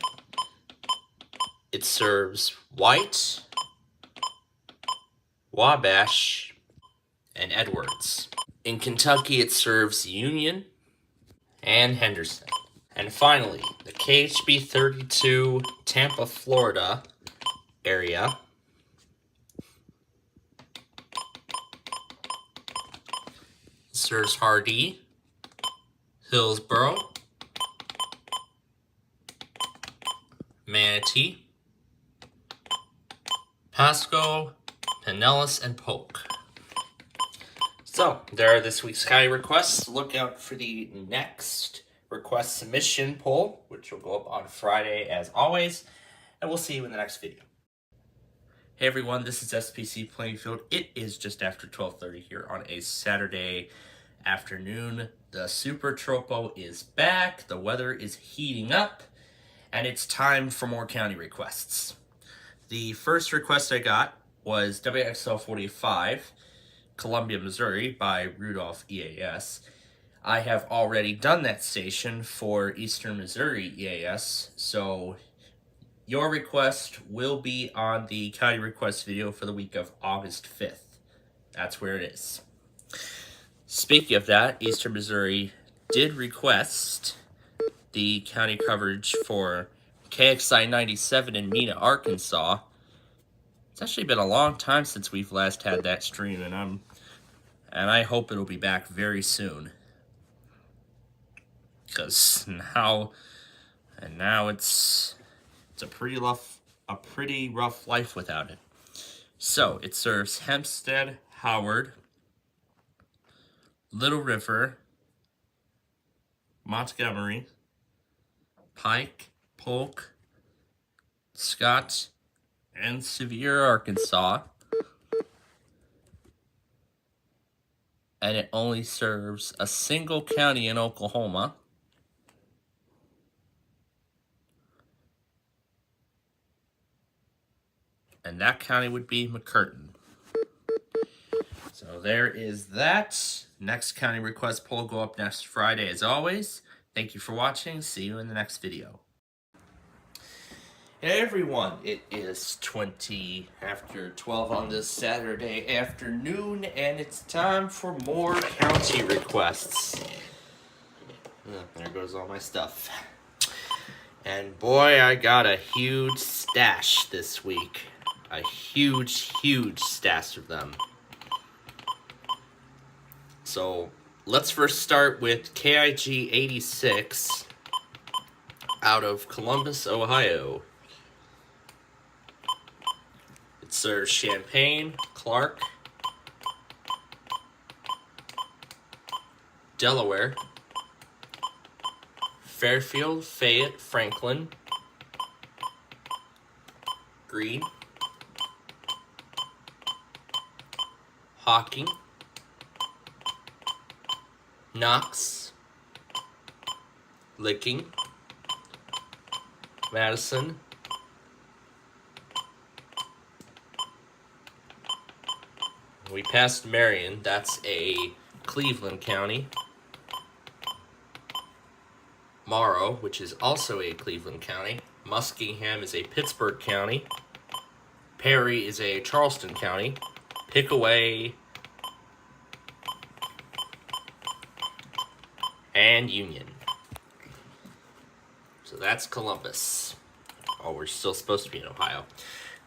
it serves White, Wabash, and Edwards. In Kentucky, it serves Union and Henderson. And finally, the KHB 32 Tampa, Florida area serves Hardee, Hillsboro, Manatee, Pasco, Pinellas, and Polk. So, there are this week's county requests. Look out for the next request submission poll, which will go up on Friday as always, and we'll see you in the next video. Hey everyone, this is SPCPlainfield. It is just after 12:30 here on a Saturday afternoon. The Super Tropo is back, the weather is heating up, and it's time for more county requests. The first request I got was WXL 45, Columbia, Missouri, by Rudolph EAS. I have already done that station for Eastern Missouri EAS, so your request will be on the county request video for the week of August 5th. That's where it is. Speaking of that, Eastern Missouri did request the county coverage for KXI 97 in Mena, Arkansas. It's actually been a long time since we've last had that stream, and I hope it'll be back very soon. Because now it's a pretty rough life without it. So it serves Hempstead, Howard, Little River, Montgomery, Pike, Polk, Scott, and Sevier, Arkansas. And it only serves a single county in Oklahoma. And that county would be McCurtain. So there is that. Next county request poll go up next Friday as always. Thank you for watching. See you in the next video. Hey everyone, it is 20 after 12 on this Saturday afternoon, and it's time for more county requests. There goes all my stuff. And boy, I got a huge stash this week. A huge stash of them. So let's first start with KIG 86 out of Columbus, Ohio. It serves Champaign, Clark, Delaware, Fairfield, Fayette, Franklin, Greene, Hocking, Knox, Licking, Madison, we passed Marion, that's a Cleveland County. Morrow, which is also a Cleveland County. Muskingum is a Pittsburgh County. Perry is a Charleston County. Pickaway and Union. So that's Columbus. Oh, we're still supposed to be in Ohio.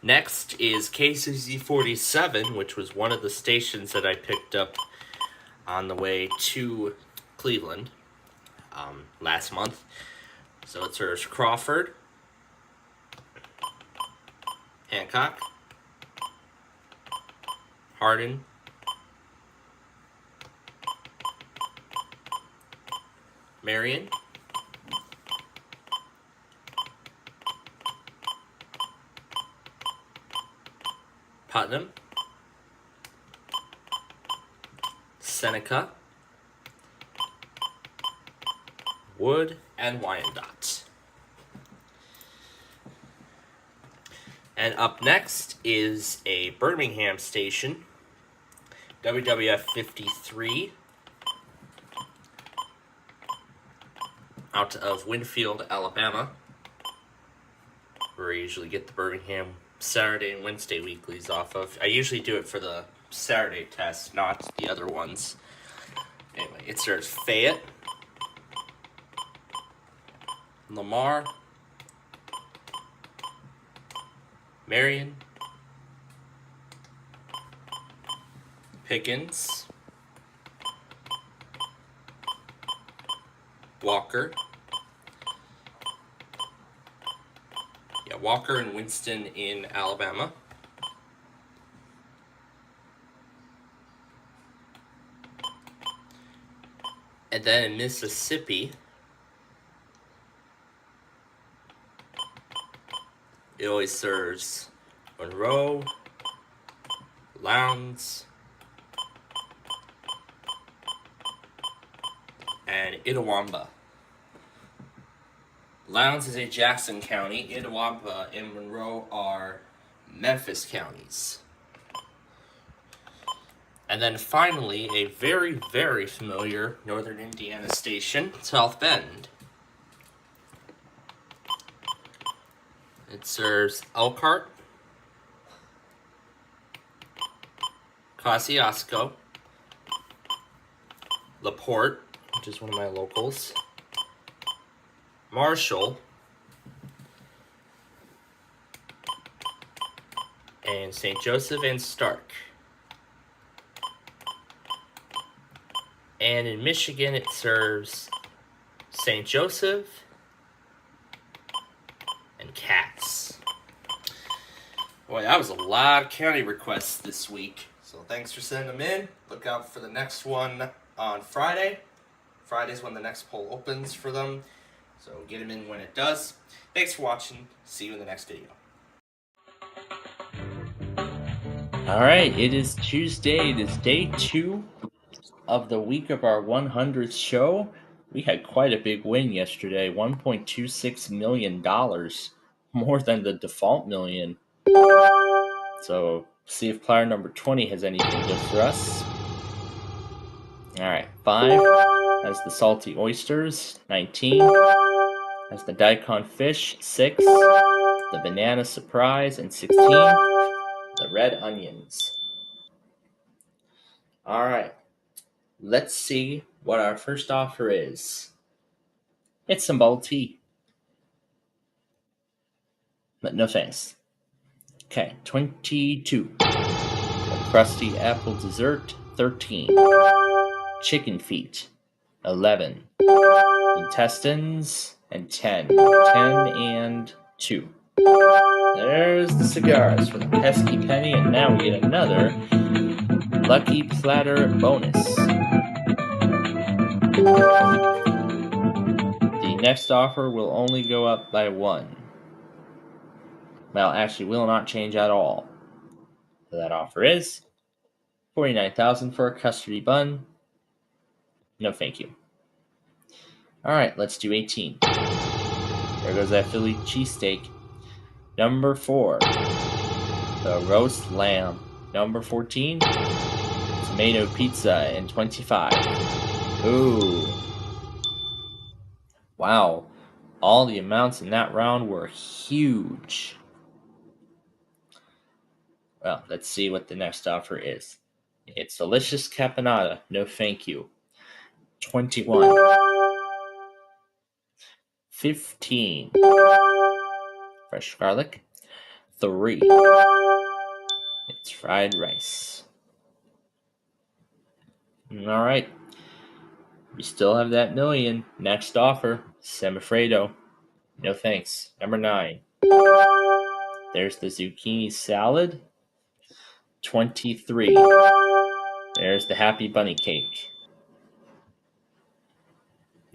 Next is KCZ 47, which was one of the stations that I picked up on the way to Cleveland last month. So it serves Crawford, Hancock, Hardin, Marion, Putnam, Seneca, Wood, and Wyandotte. And up next is a Birmingham station, WWF 53, out of Winfield, Alabama, where I usually get the Birmingham Saturday and Wednesday weeklies off of. I usually do it for the Saturday test, not the other ones. Anyway, it serves Fayette, Lamar, Marion, Pickens, Walker, Walker and Winston in Alabama, and then in Mississippi, it always serves Monroe, Lowndes, and Itawamba. Lowndes is a Jackson County. Itawamba and Monroe are Memphis counties. And then finally, a very, very familiar Northern Indiana station, South Bend. It serves Elkhart, Kosciuszko, LaPorte, which is one of my locals, Marshall, and St. Joseph and Stark. And in Michigan, it serves St. Joseph and Katz. Boy, that was a lot of county requests this week. So thanks for sending them in. Look out for the next one on Friday. Friday's when the next poll opens for them. So get them in when it does. Thanks for watching. See you in the next video. Alright, it is Tuesday. It is day 2 of the week of our 100th show. We had quite a big win yesterday. $1.26 million. More than the default million. So See if player number 20 has anything good for us. Alright, 5 has the salty oysters, 19 has the daikon fish, 6 the banana surprise, and 16 the red onions. Alright, let's see what our first offer is. It's some bubble tea. But no thanks. Okay, 22. A crusty apple dessert, 13. Chicken feet, 11. Intestines, and 10. 10 and 2. There's the cigars for the pesky penny, and now we get another lucky platter bonus. The next offer will only go up by 1. Well, actually, will not change at all. So that offer is $49,000 for a custody bun. No, thank you. All right, let's do 18. There goes that Philly cheesesteak. Number 4, the roast lamb. Number 14, tomato pizza. And 25. Ooh. Wow. All the amounts in that round were huge. Well, let's see what the next offer is. It's delicious caponata. No thank you. 21. 15. Fresh garlic. 3. It's fried rice. Alright. We still have that million. Next offer. Semifredo. No thanks. Number 9. There's the zucchini salad. 23. There's the happy bunny cake.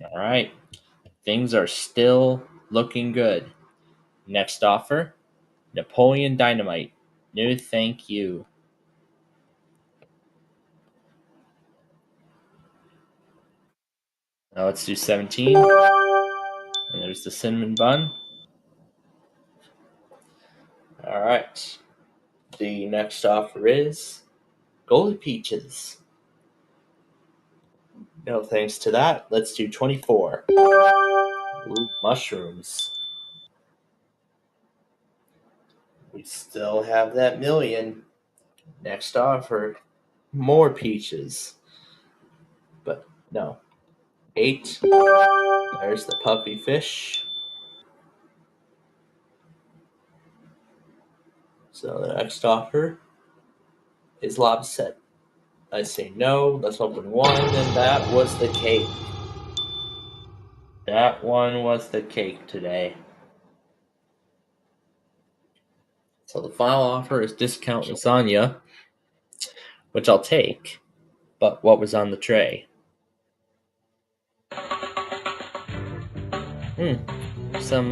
Alright. Things are still looking good. Next offer. Napoleon Dynamite. No thank you. Now let's do 17. And there's the cinnamon bun. Alright. The next offer is Golden Peaches. No thanks to that. Let's do 24. Ooh, mushrooms. We still have that million. Next offer. More peaches. But no. 8. There's the puffy fish. So the next offer is lobster. I say no. Let's open 1, and that was the cake. That one was the cake today. So the final offer is discount lasagna, which I'll take. But what was on the tray? Some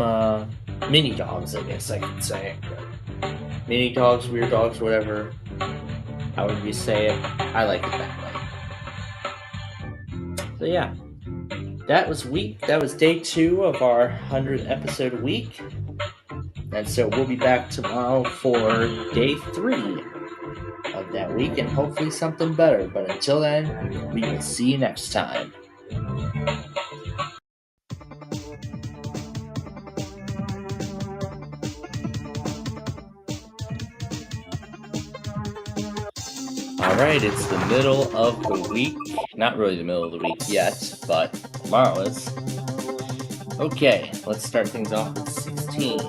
mini dogs, I guess I could say. Mini dogs, weird dogs, whatever. However you say it, I like it that way. So yeah, that was day 2 of our 100th episode week. And so we'll be back tomorrow for day 3 of that week, and hopefully something better. But until then, we will see you next time. Alright, it's the middle of the week. Not really the middle of the week yet, but tomorrow is. Okay, let's start things off with 16.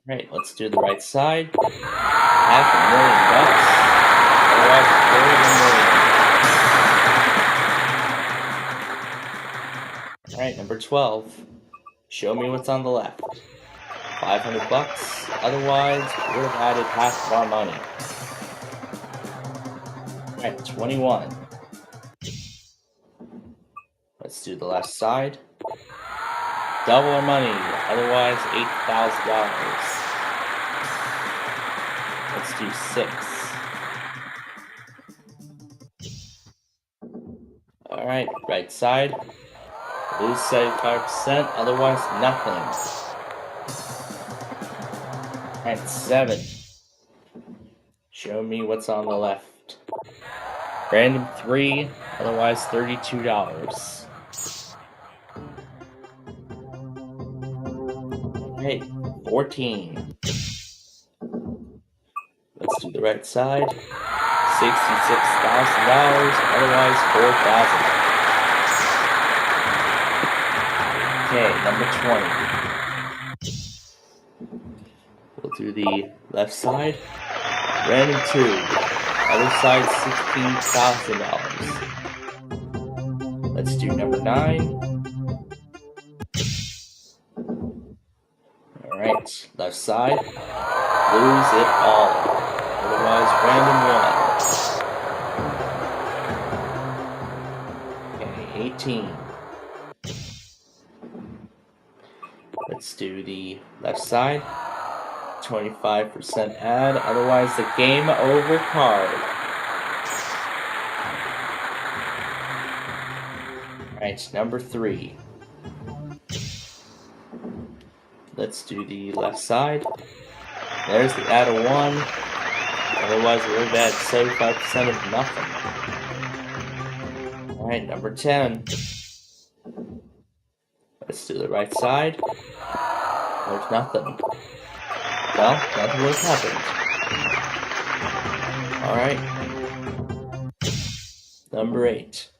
Alright, let's do the right side. $500,000. Otherwise, $1 million. Alright, number 12. Show me what's on the left. $500. Otherwise, we would have added half of our money. Alright, 21. Let's do the left side. Double our money. Otherwise, $8,000. Let's do 6. Alright, right side. Lose 75%. Otherwise, nothing. Alright, 7. Show me what's on the left. Random 3, otherwise $32. Alright, 14. Let's do the right side. $66,000, otherwise $4,000. Okay, number 20. We'll do the left side. Random 2. Other side, $16,000. Let's do number 9. Alright, left side. Lose it all. Otherwise, random 1. Okay, 18. Let's do the left side. 25% add, otherwise the game over card. Alright, number 3. Let's do the left side. There's the add of 1. Otherwise we would have had 75% of nothing. Alright, number 10. Let's do the right side. There's nothing. Well, nothing would have happened. Alright. Number 8.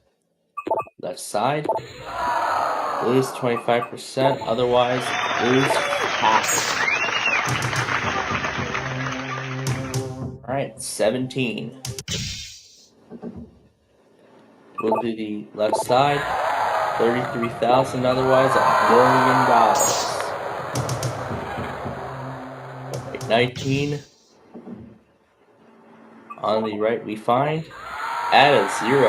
Left side. Lose 25%, otherwise lose half. Alright, 17. We'll do the left side. 33,000, otherwise $1 million. 19. On the right we find add a 0.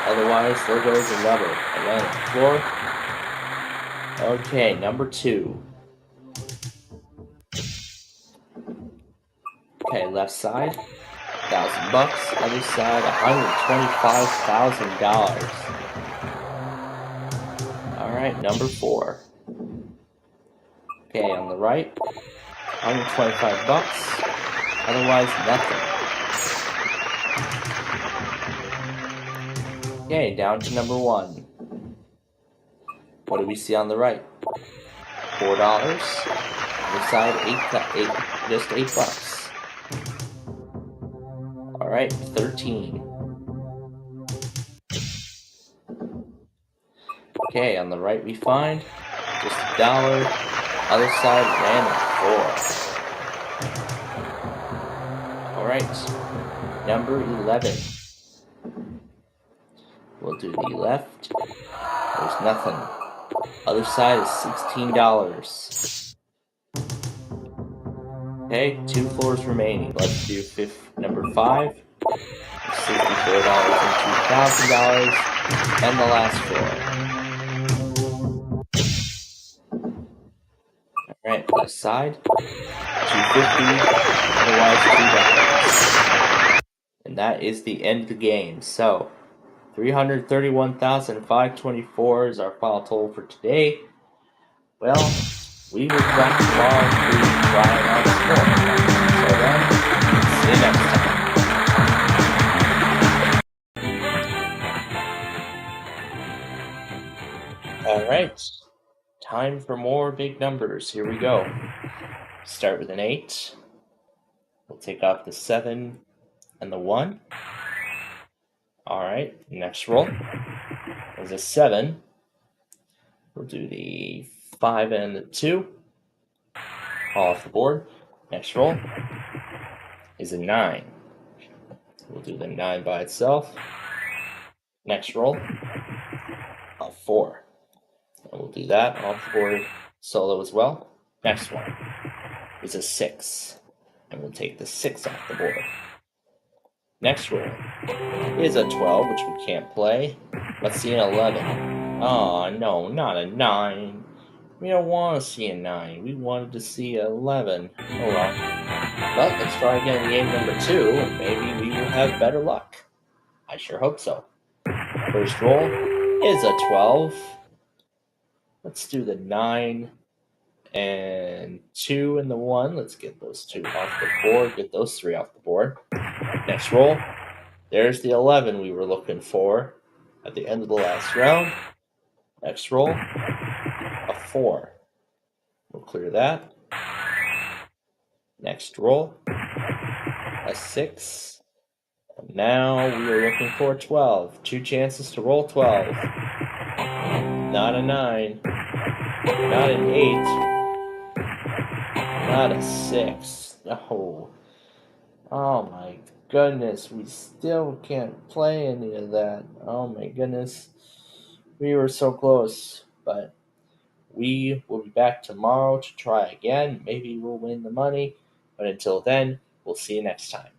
Otherwise there goes another. And then the floor. Okay, number 2. Okay, left side, $1,000. Other side, $125,000. Alright, number 4. Okay, on the right, $125. Otherwise, nothing. Okay, down to number 1. What do we see on the right? $4. Other side, just $8. Alright, 13. Okay, on the right we find just $1. Other side, random 4. Alright, number 11. We'll do the left. There's nothing. Other side is $16. Okay, 2 floors remaining. Let's do number 5. $64 and $2,000. And the last floor. Alright, left side. $250. Otherwise $2. And that is the end of the game. So, $331,524 is our final total for today. Well, we will be back tomorrow to try out some more. So then, see you next time. Alright, time for more big numbers. Here we go. Start with an 8. We'll take off the 7 and the 1. Alright, next roll is a 7. We'll do the 5 and the 2. All off the board. Next roll is a 9. We'll do the 9 by itself. Next roll, a 4. And we'll do that off the board solo as well. Next one is a 6. And we'll take the 6 off the board. Next roll is a 12, which we can't play. Let's see an 11. Oh, no, not a 9. We don't want to see a 9. We wanted to see an 11. Oh well. But let's try again in game number 2, and maybe we will have better luck. I sure hope so. First roll is a 12. Let's do the 9 And 2 and the 1. Let's get those 2 off the board. Get those 3 off the board. Next roll. There's the 11 we were looking for at the end of the last round. Next roll. A 4. We'll clear that. Next roll. A 6. And now we are looking for 12. 2 chances to roll 12. Not a 9. Not an 8. Not a 6. No. Oh my goodness. We still can't play any of that. Oh my goodness. We were so close. But we will be back tomorrow to try again. Maybe we'll win the money. But until then, we'll see you next time.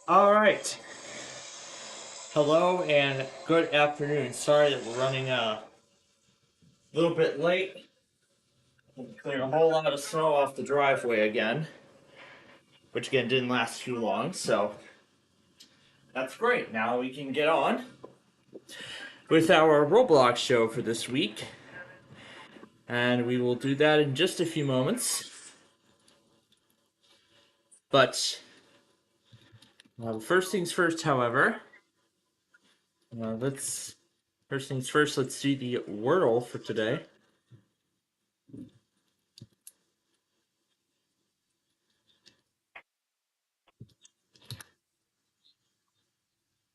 All right. Hello and good afternoon. Sorry that we're running a little bit late. We cleared a whole lot of snow off the driveway again, which again didn't last too long, so that's great. Now we can get on with our Roblox show for this week, and we will do that in just a few moments. But first things first, however, let's do the Wordle for today.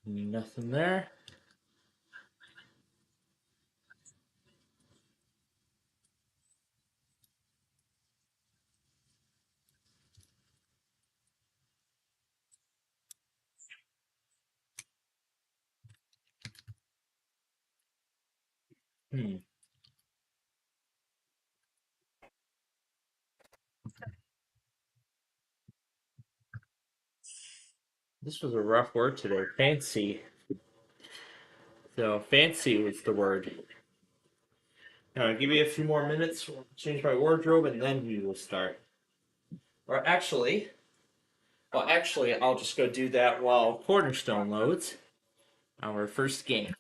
Nothing there. This was a rough word today. Fancy. So, fancy was the word. Now, give me a few more minutes, change my wardrobe, and then we will start. Or actually, I'll just go do that while Cornerstone loads our first game.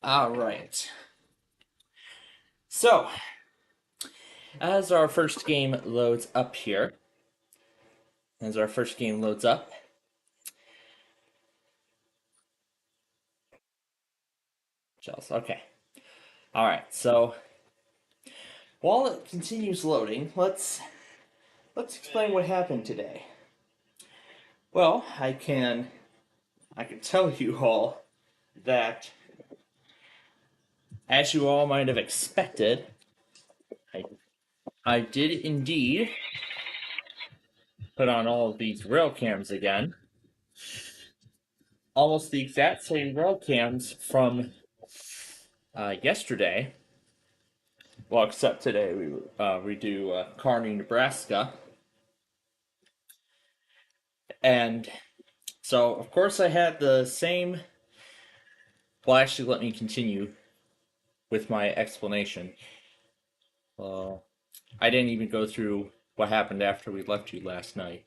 All right. So, as our first game loads up here, okay. All right. So, while it continues loading, let's explain what happened today. Well, I can tell you all that, as you all might have expected, I did indeed put on all of these rail cams again. Almost the exact same rail cams from yesterday. Well, except today we do Kearney, Nebraska. And so, of course, I had the same... Well, actually, let me continue with my explanation. I didn't even go through what happened after we left you last night.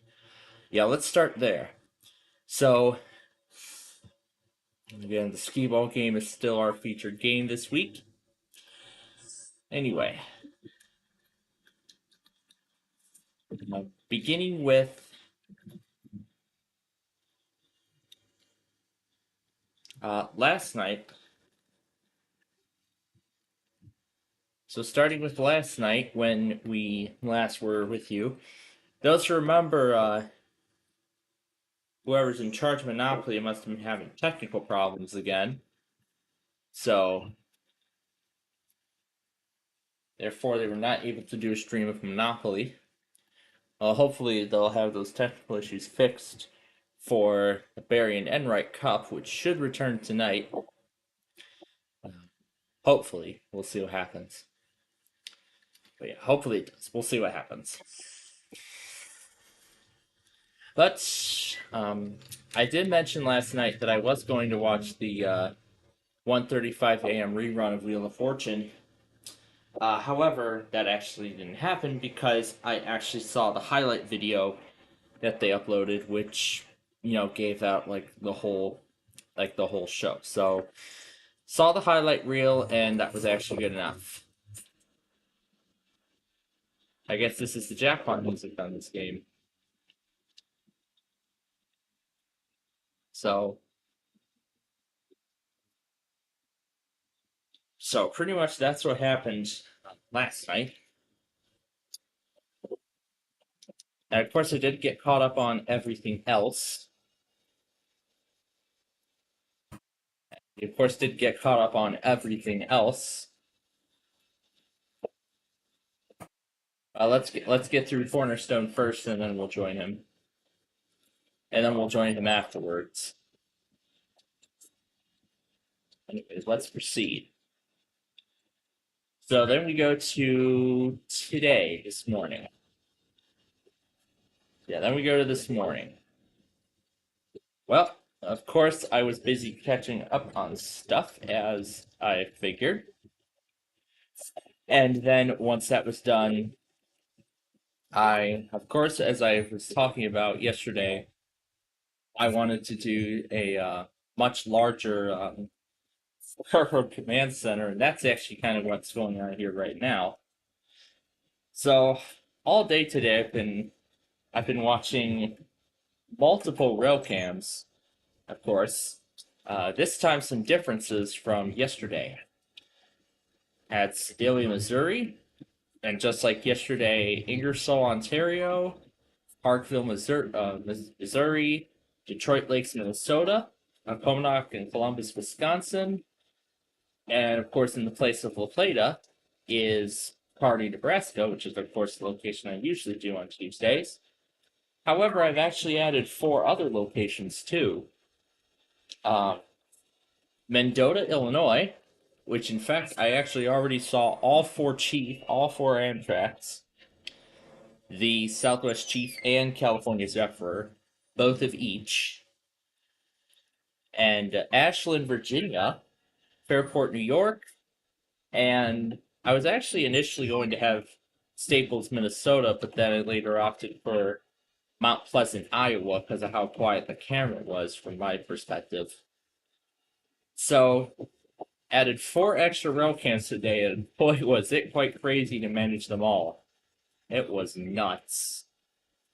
Yeah, let's start there. So, again, the skee-ball game is still our featured game this week. Anyway, beginning with last night. So starting with last night, when we last were with you, those who remember, whoever's in charge of Monopoly must have been having technical problems again. So, therefore, they were not able to do a stream of Monopoly. Hopefully, they'll have those technical issues fixed for the Barry and Enright Cup, which should return tonight. Hopefully, we'll see what happens. But yeah, hopefully it does. We'll see what happens. But I did mention last night that I was going to watch the 1:35 a.m. rerun of Wheel of Fortune. However, that actually didn't happen because I actually saw the highlight video that they uploaded, which, you know, gave out the whole show. So, saw the highlight reel, and that was actually good enough. I guess this is the jackpot music on this game. So pretty much that's what happened last night. And of course, I did get caught up on everything else. Let's get through Cornerstone first, and then we'll join him. And then we'll join him afterwards. Anyways, let's proceed. So then we go to this morning. Yeah, then we go to this morning. Well, of course, I was busy catching up on stuff, as I figured. And then once that was done, of course, as I was talking about yesterday, I wanted to do a much larger railroad command center, and that's actually kind of what's going on here right now. So all day today, I've been watching multiple rail cams, of course. This time, some differences from yesterday. At Staley, Missouri, and just like yesterday, Ingersoll, Ontario, Parkville, Missouri, Detroit Lakes, Minnesota, Commodock and Columbus, Wisconsin, and of course in the place of La Plata is Kearney, Nebraska, which is of course the location I usually do on Tuesdays. However, I've actually added 4 other locations too. Mendota, Illinois, which in fact I actually already saw all 4 Amtraks, the Southwest Chief and California Zephyr, both of each, and Ashland, Virginia, Fairport, New York, and I was actually initially going to have Staples, Minnesota, but then I later opted for Mount Pleasant, Iowa, because of how quiet the camera was from my perspective. So, Added 4 extra rail cans today, and boy, was it quite crazy to manage them all. It was nuts.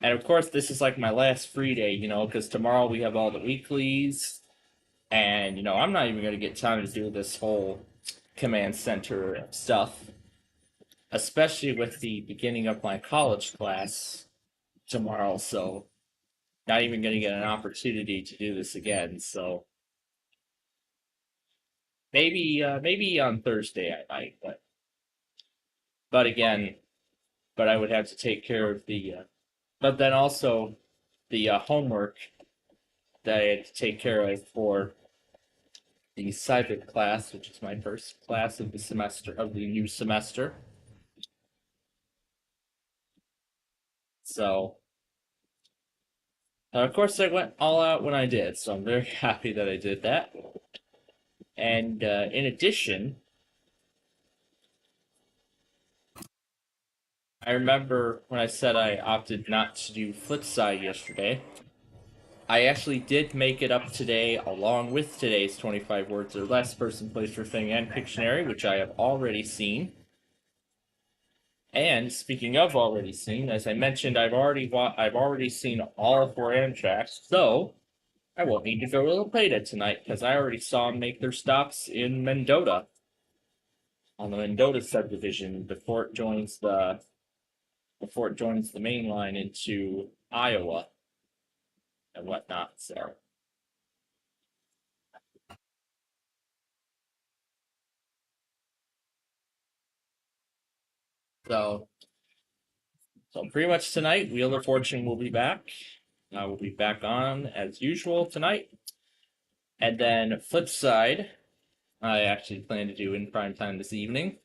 And of course, this is like my last free day, you know, because tomorrow we have all the weeklies. And, you know, I'm not even going to get time to do this whole command center stuff, especially with the beginning of my college class tomorrow. So, not even going to get an opportunity to do this again. So, maybe on Thursday I might, but again, but I would have to take care of the, but then also the homework that I had to take care of for the cyber class, which is my first class of the semester of the new semester. So, of course, I went all out when I did, so I'm very happy that I did that. And in addition, I remember when I said I opted not to do Flipside yesterday. I actually did make it up today along with today's 25 words or less person, place, or thing and Pictionary, which I have already seen. And speaking of already seen, as I mentioned, I've already seen all 4 Amtraks, so I won't need to go to La Plata tonight because I already saw them make their stops in Mendota, on the Mendota subdivision before it joins the main line into Iowa and whatnot. So pretty much tonight, Wheel of Fortune will be back. I will be back on as usual tonight. And then flip side, I actually plan to do in prime time this evening.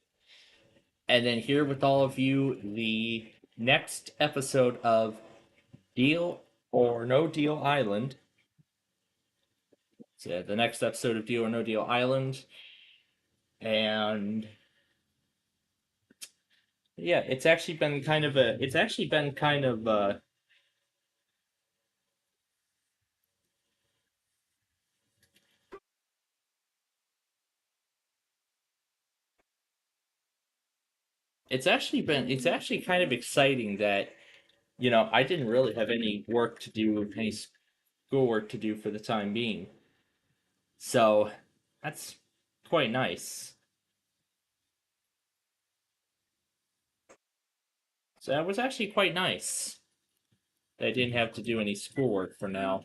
And then here with all of you, the next episode of Deal or No Deal Island. So the next episode of Deal or No Deal Island. And yeah, it's actually been kind of it's actually kind of exciting that, you know, I didn't really have any work to do, any schoolwork to do for the time being. So that's quite nice. So that was actually quite nice that I didn't have to do any schoolwork for now.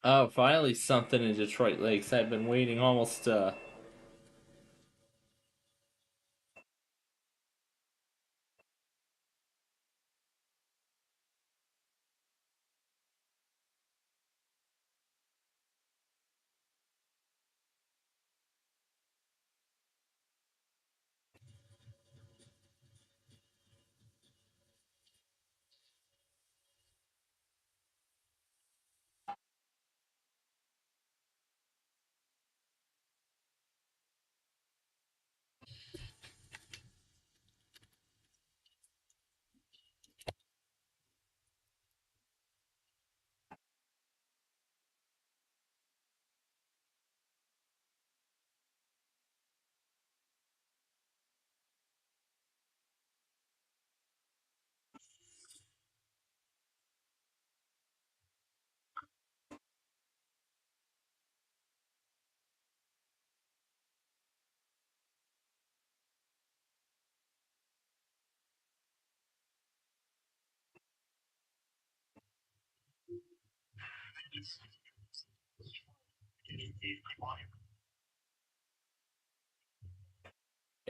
Oh, finally something in Detroit Lakes. I've been waiting almost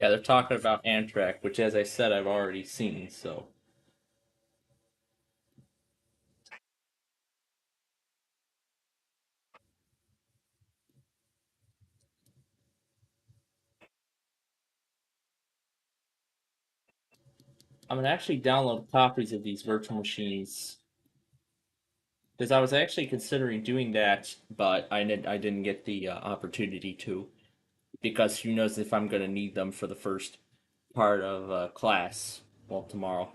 Yeah, they're talking about Amtrak, which, as I said, I've already seen, so. I'm going to actually download copies of these virtual machines. Because I was actually considering doing that, but I didn't get the opportunity to. Because who knows if I'm going to need them for the first part of class, well, tomorrow.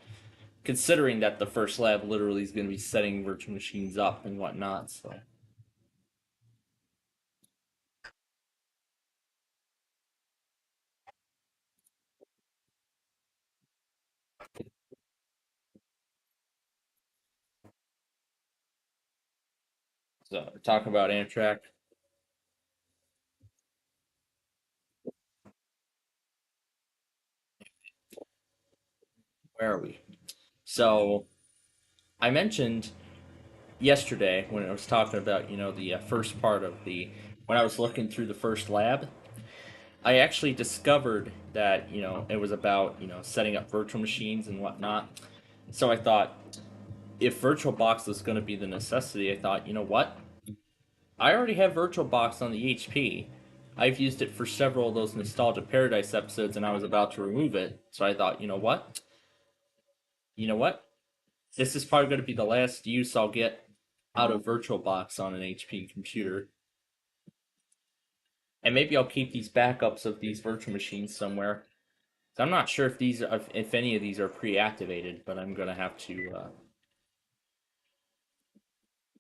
Considering that the first lab literally is going to be setting virtual machines up and whatnot, so. So, talk about Amtrak. Where are we? So, I mentioned yesterday when I was talking about, the first part of when I was looking through the first lab, I actually discovered that, it was about, setting up virtual machines and whatnot. So I thought, if VirtualBox was going to be the necessity, I thought, you know what? I already have VirtualBox on the HP. I've used it for several of those Nostalgia Paradise episodes, and I was about to remove it. So I thought, you know what? This is probably going to be the last use I'll get out of VirtualBox on an HP computer. And maybe I'll keep these backups of these virtual machines somewhere. So I'm not sure if any of these are pre-activated, but I'm gonna have to.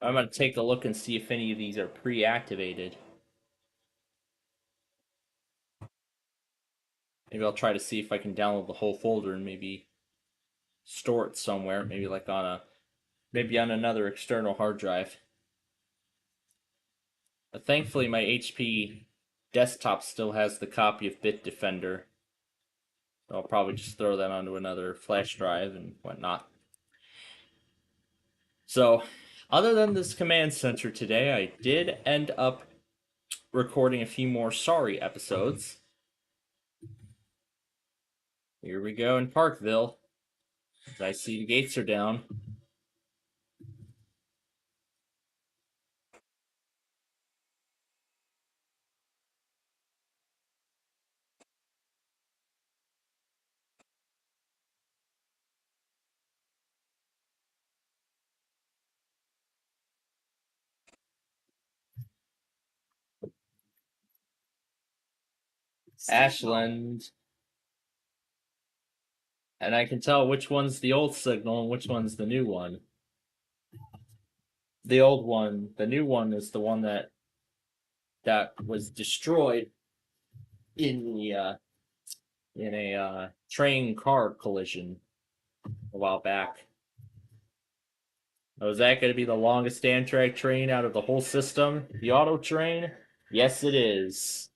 I'm gonna take a look and see if any of these are pre-activated. Maybe I'll try to see if I can download the whole folder and maybe store it somewhere. Maybe like maybe on another external hard drive. But thankfully, my HP desktop still has the copy of Bitdefender. So I'll probably just throw that onto another flash drive and whatnot. So, other than this command center today, I did end up recording a few more Sorry episodes. Here we go in Parkville. As I see the gates are down. Ashland. And I can tell which one's the old signal and which one's the new one. The old one, the new one is the one that was destroyed in a train car collision a while back. Oh, is that going to be the longest Amtrak train out of the whole system? The auto train? Yes, it is.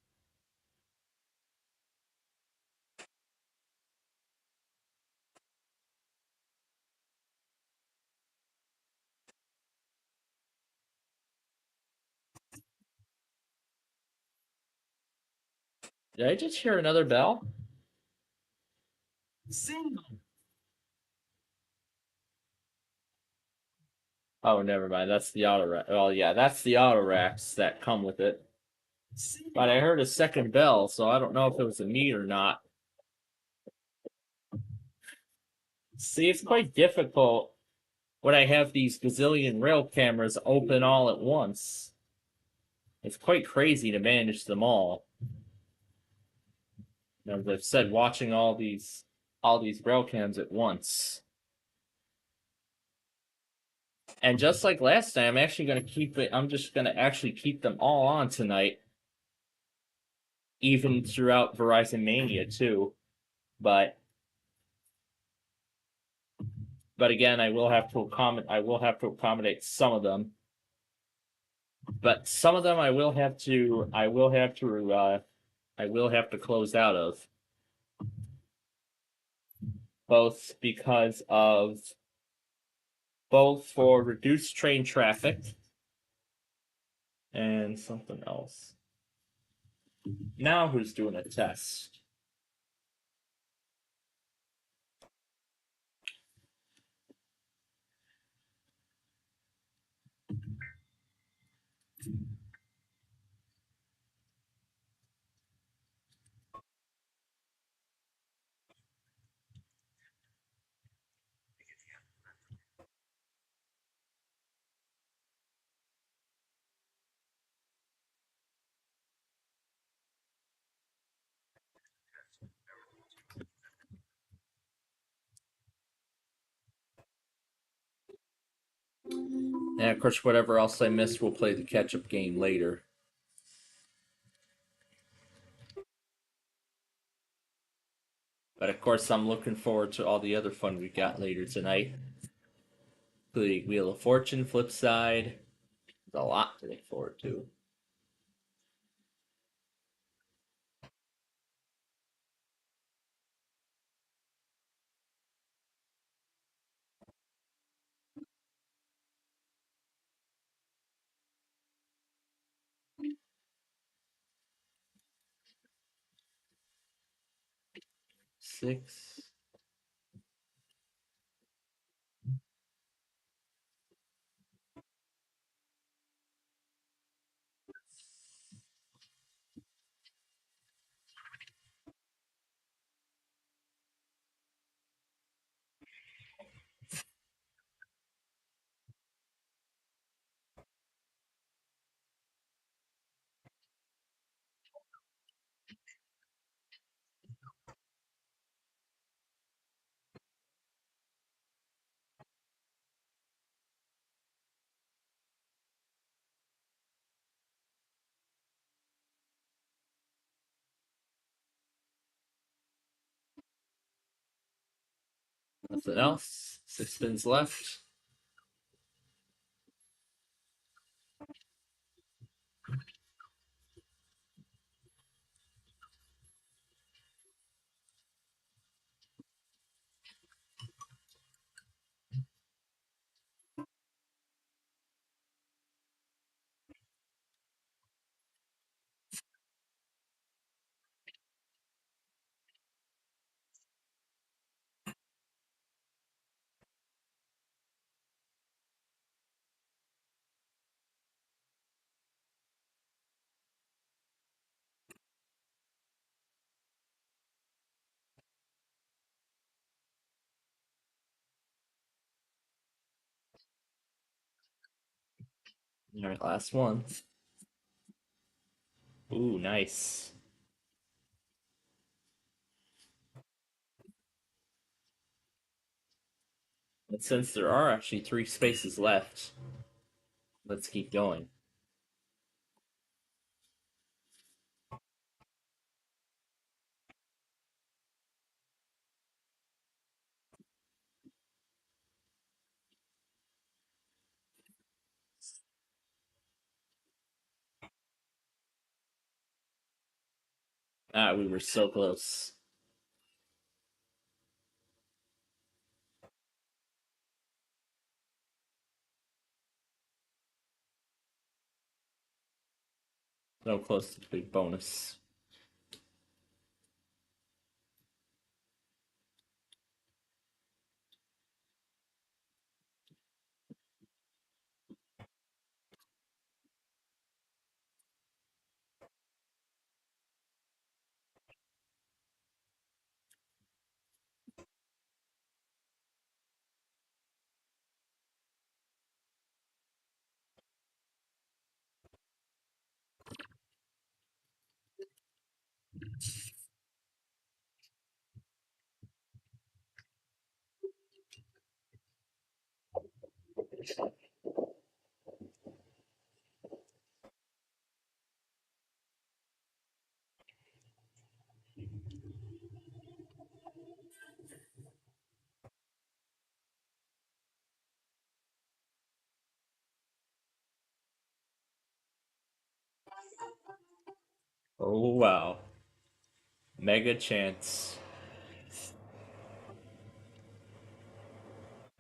Did I just hear another bell? Single. Oh, never mind. That's the auto rack. Well, yeah, that's the auto racks that come with it. But I heard a second bell, so I don't know if it was a me or not. See, it's quite difficult when I have these gazillion rail cameras open all at once. It's quite crazy to manage them all. As I've said, watching all these rail cams at once. And just like last time, I'm actually going to keep it. I'm just going to actually keep them all on tonight, even throughout Verizon Mania too. But again, I will have to accommodate some of them. But some of them I will have to close out of, both for reduced train traffic and something else. Now who's doing a test? And of course, whatever else I missed, we'll play the catch-up game later. But of course, I'm looking forward to all the other fun we got later tonight. Including Wheel of Fortune, Flip Side. There's a lot to look forward to. Six. Nothing else. 6 spins left. All right, last one. Ooh, nice. And since there are actually 3 spaces left, let's keep going. Ah, we were so close. So close to the big bonus. Oh, wow. Mega chance.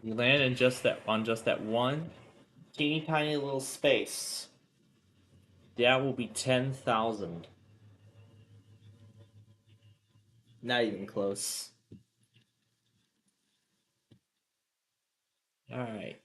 You land in just that one teeny tiny little space. That will be 10,000. Not even close. All right.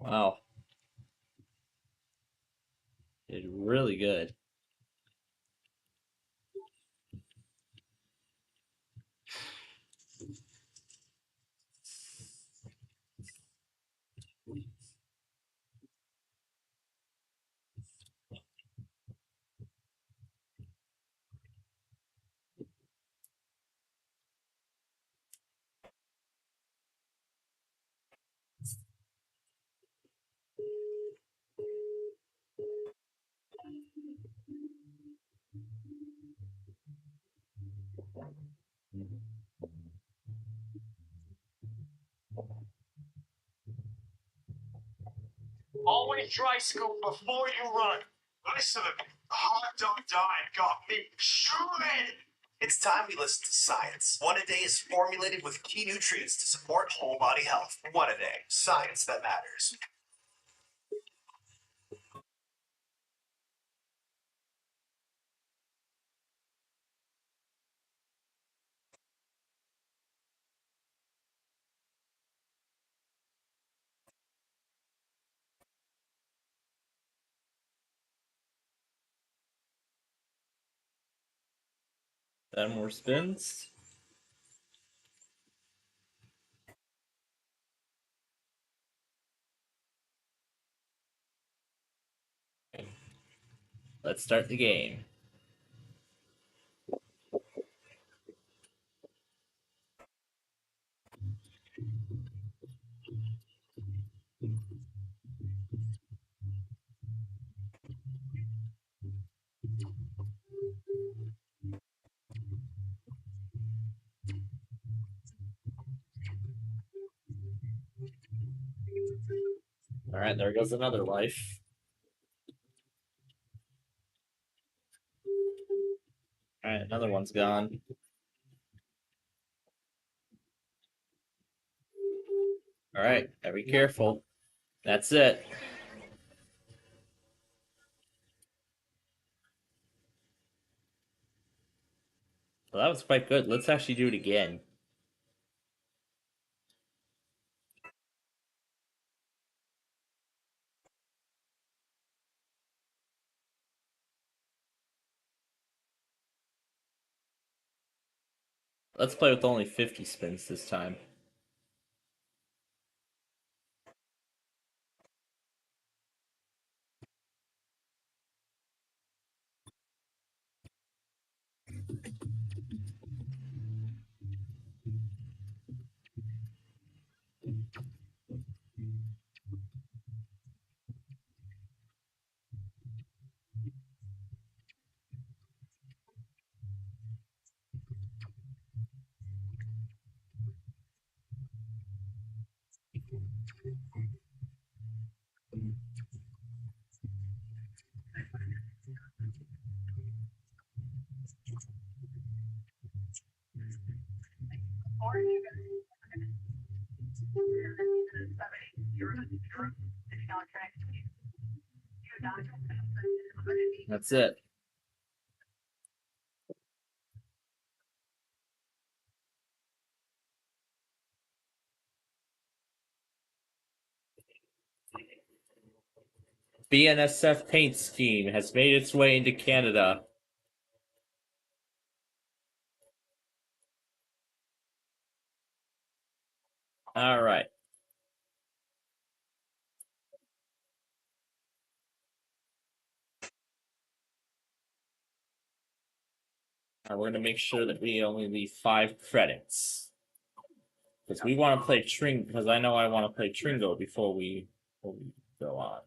Wow. Did really good. Always dry scoop before you run. Listen to me. Hot dog diet got me shredded. It's time we listen to science. One A Day is formulated with key nutrients to support whole body health. One A Day, science that matters. Ten more spins. Let's start the game. All right, there goes another life. All right, another one's gone. All right, gotta be careful. That's it. Well, that was quite good. Let's actually do it again. Let's play with only 50 spins this time. That's it. BNSF paint scheme has made its way into Canada. All right. We're going to make sure that we only leave 5 credits. Because we want to play Tringo, because I know I want to play Tringo before we go on.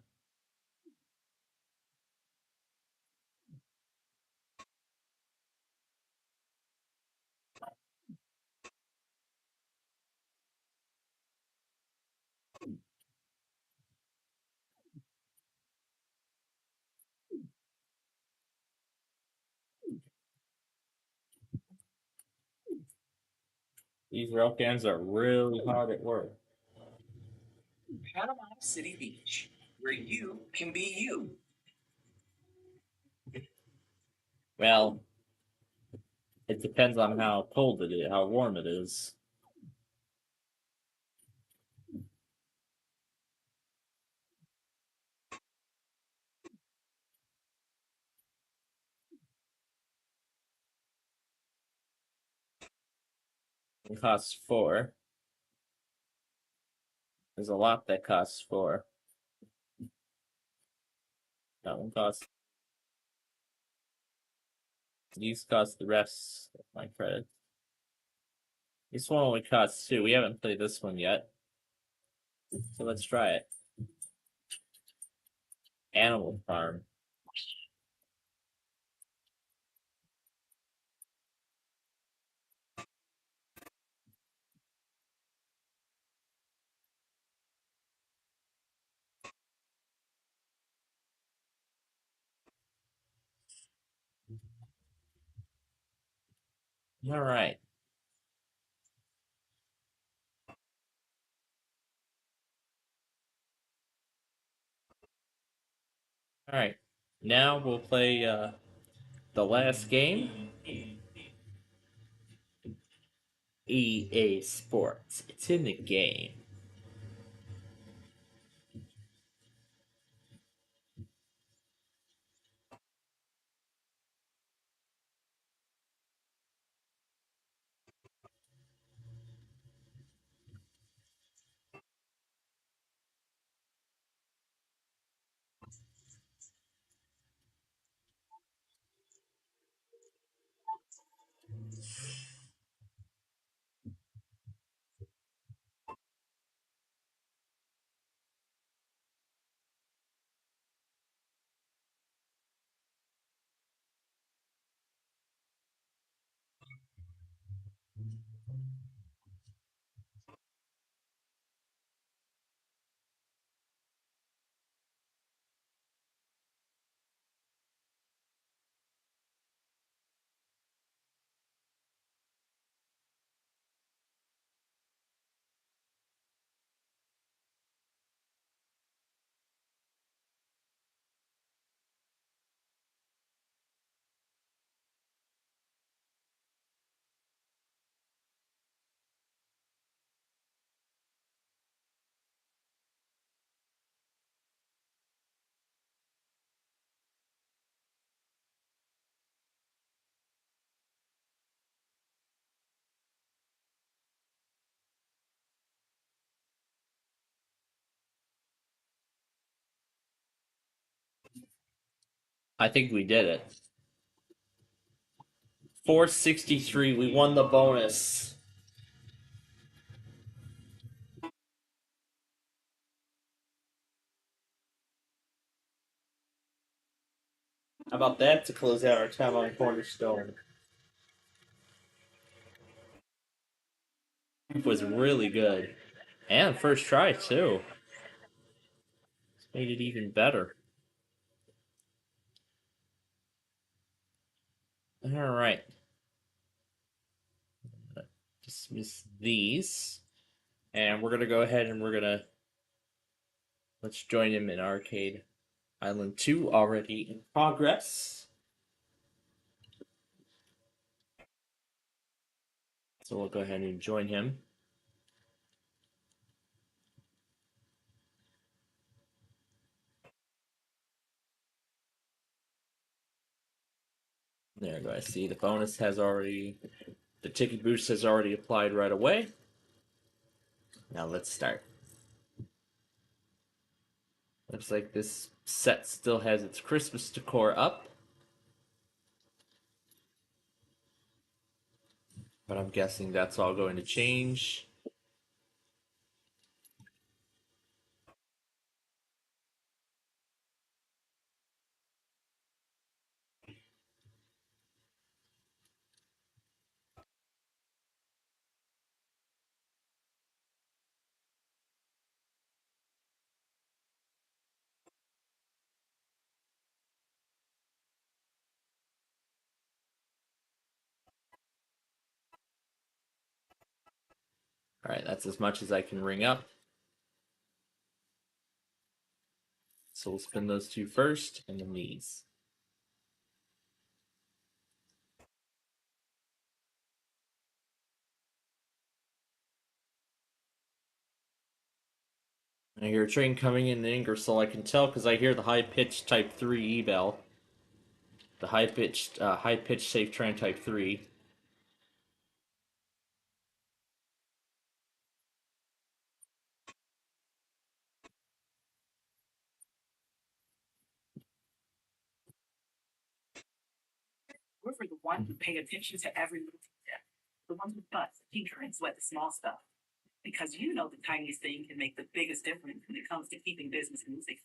These rail cans are really hard at work. Panama City Beach, where you can be you. Well, it depends on how cold it is, how warm it is. It costs 4. There's a lot that costs 4. That one costs. These cost the rest of my credits. This one only costs 2. We haven't played this one yet. So let's try it. Animal Farm. All right. All right. Now we'll play the last game. EA Sports. It's in the game. I think we did it. 463. We won the bonus. How about that to close out our time on Cornerstone? It was really good. And first try, too. Made it even better. Alright. Dismiss these. And we're going to go ahead and let's join him in Arcade Island 2, already in progress. So we'll go ahead and join him. There you go. I see the bonus has already, the ticket boost has already applied right away. Now let's start. Looks like this set still has its Christmas decor up. But I'm guessing that's all going to change. Alright, that's as much as I can ring up. So we'll spin those two first, and then these. I hear a train coming in Ingersoll. I can tell because I hear the high-pitched Type 3 E-bell. The high-pitched safe train Type 3. We're for the ones who pay attention to every little detail. The ones who bust, tinker, and sweat the small stuff. Because you know the tiniest thing can make the biggest difference when it comes to keeping business moving.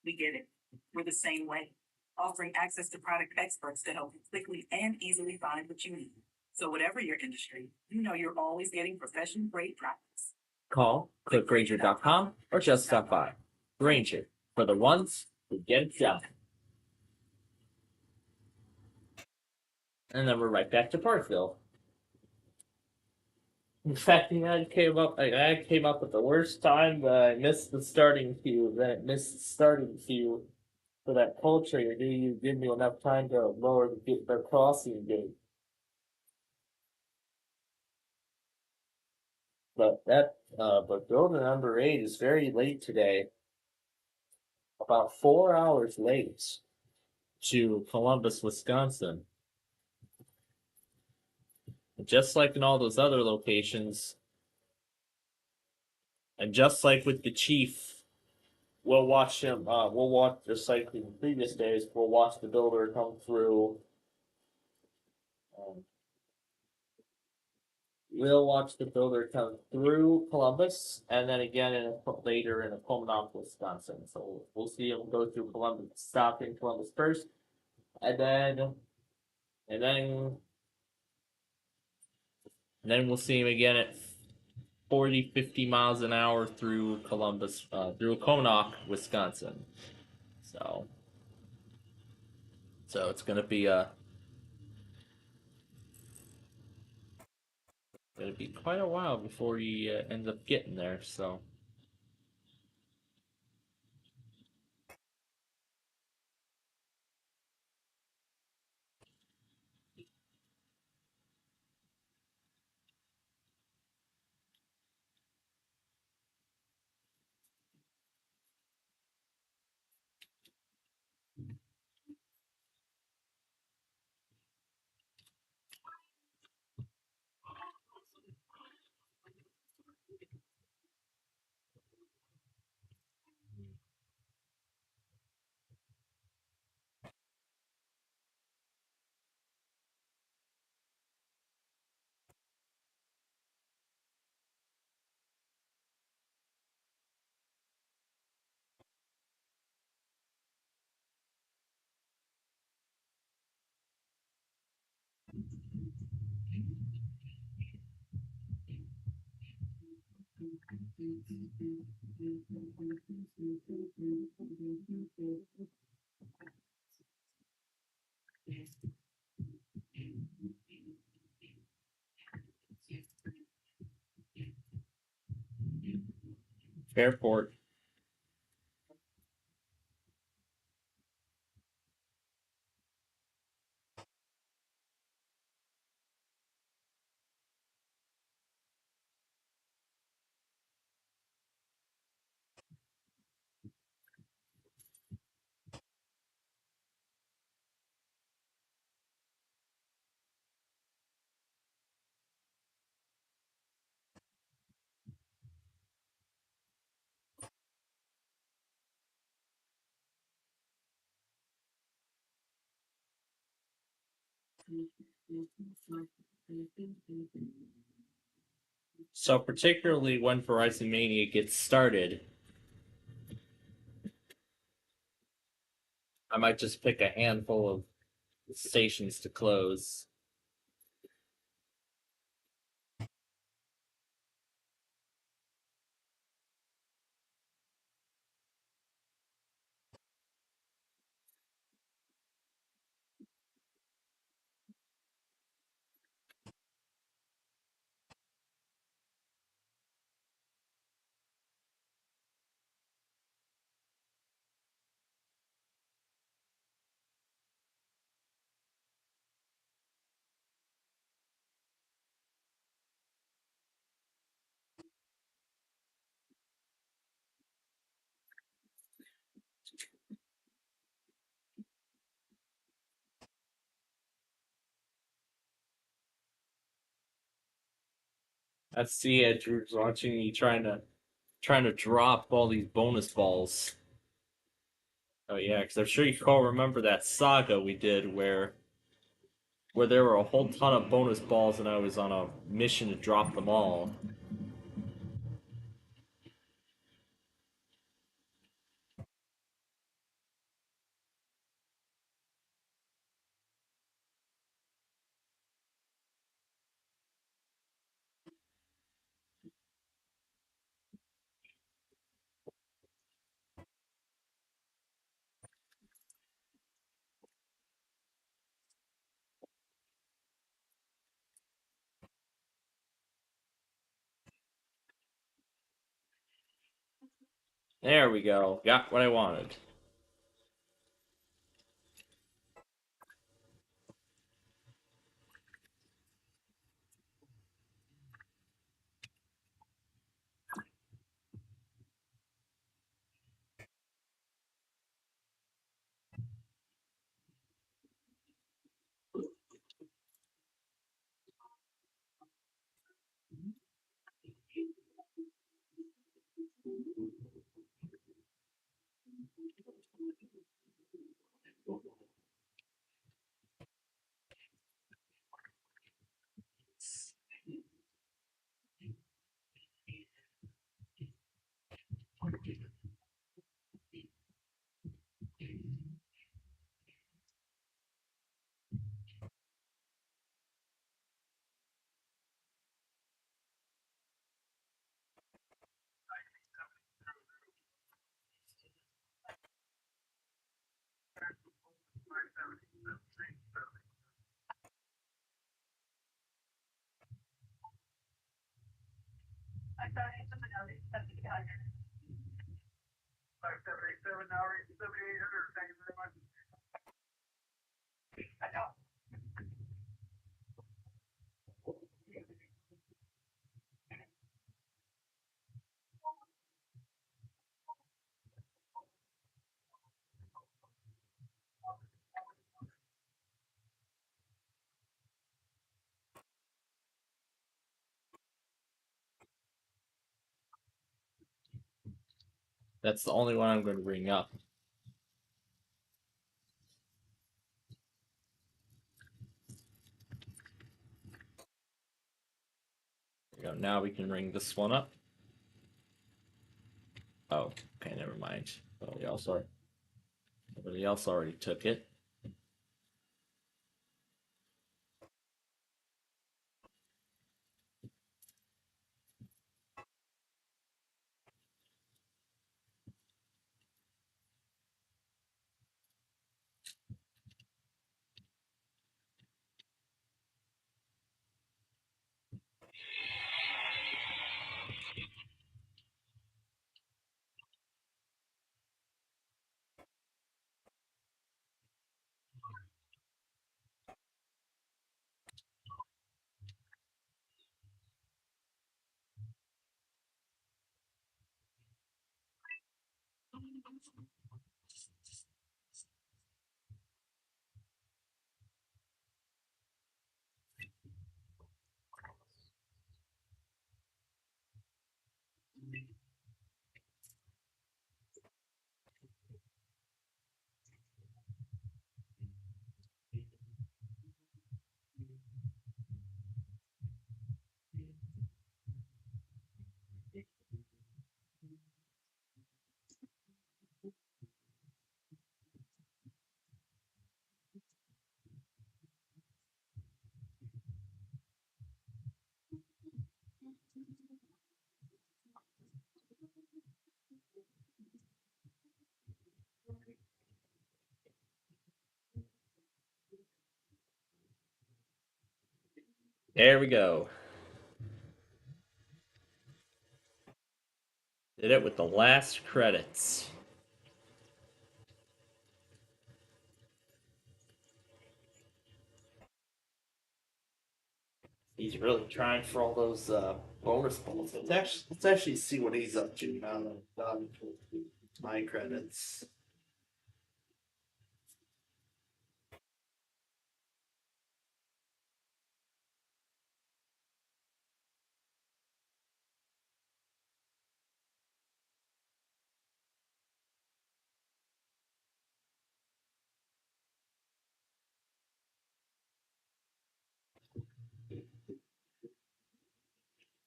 We get it. We're the same way, offering access to product experts to help you quickly and easily find what you need. So whatever your industry, you know you're always getting professional-grade products. Call, click Grainger.com, or just stop by. Grainger, for the ones who get it done. And then we're right back to Parkville. In fact, I came up at the worst time, but I missed the starting queue. Then it missed the starting queue for that poultry. Or do you give me enough time to lower the crossing gate? But building number 8 is very late today. About 4 hours late to Columbus, Wisconsin. Just like in all those other locations, and just like with the Chief, we'll watch him. We'll watch, just like in previous days, we'll watch the builder come through. We'll watch the builder come through Columbus, and then again later in Pomona, Wisconsin. So we'll see him go through Columbus, stop in Columbus first, and then we'll see him again at 40, 50 miles an hour through Columbus, through Conock, Wisconsin. So it's gonna be quite a while before he ends up getting there. So. Airport. So particularly when Verizon Mania gets started, I might just pick a handful of stations to close. That's the Drew's watching me trying to drop all these bonus balls. Oh yeah, because I'm sure you all remember that saga we did where there were a whole ton of bonus balls and I was on a mission to drop them all. There we go. Got what I wanted. That's the only one I'm going to bring up. There we go. Now we can ring this one up. Oh, okay, never mind. Somebody else already took it. There we go. Did it with the last credits. He's really trying for all those bonus balls. Let's actually see what he's up to now that I've done my credits.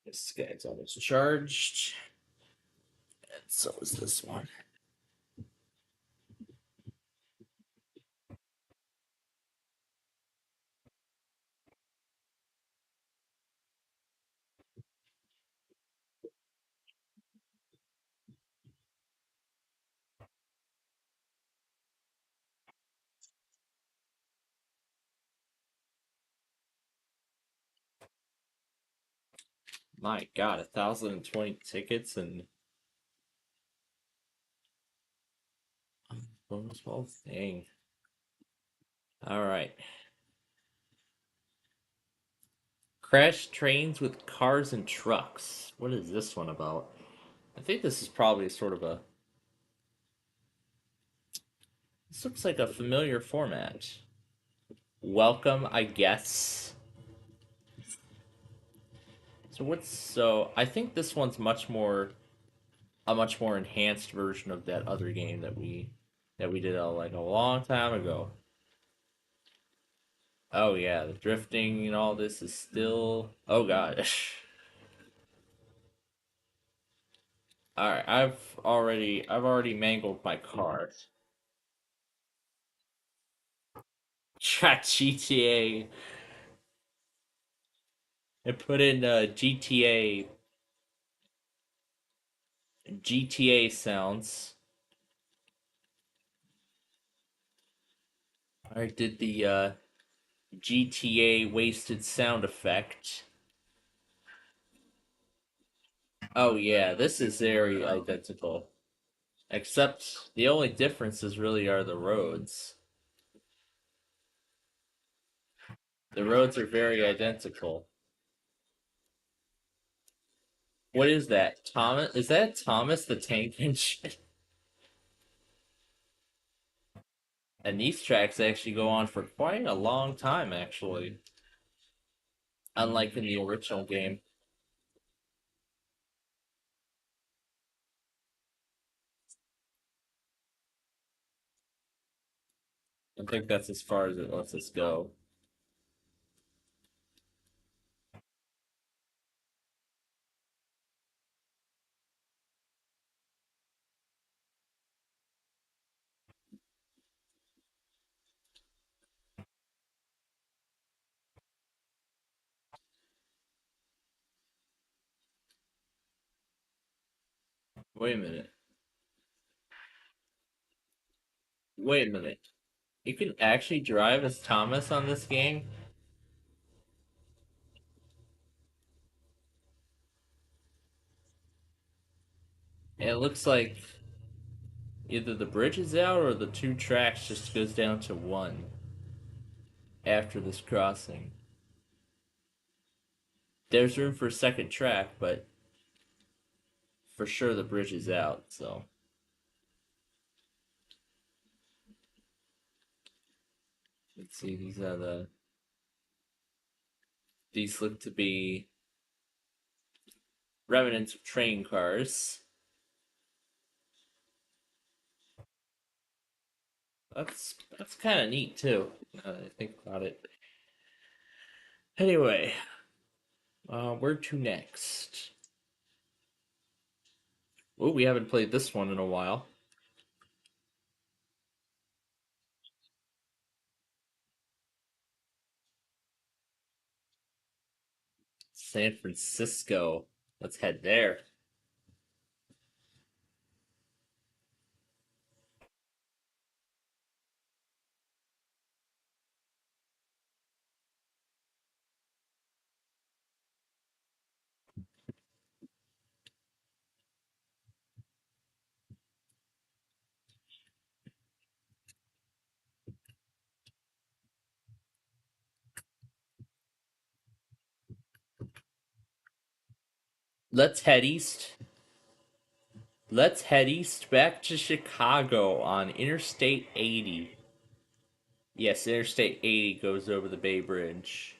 This guy's almost charged. And so is this one. My God, 1,020 tickets and bonus balls. Dang. All right. Crash trains with cars and trucks. What is this one about? I think this is probably sort of a. This looks like a familiar format. Welcome, I guess. So I think this one's a much more enhanced version of that other game that we did like a long time ago. Oh yeah, the drifting and all this is still. Oh gosh. All right, I've already mangled my car. Track GTA and put in GTA sounds. I did the GTA wasted sound effect. Oh yeah, this is very identical. Except the only differences really are the roads. The roads are very identical. What is that? Thomas? Is that Thomas the Tank Engine? And these tracks actually go on for quite a long time, actually. Unlike in the original game. I think that's as far as it lets us go. Wait a minute. Wait a minute. You can actually drive as Thomas on this game? It looks like either the bridge is out or the two tracks just goes down to one after this crossing. There's room for a second track, but for sure the bridge is out, so. Let's see, these look to be remnants of train cars. That's kind of neat too. Now that I think about it. Anyway, where to next? Oh, we haven't played this one in a while. San Francisco. Let's head there. Let's head east. Let's head east back to Chicago on Interstate 80. Yes, Interstate 80 goes over the Bay Bridge.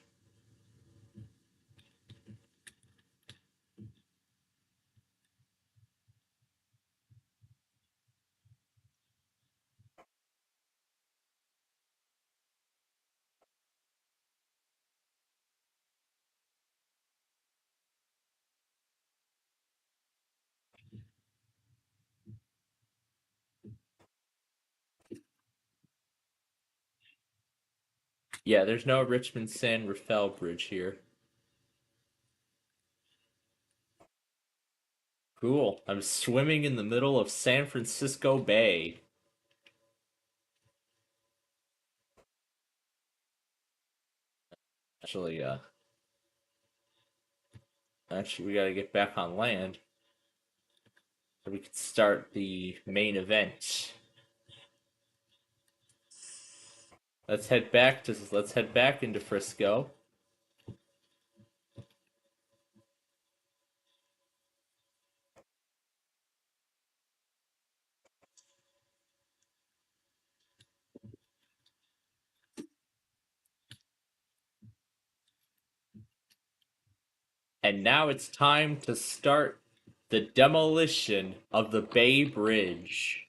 Yeah, there's no Richmond San Rafael Bridge here. Cool. I'm swimming in the middle of San Francisco Bay. Actually, we gotta get back on land so we can start the main event. Let's head back into Frisco. And now it's time to start the demolition of the Bay Bridge.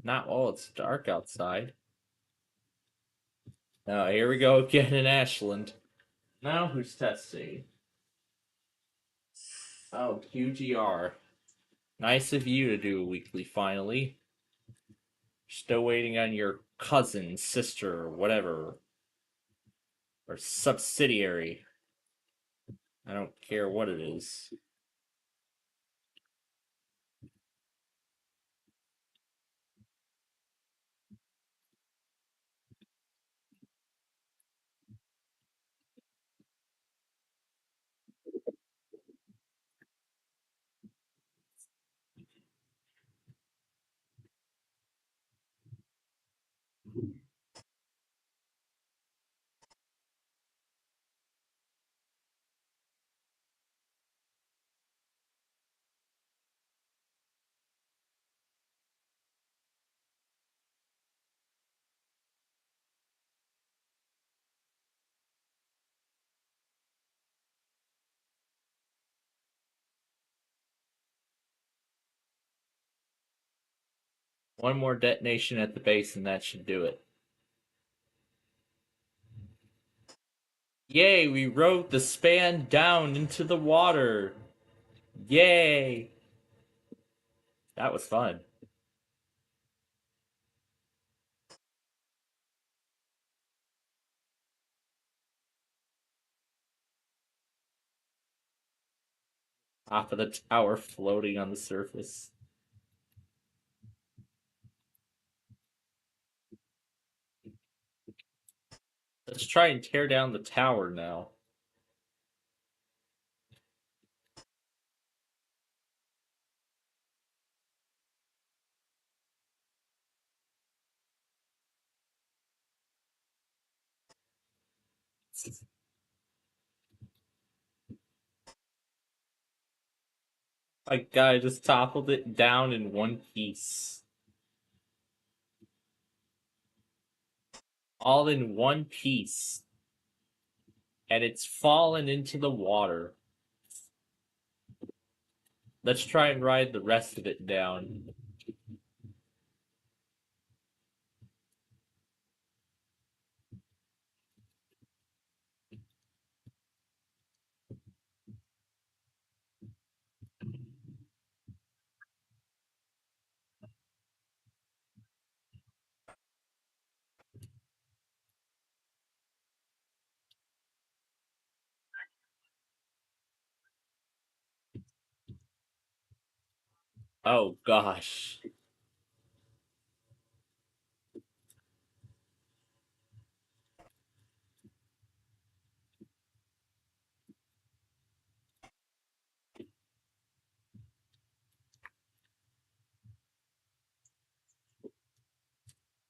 Not while it's dark outside. Oh, here we go again in Ashland. Now who's testing? Oh, QGR. Nice of you to do a weekly finally. Still waiting on your cousin, sister, or whatever. Or subsidiary. I don't care what it is. One more detonation at the base and that should do it. Yay, we rode the span down into the water. Yay! That was fun. Top of the tower floating on the surface. Let's try and tear down the tower now. My God, I just toppled it down in one piece. All in one piece. And it's fallen into the water. Let's try and ride the rest of it down. Oh gosh.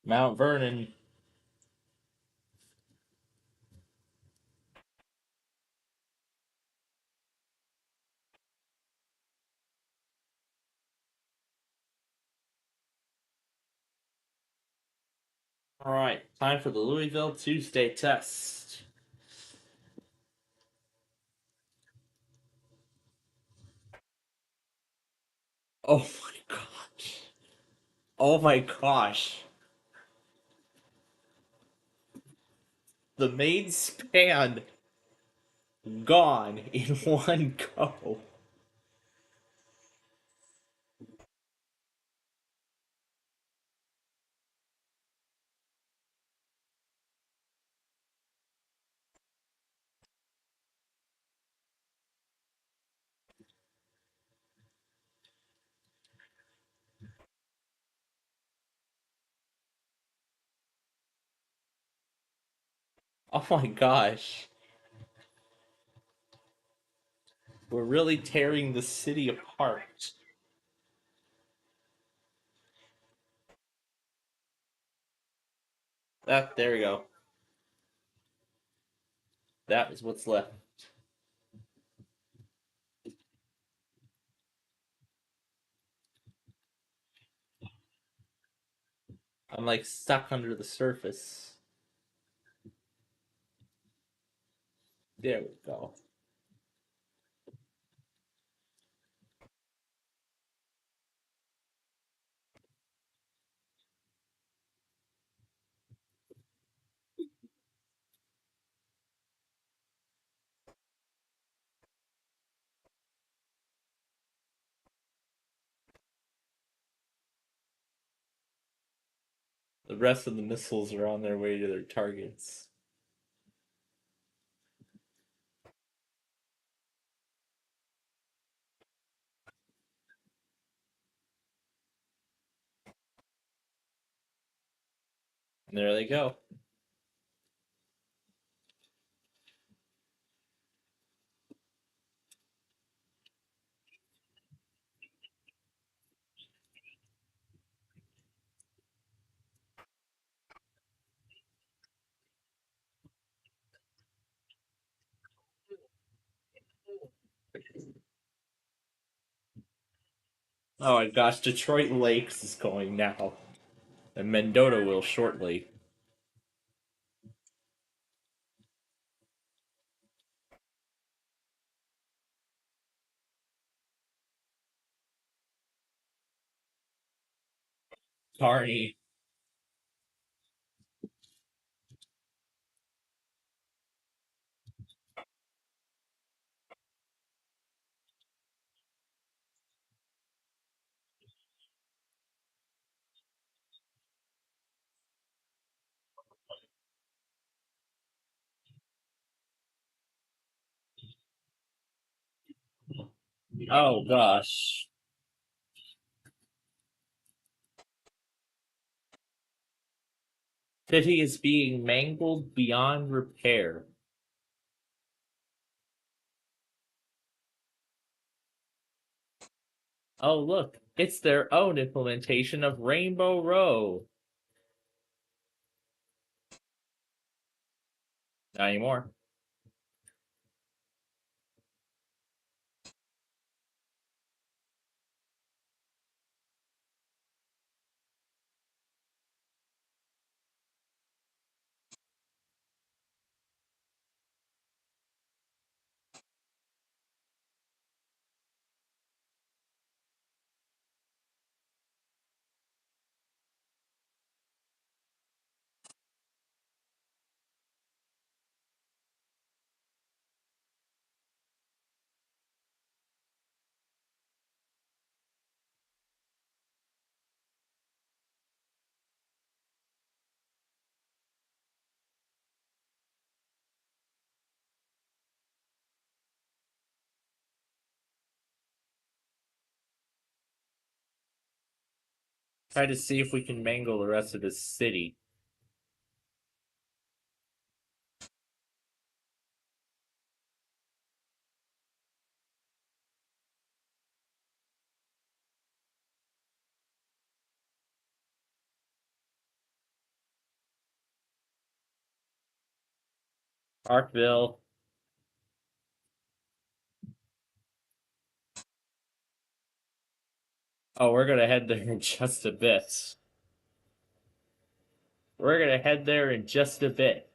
Mount Vernon. Alright, time for the Louisville Tuesday test. Oh my gosh. Oh my gosh. The main span gone in one go. Oh my gosh. We're really tearing the city apart. There we go. That is what's left. I'm like stuck under the surface. There we go. The rest of the missiles are on their way to their targets. And there they go. Oh my gosh, Detroit Lakes is going now. And Mendota will shortly. Carney. Oh gosh. City is being mangled beyond repair. Oh look, it's their own implementation of Rainbow Row. Not anymore. Try to see if we can mangle the rest of the city. Parkville. Oh, we're gonna head there in just a bit. We're gonna head there in just a bit.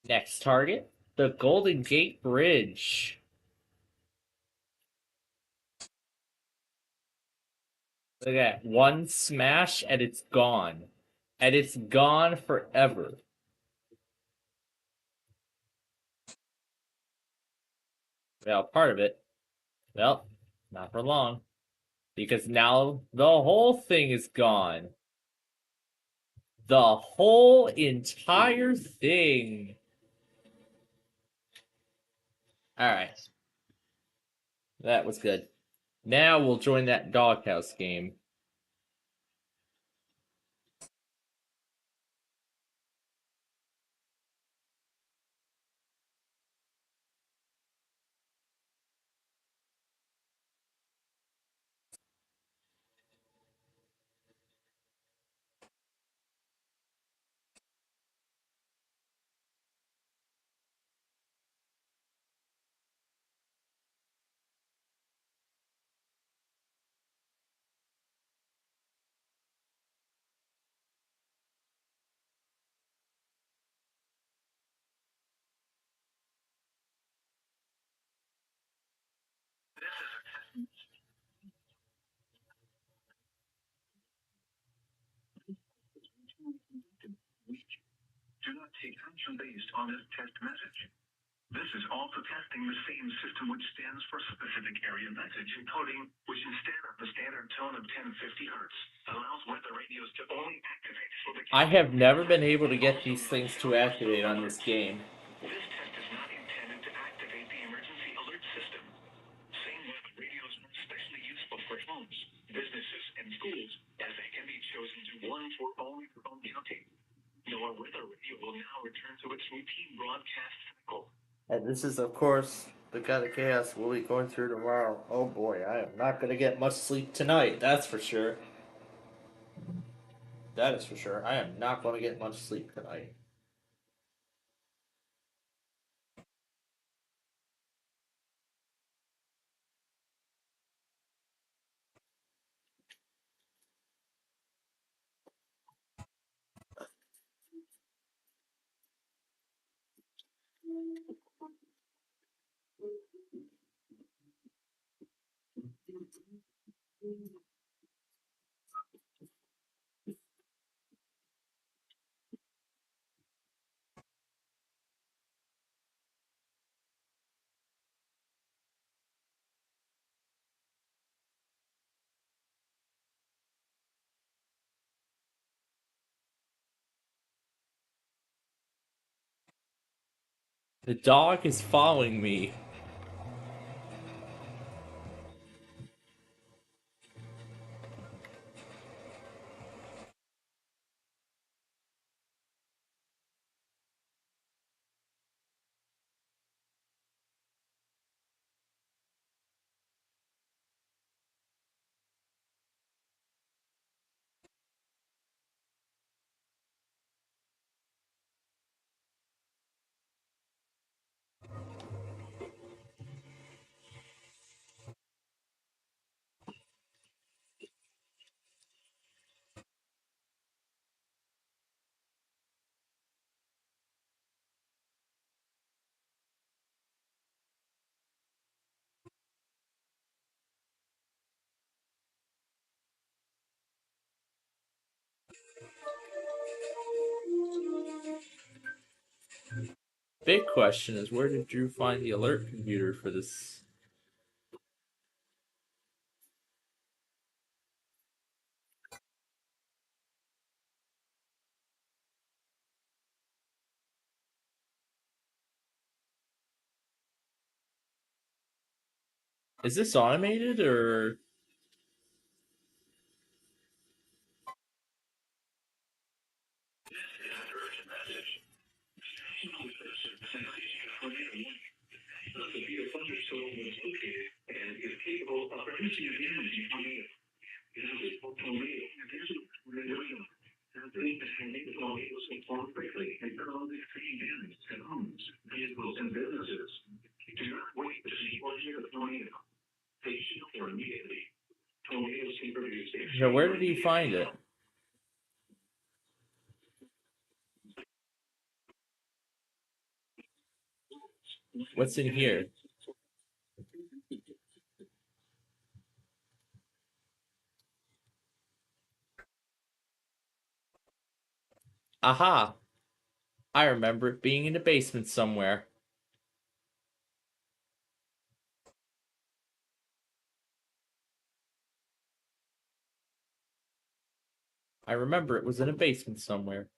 Next target, the Golden Gate Bridge. Look at that. One smash and it's gone. And it's gone forever. Well, part of it. Well, not for long. Because now the whole thing is gone. The whole entire thing. Alright. That was good. Now we'll join that doghouse game. Do not take action based on this test message. This is also testing the same system which stands for specific area message encoding, which instead of the standard tone of 1050 Hz, allows weather radios to only activate for the... I have never been able to get these things to activate on this game. This test is not intended to activate the emergency alert system. Same weather radios are especially useful for homes, businesses, and schools, as they can be chosen to one for only your own county. Your weather radio will now return to its routine broadcast cycle. And this is, of course, the kind of chaos we'll be going through tomorrow. Oh boy, I am not going to get much sleep tonight, that's for sure. That is for sure. I am not going to get much sleep tonight. The dog is following me. Big question is, where did Drew find the alert computer for this? Is this automated or? So where did he find it? What's in here? Aha! I remember it being in the basement somewhere. I remember it was in a basement somewhere.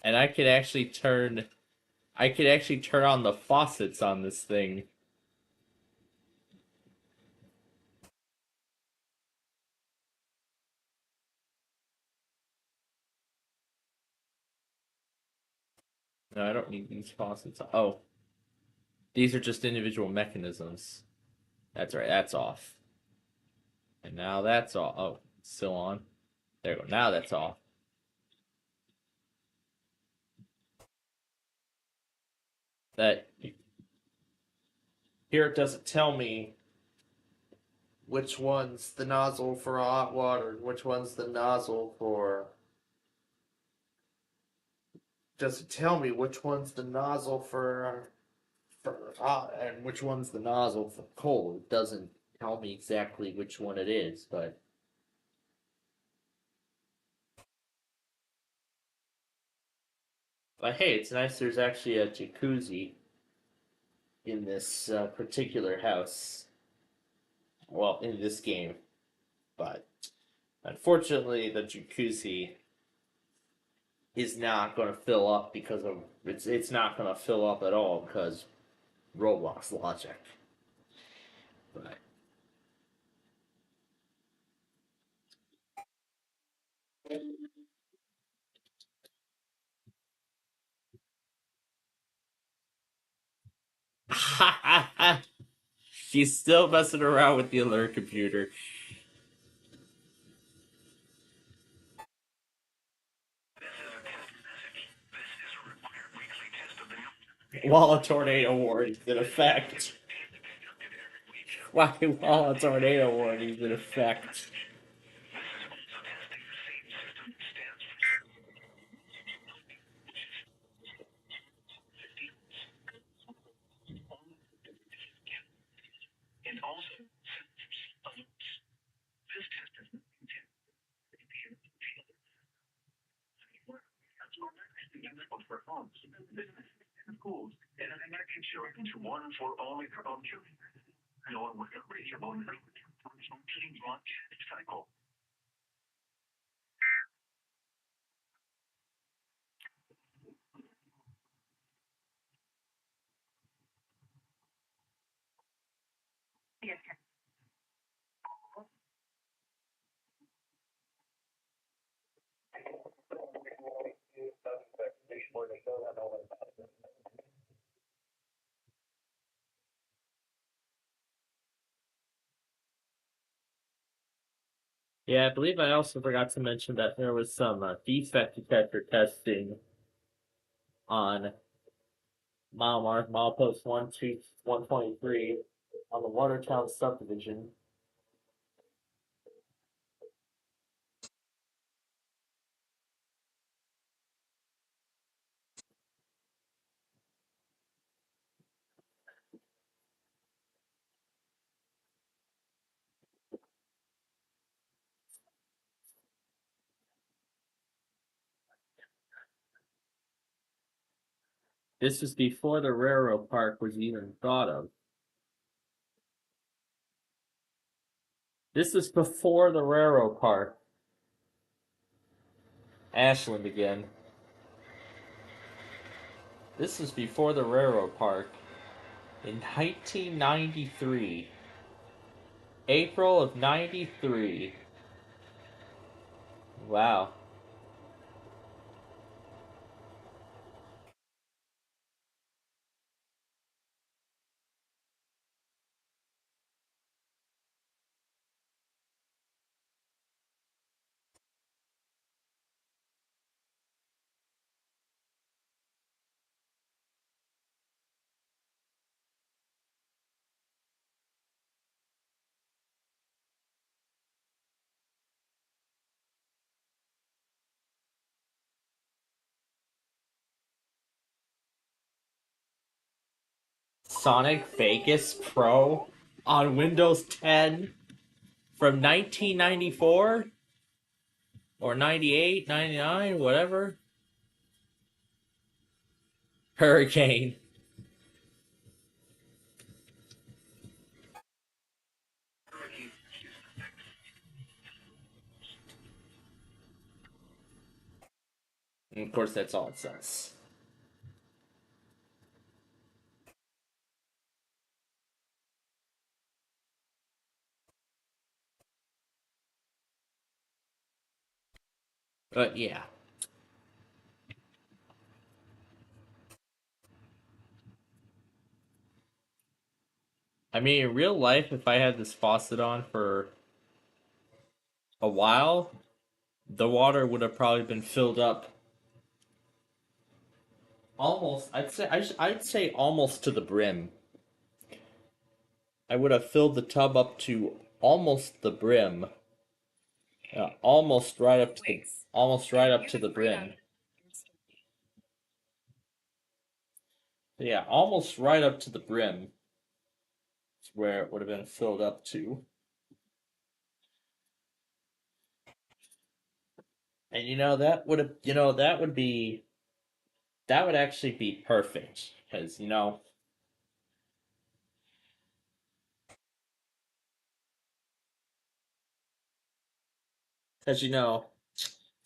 And I could actually turn on the faucets on this thing. No, I don't need these faucets. Oh. These are just individual mechanisms. That's right, that's off. And now that's off. Oh, still on. There we go. Now that's off. That here it doesn't tell me which one's the nozzle for hot water, which one's the nozzle for. Doesn't tell me which one's the nozzle for hot and which one's the nozzle for cold. It doesn't tell me exactly which one it is, but hey, it's nice. There's actually a jacuzzi in this particular house. Well, in this game, but unfortunately, the jacuzzi is not going to fill up because of it's not going to fill up at all because Roblox logic. But she's still messing around with the alert computer. While a tornado warning is in effect. While a tornado warning is in effect. And also, this test does not intend to compare for homes, business, and schools, and an American insurance into one for all your own children. No one will ever reach your own cycle. Yes. Yeah, I believe I also forgot to mention that there was some defect detector testing on milepost 123 on the Watertown subdivision. This was before the railroad park was even thought of. This was before the railroad park. Ashland again. This was before the railroad park. In 1993. April of 93. Wow. Sonic Vegas Pro on Windows 10 from 1994 or 98, 99, whatever. Hurricane. And of course, that's all it says. But yeah. I mean, in real life, if I had this faucet on for a while, the water would have probably been filled up almost. I'd say almost to the brim. I would have filled the tub up to almost the brim. Almost right up to the brim. Yeah, almost right up to the brim. Is where it would have been filled up to. And that would have that would actually be perfect because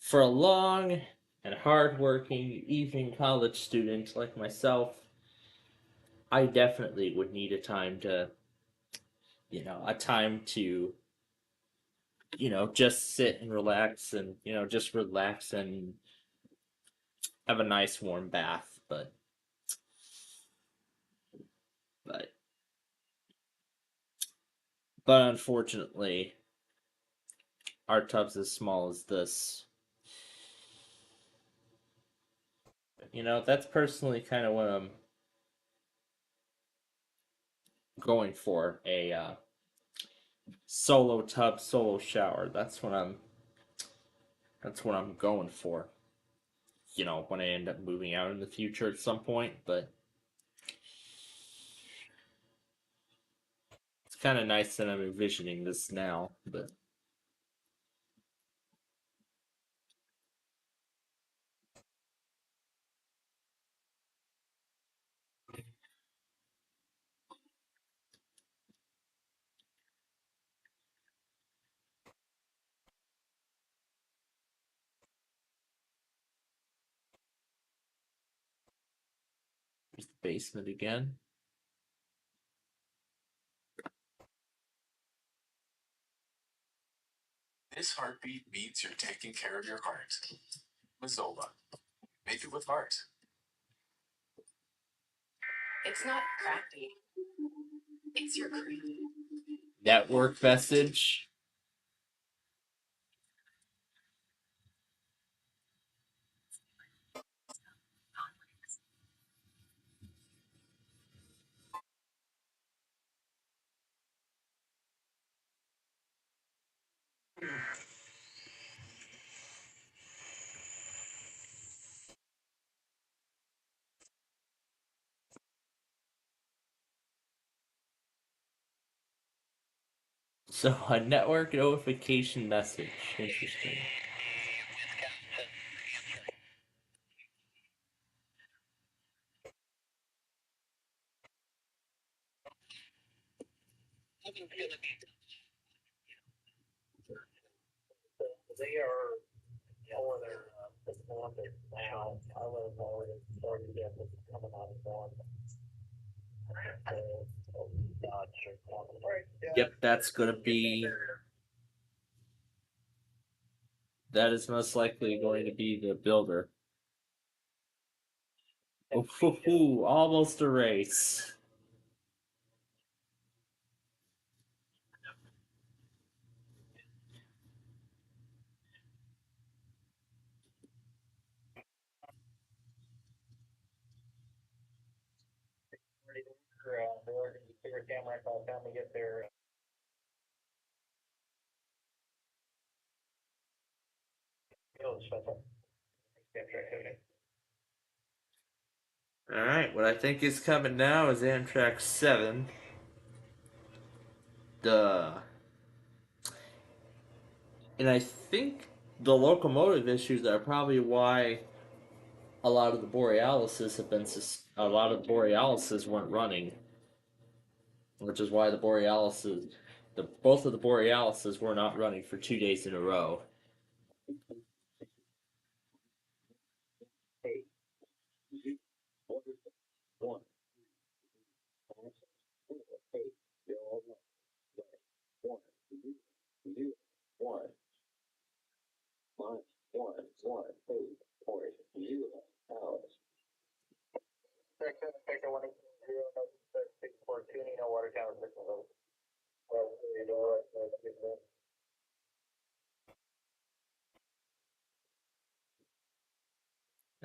for a long and hardworking evening college student like myself, I definitely would need a time to just sit and relax and just relax and have a nice warm bath, but unfortunately our tub's as small as this. That's personally kind of what I'm going for, a solo tub, solo shower. That's what I'm going for. When I end up moving out in the future at some point, but it's kind of nice that I'm envisioning this now, but there's the basement again. This heartbeat means you're taking care of your heart. Mazzola. Make it with heart. It's not crappy. It's your cream. Network message. So a network notification message. Interesting. They are pulling their Olympics now. I was already started to get this coming out of one. Yep, that's gonna be. That is most likely going to be the builder. Oh, almost a race. Bigger camera by the time we get there. Alright, what I think is coming now is Amtrak 7. Duh. And I think the locomotive issues are probably why a lot of the Borealises have been a lot of the Borealises weren't running, which is why the both of the Borealises were not running for 2 days in a row.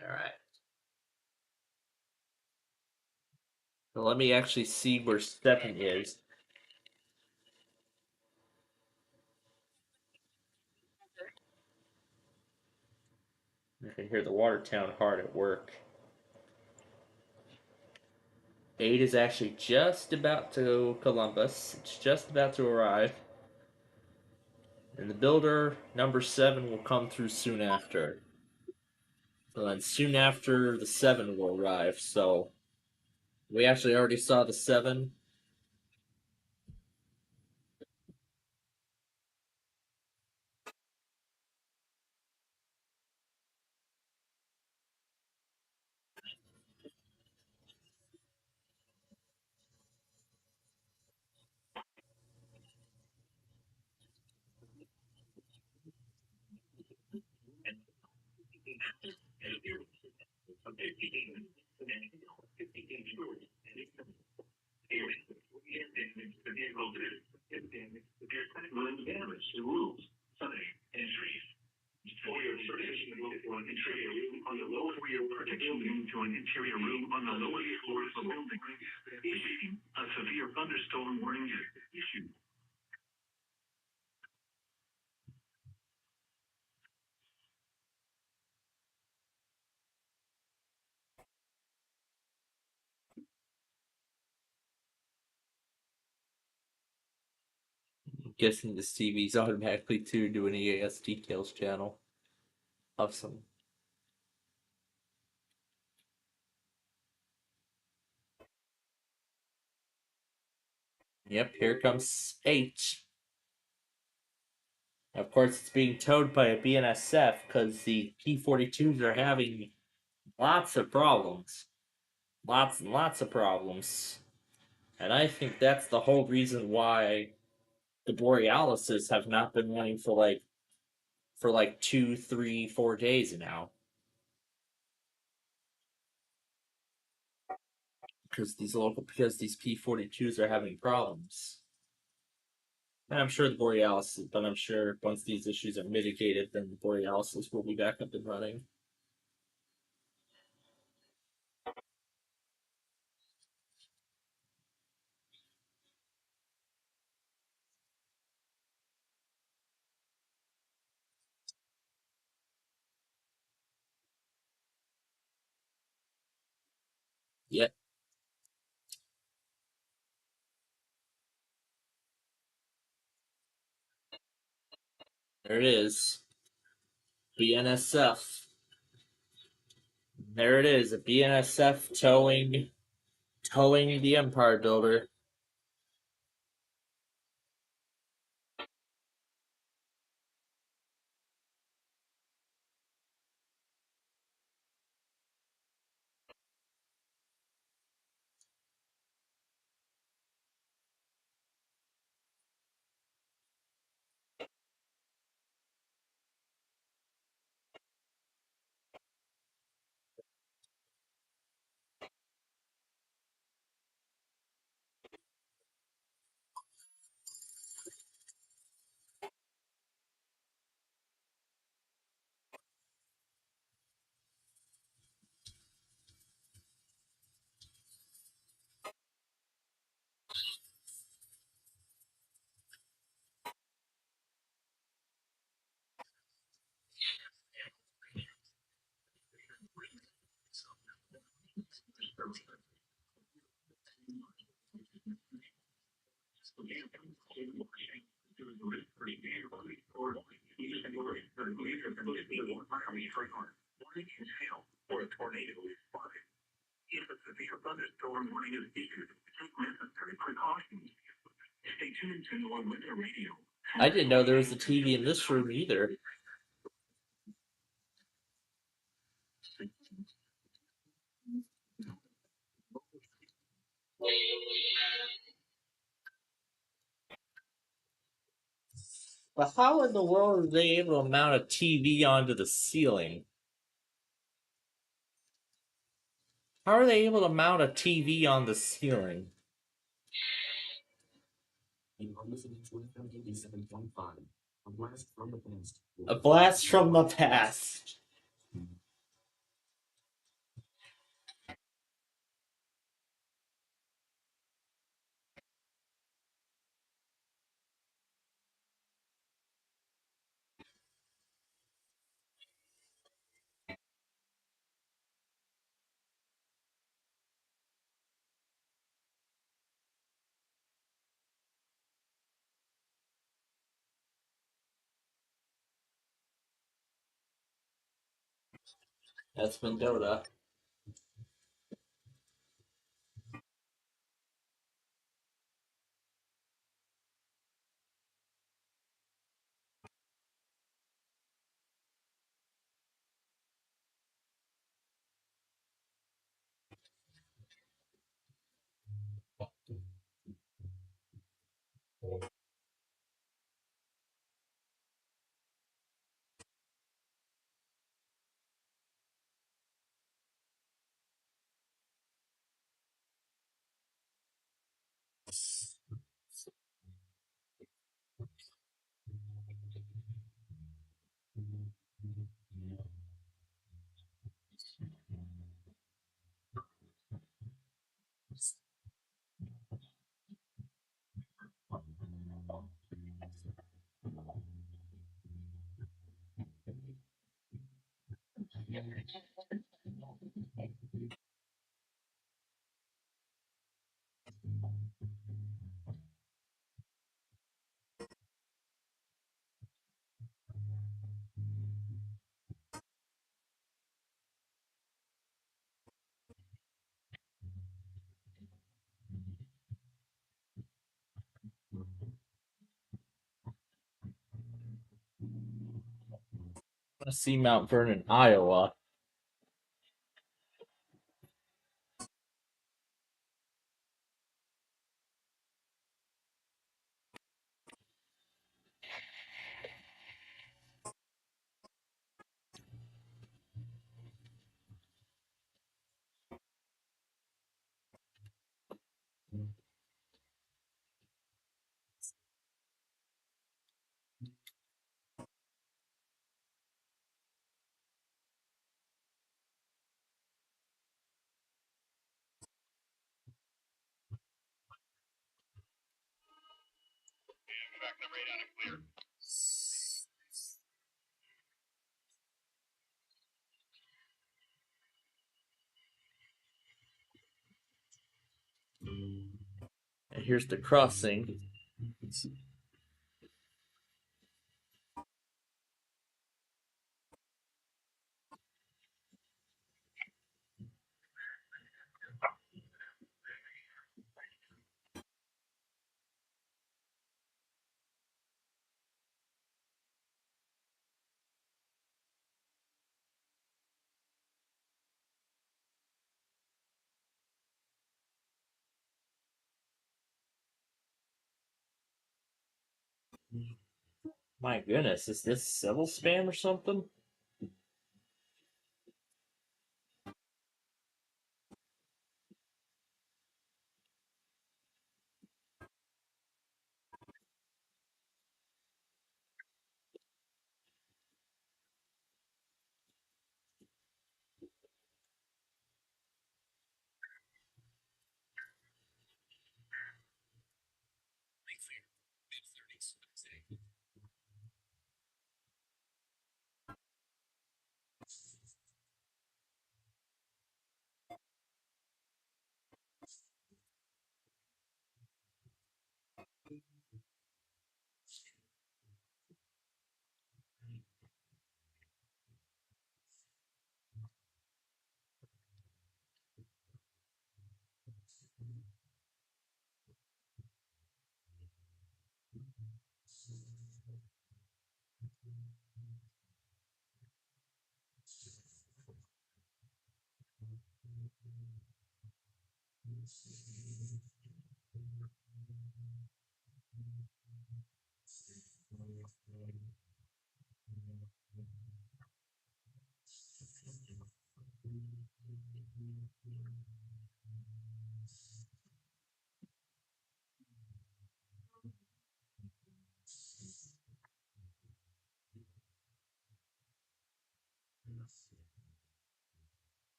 Alright. So let me actually see where 7 is. I can hear the Watertown hard at work. 8 is actually just about to Columbus. It's just about to arrive. And the builder, number 7, will come through soon after. So then soon after, the 7 will arrive. So we actually already saw the 7. I'm guessing this TV's automatically tuned to an EAS details channel. Awesome. Yep, here comes 8. Of course, it's being towed by a BNSF because the P-42s are having lots of problems. Lots and lots of problems. And I think that's the whole reason why the Borealises have not been running for like 2, 3, 4 days now. Because these P-42s are having problems. And I'm sure but I'm sure once these issues are mitigated, then the Borealises will be back up and running. Yep. There it is. BNSF. There it is, a BNSF towing the Empire Builder. I didn't know there was a TV in this room either. But how in the world are they able to mount a TV onto the ceiling? How are they able to mount a TV on the ceiling? A blast from the past. That's Mendota. I want to see Mount Vernon, Iowa. And here's the crossing. My goodness, is this civil spam or something?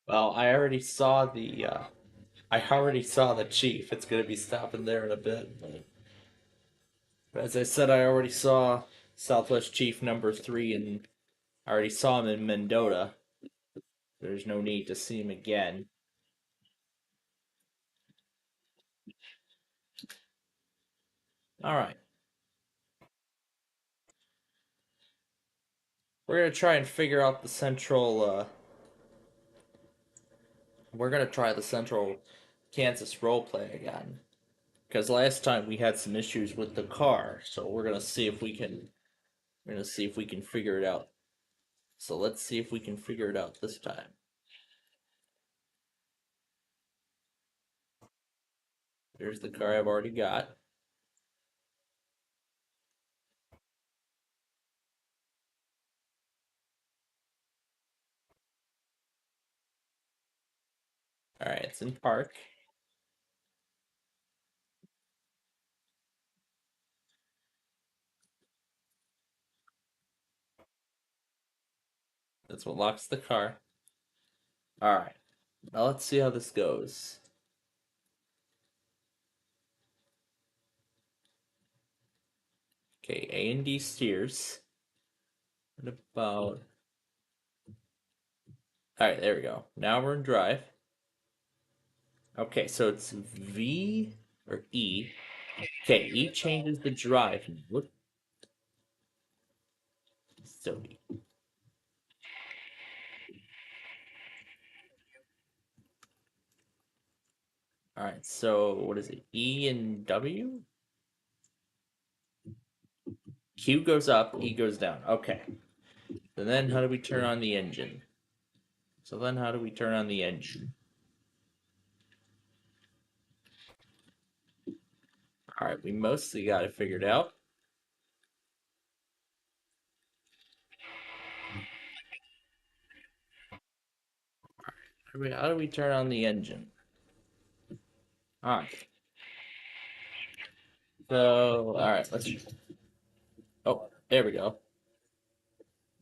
Well, I already saw the chief. It's gonna be stopping there in a bit. But as I said, I already saw Southwest Chief number 3, and I already saw him in Mendota. There's no need to see him again. All right. We're gonna try and figure out the central. We're gonna try the central Kansas roleplay again, because last time we had some issues with the car. So we're gonna see if we can. We're gonna see if we can figure it out. So let's see if we can figure it out this time. There's the car I've already got. Alright, it's in park. That's what locks the car. Alright, now let's see how this goes. Okay, A and D steers. What about... Alright, there we go. Now we're in drive. Okay, so it's V or E. Okay, E changes the drive mode. So Alright, so what is it? E and W? Q goes up, E goes down. Okay. And then how do we turn on the engine? So then how do we turn on the engine? Alright, we mostly got it figured out. How do we turn on the engine? Alright. So, alright, let's... Oh, there we go.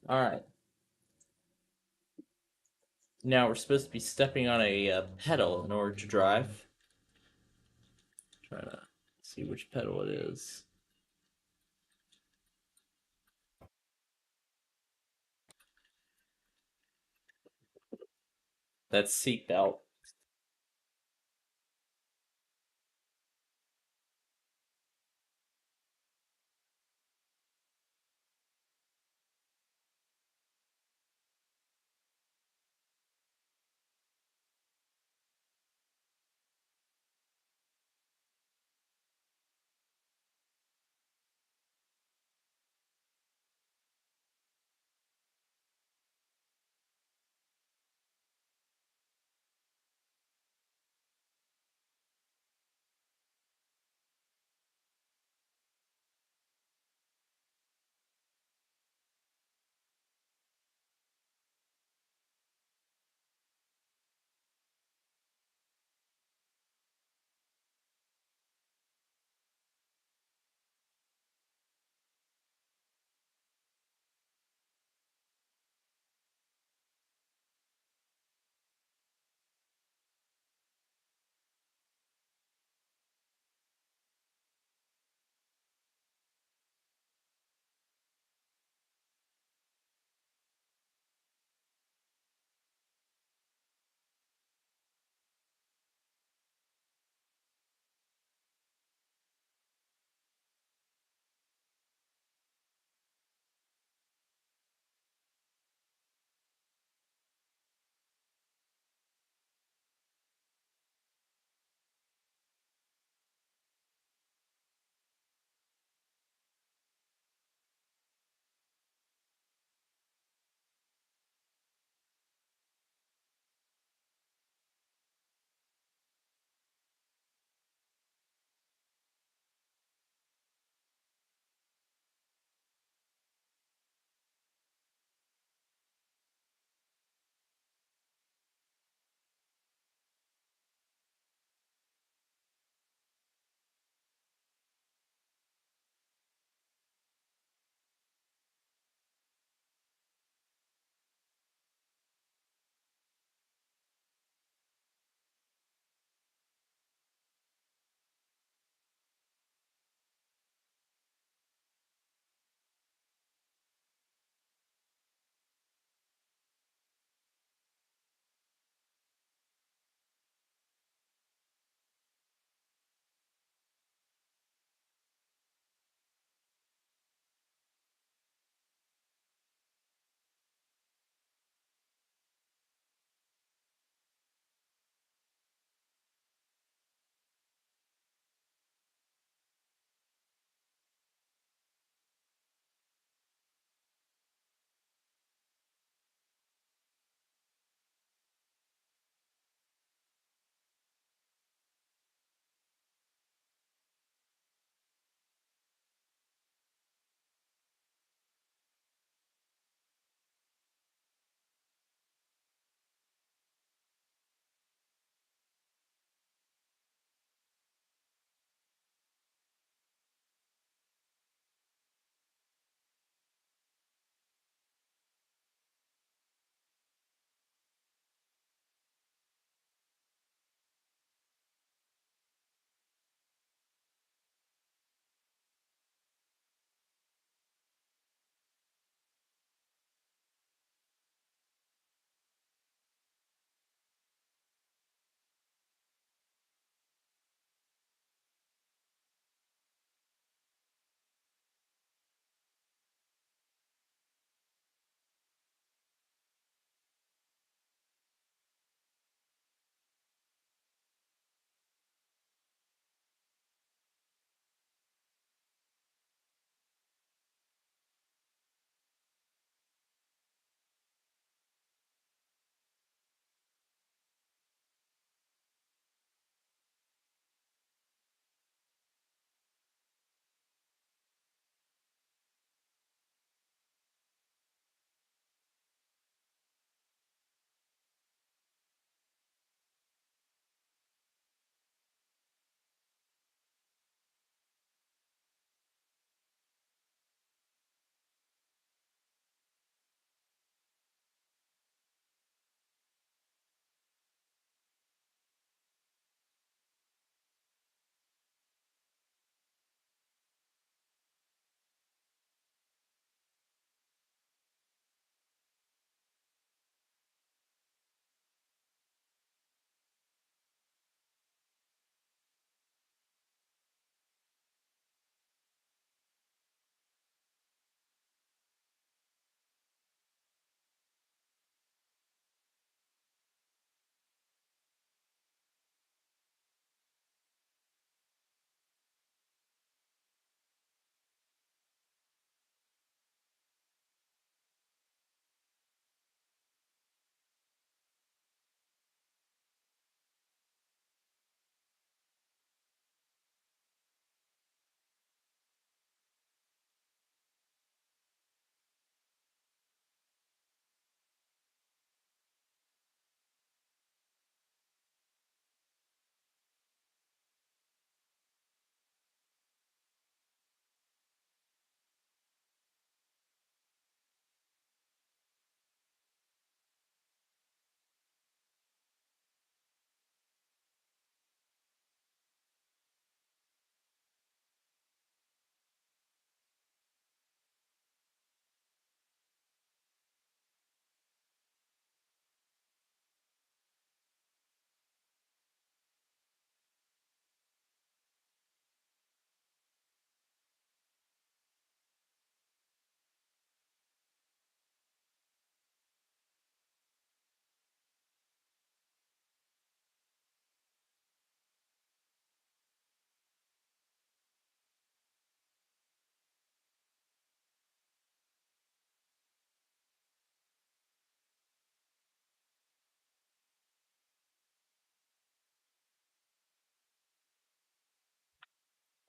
Alright. Now we're supposed to be stepping on a pedal in order to drive. Try to see which pedal it is. That's seatbelt.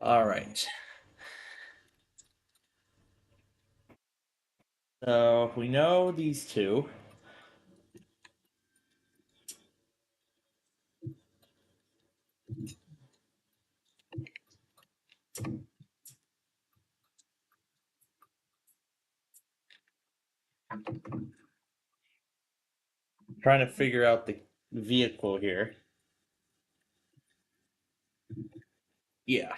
All right. So we know these two. Trying to figure out the vehicle here. Yeah.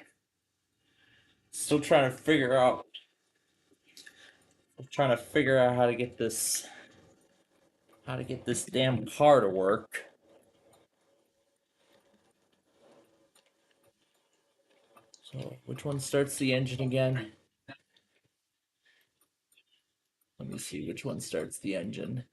Still trying to figure out how to get this damn car to work. So, which one starts the engine again? Let me see which one starts the engine.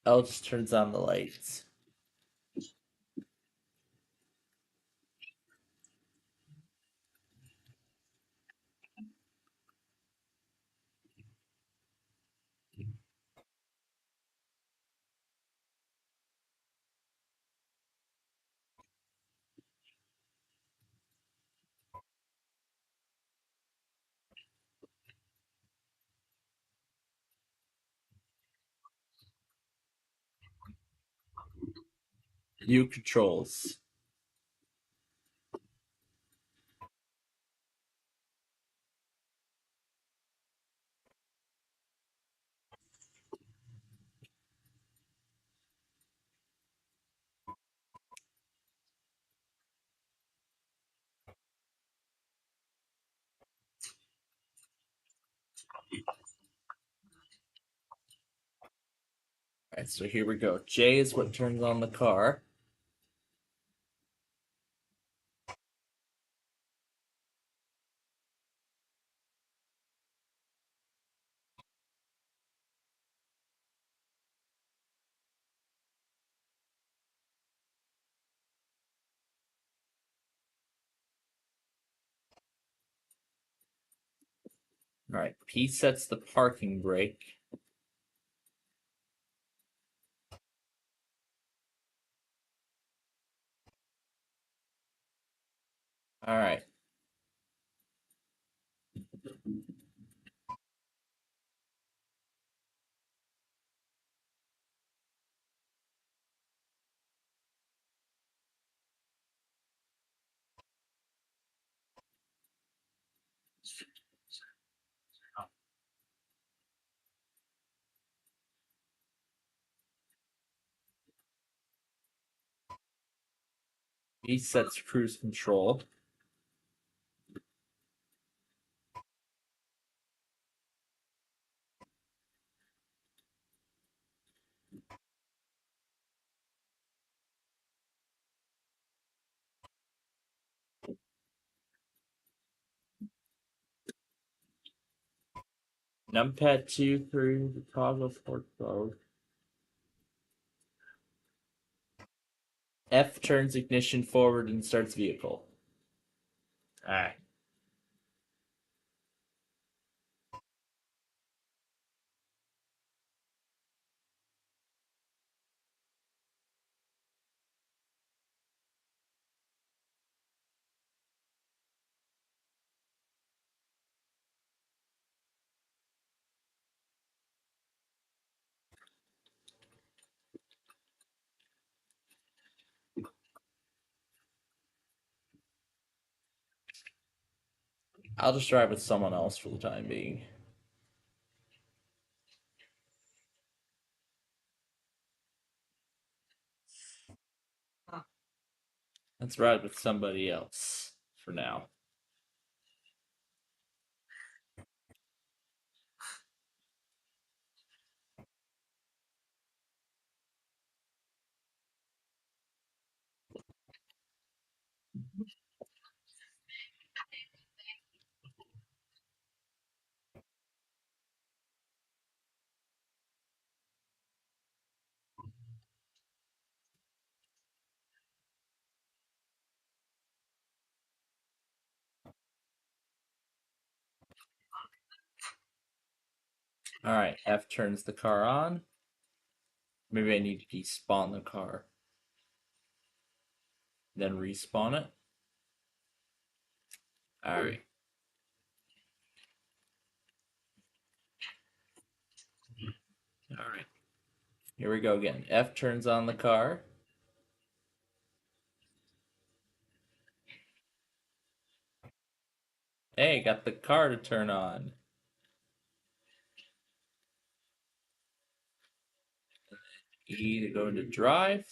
Oh, it just turns on the lights. New controls. Alright, so here we go. J is what turns on the car. Alright, P sets the parking brake. Alright. P sets cruise control. Numpad 2 through the toggle for both. F turns ignition forward and starts vehicle. Alright. I'll just drive with someone else for the time being. Let's ride with somebody else for now. Alright, F turns the car on. Maybe I need to despawn the car. Then respawn it. Alright. Alright. Here we go again. F turns on the car. Hey, got the car to turn on. E to go into drive.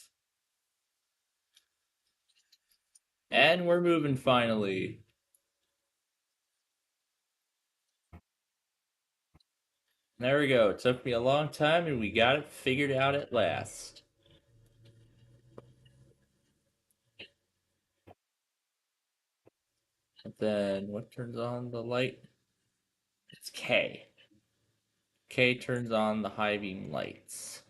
And we're moving finally. There we go. It took me a long time and we got it figured out at last. But then what turns on the light? It's K. K turns on the high beam lights.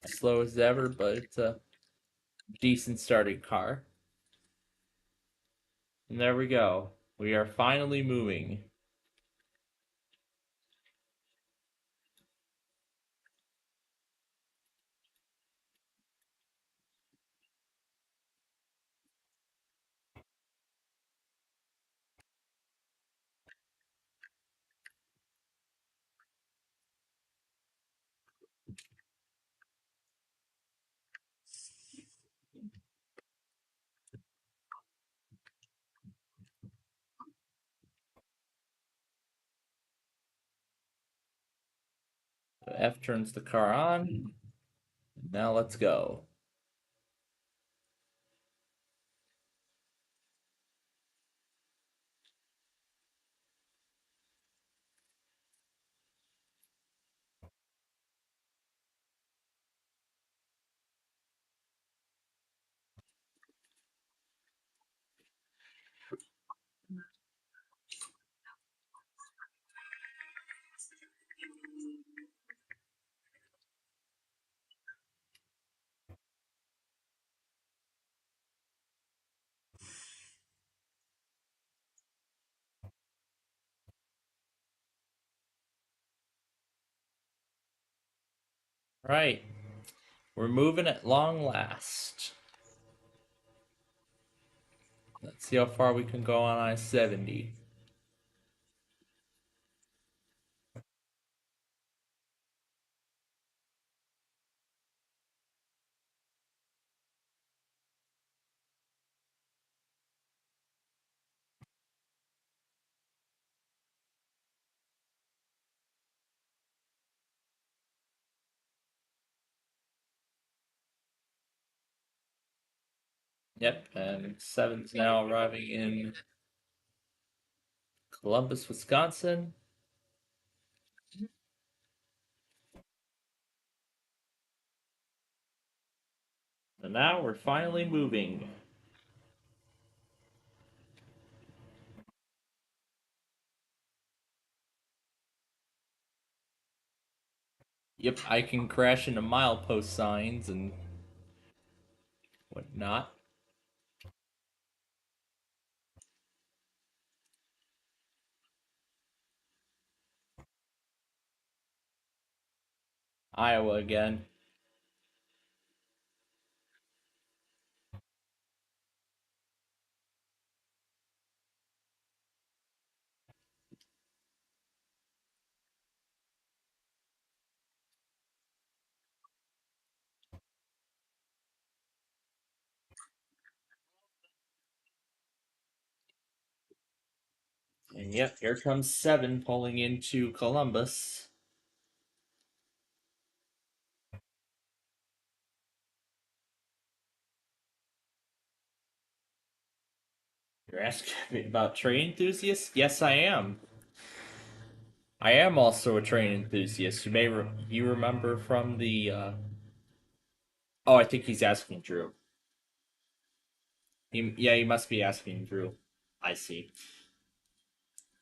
Slow as ever, but it's a decent starting car. And there we go. We are finally moving. So F turns the car on. Now let's go. Right. We're moving at long last. Let's see how far we can go on I-70. Yep, and 7's now arriving in Columbus, Wisconsin. And now we're finally moving. Yep, I can crash into milepost signs and whatnot. Iowa again. And yep, here comes 7 pulling into Columbus. You're asking me about train enthusiasts? Yes, I am. I am also a train enthusiast. You remember from the Oh, I think he's asking Drew. He must be asking Drew. I see.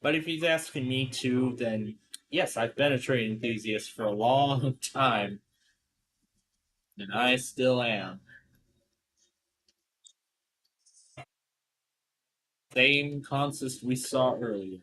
But if he's asking me too, then Yes, I've been a train enthusiast for a long time. And I still am. Same consist we saw earlier.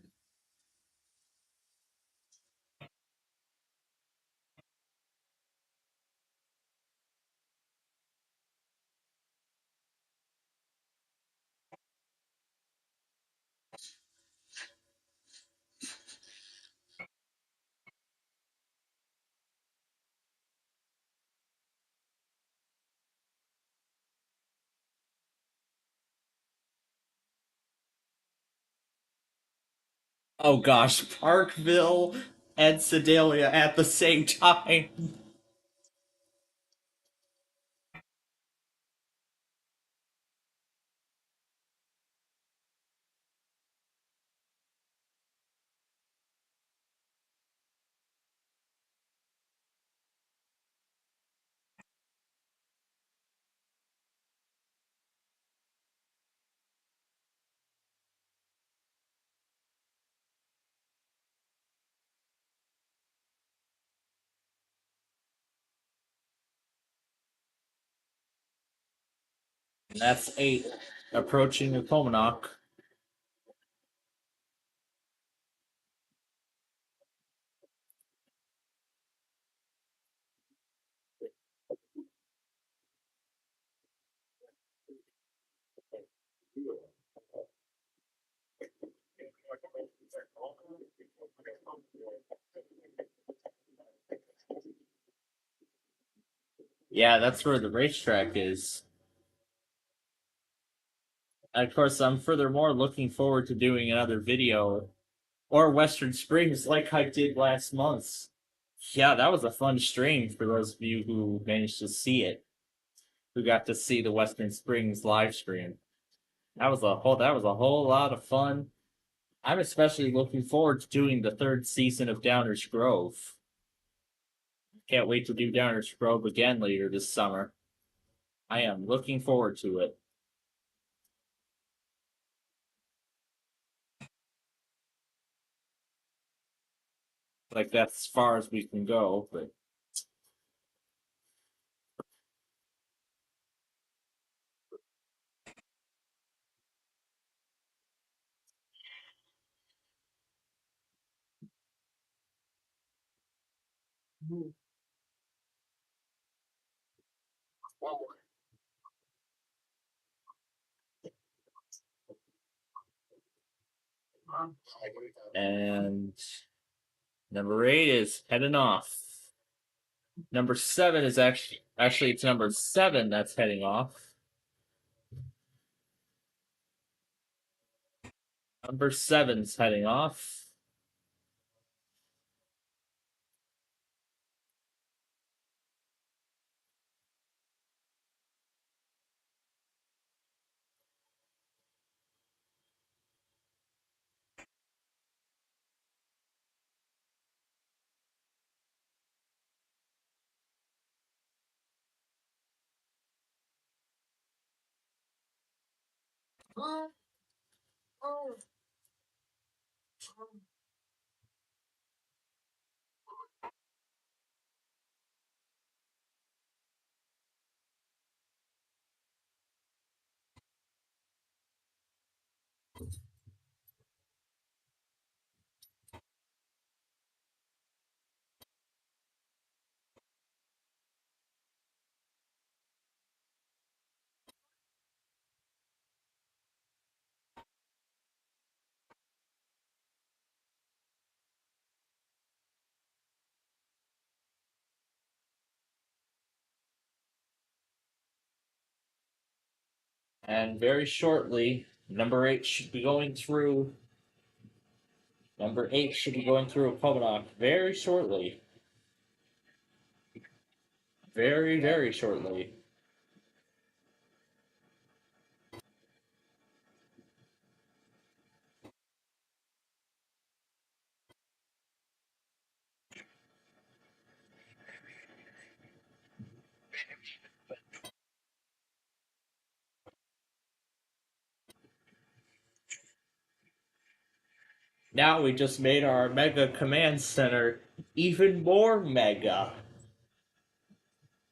Oh gosh, Parkville and Sedalia at the same time. And that's 8 approaching the Comonoc. Yeah, that's where the racetrack is. And of course, I'm furthermore looking forward to doing another video or Western Springs like I did last month. Yeah, that was a fun stream for those of you who managed to see it, who got to see the Western Springs live stream. That was a whole lot of fun. I'm especially looking forward to doing the 3rd season of Downers Grove. Can't wait to do Downers Grove again later this summer. I am looking forward to it. Like, that's as far as we can go, but and number 8 is heading off. Number 7 is actually it's number 7 that's heading off. Number 7's heading off. And very shortly, number 8 should be going through. Number 8 should be going through a Comonoc very shortly. Very, very shortly. now we just made our Mega Command Center even more mega.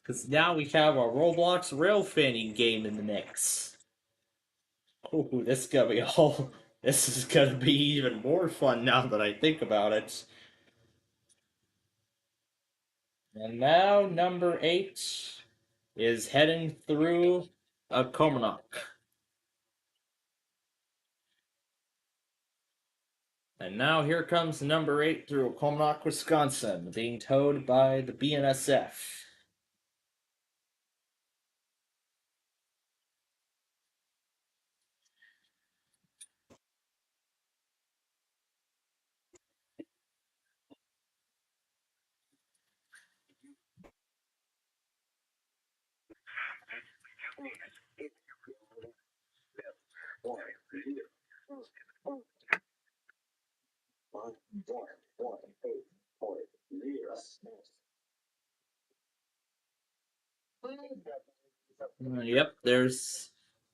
Because now we have our Roblox rail fanning game in the mix. Oh, this is gonna be this is gonna be even more fun now that I think about it. And now number 8 is heading through a Comonok. And now here comes number 8 through Comonok, Wisconsin, being towed by the BNSF.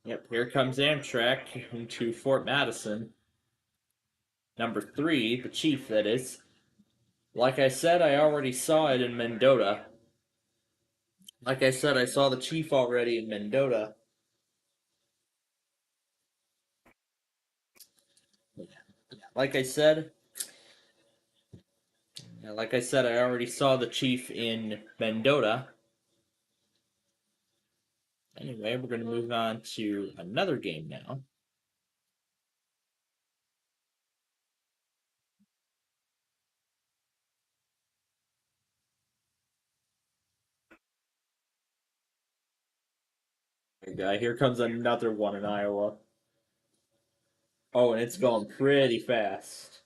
Yep, here comes Amtrak into Fort Madison. Number 3, the Chief, that is. Like I said, I already saw it in Mendota. Like I said, I saw the Chief already in Mendota. Like I said, I already saw the Chief in Mendota. Anyway, we're going to move on to another game now. Here comes another one in Iowa. Oh, and it's going pretty fast.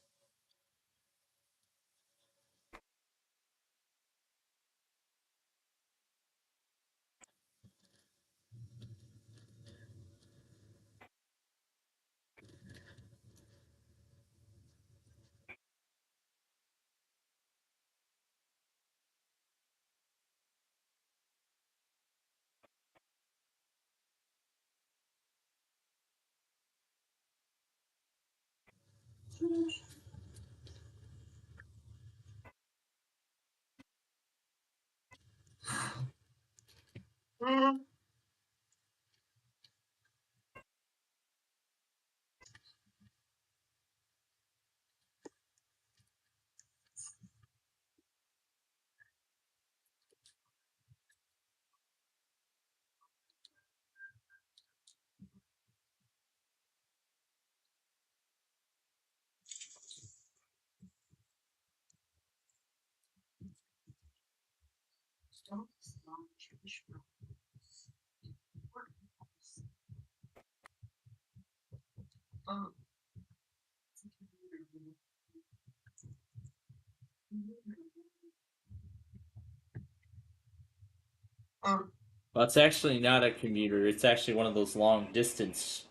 Well, it's actually not a commuter. It's actually one of those long distance.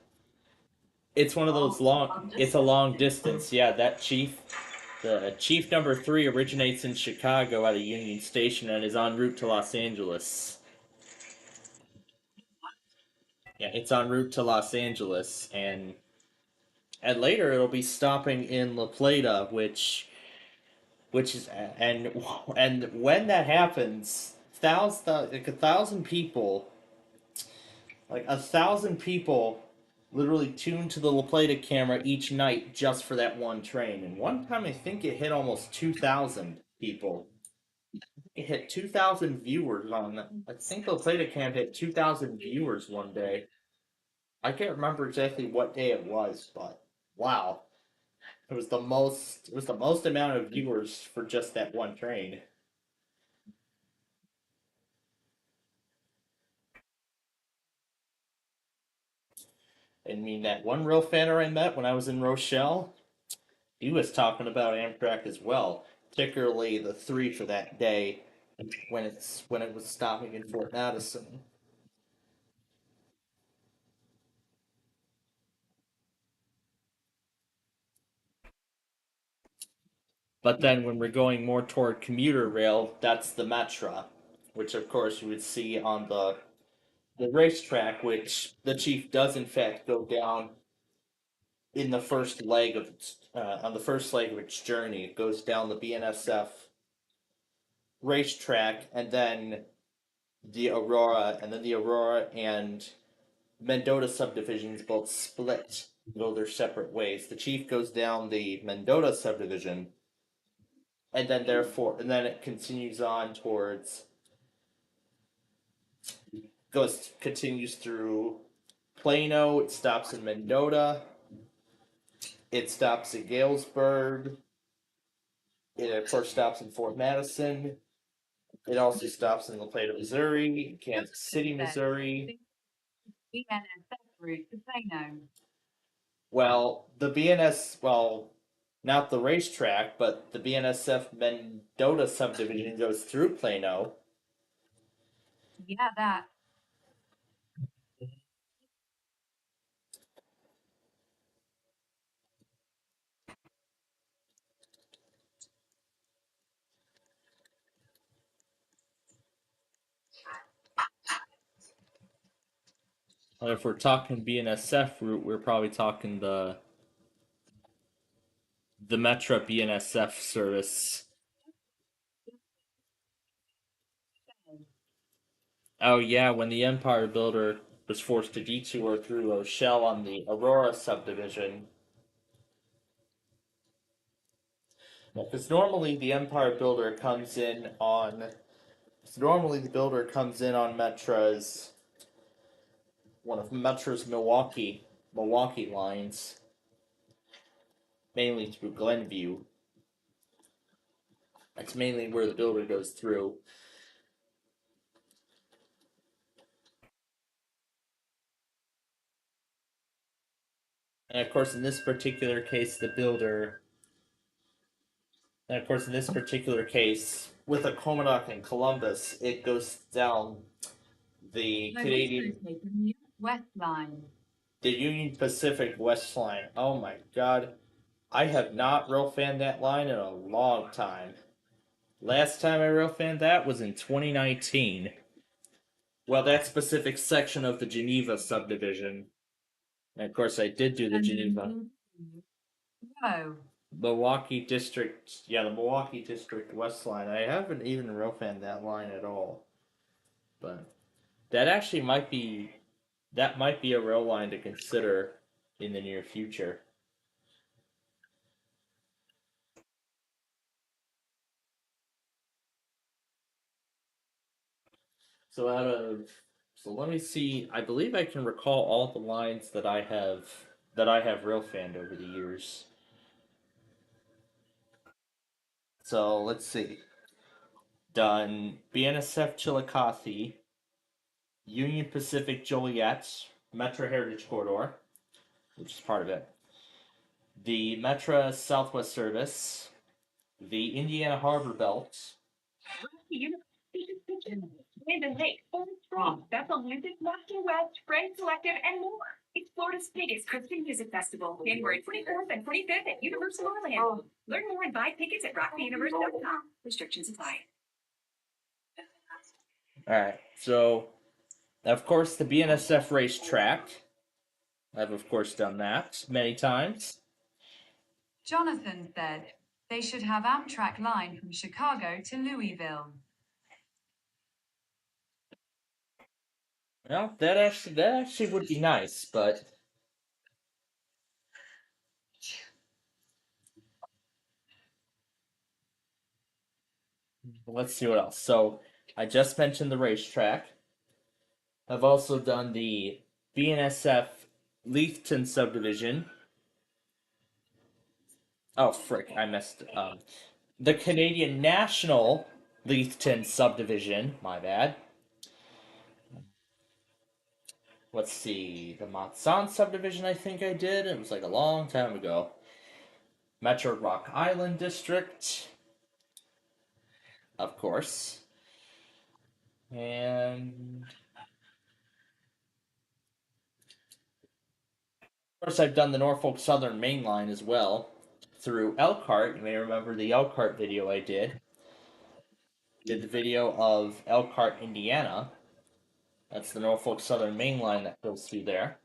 It's one of those long. It's a long distance. Yeah, that Chief. The Chief number 3 originates in Chicago at a Union Station and is en route to Los Angeles. Yeah, it's en route to Los Angeles, and later it'll be stopping in La Plata, which is and when that happens, like 1,000 people, literally tune to the La Plata camera each night just for that one train. And one time I think it hit almost 2,000 people. It hit 2,000 viewers on that. I think the Plata Cam hit 2,000 viewers one day. I can't remember exactly what day it was, but wow. It was the most amount of viewers for just that one train. I mean, that one real fanner I met when I was in Rochelle, he was talking about Amtrak as well, particularly the 3 for that day when it was stopping in Fort Madison. But then when we're going more toward commuter rail, that's the Metra, which of course you would see on the racetrack, which the Chief does in fact go down. in the first leg of on the first leg of its journey. It goes down the BNSF racetrack, and then the Aurora, and Mendota subdivisions both split, go their separate ways. The Chief goes down the Mendota subdivision, and then it continues on towards continues through Plano. It stops in Mendota. It stops in Galesburg. It of course stops in Fort Madison. It also stops in La Plata, Missouri, Kansas City, Missouri. Well, not the racetrack, but the BNSF Mendota subdivision goes through Plano. Yeah, that. And if we're talking BNSF route, we're probably talking the Metra BNSF service. Oh yeah, when the Empire Builder was forced to detour through Rochelle on the Aurora subdivision. Because normally the Empire Builder comes in on Metra's one of Metra's Milwaukee lines, mainly through Glenview. That's mainly where the builder goes through. And of course, in this particular case, with a Comodoc and Columbus, it goes down the Canadian West Line. The Union Pacific West Line. Oh my god. I have not rail fanned that line in a long time. Last time I rail fanned that was in 2019. Well, that specific section of the Geneva subdivision. And of course, I did do the Geneva. Oh. Milwaukee District, the Milwaukee District West Line. I haven't even rail fanned that line at all. But that actually might be a rail line to consider in the near future. So let me see. I believe I can recall all the lines that I have rail fanned over the years. So let's see. Done BNSF Chillicothe, Union Pacific Joliet, Metro Heritage Corridor, which is part of it. The Metro Southwest Service, the Indiana Harbor Belt. Linden Lake, Old Strong, Bethel Music, Western West, Friends Selective, and more. It's Florida's biggest Christian music festival, January 24th and 25th at Universal Orlando. Learn more and buy tickets at rocktheuniverse.com. Restrictions apply. Alright, so, of course, the BNSF racetrack. I've, of course, done that many times. Jonathan said they should have Amtrak line from Chicago to Louisville. Well, that actually would be nice, but let's see what else. So, I just mentioned the racetrack. I've also done the BNSF Leithton subdivision. Oh, frick, I messed up. The Canadian National Leithton subdivision, my bad. Let's see, the Matsan subdivision I think I did. It was like a long time ago. Metro Rock Island District. Of course. And of course I've done the Norfolk Southern Main Line as well. Through Elkhart. You may remember the Elkhart video I did. Did the video of Elkhart, Indiana. That's the Norfolk Southern Main Line that goes through there.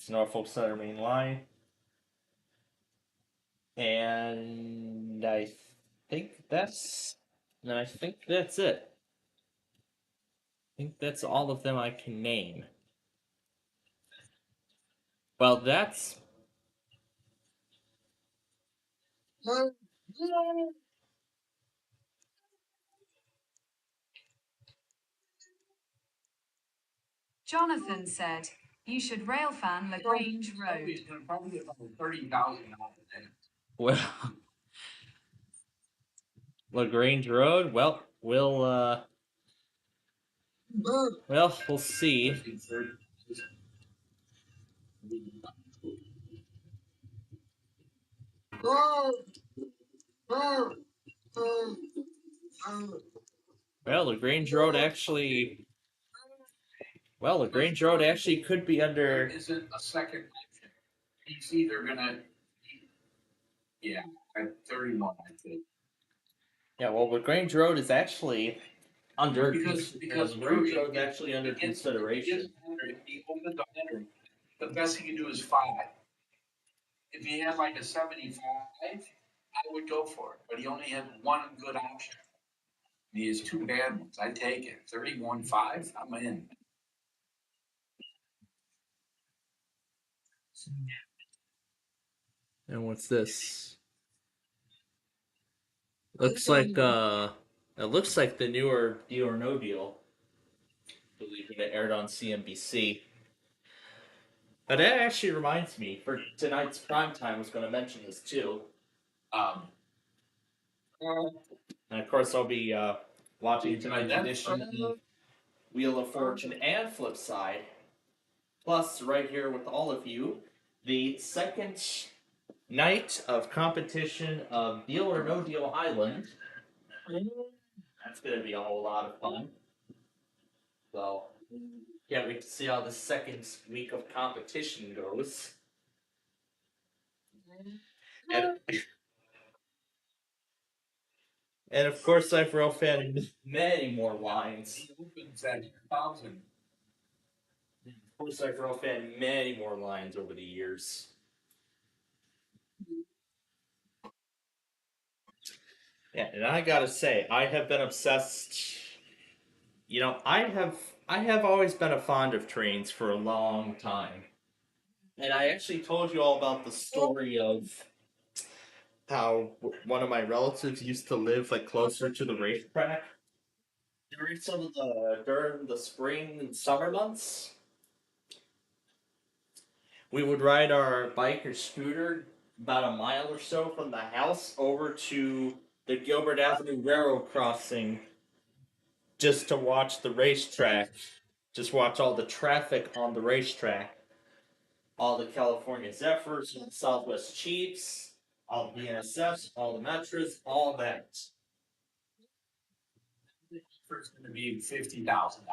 It's Norfolk Southern Main Line. And I think that's it. I think that's all of them I can name. Well, that's Jonathan said, you should railfan LaGrange Road. Probably about 30,000 well, LaGrange Road. Well, we'll see. Well, LaGrange Road actually. Well, LaGrange Road actually could be under. There isn't a second option. He's either gonna, yeah, at 31, I think. Yeah, well, LaGrange Road is actually under because LaGrange Road is actually under consideration. If he opens 100, the best he can do is 5. If he had like a 75, I would go for it. But he only had one good option. He has 2 bad ones. I take it. 31.5. I'm in. And what's this? Looks like it looks like the newer Deal or No Deal. I believe it aired on CNBC. But that actually reminds me, for tonight's primetime, I was going to mention this too. And of course, I'll be watching tonight's edition of Wheel of Fortune and Flipside. Plus, right here with all of you, the second night of competition of Deal or No Deal Island. That's going to be a whole lot of fun. So, can't wait to see how the second week of competition goes. And of course, I've railfan many more lines. He opens at 1,000. Of course, I've railfan many more lines over the years. Yeah, and I gotta say, I have been obsessed. You know, I have always been a fond of trains for a long time. And I actually told you all about the story of how one of my relatives used to live like closer to the racetrack during the spring and summer months. We would ride our bike or scooter about a mile or so from the house over to the Gilbert Avenue Railroad crossing just to watch the racetrack, just watch all the traffic on the racetrack, all the California Zephyrs, Southwest Chiefs, all the BNSFs, all the Metras, all that. First going to be 50,000.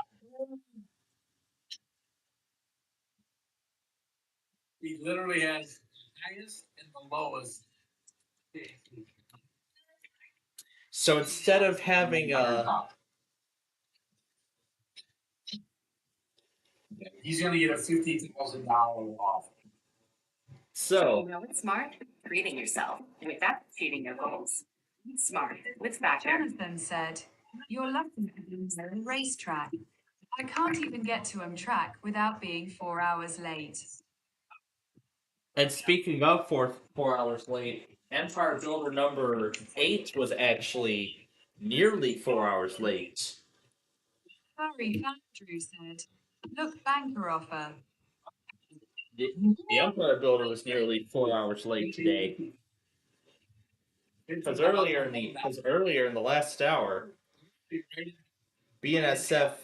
He literally has the highest and the lowest. So instead of having he's going to get a $50,000 off. So you know what's smart? Treating yourself without exceeding your goals. Smart with Factor. Jonathan said, you're lucky at the racetrack. I can't even get to track without being 4 hours late. And speaking of 4 hours late, Empire Builder number 8 was actually nearly 4 hours late. Harry Andrew said, look, banker offer. The Empire Builder was nearly 4 hours late today. Because earlier in the last hour, BNSF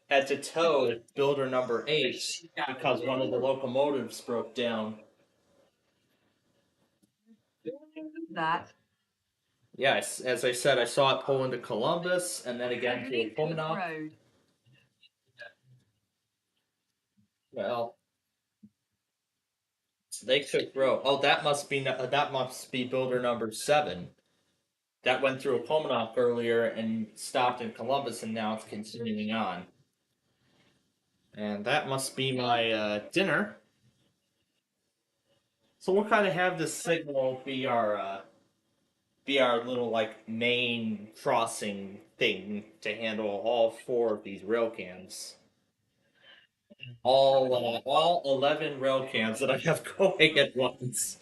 had to tow Builder number 8 because one of the locomotives broke down. That. Yes, as I said, I saw it pull into Columbus and then again to Pomona. Well, Lake Cook Road. Oh, that must be Builder number 7. That went through Pomona earlier and stopped in Columbus, and now it's continuing on. And that must be my dinner. So we'll kind of have this signal be our little like main crossing thing to handle all 4 of these rail cams. All 11 rail cams that I have going at once.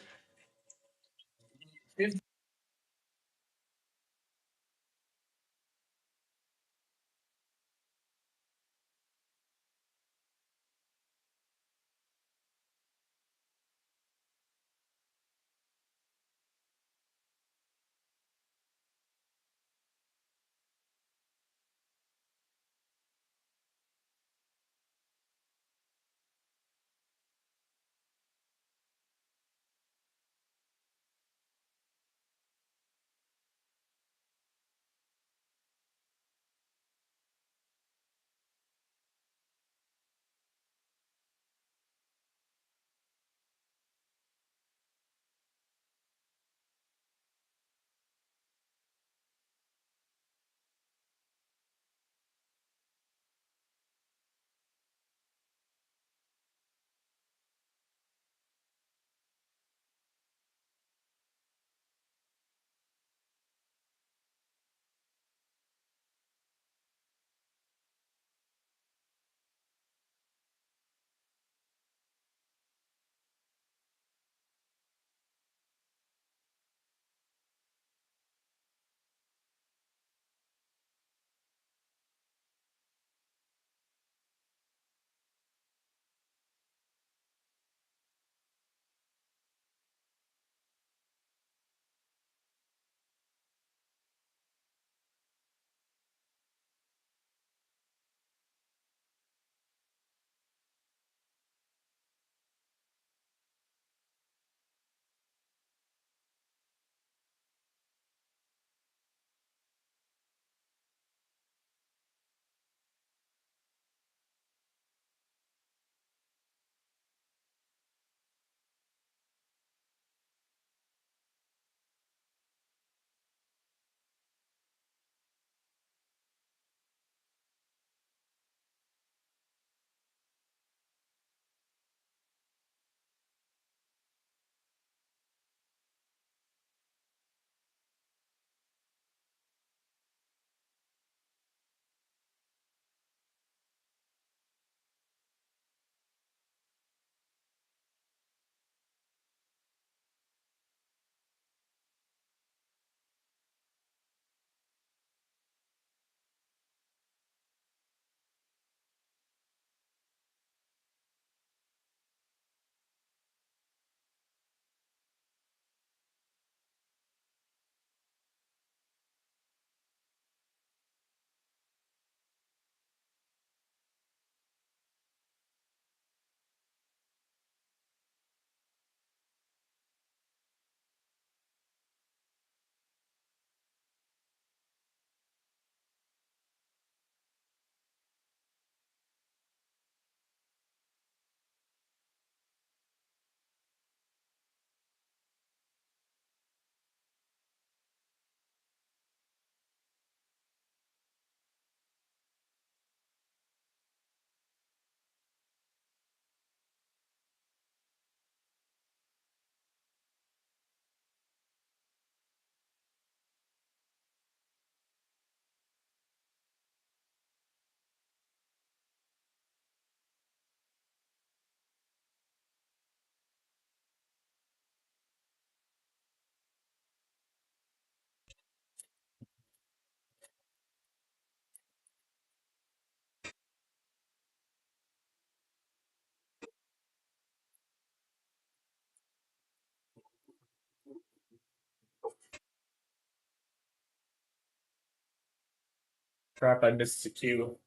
Crap, I missed the cue.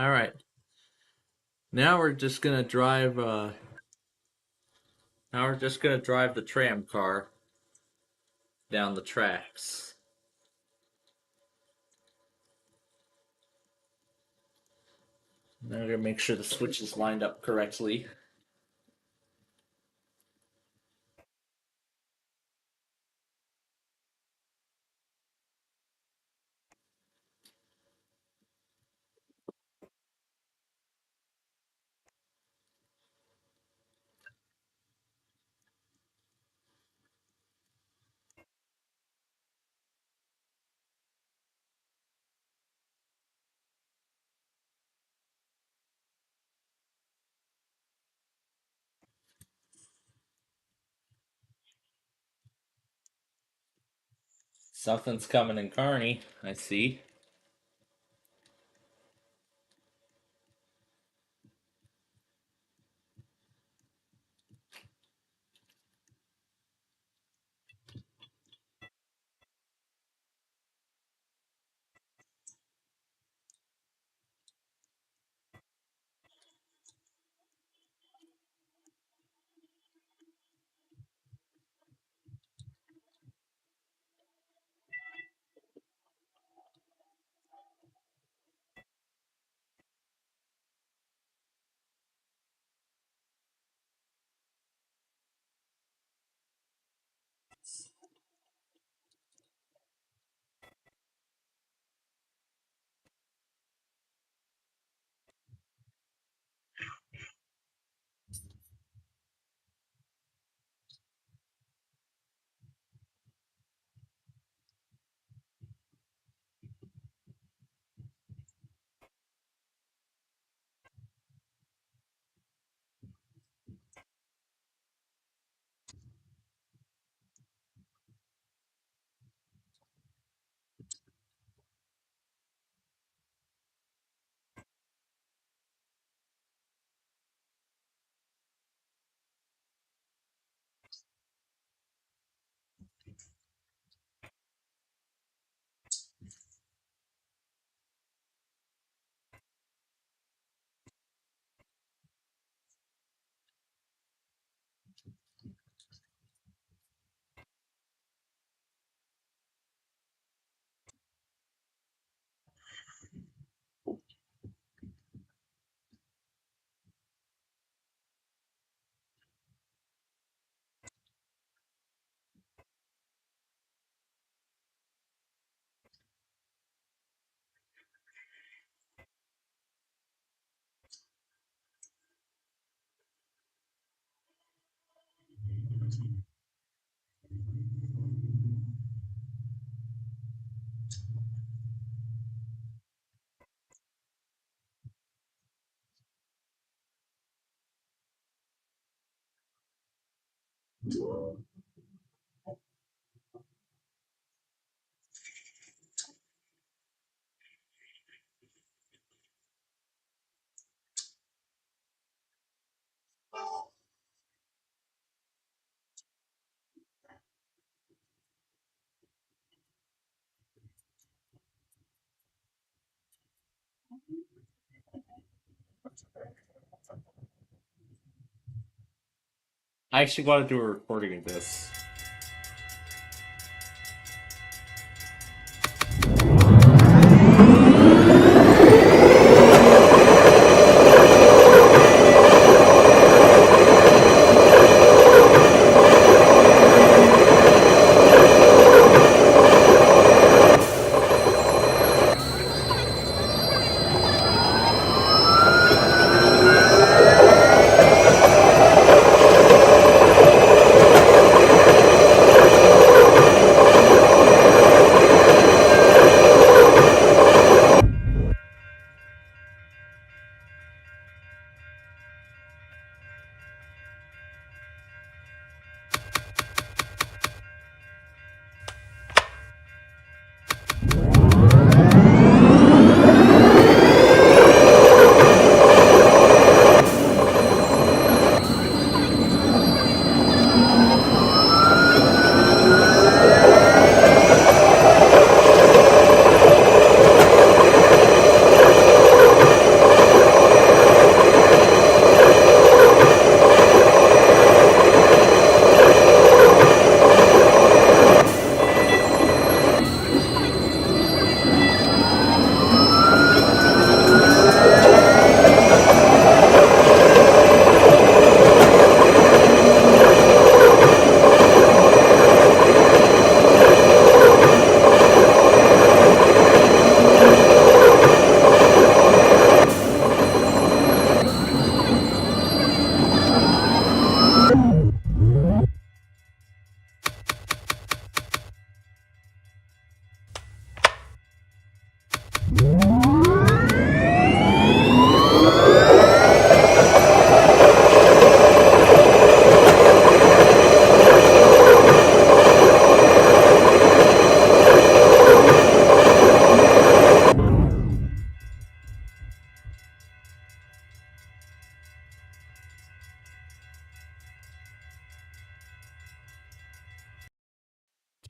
Alright. Now we're just gonna drive, the tram car down the tracks. Now we're gonna make sure the switch is lined up correctly. Something's coming in Kearney, I see. I actually want to do a recording of this.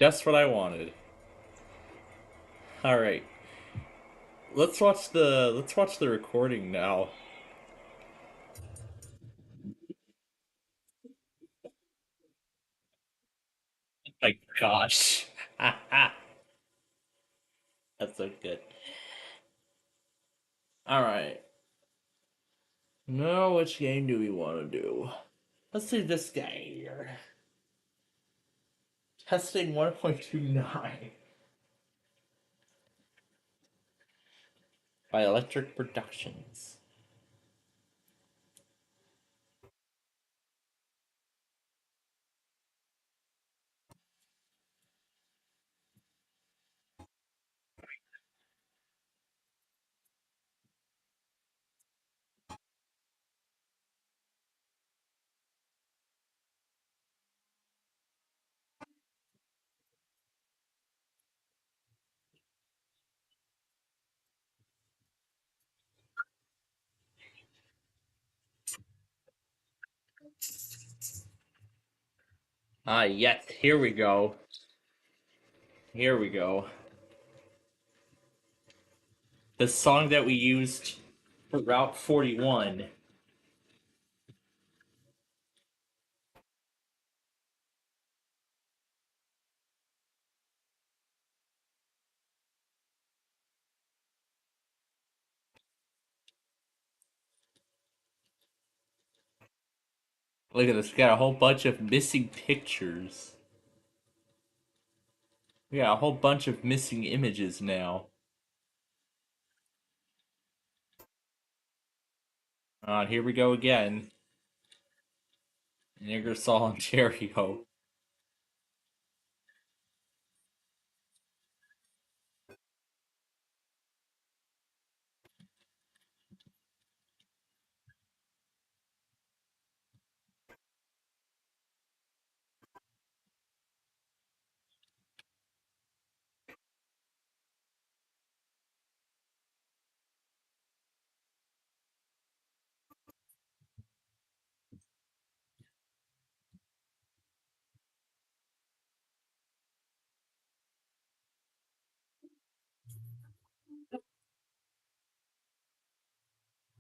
Just what I wanted. All right. Let's watch the recording now. My gosh. That's so good. Alright. Now, which game do we want to do? Let's do this guy here. Testing 1.29 by Electric Productions. Yes, here we go. Here we go. The song that we used for Route 41. Look at this, we got a whole bunch of missing pictures. We got a whole bunch of missing images now. Here we go again. In Ingersoll, Ontario.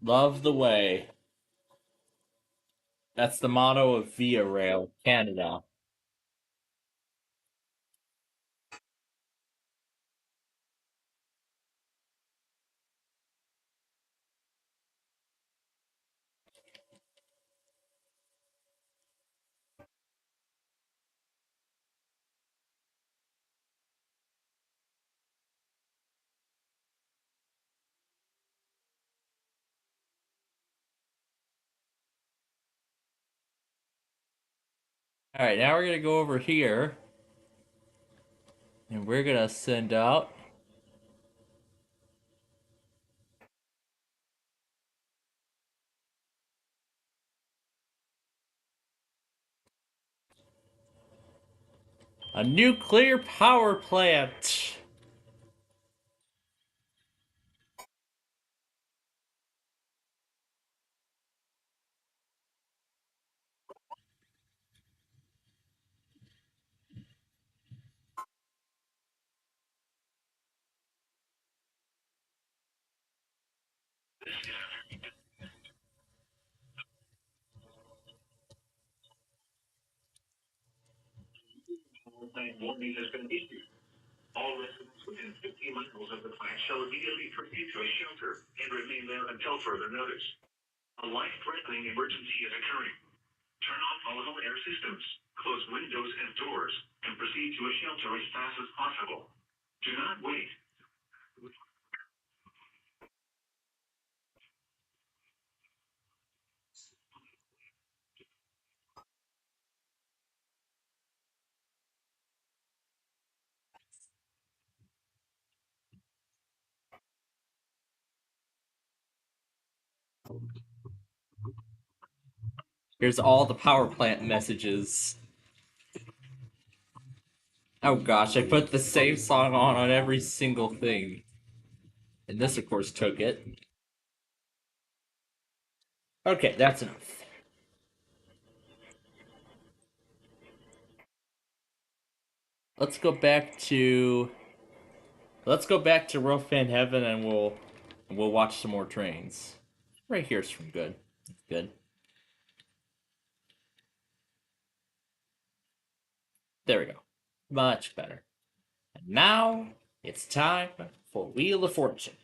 Love the way. That's the motto of Via Rail Canada. Alright, now we're gonna go over here. And we're gonna send out a nuclear power plant. Warning has been issued. All residents within 50 miles of the plant shall immediately proceed to a shelter and remain there until further notice. A life-threatening emergency is occurring. Turn off volatile air systems, close windows and doors, and proceed to a shelter as fast as possible. Do not wait. Here's all the power plant messages. Oh gosh, I put the same song on every single thing. And this, of course, took it. Okay, that's enough. let's go back to Rough Fan Heaven, and we'll watch some more trains. Right here's from good. Good. There we go. Much better. And now it's time for Wheel of Fortune.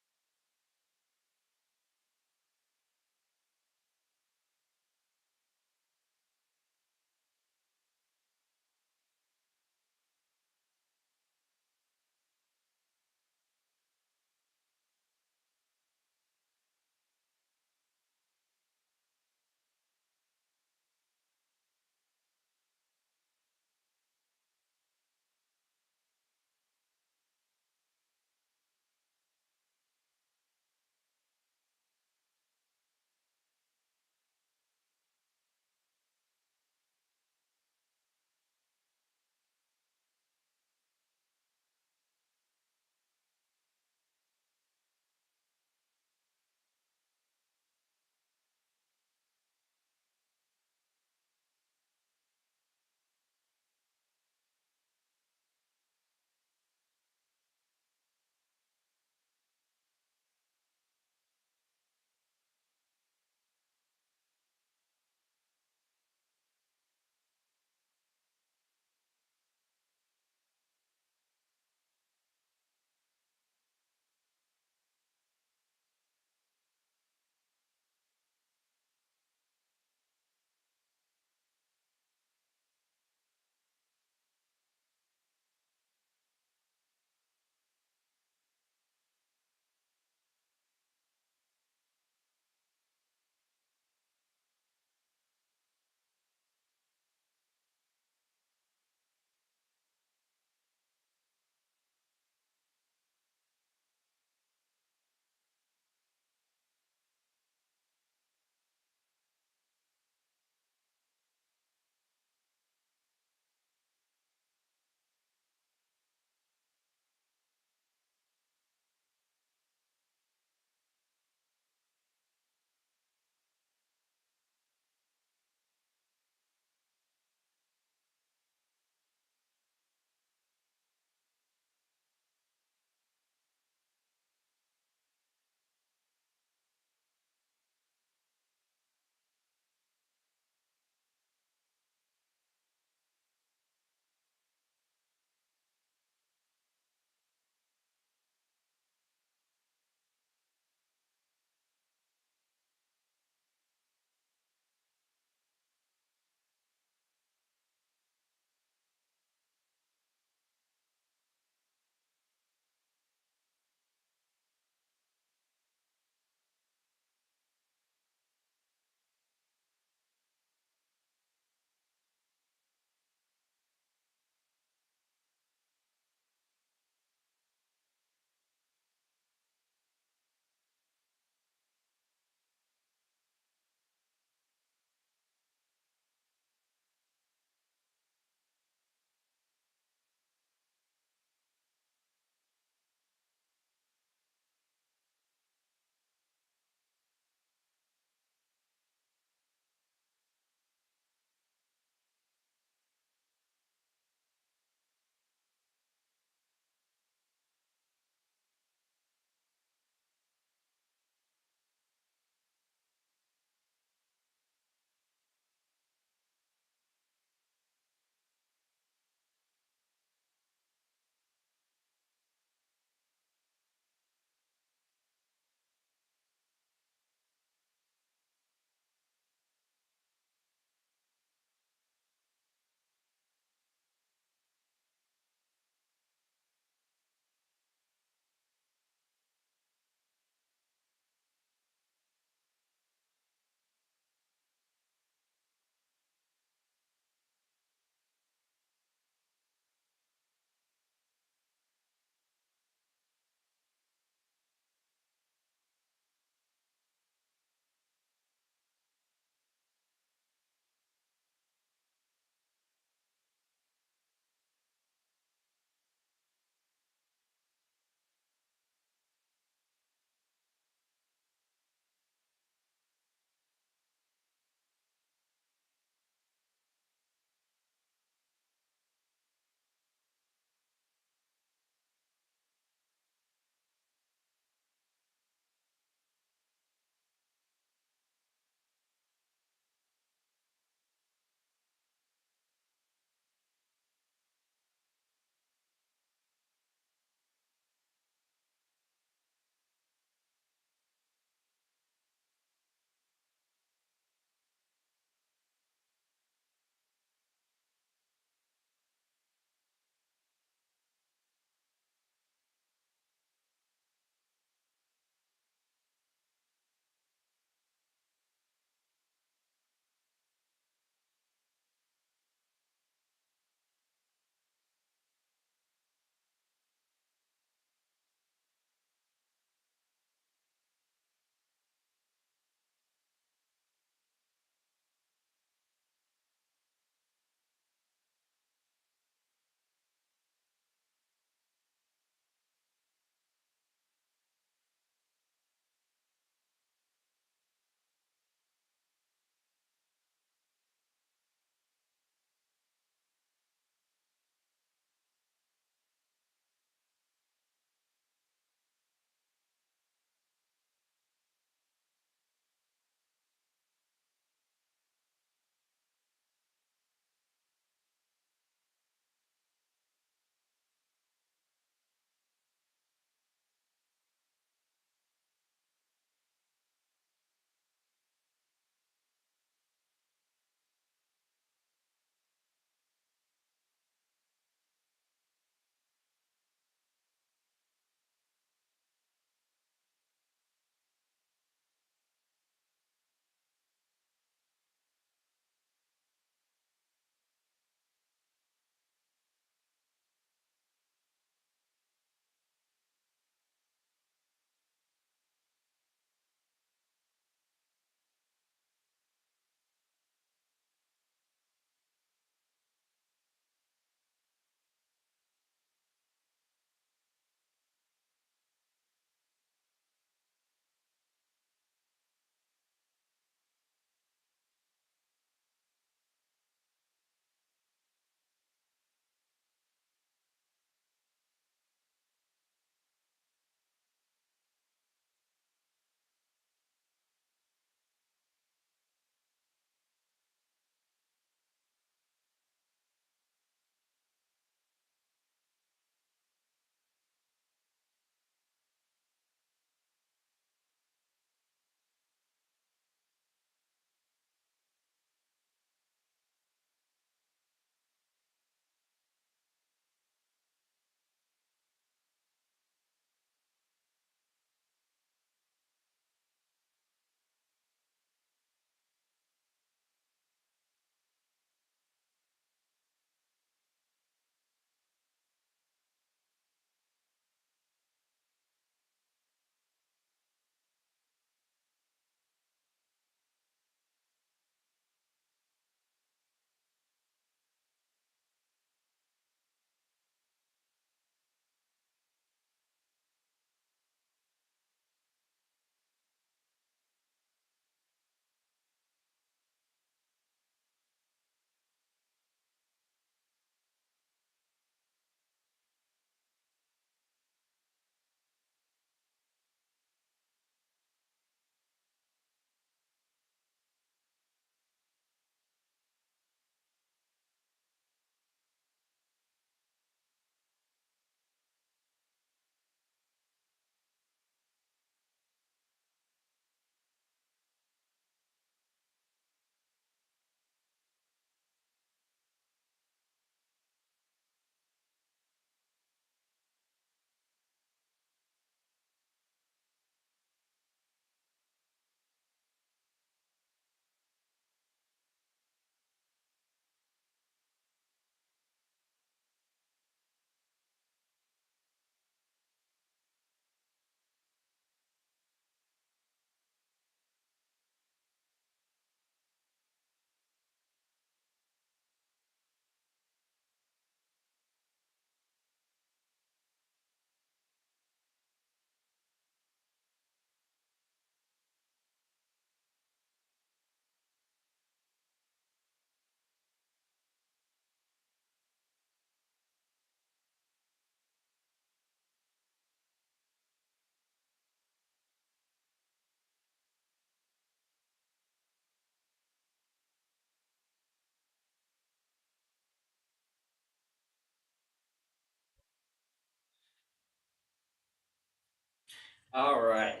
All right.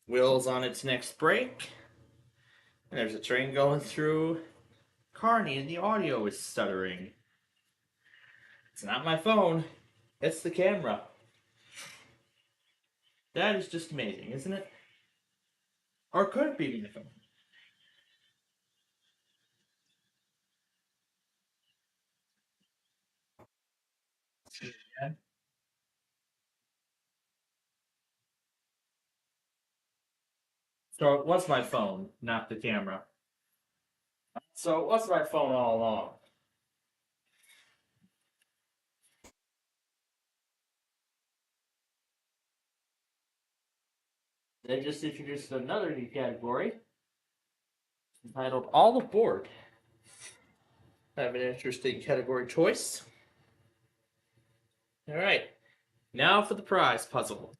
Will's on its next break. And there's a train going through Kearney, and the audio is stuttering. It's not my phone. It's the camera. That is just amazing, isn't it? Or could it be my phone? Yeah. So it was my phone, not the camera. So it was my phone all along. They just introduced another new category entitled All Aboard. I have an interesting category choice. All right, now for the prize puzzle.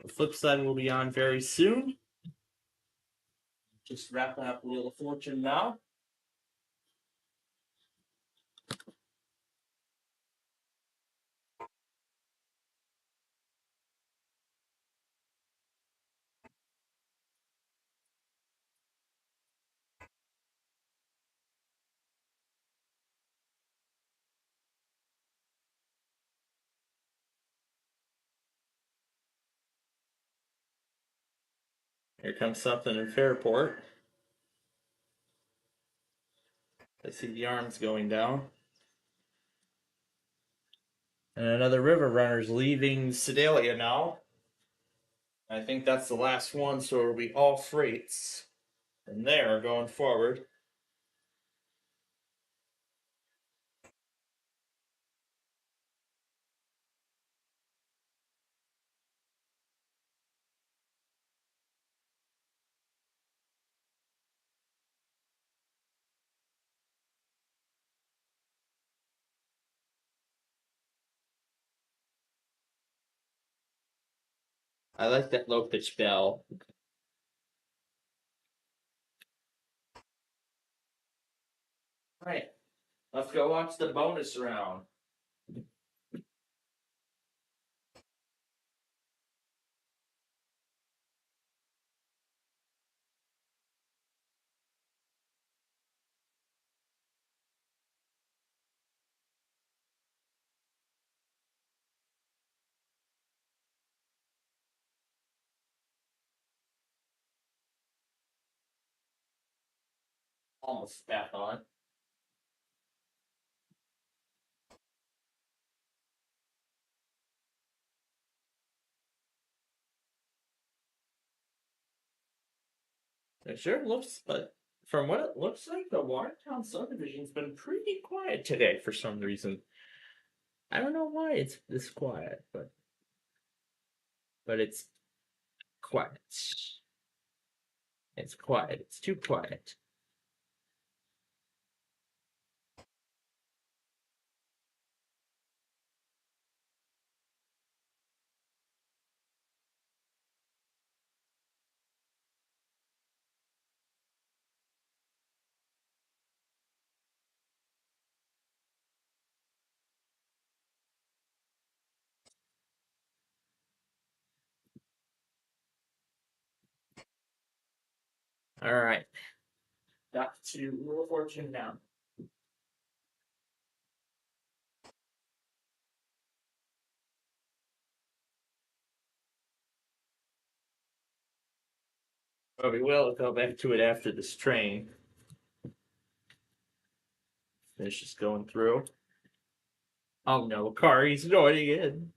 The flip side will be on very soon. Just wrapping up Wheel of Fortune now. Here comes something in Fairport. I see the arms going down. And another River Runner's leaving Sedalia now. I think that's the last one, so it'll be all freights from there going forward. I like that low pitch bell. Alright, let's go watch the bonus round. Almost back on. It sure looks, but from what it looks like, the Watertown subdivision's been pretty quiet today for some reason. I don't know why it's this quiet, but it's quiet. It's quiet. It's too quiet. All right. Back to Wheel of Fortune now. But we will go back to it after this train. Finish just going through. Oh no, car, he's going again.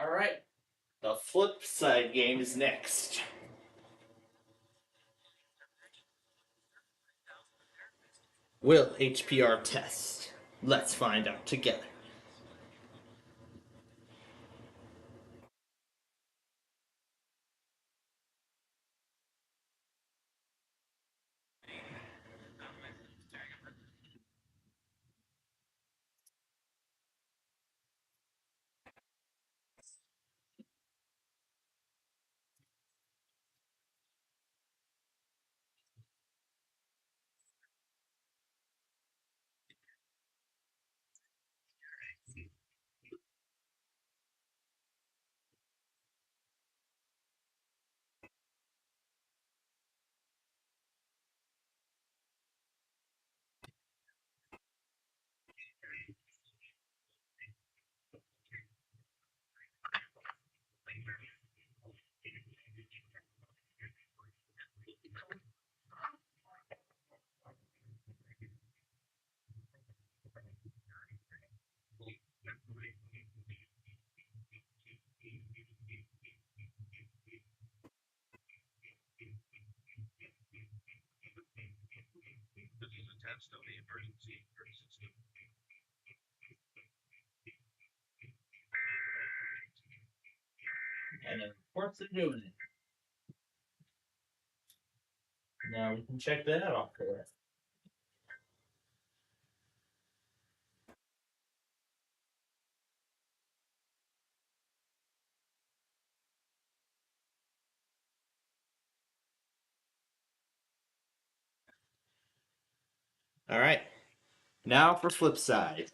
Alright. The flip side game is next. Will HPR test? Let's find out together. And it reports it doing it. Now we can check that out for it. Alright. Now for flip side.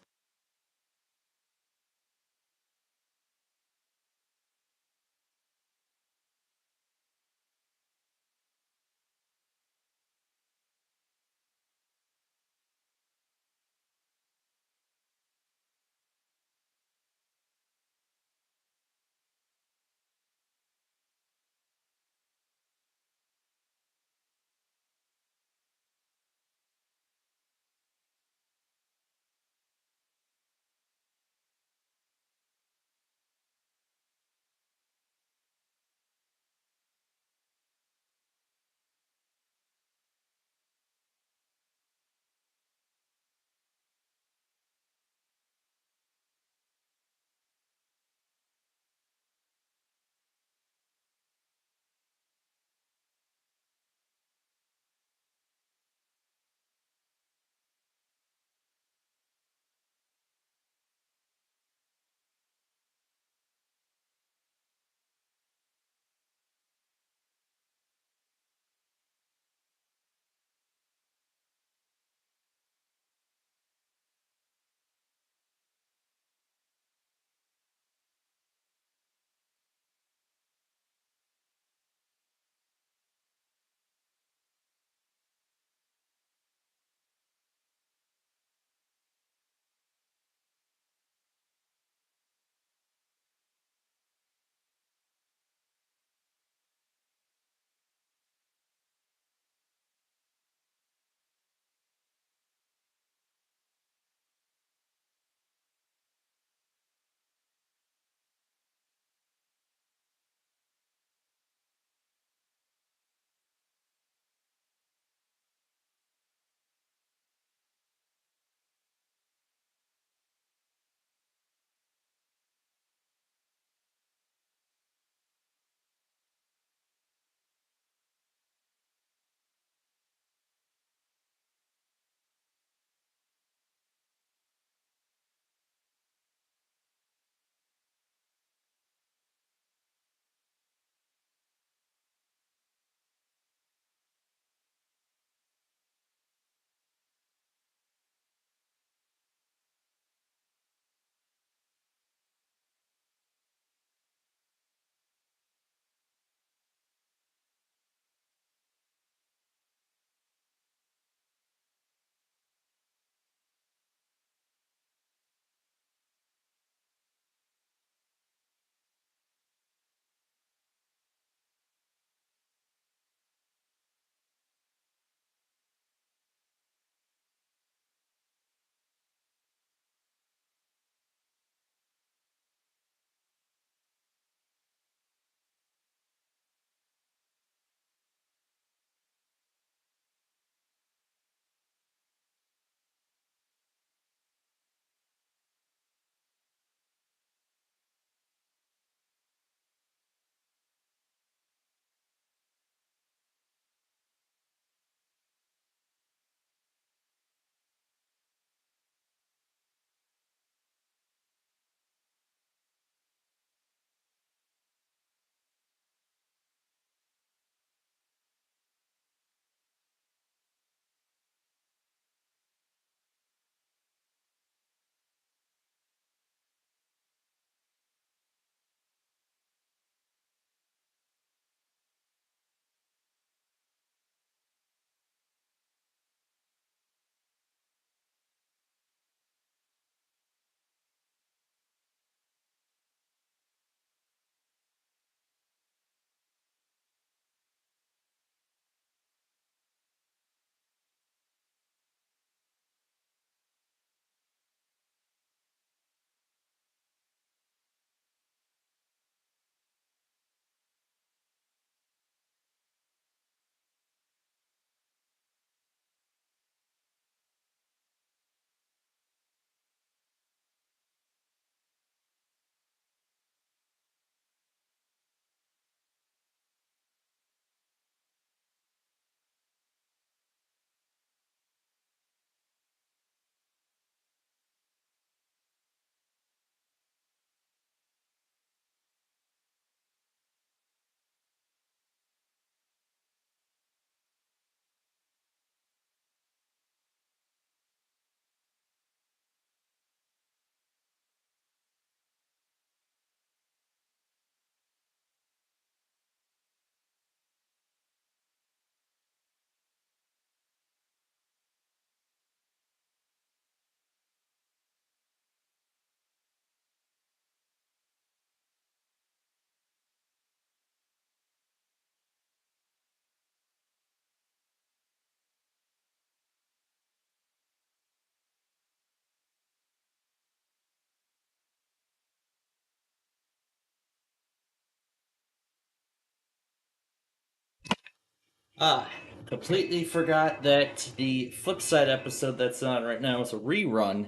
Completely forgot that the Flipside episode that's on right now is a rerun.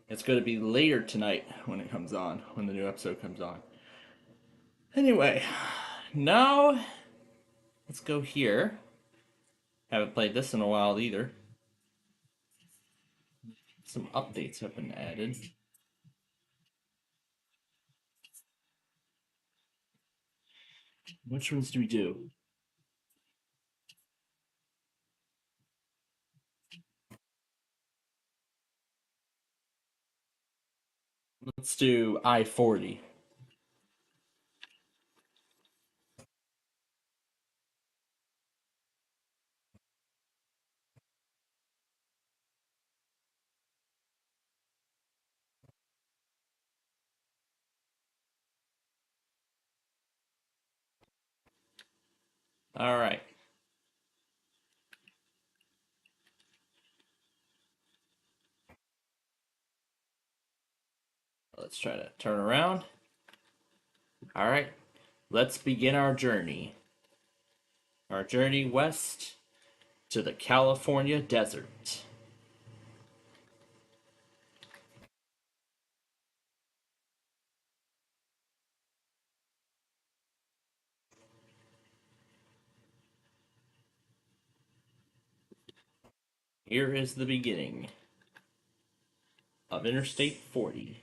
It's going to be later tonight when it comes on, when the new episode comes on. Anyway, now let's go here. Haven't played this in a while either. Some updates have been added. Which ones do we do? Let's do I-40. All right. Let's try to turn around. All right. Let's begin our journey. Our journey west to the California desert. Here is the beginning of Interstate 40.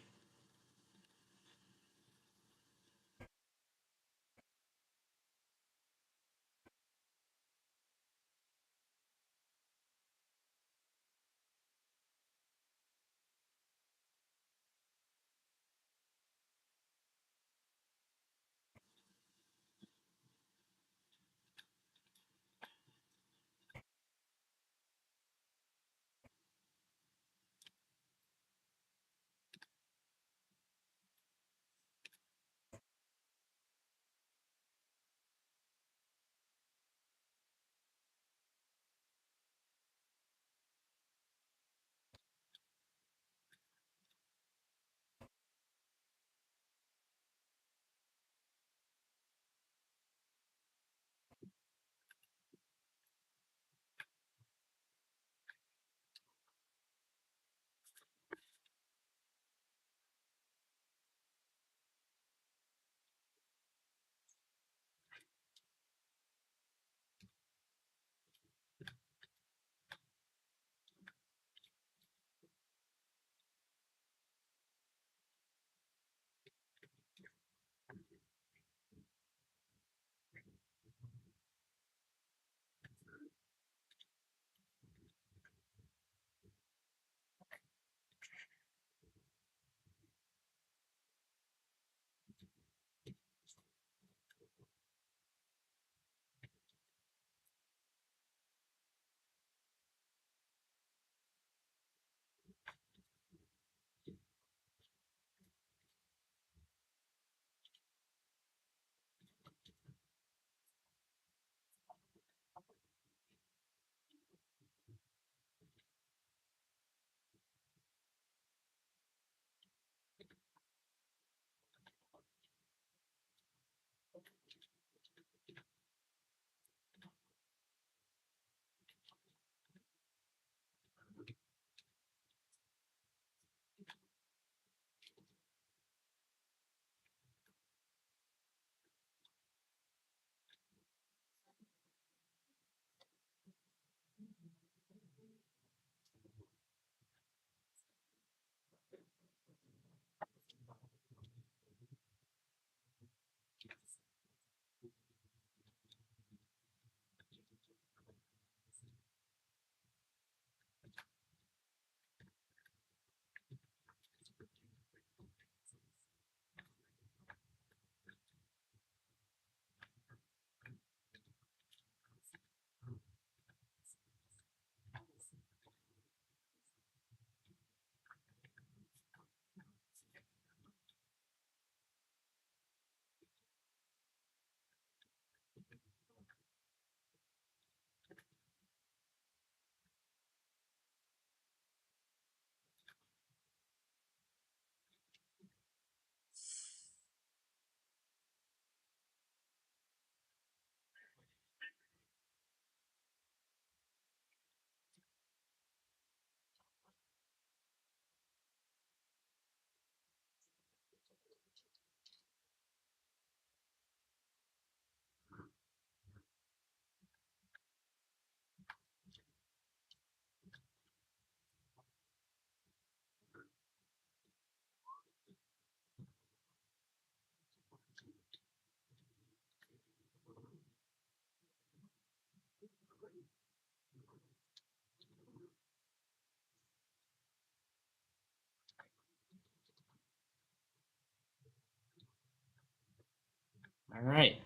Alright.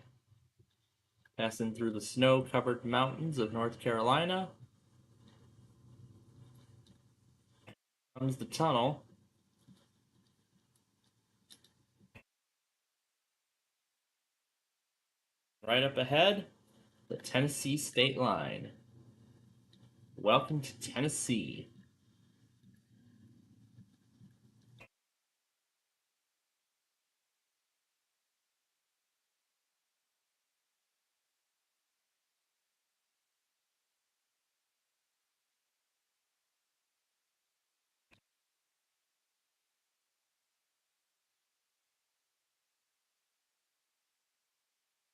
Passing through the snow-covered mountains of North Carolina. Comes the tunnel. Right up ahead, the Tennessee state line. Welcome to Tennessee.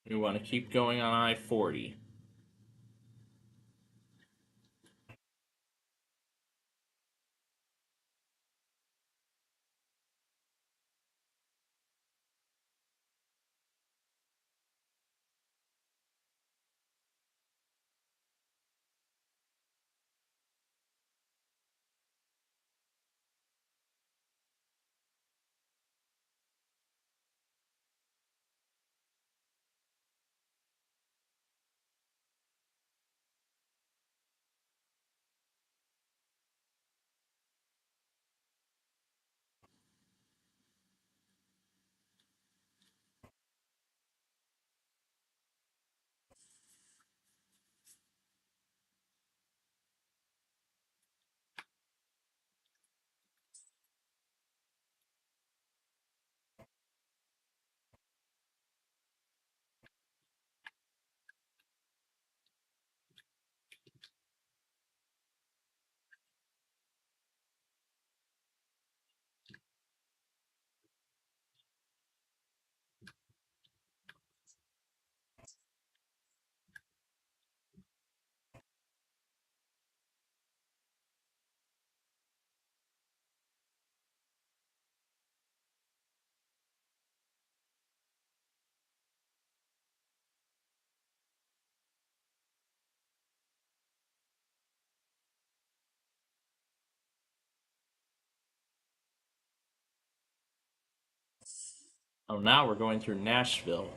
We want to keep going on I-40. Oh, now we're going through Nashville.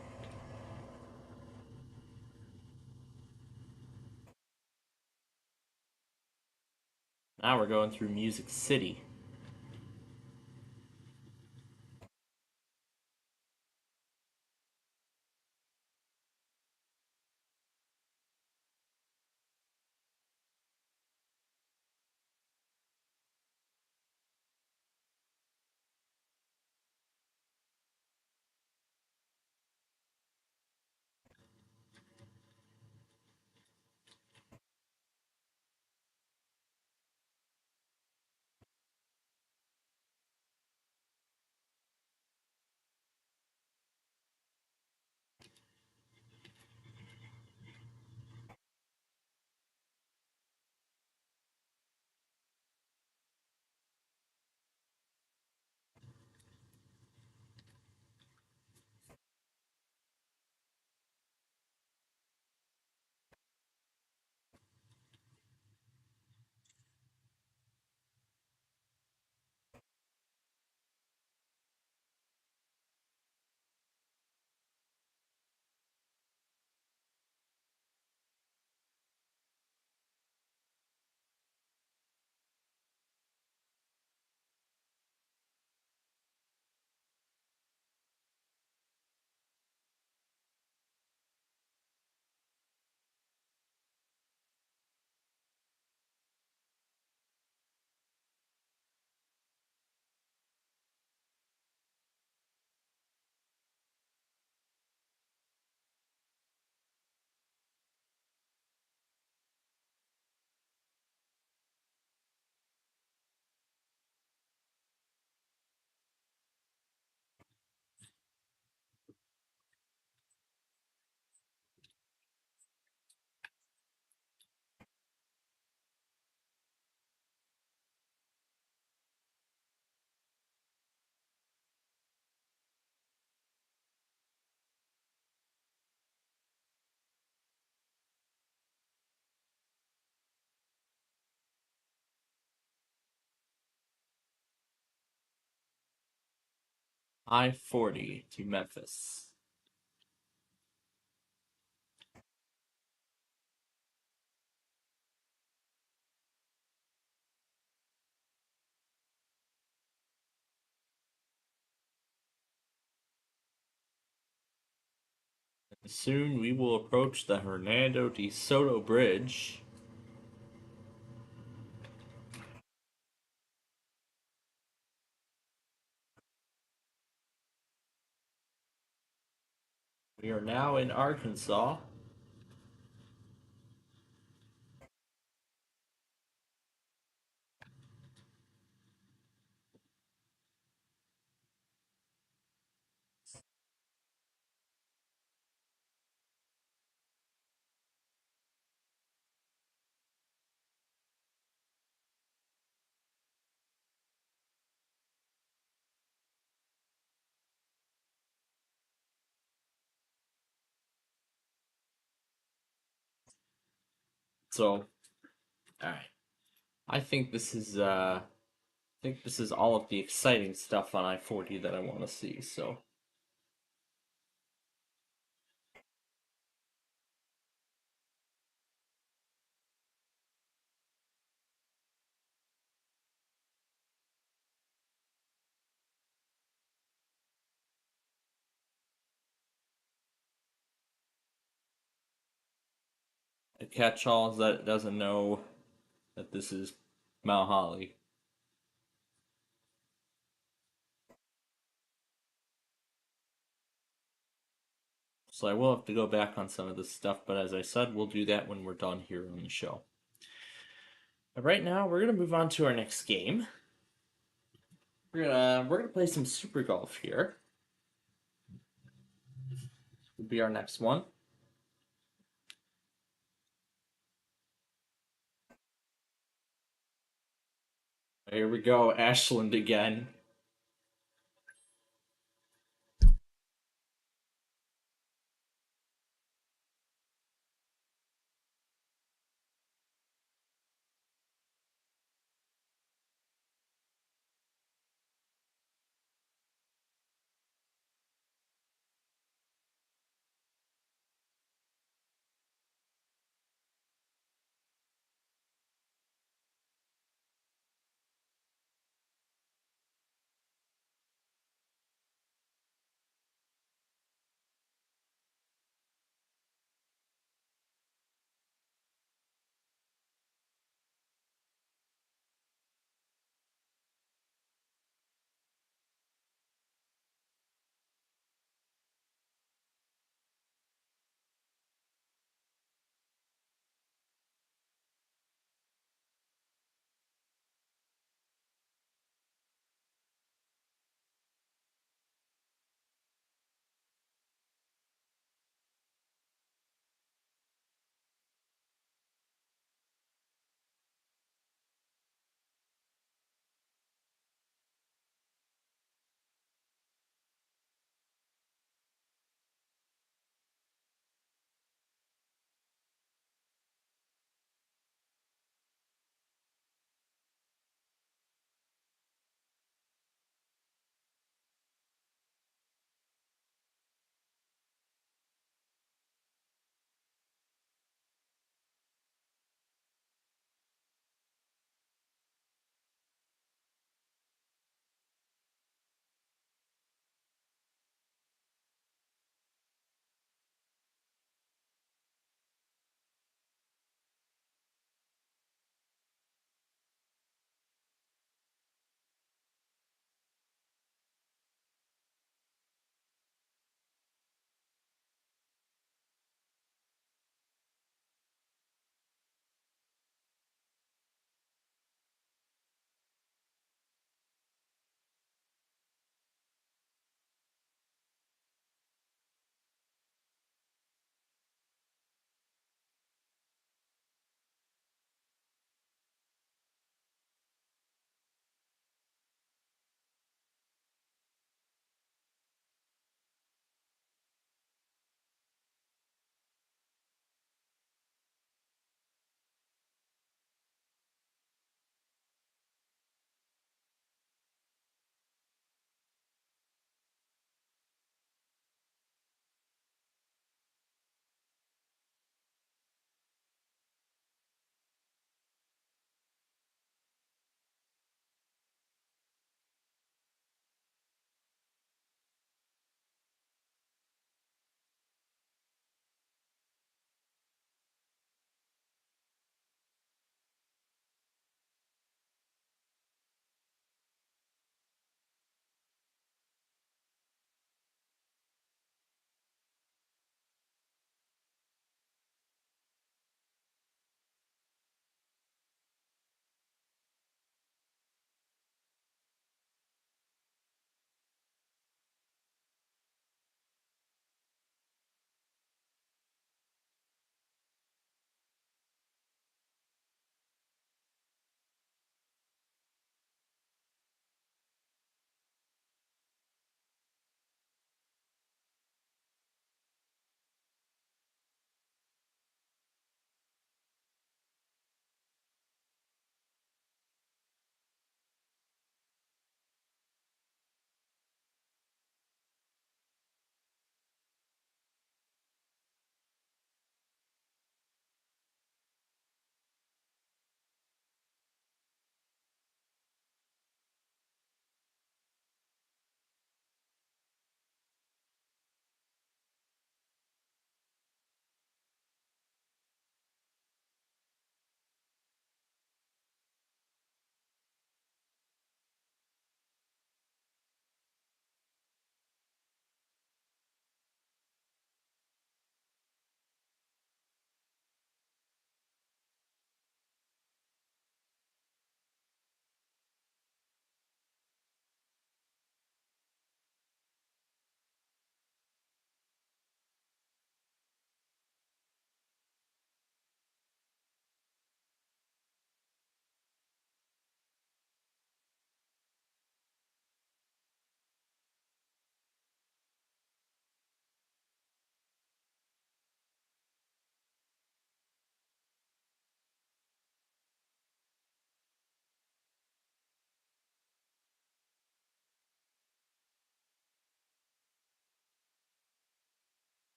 Now we're going through Music City. I-40 to Memphis. Soon we will approach the Hernando de Soto Bridge. We are now in Arkansas. So, alright. I think this is all of the exciting stuff on I-40 that I want to see, so. A catch-all that doesn't know that this is Mount Holly. So I will have to go back on some of this stuff, but as I said, we'll do that when we're done here on the show. But right now, we're gonna move on to our next game. We're gonna play some Super Golf here. This will be our next one. Here we go, Ashland again.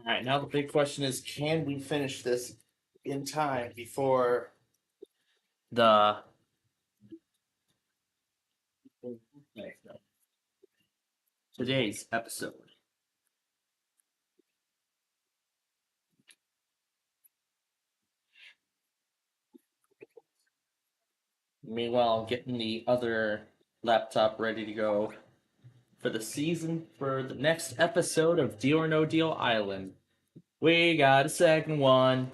Alright, now the big question is, can we finish this in time before the today's episode? Meanwhile, I'm getting the other laptop ready to go for the next episode of Deal or No Deal Island. We got a second one.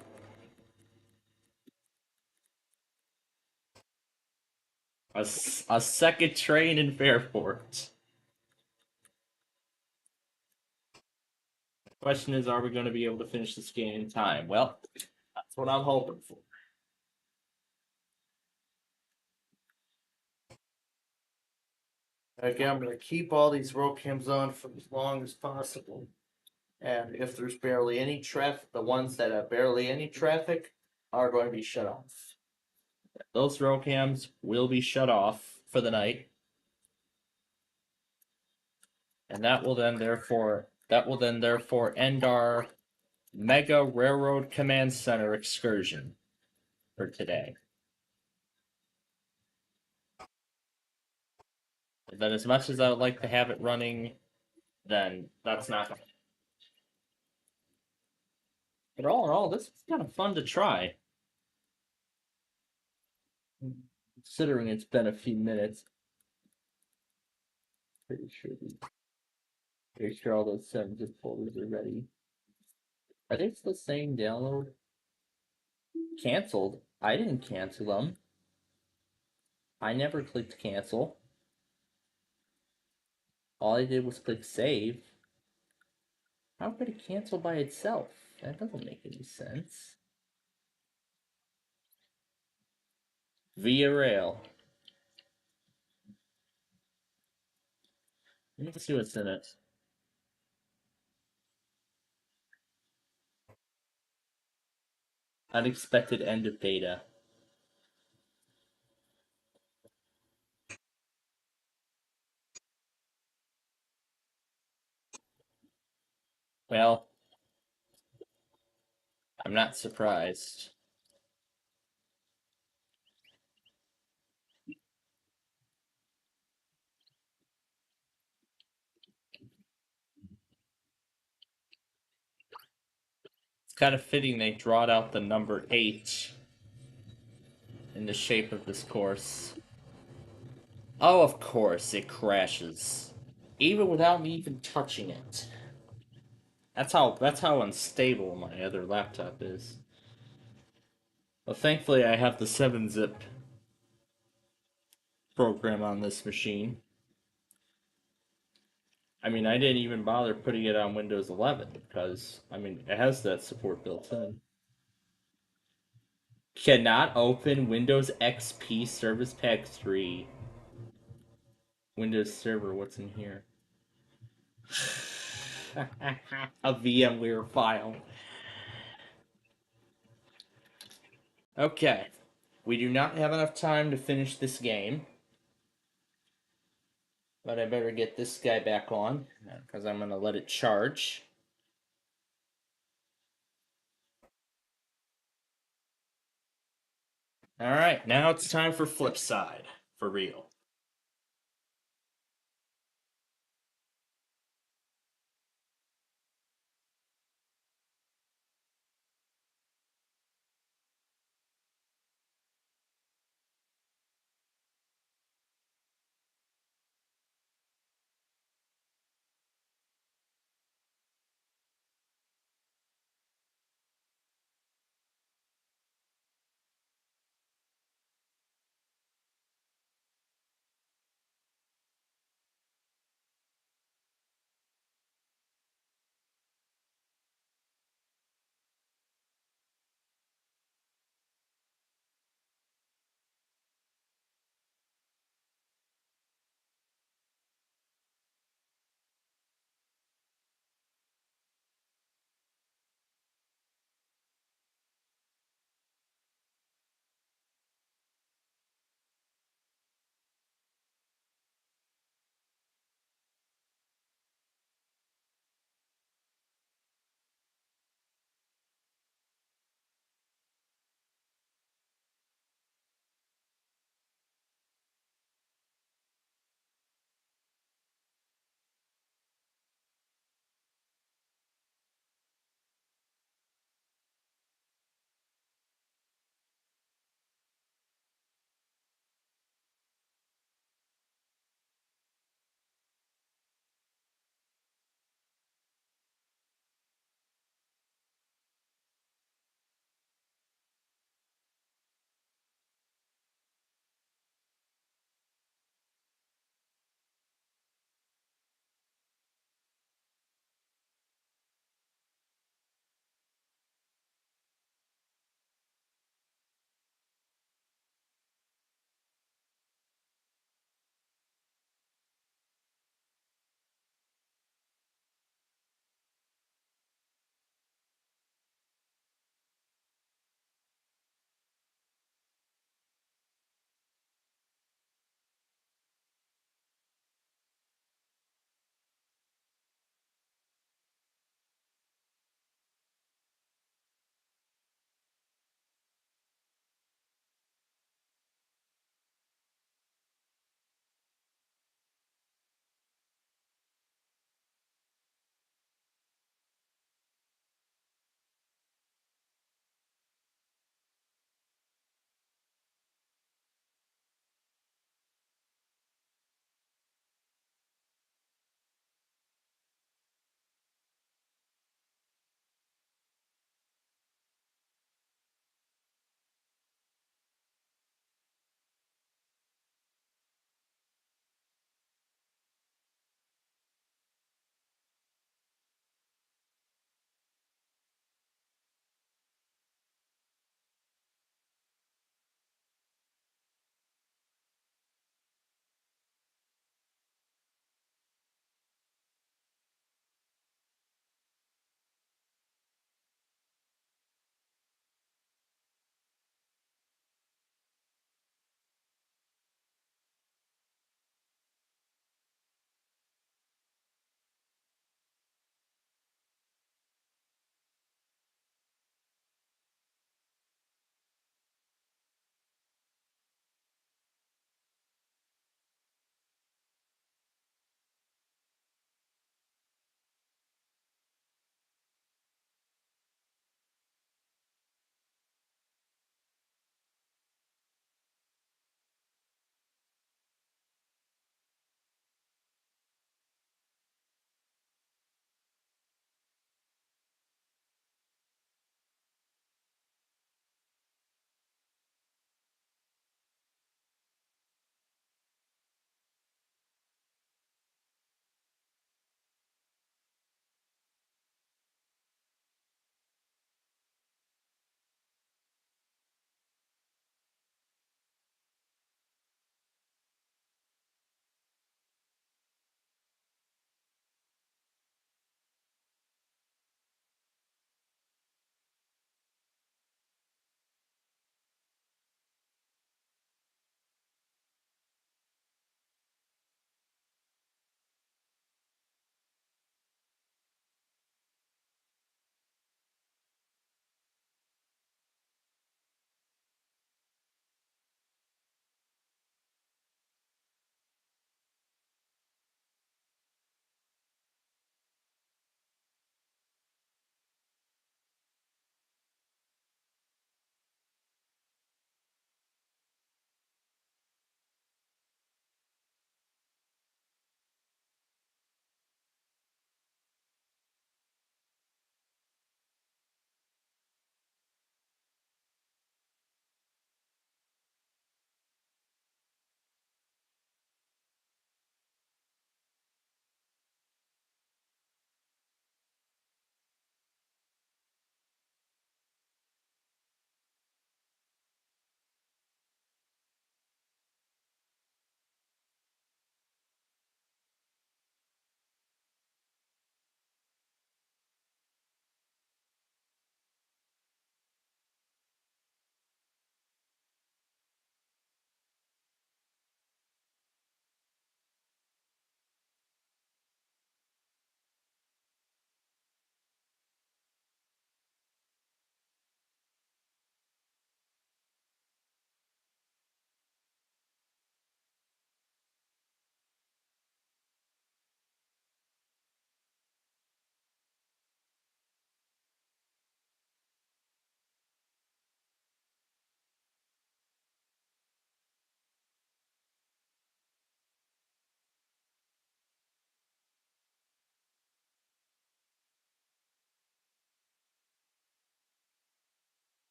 A second train in Fairport. Question is, are we going to be able to finish this game in time? Well, that's what I'm hoping for. Again, I'm going to keep all these road cams on for as long as possible. And if there's barely any traffic, the ones that have barely any traffic are going to be shut off. Those road cams will be shut off for the night. And that will then therefore end our Mega Railroad Command Center excursion for today. And then as much as I would like to have it running, then that's not going to. But all in all, this is kind of fun to try. Considering it's been a few minutes. Pretty sure all those 7-zip folders are ready. Are they the same download? Canceled? I didn't cancel them. I never clicked cancel. All I did was click save. How could it cancel by itself? That doesn't make any sense. Via rail. Let's see what's in it. Unexpected end of beta. Well, I'm not surprised. It's kind of fitting they drawed out the number 8 in the shape of this course. Oh, of course, it crashes. Even without me even touching it. That's how unstable my other laptop is. Well, thankfully I have the 7-zip program on this machine. I mean, I didn't even bother putting it on Windows 11 because, I mean, it has that support built in. Cannot open Windows XP Service Pack 3. Windows Server, what's in here? A VMware file. Okay. We do not have enough time to finish this game. But I better get this guy back on, because I'm going to let it charge. Alright, now it's time for Flipside. For real.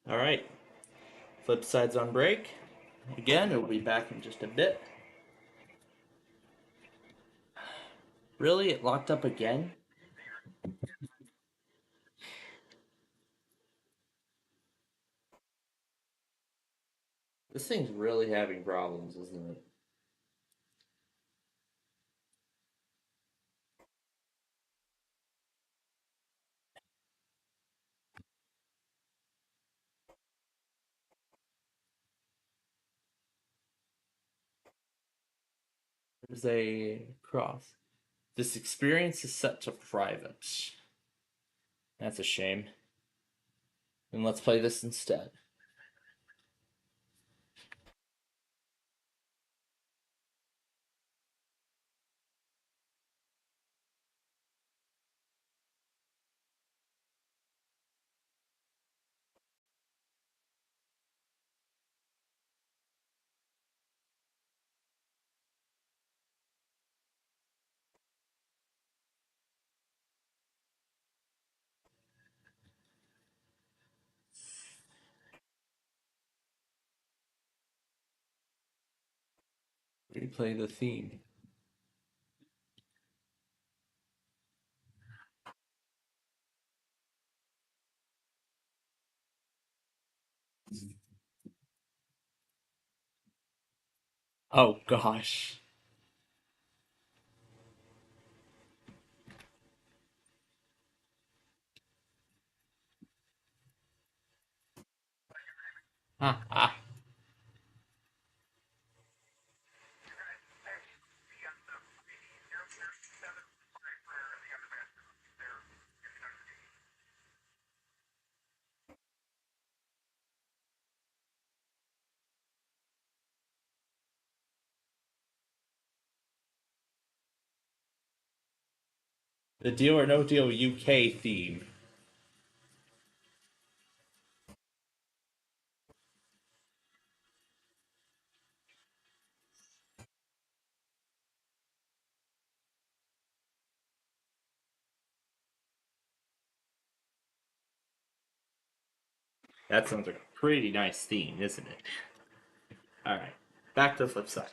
Alright. Flip side's on break. Again, it'll be back in just a bit. Really? It locked up again? This thing's really having problems, isn't it? There's a cross. This experience is set to private. That's a shame. Then let's play this instead. Replay the theme. Oh gosh. Ha ha. The Deal or No Deal UK theme. That sounds like a pretty nice theme, isn't it? Alright, back to the flip side.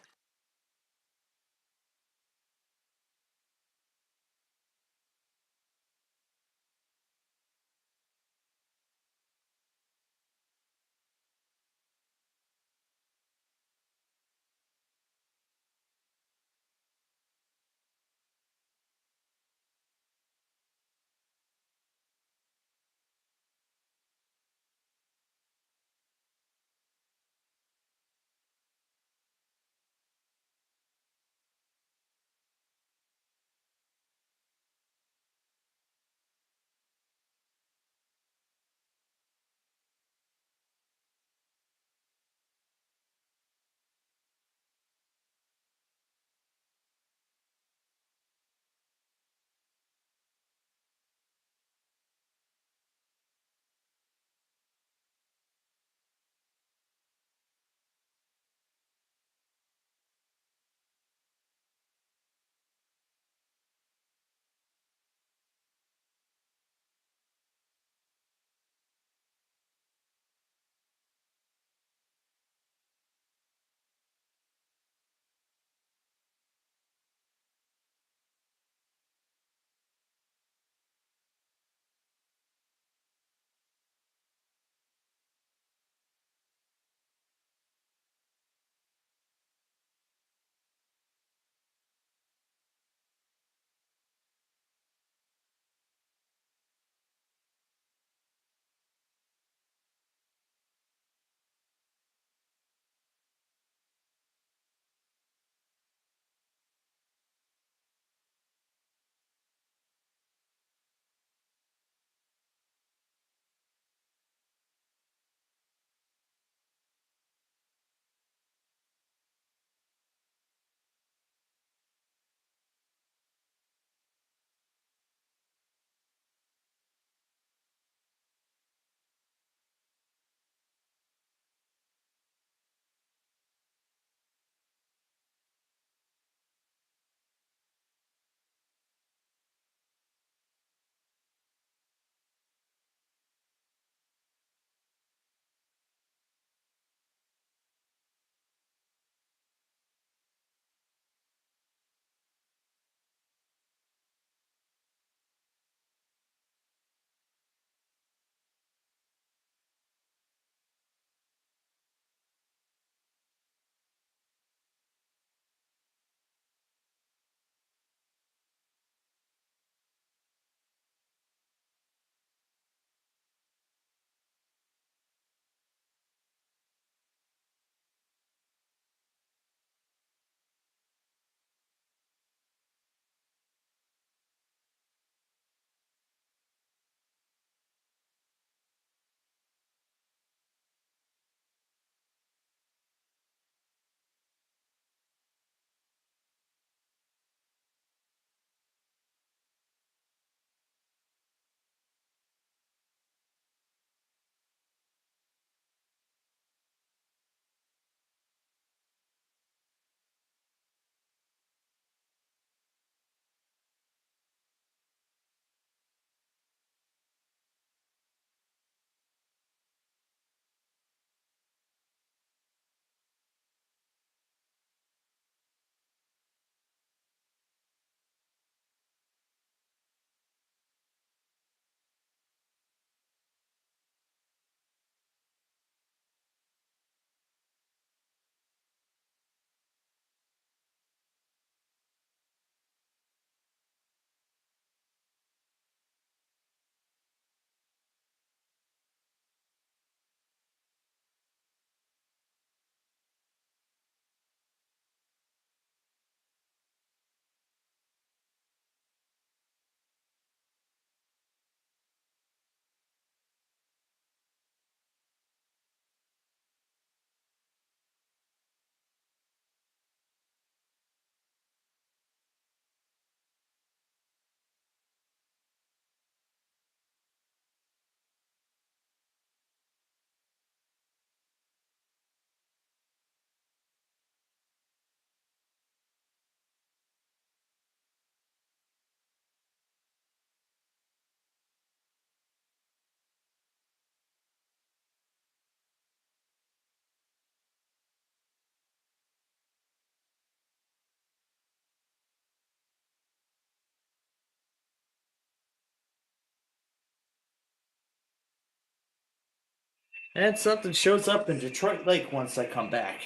And something shows up in Detroit Lake once I come back.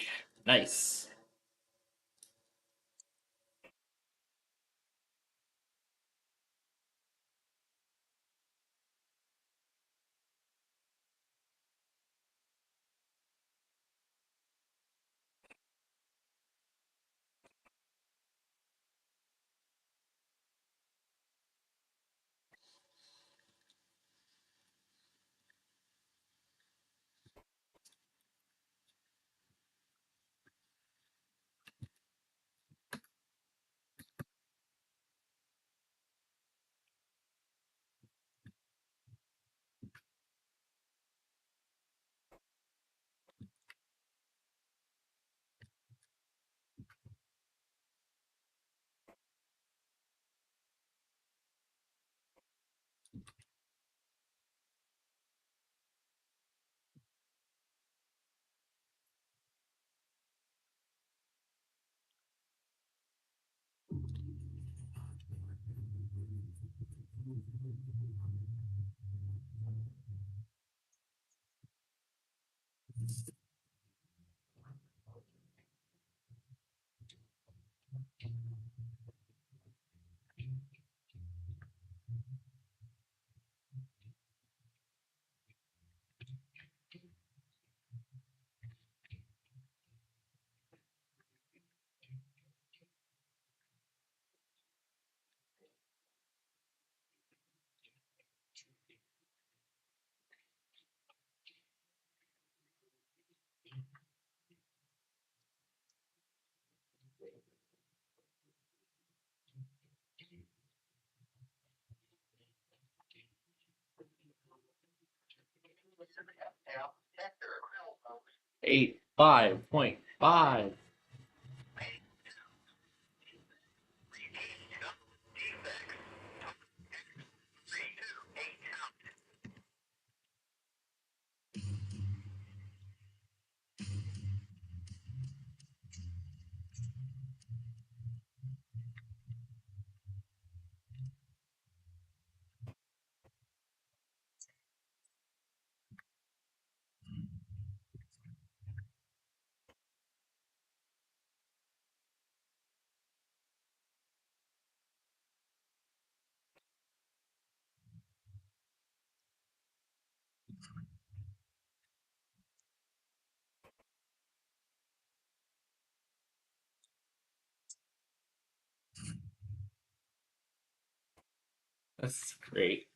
Nice. $8.5. That's great.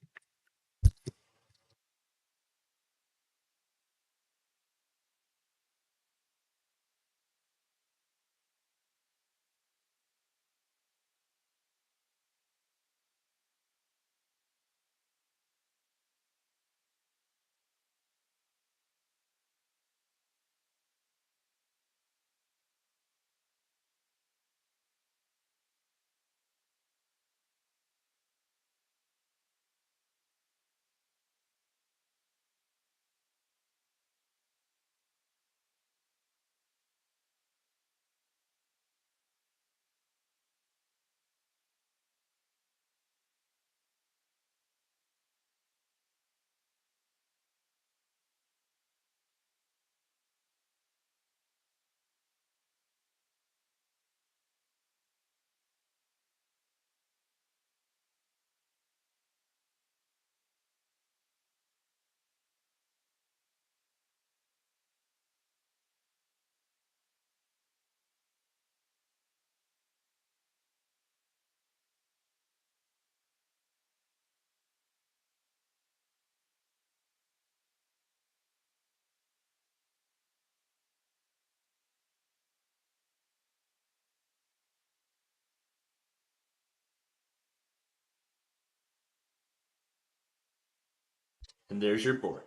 And there's your board.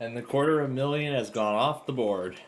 And the $250,000 has gone off the board.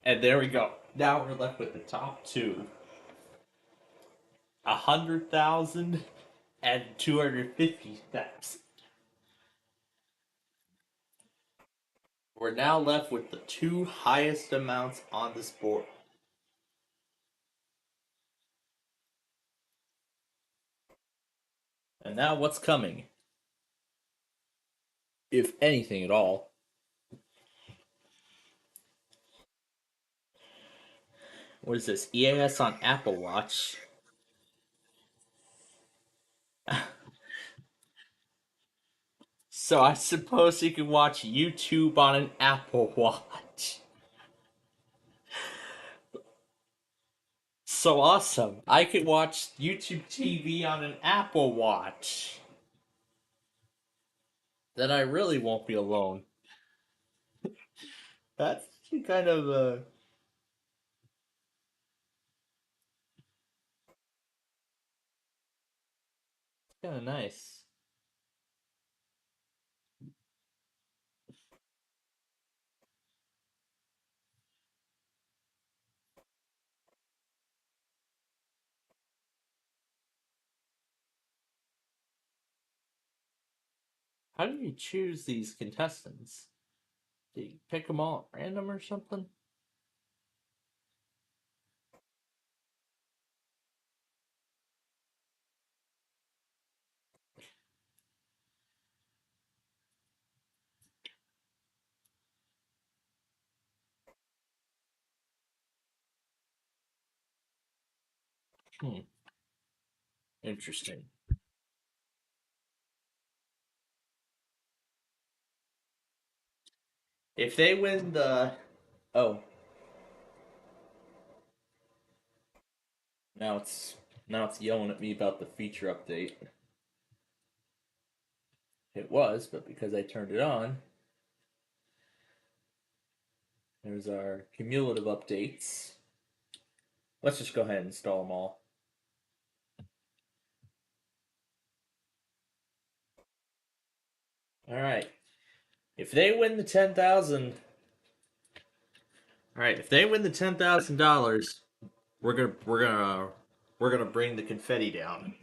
And there we go. Now we're left with the top two. 100,000 and 250,000. We're now left with the two highest amounts on this board. And now what's coming? If anything at all. What is this? EAS on Apple Watch. So I suppose you can watch YouTube on an Apple Watch. So awesome. I can watch YouTube TV on an Apple Watch. Then I really won't be alone. That's kind of kind of nice. How do you choose these contestants? Do you pick them all at random or something? Interesting. If they win the... Oh. Now it's yelling at me about the feature update. It was, but because I turned it on, there's our cumulative updates. Let's just go ahead and install them all. Alright. If they win the $10,000... Alright, if they win the $10,000, we're gonna bring the confetti down.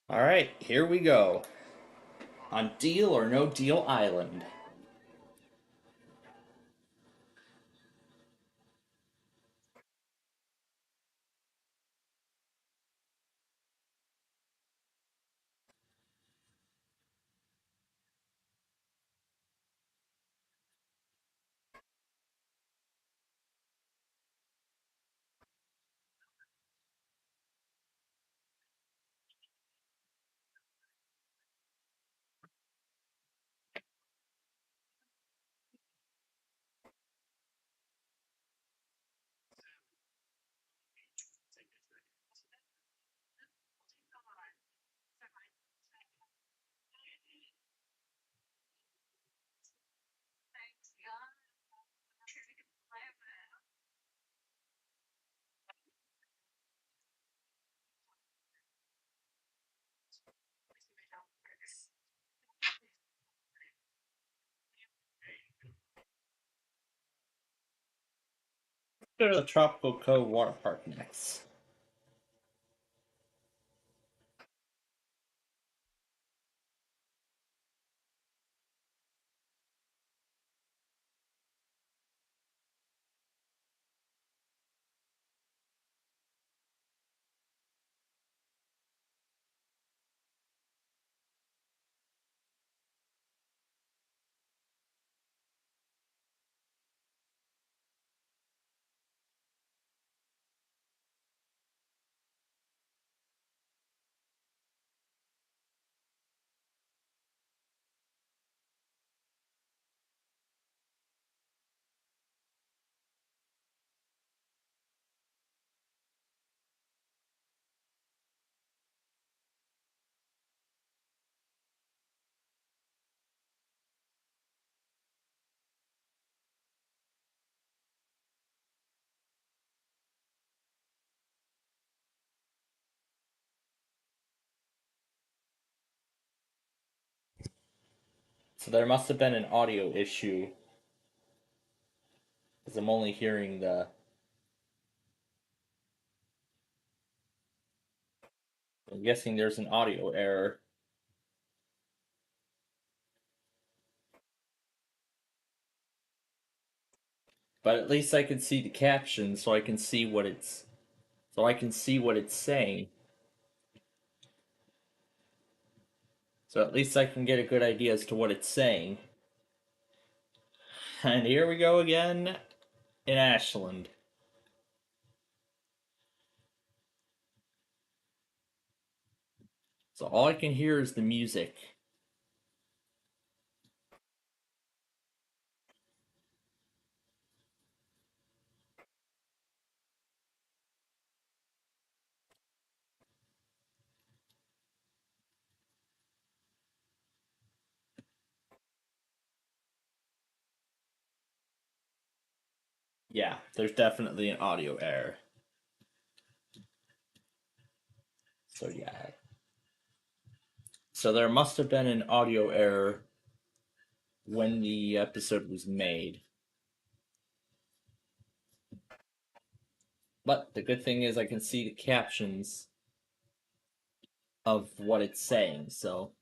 Alright, here we go. On Deal or No Deal Island. Go to the Tropical Cove Water Park next. So there must have been an audio issue. Because I'm only hearing the... I'm guessing there's an audio error. But at least I can see the captions, so I can see what it's... So I can see what it's saying. So at least I can get a good idea as to what it's saying. And here we go again in Ashland. So all I can hear is the music. Yeah, there's definitely an audio error. So yeah. So there must have been an audio error when the episode was made. But the good thing is I can see the captions of what it's saying, so...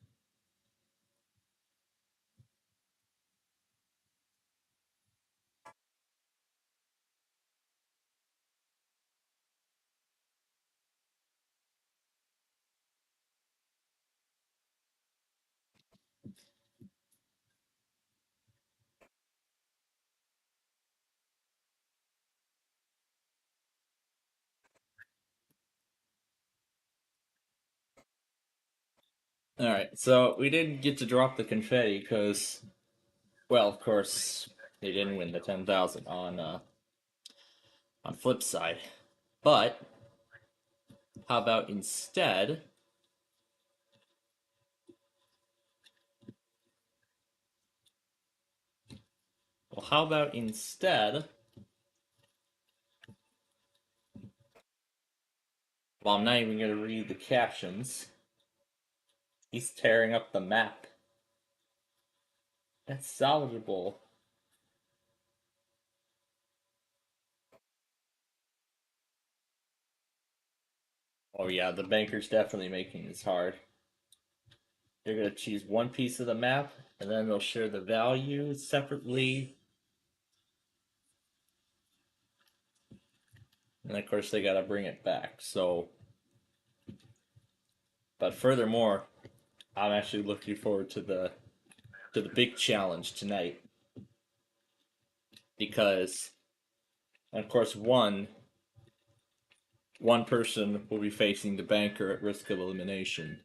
Alright, so we didn't get to drop the confetti because, well, of course, they didn't win the 10,000 on Flipside. But, how about instead... Well, how about instead... Well, I'm not even going to read the captions. He's tearing up the map. That's salvageable. Oh yeah, the banker's definitely making this hard. They're going to choose one piece of the map, and then they'll share the value separately. And of course, they got to bring it back. So, but furthermore, I'm actually looking forward to the big challenge tonight, because, of course, one person will be facing the banker at risk of elimination.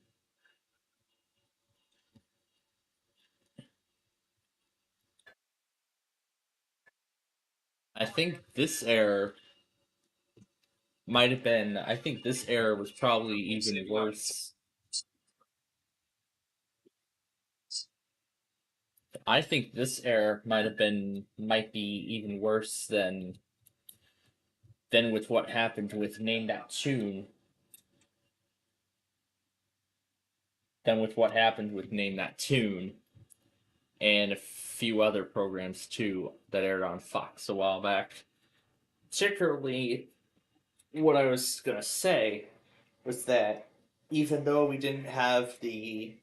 I think this error might have been. I think this error was probably even worse. I think this error might be even worse than with what happened with Name That Tune. Than with what happened with Name That Tune, and a few other programs too that aired on Fox a while back. Particularly, what I was gonna say was that even though we didn't have the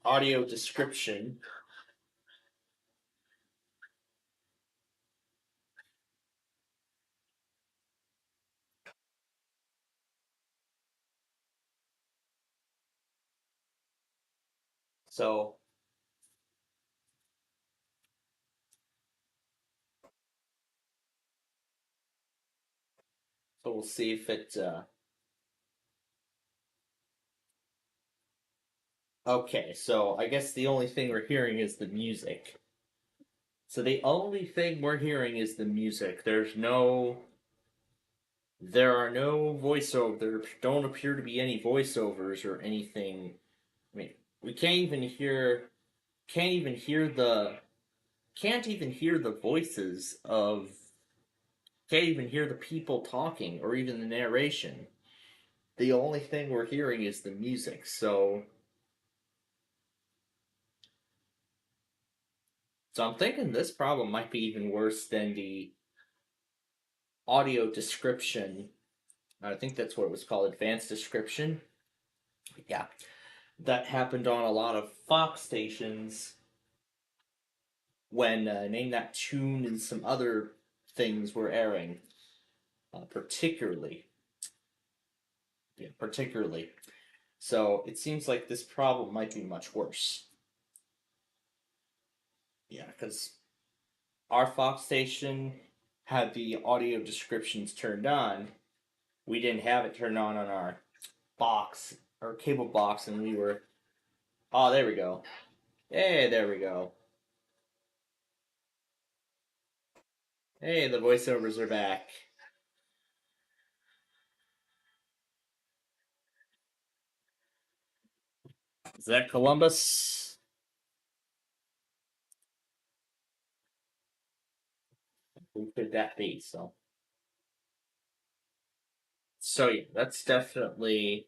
audio description, so we'll see if it. Okay, so I guess the only thing we're hearing is the music. So the only thing we're hearing is the music. There are no voiceovers. There don't appear to be any voiceovers or anything. I mean, we can't even hear the voices of. Can't even hear the people talking or even the narration. The only thing we're hearing is the music. So I'm thinking this problem might be even worse than the audio description. I think that's what it was called, advanced description. Yeah. That happened on a lot of Fox stations when Name That Tune and some other things were airing. Particularly. Yeah, particularly. So it seems like this problem might be much worse. Yeah, because our Fox station had the audio descriptions turned on. We didn't have it turned on our box, our cable box, and we were. Oh, there we go. Hey, there we go. Hey, the voiceovers are back. Is that Columbus? Who could that be? So yeah, that's definitely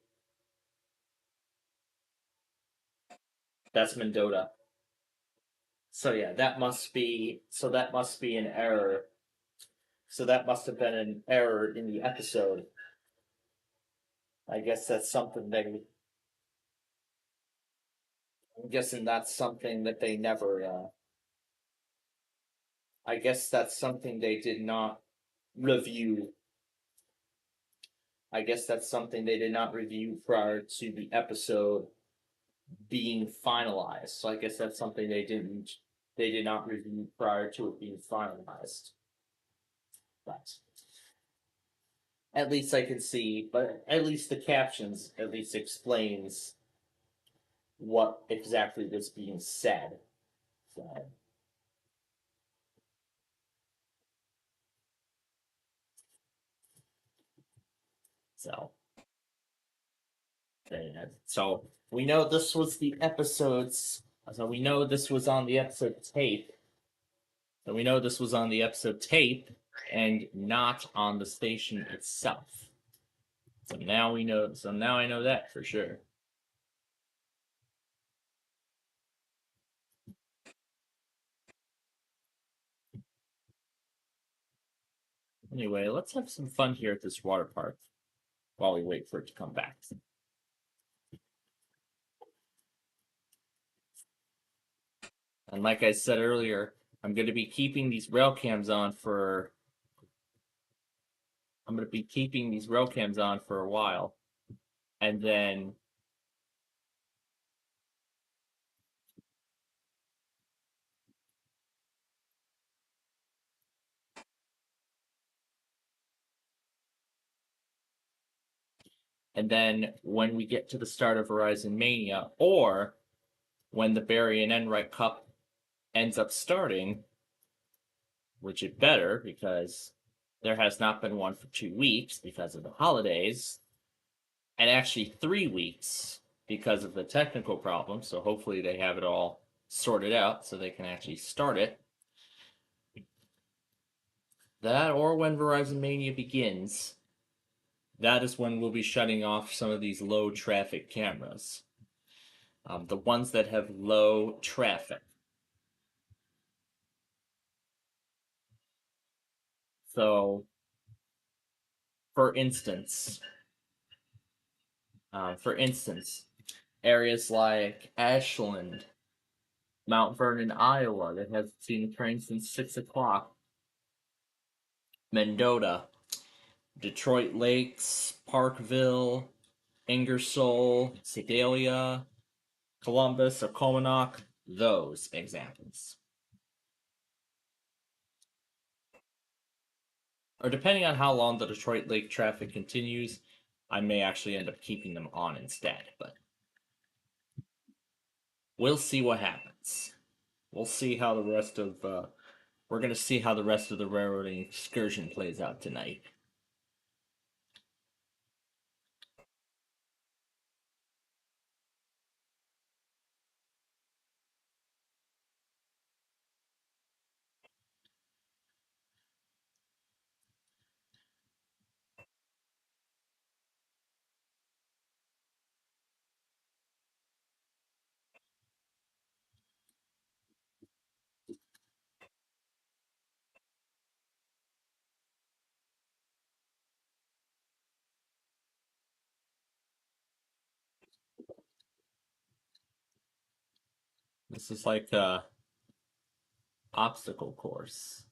that's Mendota. So yeah, that must be an error. So that must have been an error in the episode. I guess that's something they. I'm guessing that's something that they never. I guess that's something they did not review. I guess that's something they did not review prior to the episode being finalized. So I guess that's something they did not review prior to it being finalized. But at least I can see, but at least the captions at least explains what exactly was being said. So we know this was the episode's. So we know this was on the episode tape. So we know this was on the episode tape and not on the station itself. So now we know. So now I know that for sure. Anyway, let's have some fun here at this water park while we wait for it to come back. And like I said earlier, I'm going to be keeping these rail cams on for a while. And then when we get to the start of Horizon Mania, or when the Barry and Enright Cup ends up starting, which it better, because there has not been one for 2 weeks because of the holidays, and actually 3 weeks because of the technical problem, so hopefully they have it all sorted out so they can actually start it. That, or when Verizon Mania begins, that is when we'll be shutting off some of these low traffic cameras. The ones that have low traffic. So, for instance, areas like Ashland, Mount Vernon, Iowa, that hasn't seen a train since 6 o'clock, Mendota, Detroit Lakes, Parkville, Ingersoll, Sedalia, Columbus, Okonomowoc, those examples. Or depending on how long the Detroit Lake traffic continues, I may actually end up keeping them on instead, but we'll see what happens. We'll see how the rest of we're gonna see how the rest of the railroading excursion plays out tonight. This is like a obstacle course.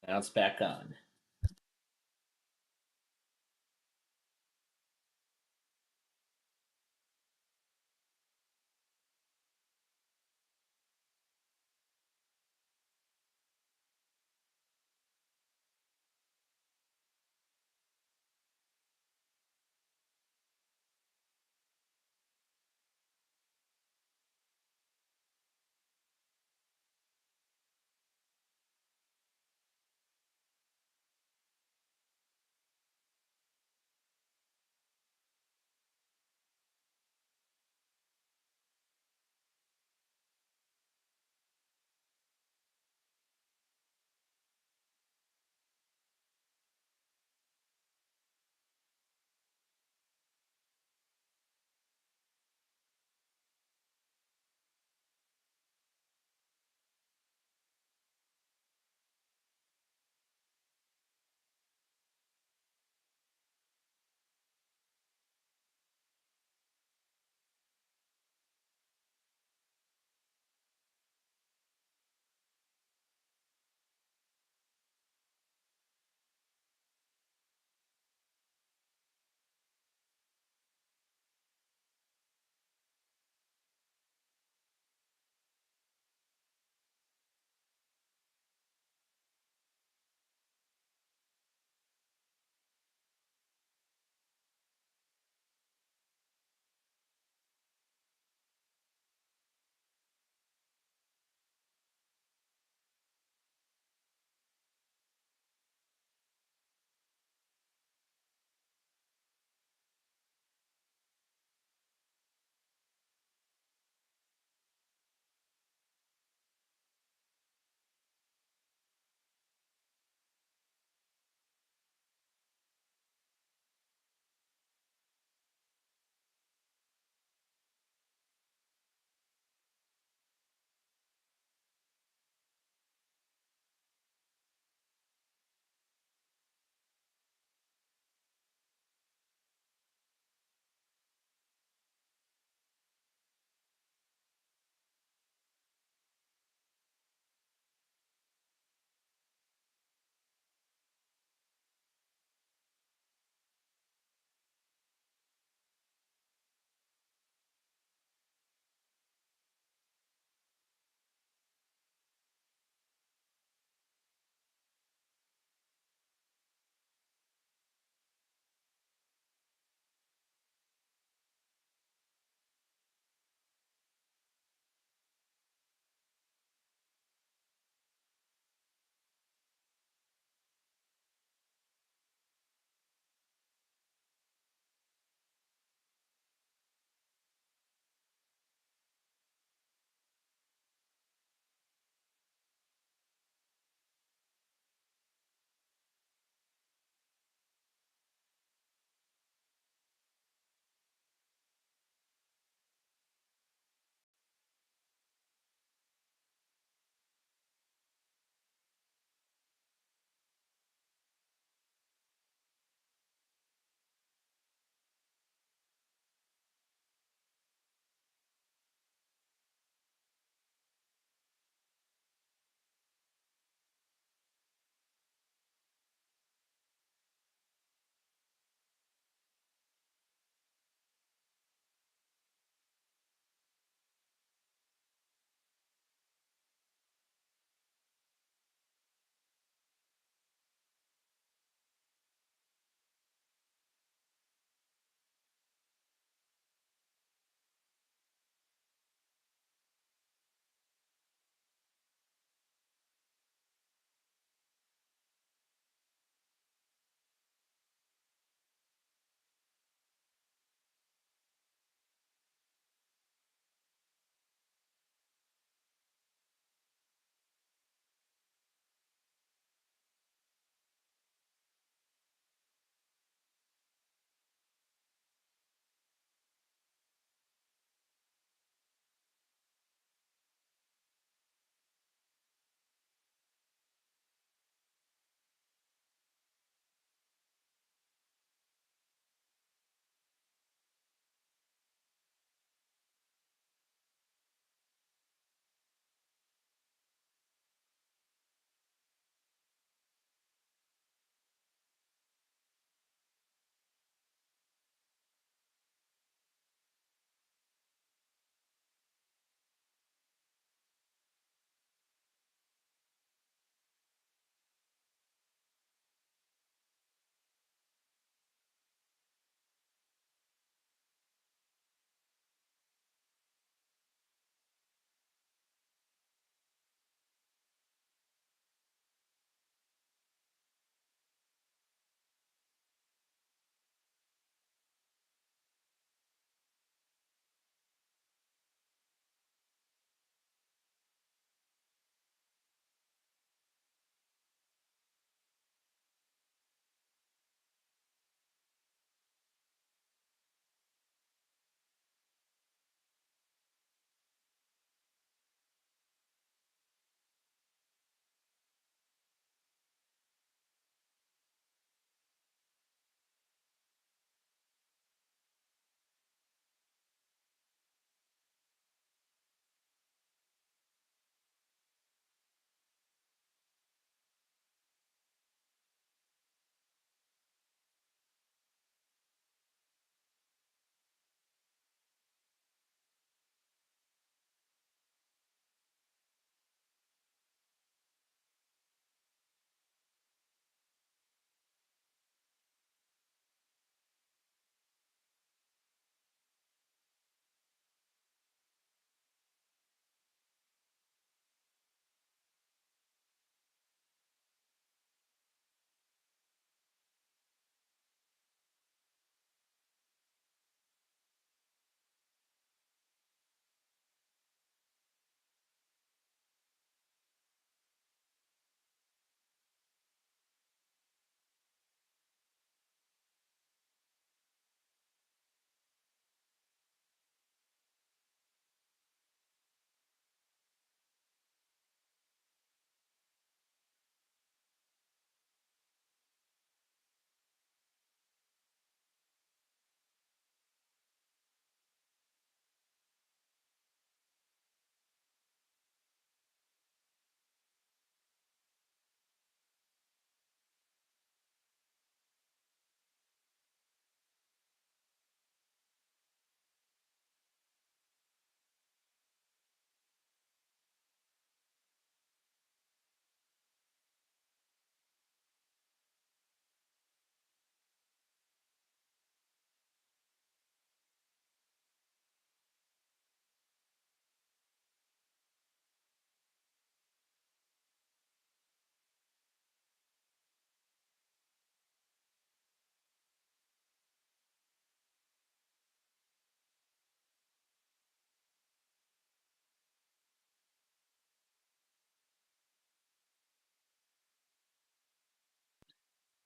Now it's back on.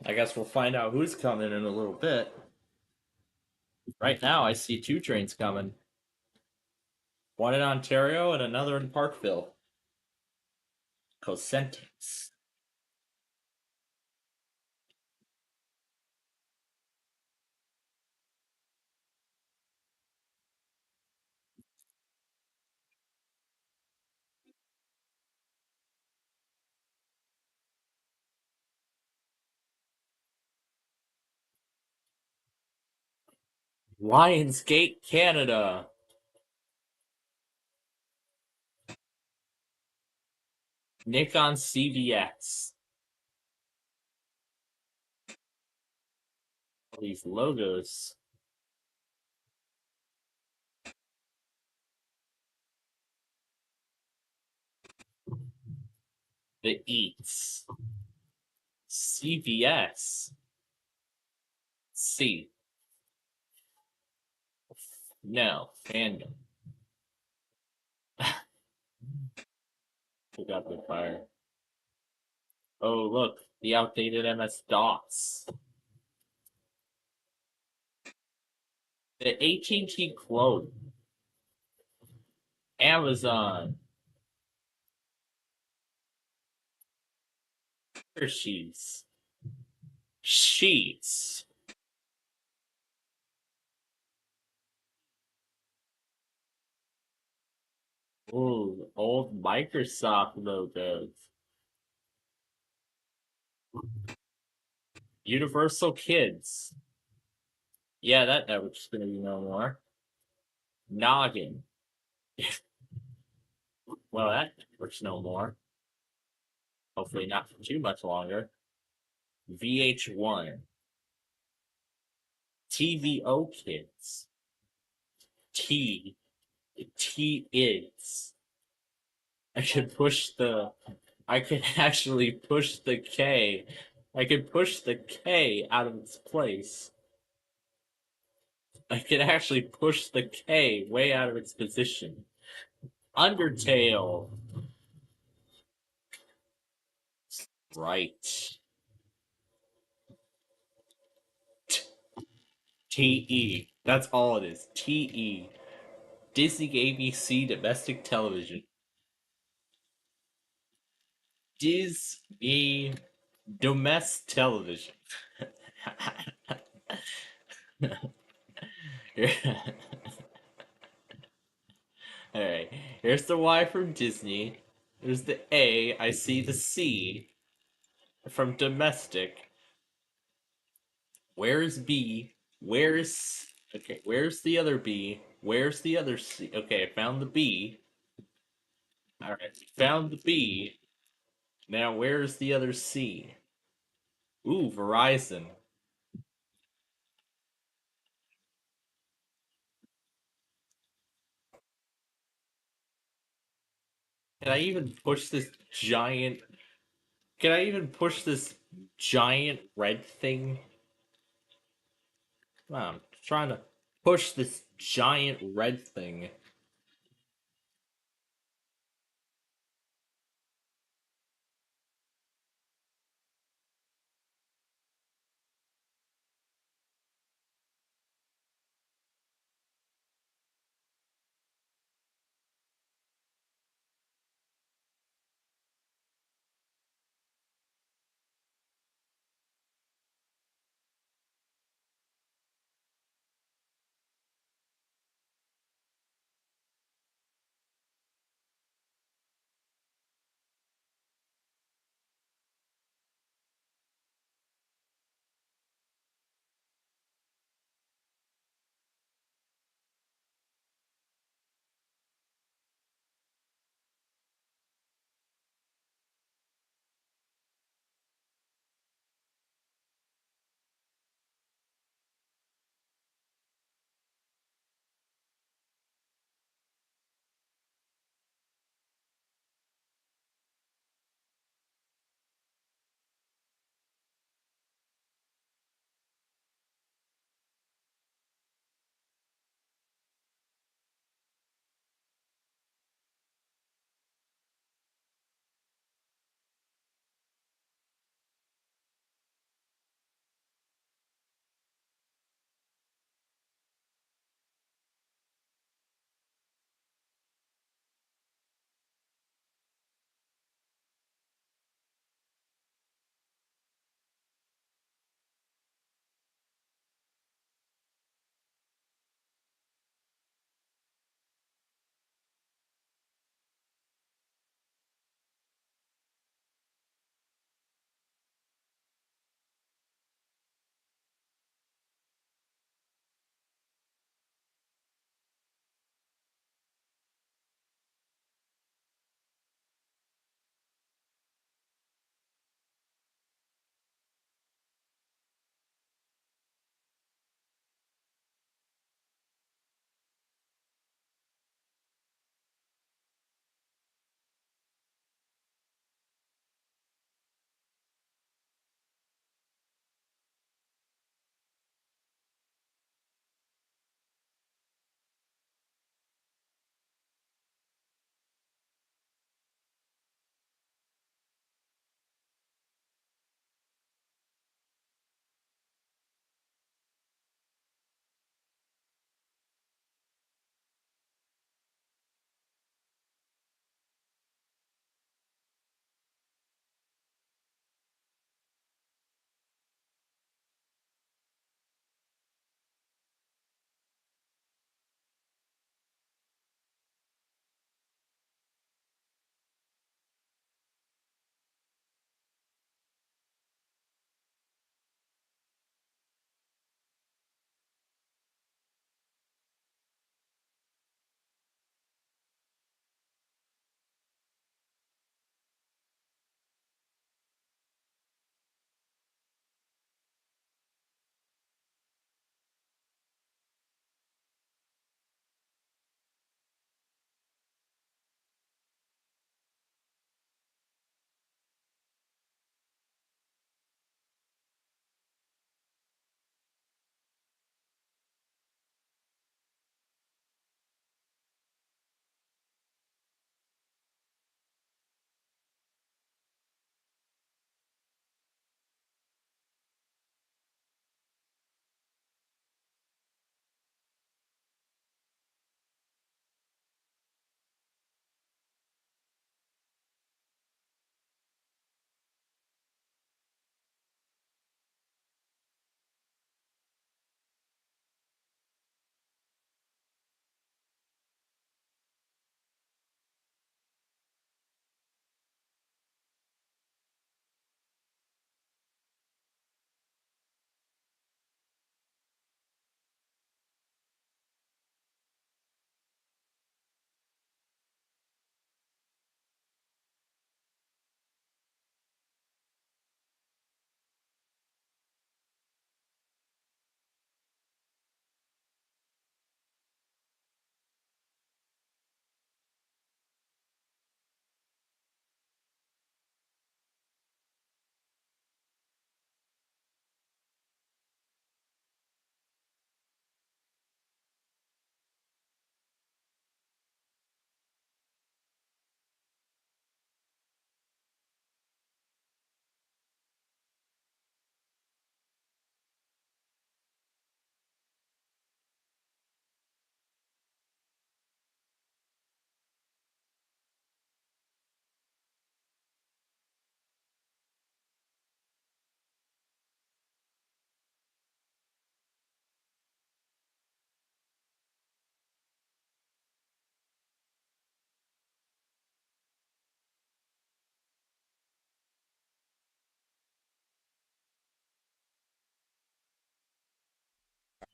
I guess we'll find out who's coming in a little bit. Right now, I see 2 trains coming. One in Ontario and another in Parkville. Cosentix. Lionsgate, Canada. Nikon CVX. All these logos. The Eats. CVS. C. No, fandom. Forgot the fire. Oh, look, the outdated MS-DOS. The AT&T clone. Amazon. Hershey's. Sheets. Ooh, old Microsoft logos. Universal Kids. Yeah, that network's gonna be no more. Noggin. Well, that network's no more. Hopefully not for too much longer. VH1. TVO Kids. T. T is. I could push the... I could actually push the K. I could push the K out of its place. I could actually push the K way out of its position. Undertale. Right. TE. That's all it is. TE. Disney ABC Domestic Television. Disney Domestic Television. Alright, here's the Y from Disney. There's the A. I see the C from domestic. Where's B? Where's... Okay, where's the other B? Where's the other C? Okay, I found the B. Alright, found the B. Now where's the other C? Ooh, Verizon. Can I even push this giant... Can I even push this giant red thing? Wow, I'm trying to push this giant red thing.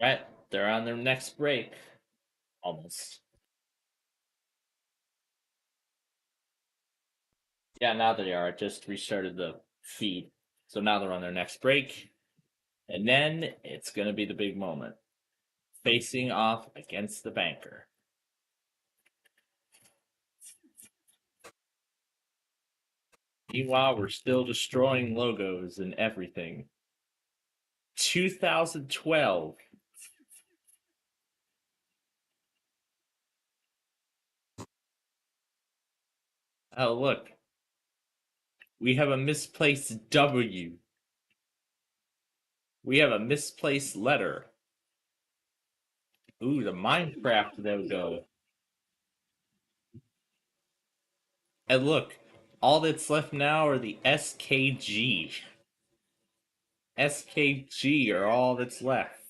Right, they're on their next break. Almost. Yeah, now they are. I just restarted the feed. So now they're on their next break. And then it's going to be the big moment. Facing off against the banker. Meanwhile, we're still destroying logos and everything. 2012. Oh, look. We have a misplaced W. We have a misplaced letter. Ooh, the Minecraft logo. And look, all that's left now are the SKG. SKG are all that's left.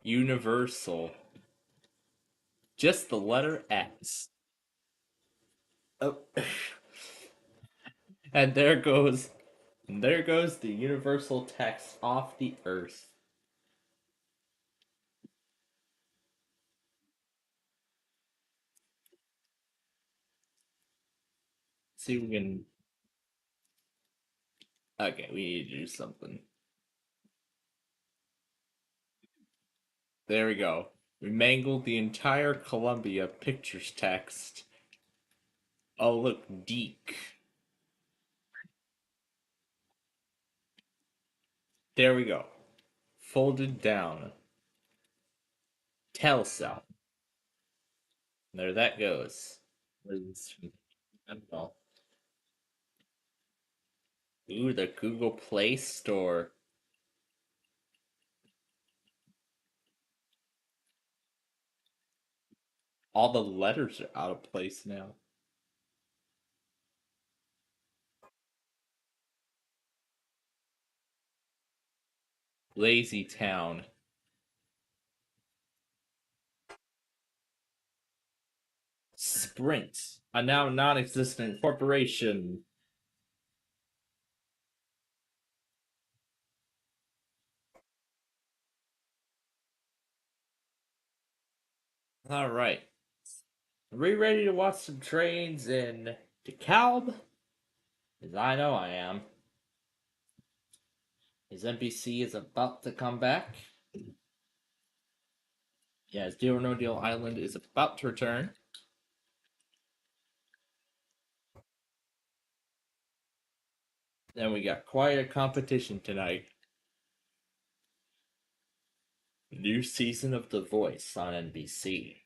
Universal. Just the letter X. Oh. And there goes the universal text off the earth. See if we can. Okay, we need to do something. There we go. We mangled the entire Columbia pictures text. Oh, look, Deke. There we go. Folded down. Telcel. There that goes. I don't know. Ooh, the Google Play Store. All the letters are out of place now. Lazy Town. Sprint, a now non-existent corporation. All right. Are we ready to watch some trains in DeKalb? As I know I am. His NBC is about to come back. Yes, Deal or No Deal Island is about to return. Then we got quite a competition tonight. New season of The Voice on NBC.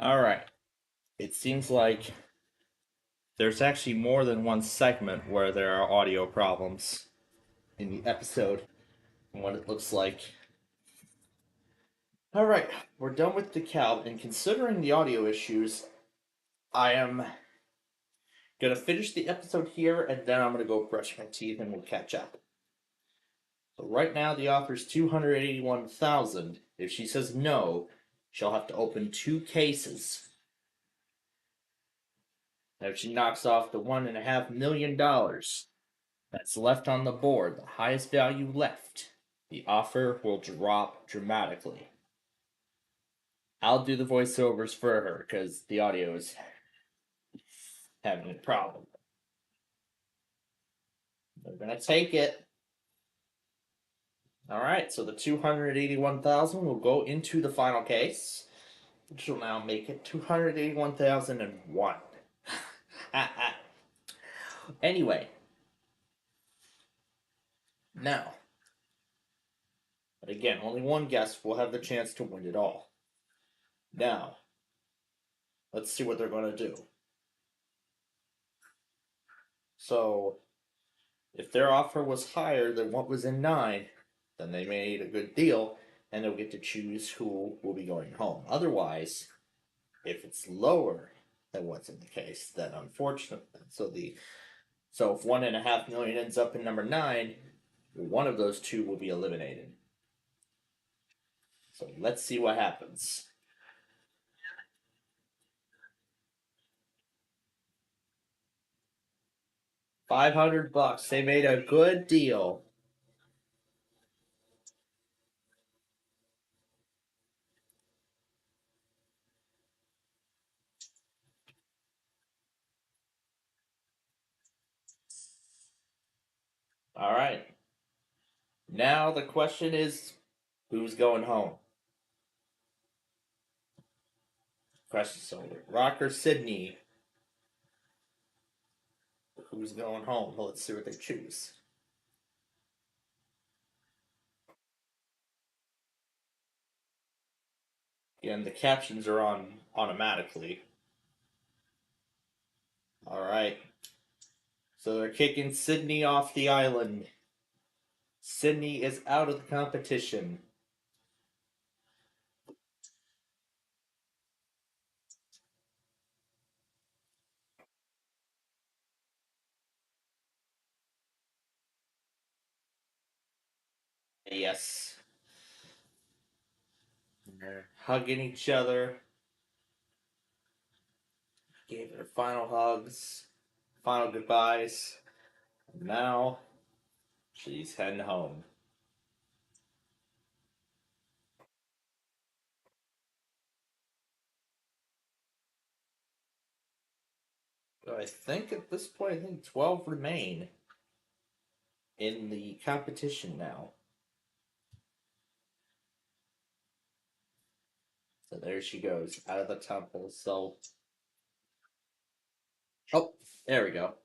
Alright. It seems like there's actually more than one segment where there are audio problems in the episode, from what it looks like. Alright, we're done with DeKalb, and considering the audio issues, I am gonna finish the episode here, and then I'm gonna go brush my teeth and we'll catch up. So right now the offer's $281,000. If she says no, she'll have to open 2 cases. Now if she knocks off the $1.5 million that's left on the board, the highest value left, the offer will drop dramatically. I'll do the voiceovers for her because the audio is having a problem. They're gonna take it. Alright, so the $281,000 will go into the final case, which will now make it $281,001. Anyway. Now. But again, only one guest will have the chance to win it all. Now. Let's see what they're going to do. So, if their offer was higher than what was in 9, then they made a good deal, and they'll get to choose who will be going home. Otherwise, if it's lower than what's in the case, then unfortunately, so if $1.5 million ends up in number 9, one of those 2 will be eliminated. So let's see what happens. $500. They made a good deal. All right. Now the question is, who's going home? Question solver. Rock or Sydney? Who's going home? Well, let's see what they choose. Again, the captions are on automatically. All right. So they're kicking Sydney off the island. Sydney is out of the competition. Yes. They're hugging each other. Gave her final hugs, final goodbyes. And now she's heading home. So I think at this point, I think 12 remain in the competition now. So there she goes, out of the temple. So, oh, there we go.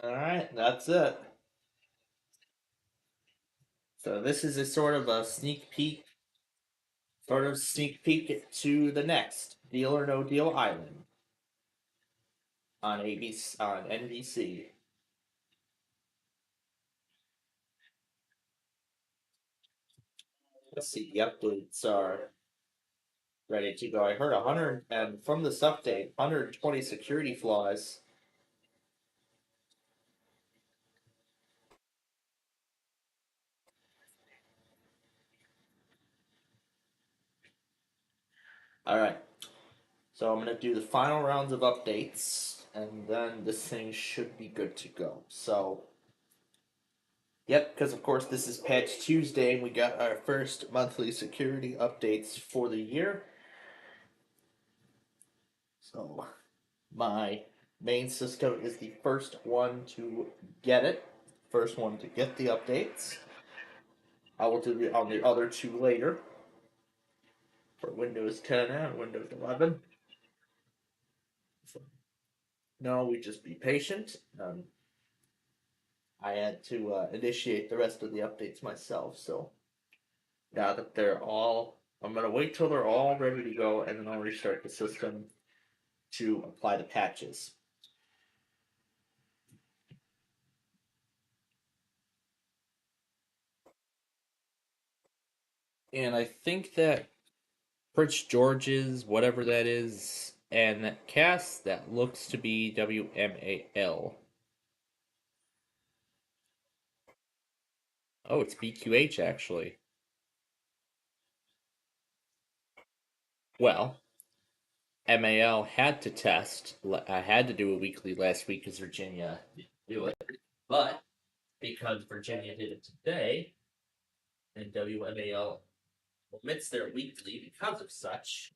Alright, that's it. So this is a sort of a sneak peek to the next Deal or No Deal Island on NBC. Let's see, the updates are ready to go. I heard 100, and from this update, 120 security flaws. Alright. So I'm going to do the final rounds of updates, and then this thing should be good to go. So, yep, because of course this is Patch Tuesday, and we got our first monthly security updates for the year. So, my main system is the first one to get it, first one to get the updates. I will do on the other two later for Windows 10 and Windows 11. So, no, we just be patient. I had to initiate the rest of the updates myself, so now that they're all, I'm going to wait till they're all ready to go, and then I'll restart the system to apply the patches. And I think that Prince George's, whatever that is, and that cast, that looks to be WMAL. Oh, it's BQH, actually. Well, MAL had to test. I had to do a weekly last week because Virginia didn't do it. But because Virginia did it today, and WMAL omits their weekly because of such,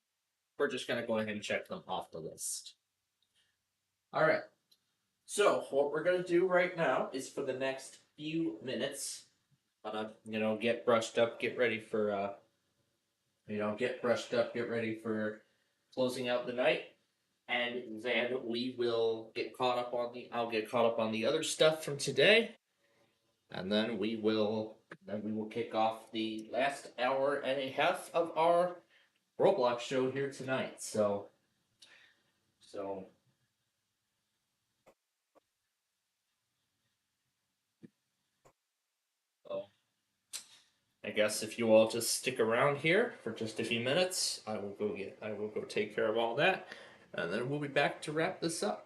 we're just going to go ahead and check them off the list. All right. So what we're going to do right now is for the next few minutes, get brushed up, get ready for, get brushed up, get ready for closing out the night. And then we will get caught up on I'll get caught up on the other stuff from today. And then we will kick off the last hour and a half of our Roblox show here tonight. So I guess if you all just stick around here for just a few minutes, I will go take care of all that, and then we'll be back to wrap this up.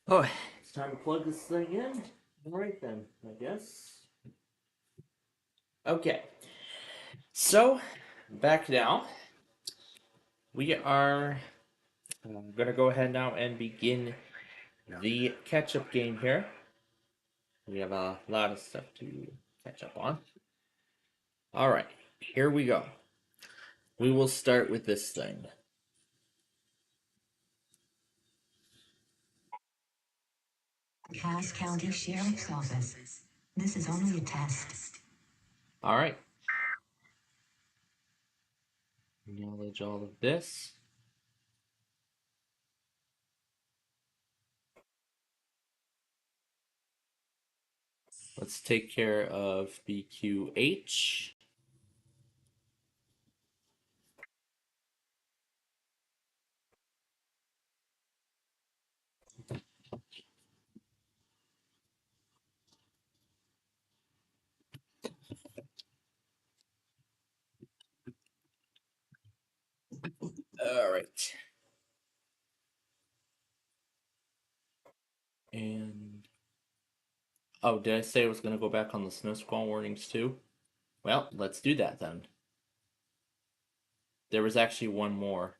Oh, it's time to plug this thing in. Alright then, I guess. Okay. So, back now. We are going to go ahead now and begin the catch-up game here. We have a lot of stuff to catch up on. Alright, here we go. We will start with this thing. Cass County Sheriff's Office. This is only a test. Alright. Acknowledge all of this. Let's take care of BQH. Alright. And... oh, did I say I was going to go back on the snow squall warnings too? Well, let's do that then. There was actually one more.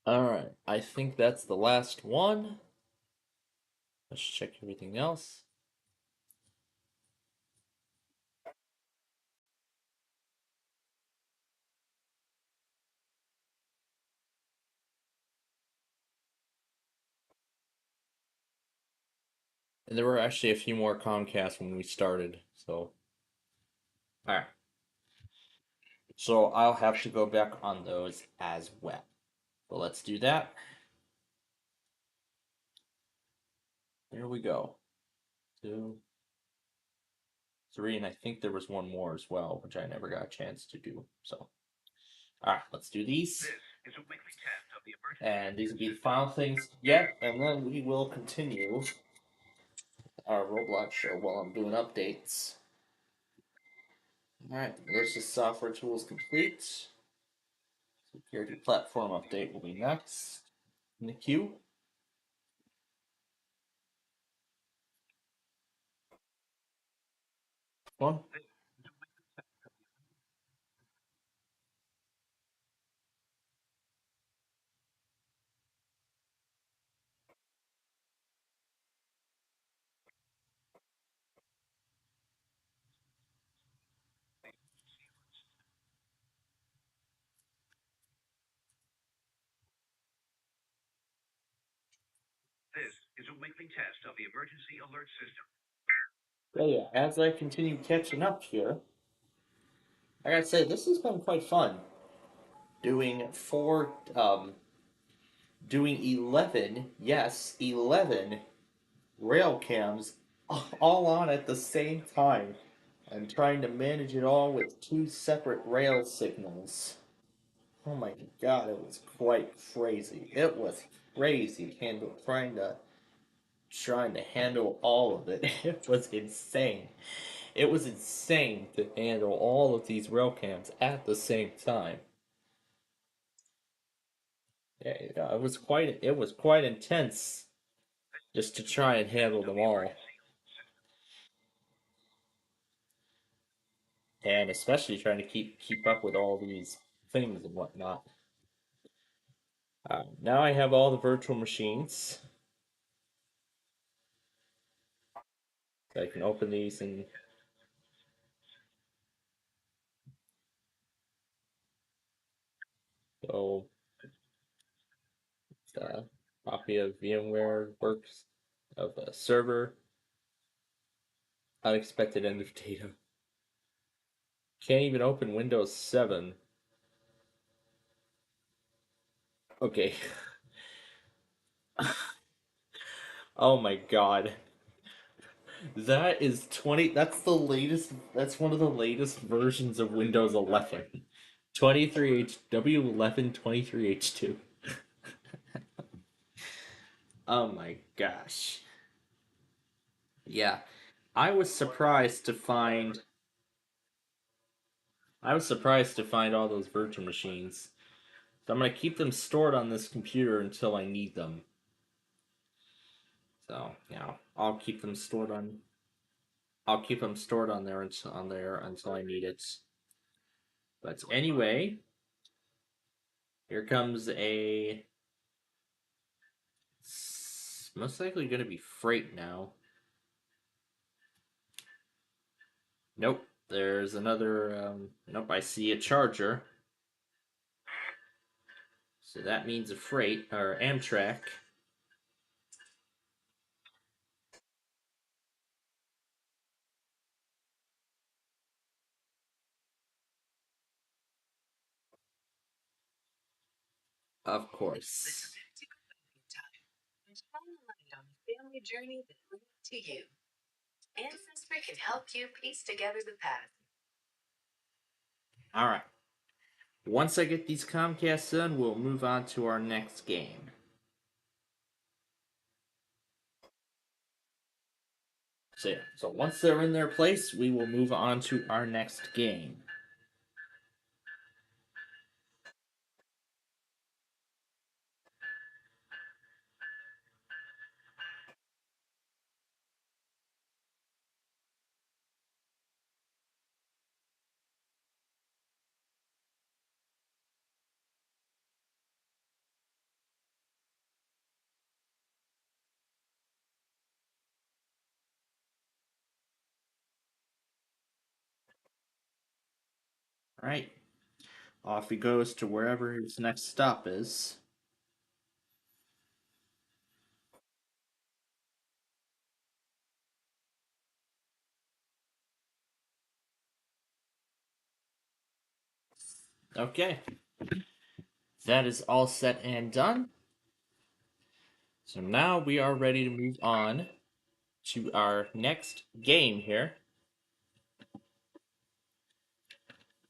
Alright, I think that's the last one. Let's check everything else. And there were actually a few more Comcast when we started, so... alright. So I'll have to go back on those as well. But let's do that. There we go. 2, 3, and I think there was one more as well, which I never got a chance to do. So, alright, let's do these. And these will be the final things yet, and then we will continue our Roblox show while I'm doing updates. Alright, malicious software tools complete. Security platform update will be next in the queue. One. This is a weekly test of the emergency alert system. So yeah, as I continue catching up here, I gotta say, this has been quite fun. Doing 11 rail cams all on at the same time. I'm trying to manage it all with 2 separate rail signals. Oh my god, it was quite crazy. It was crazy trying to handle all of it. It was insane. It was insane to handle all of these rail cams at the same time. Yeah, it was quite intense just to try and handle them all. And especially trying to keep up with all these things and whatnot. Now I have all the virtual machines. So I can open these and so copy of VMware works of a server. Unexpected end of data. Can't even open Windows 7. Okay. Oh my god. That is 20. That's the latest. That's one of the latest versions of Windows 11. 23H W11 23H2. Oh my gosh. Yeah. I was surprised to find all those virtual machines. So I'm going to keep them stored on this computer until I need them. So, yeah, I'll keep them stored on there until I need it. But anyway, here comes a most likely going to be freight now. Nope, there's another nope, I see a charger. So that means a freight or Amtrak. Of course. Shine a light on the family journey that leads to you. Ancestry can help you piece together the past. Alright. Once I get these Comcasts done, we'll move on to our next game. So, so once they're in their place, we will move on to our next game. Alright. Off he goes to wherever his next stop is. Okay. That is all set and done. So now we are ready to move on to our next game here.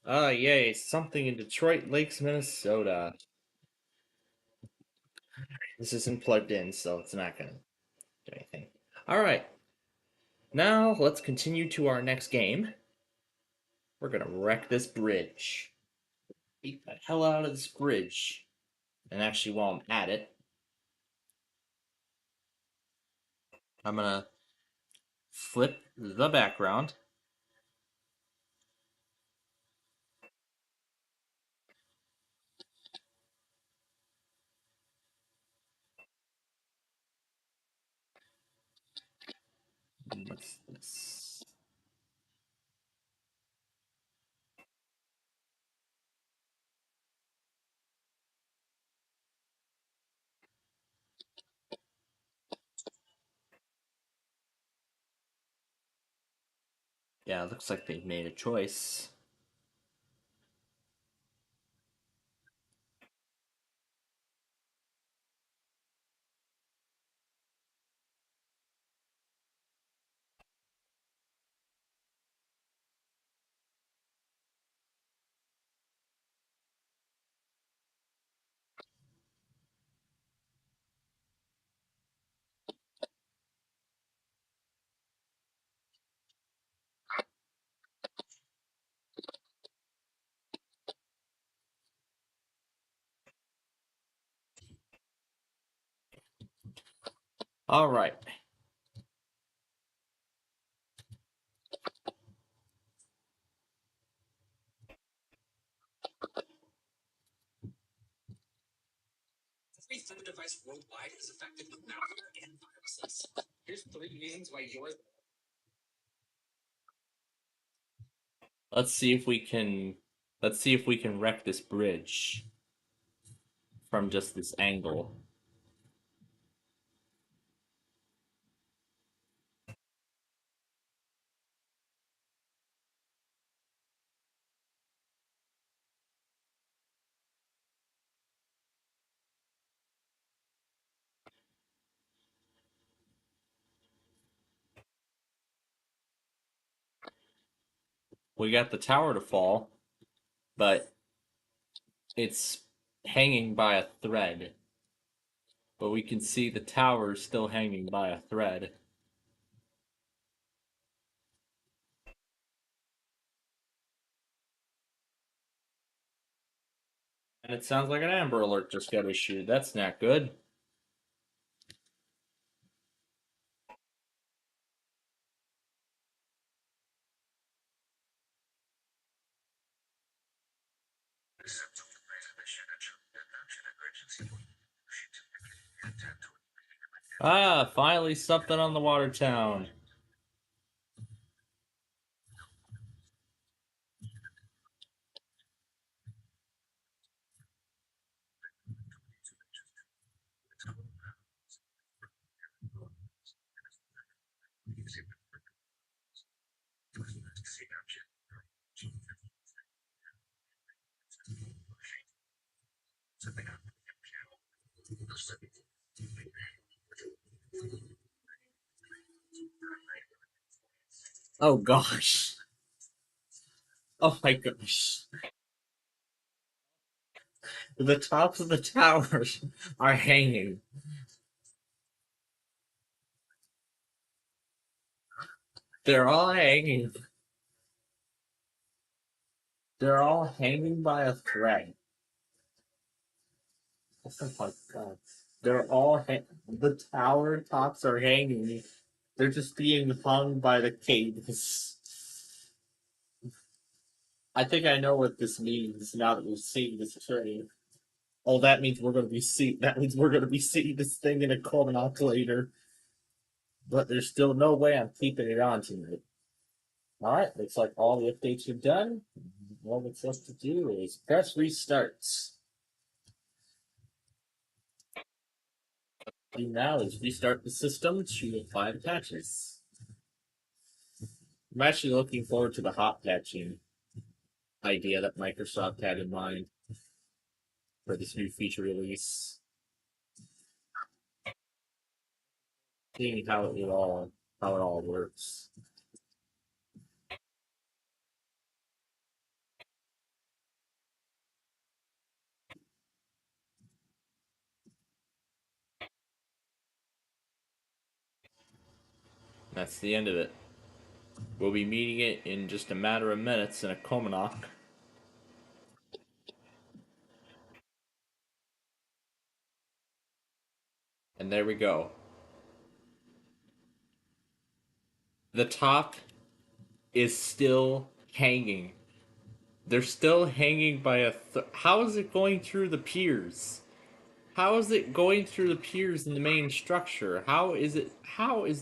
Oh, yay, something in Detroit Lakes, Minnesota. This isn't plugged in, so it's not going to do anything. Alright. Now, let's continue to our next game. We're going to wreck this bridge. Beat the hell out of this bridge. And actually, while I'm at it, I'm going to flip the background. What's this? Yeah, it looks like they've made a choice. All right. Every third device worldwide is affected with malware and viruses. Here's 3 reasons why yours. Let's see if we can wreck this bridge from just this angle. We got the tower to fall, but it's hanging by a thread. But we can see the tower still hanging by a thread. And it sounds like an Amber Alert just got issued. That's not good. Ah, finally something on the water town. Oh gosh. Oh my gosh. The tops of the towers are hanging. They're all hanging. They're all hanging by a thread. Oh my god. They're all the tower tops are hanging. They're just being hung by the cables. I think I know what this means now that we've seen this train. Oh, that means we're gonna be seeing this thing in a Covenant later. But there's still no way I'm keeping it on tonight. Alright, looks like all the updates are done. All that's left to do is press restarts. Do now is restart the system to apply the patches. I'm actually looking forward to the hot patching idea that Microsoft had in mind for this new feature release. Seeing how it all works. That's the end of it. We'll be meeting it in just a matter of minutes in a Comanach. And there we go. The top is still hanging. They're still hanging by a how is it going through the piers? How is it going through the piers in the main structure? How is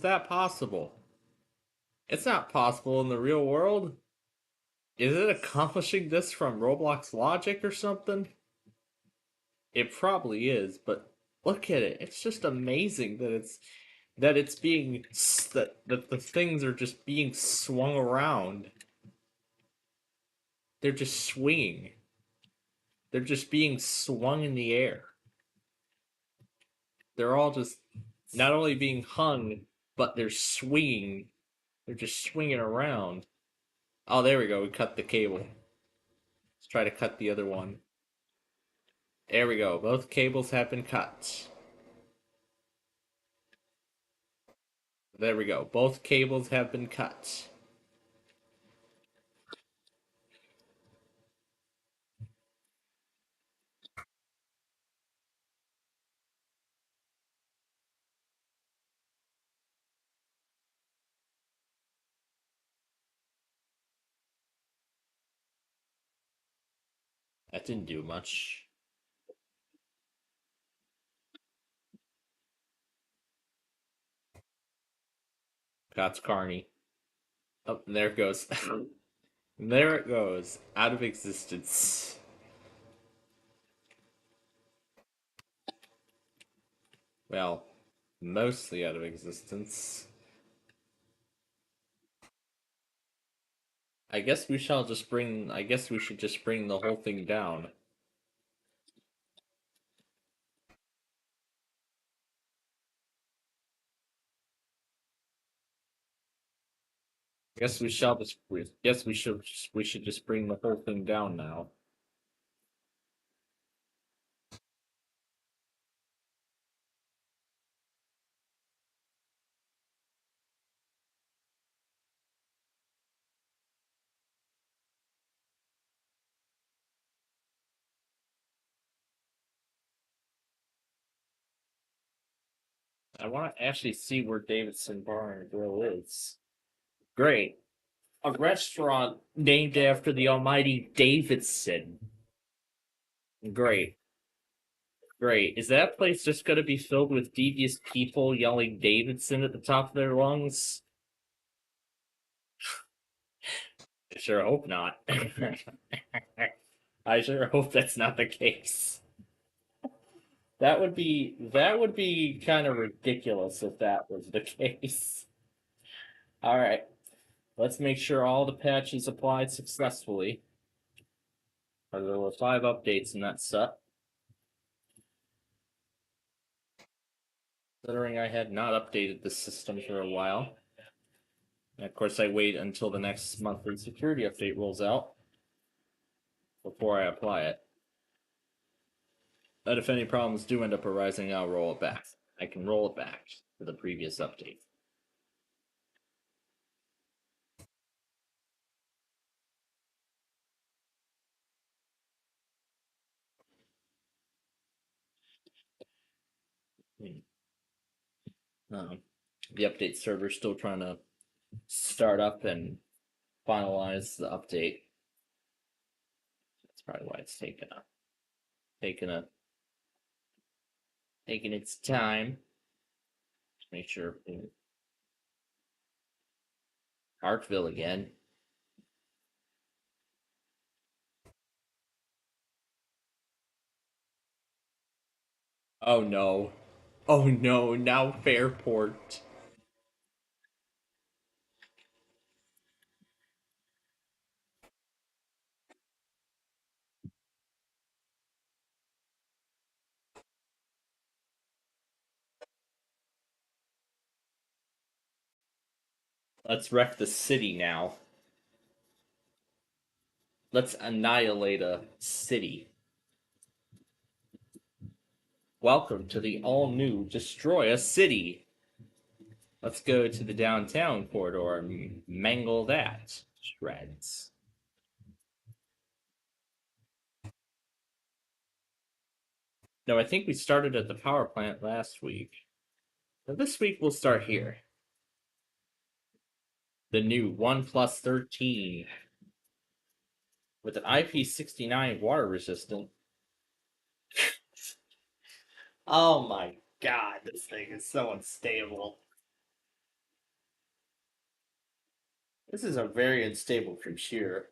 that possible? It's not possible in the real world. Is it accomplishing this from Roblox logic or something? It probably is, but look at it. It's just amazing that it's being that the things are just being swung around. They're just swinging. They're just being swung in the air. They're all just not only being hung, but they're swinging. They're just swinging around. Oh, there we go. We cut the cable. Let's try to cut the other one. There we go. Both cables have been cut. There we go. Both cables have been cut. That didn't do much. That's Carney. Oh, there it goes. There it goes. Out of existence. Well, mostly out of existence. I guess we shall just bring. I guess we should just bring the whole thing down. Guess we shall just. Guess we should. We should just bring the whole thing down now. I want to actually see where Davidson Bar and Grill is. Great. A restaurant named after the almighty Davidson. Great. Great. Is that place just going to be filled with devious people yelling Davidson at the top of their lungs? I sure hope not. I sure hope that's not the case. That would be kind of ridiculous if that was the case. All right. Let's make sure all the patches applied successfully. There were 5 updates in that set. Considering I had not updated the system for a while. And of course, I wait until the next monthly security update rolls out before I apply it. But if any problems do end up arising, I'll roll it back. I can roll it back to the previous update. The update server's still trying to start up and finalize the update. That's probably why it's taking its time. Just make sure. Hartville again. Oh no. Oh no, now Fairport. Let's wreck the city now. Let's annihilate a city. Welcome to the all-new Destroy a City. Let's go to the downtown corridor and mangle that. Shreds. No, I think we started at the power plant last week. Now this week we'll start here. The new OnePlus 13 with an IP69 water resistant. Oh my god, this thing is so unstable. This is a very unstable computer.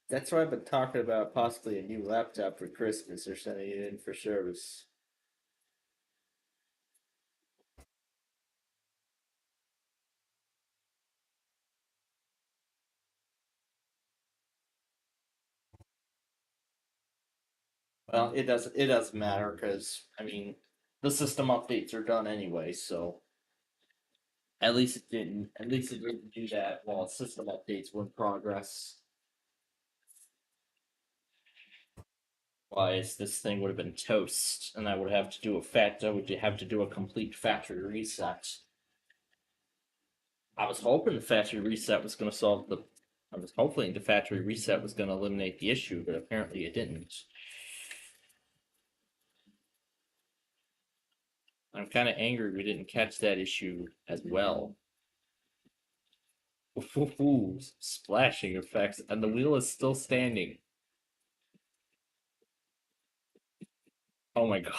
That's why I've been talking about possibly a new laptop for Christmas or sending it in for service. Well, it doesn't matter because I mean the system updates are done anyway, so at least it didn't do that while system updates were in progress. Otherwise, this thing would have been toast, and I would have to do a complete factory reset. I was hoping the factory reset was going to solve the. I was hoping the factory reset was going to eliminate the issue, but apparently it didn't. I'm kind of angry we didn't catch that issue as well. Ooh, splashing effects, and the wheel is still standing. Oh my god.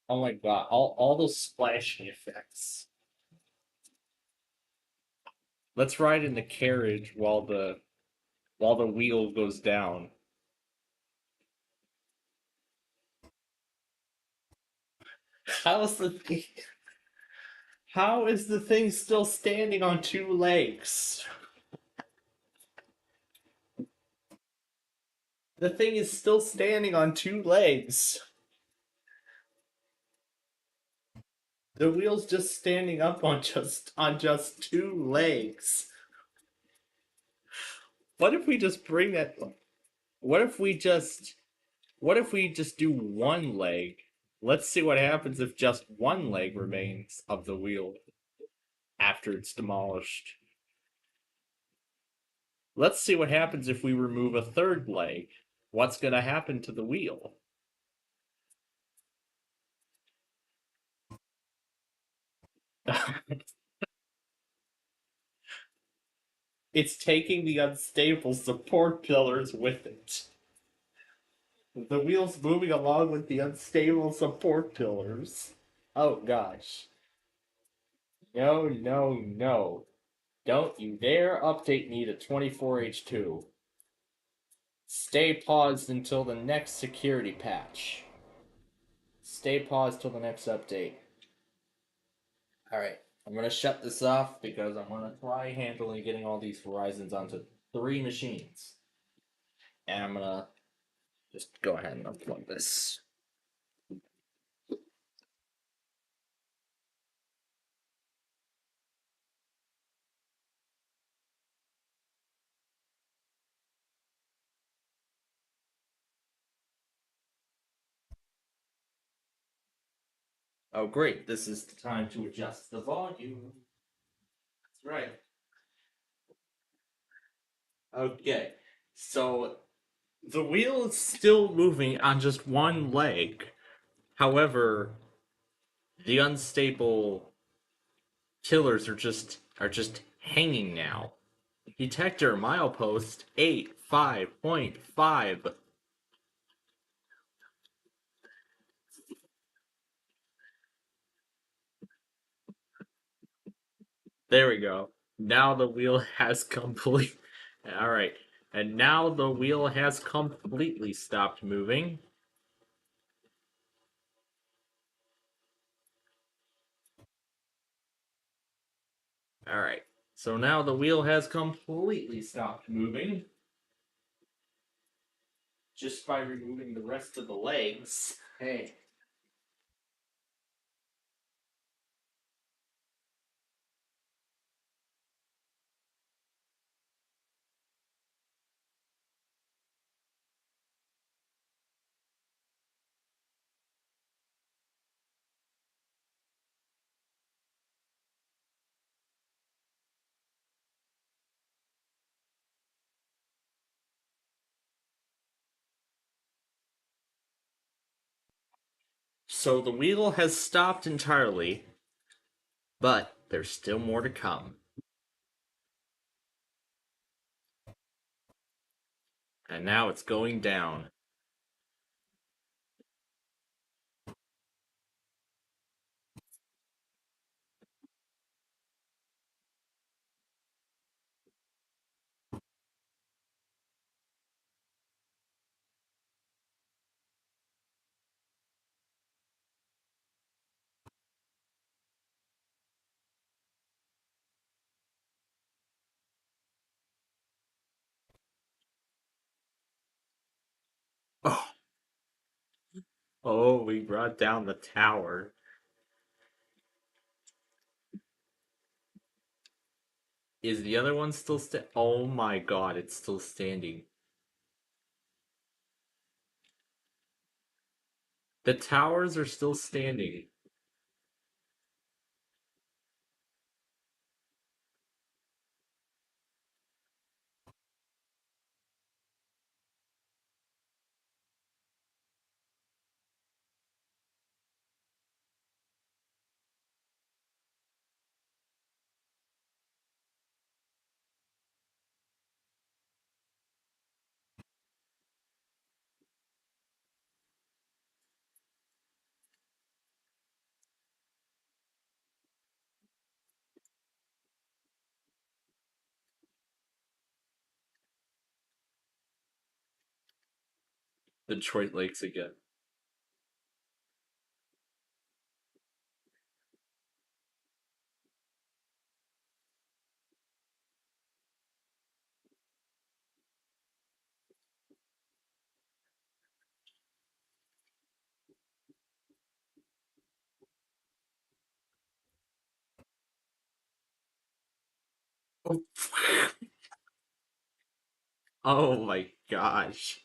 Oh my god, all those splashing effects. Let's ride in the carriage while the wheel goes down. How's the thing? How is the thing still standing on two legs? The thing is still standing on two legs. The wheel's just standing up on just two legs. What if we just bring that? What if we just do one leg? Let's see what happens if just one leg remains of the wheel after it's demolished. Let's see what happens if we remove a third leg. What's going to happen to the wheel? It's taking the unstable support pillars with it. The wheel's moving along with the unstable support pillars. Oh gosh. No, no, no. Don't you dare update me to 24H2. Stay paused until the next security patch. Stay paused till the next update. Alright, I'm gonna shut this off because I'm gonna try handling getting all these Horizons onto 3 machines. And I'm gonna just go ahead and unplug this. Oh great, this is the time to adjust the volume. That's right. Okay, so the wheel is still moving on just one leg. However, the unstable killers are just hanging now. Detector milepost 85.5. There we go. Now the wheel has complete. All right, and now the wheel has completely stopped moving. All right, so now the wheel has completely stopped moving. Just by removing the rest of the legs. Hey. So the wheel has stopped entirely, but there's still more to come. And now it's going down. Oh. Oh, we brought down the tower. Is the other one still Oh my god, it's still standing. The towers are still standing. Detroit Lakes again. Oh my gosh.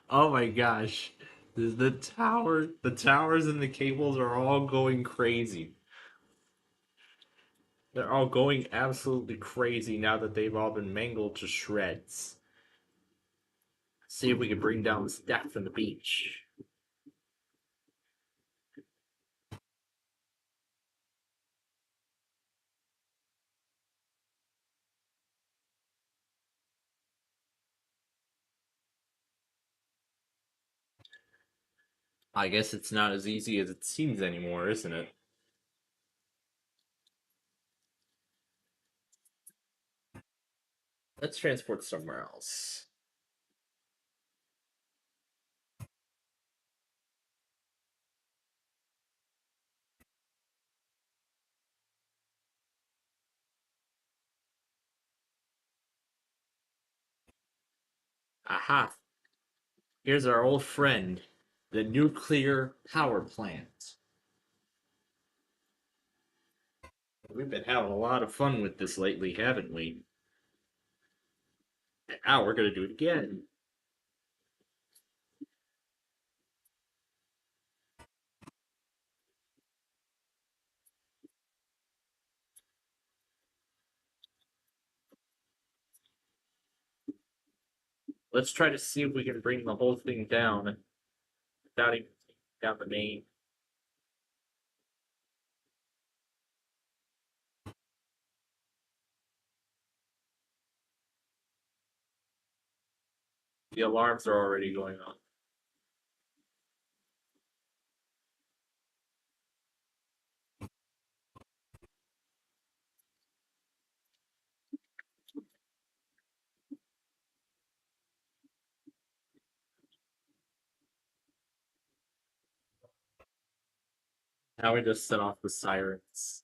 Oh my gosh. The towers and the cables are all going crazy. They're all going absolutely crazy now that they've all been mangled to shreds. See if we can bring down the stack from the beach. I guess it's not as easy as it seems anymore, isn't it? Let's transport somewhere else. Aha! Here's our old friend, the nuclear power plant. We've been having a lot of fun with this lately, haven't we? Now we're gonna do it again. Let's try to see if we can bring the whole thing down without even taking down the main. The alarms are already going on. Now we just set off the sirens.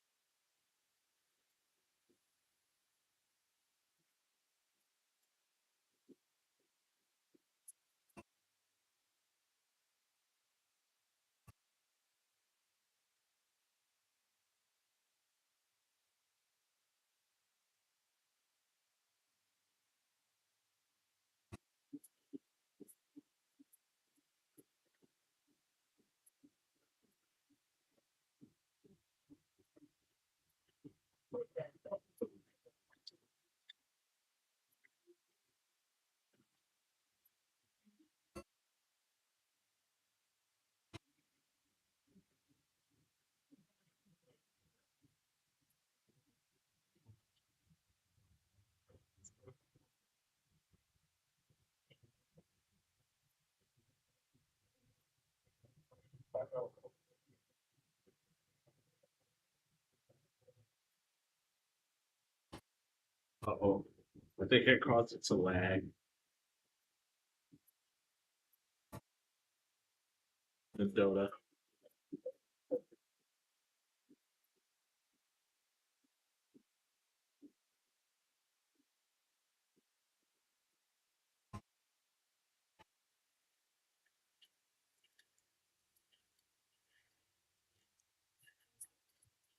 Uh-oh. I think it caused it to lag. The Dota.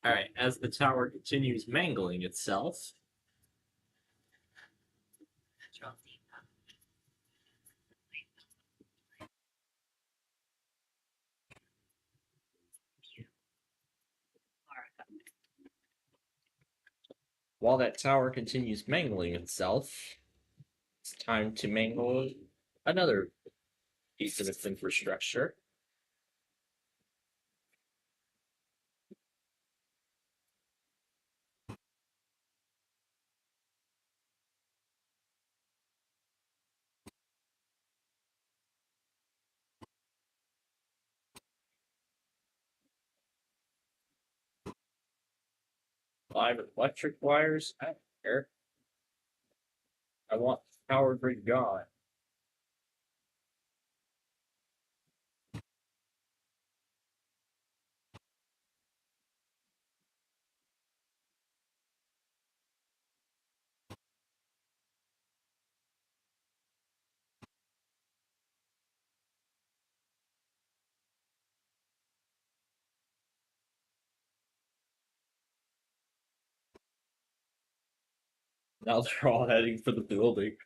Alright, as the tower continues mangling itself. While that tower continues mangling itself, it's time to mangle another piece of its infrastructure. Live electric wires. I don't care. I want the power grid gone. Now they're all heading for the building.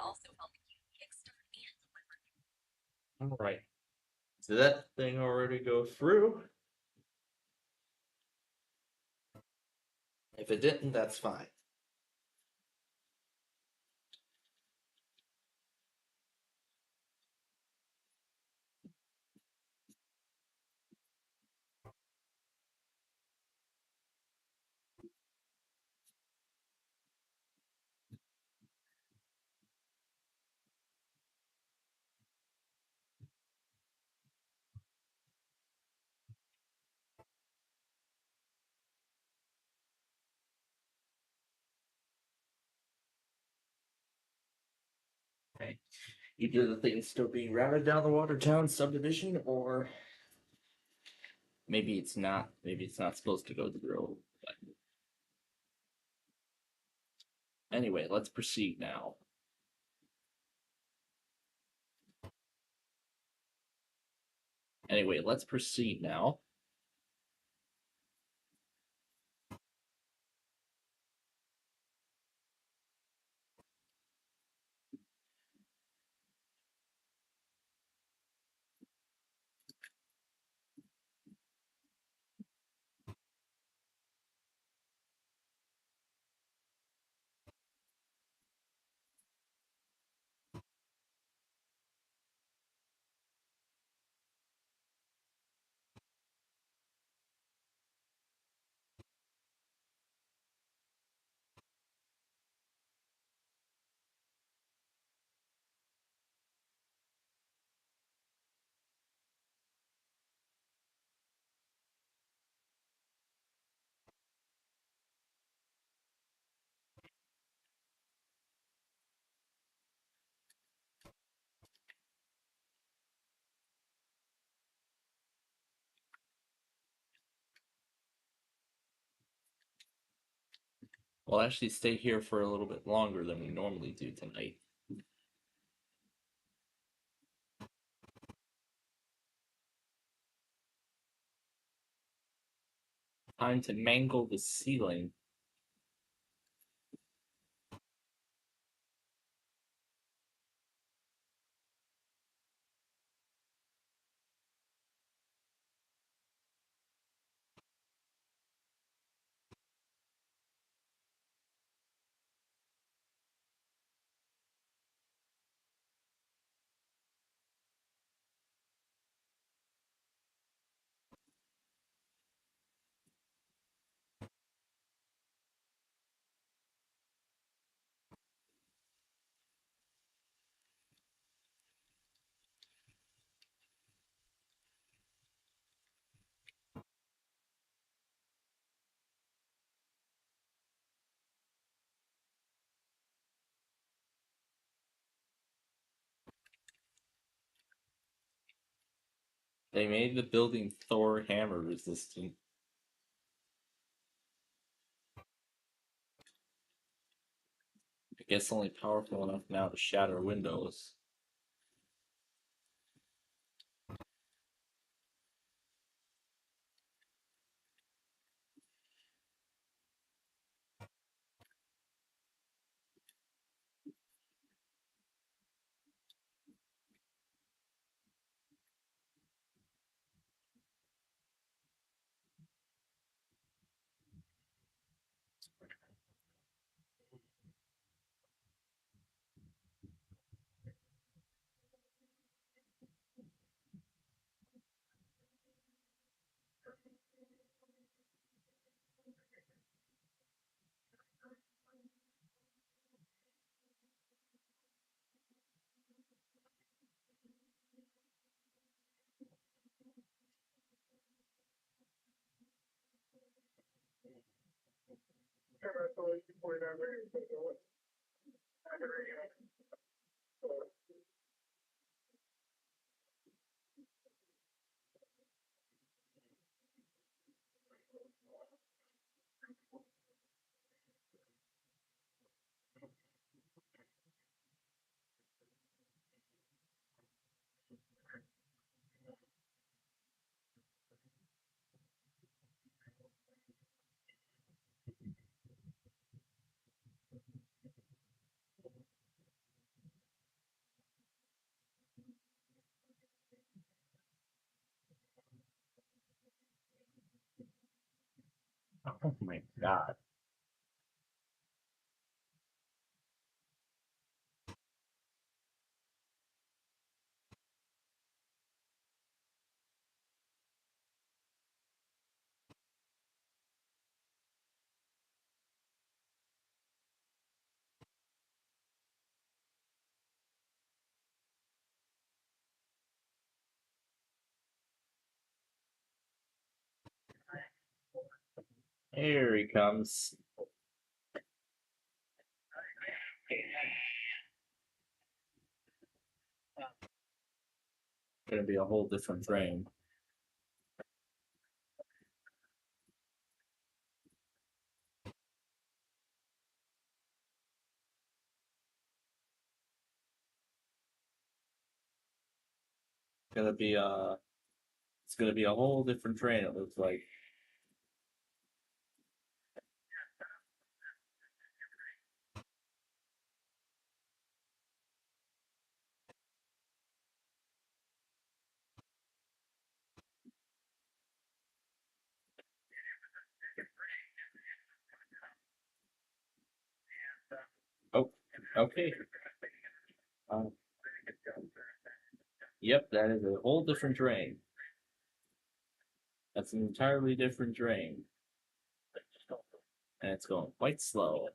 also help you kickstart and deliver. Alright. Did that thing already go through? If it didn't, that's fine. Okay. Either the thing's still being routed down the Watertown subdivision, or maybe it's not. Maybe it's not supposed to go through. But anyway, let's proceed now. Anyway, let's proceed now. We'll actually stay here for a little bit longer than we normally do tonight. Time to mangle the ceiling. They made the building Thor hammer resistant. I guess only powerful enough now to shatter windows. Oh my god. Here he comes. Gonna be a whole different frame. It's gonna be a whole different train, it looks like. Oh, okay. Yep, that is a whole different train. That's an entirely different train. And it's going quite slow.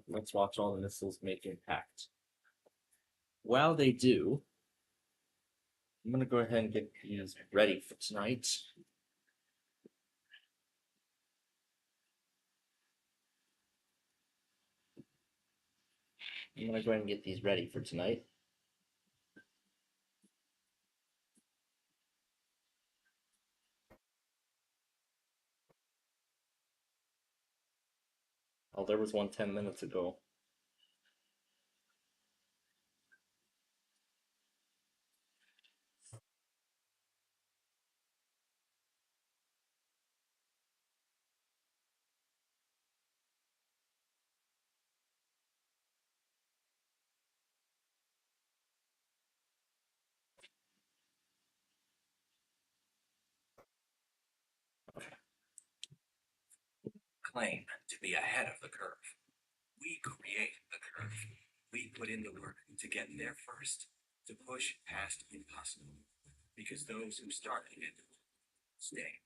Let's watch all the missiles make impact. While they do, I'm gonna go ahead and get these ready for tonight. I'm gonna go ahead and get these ready for tonight. Oh, there was one 10 minutes ago. Claim to be ahead of the curve. We create the curve. We put in the work to get there first, to push past impossible, because those who started it stay.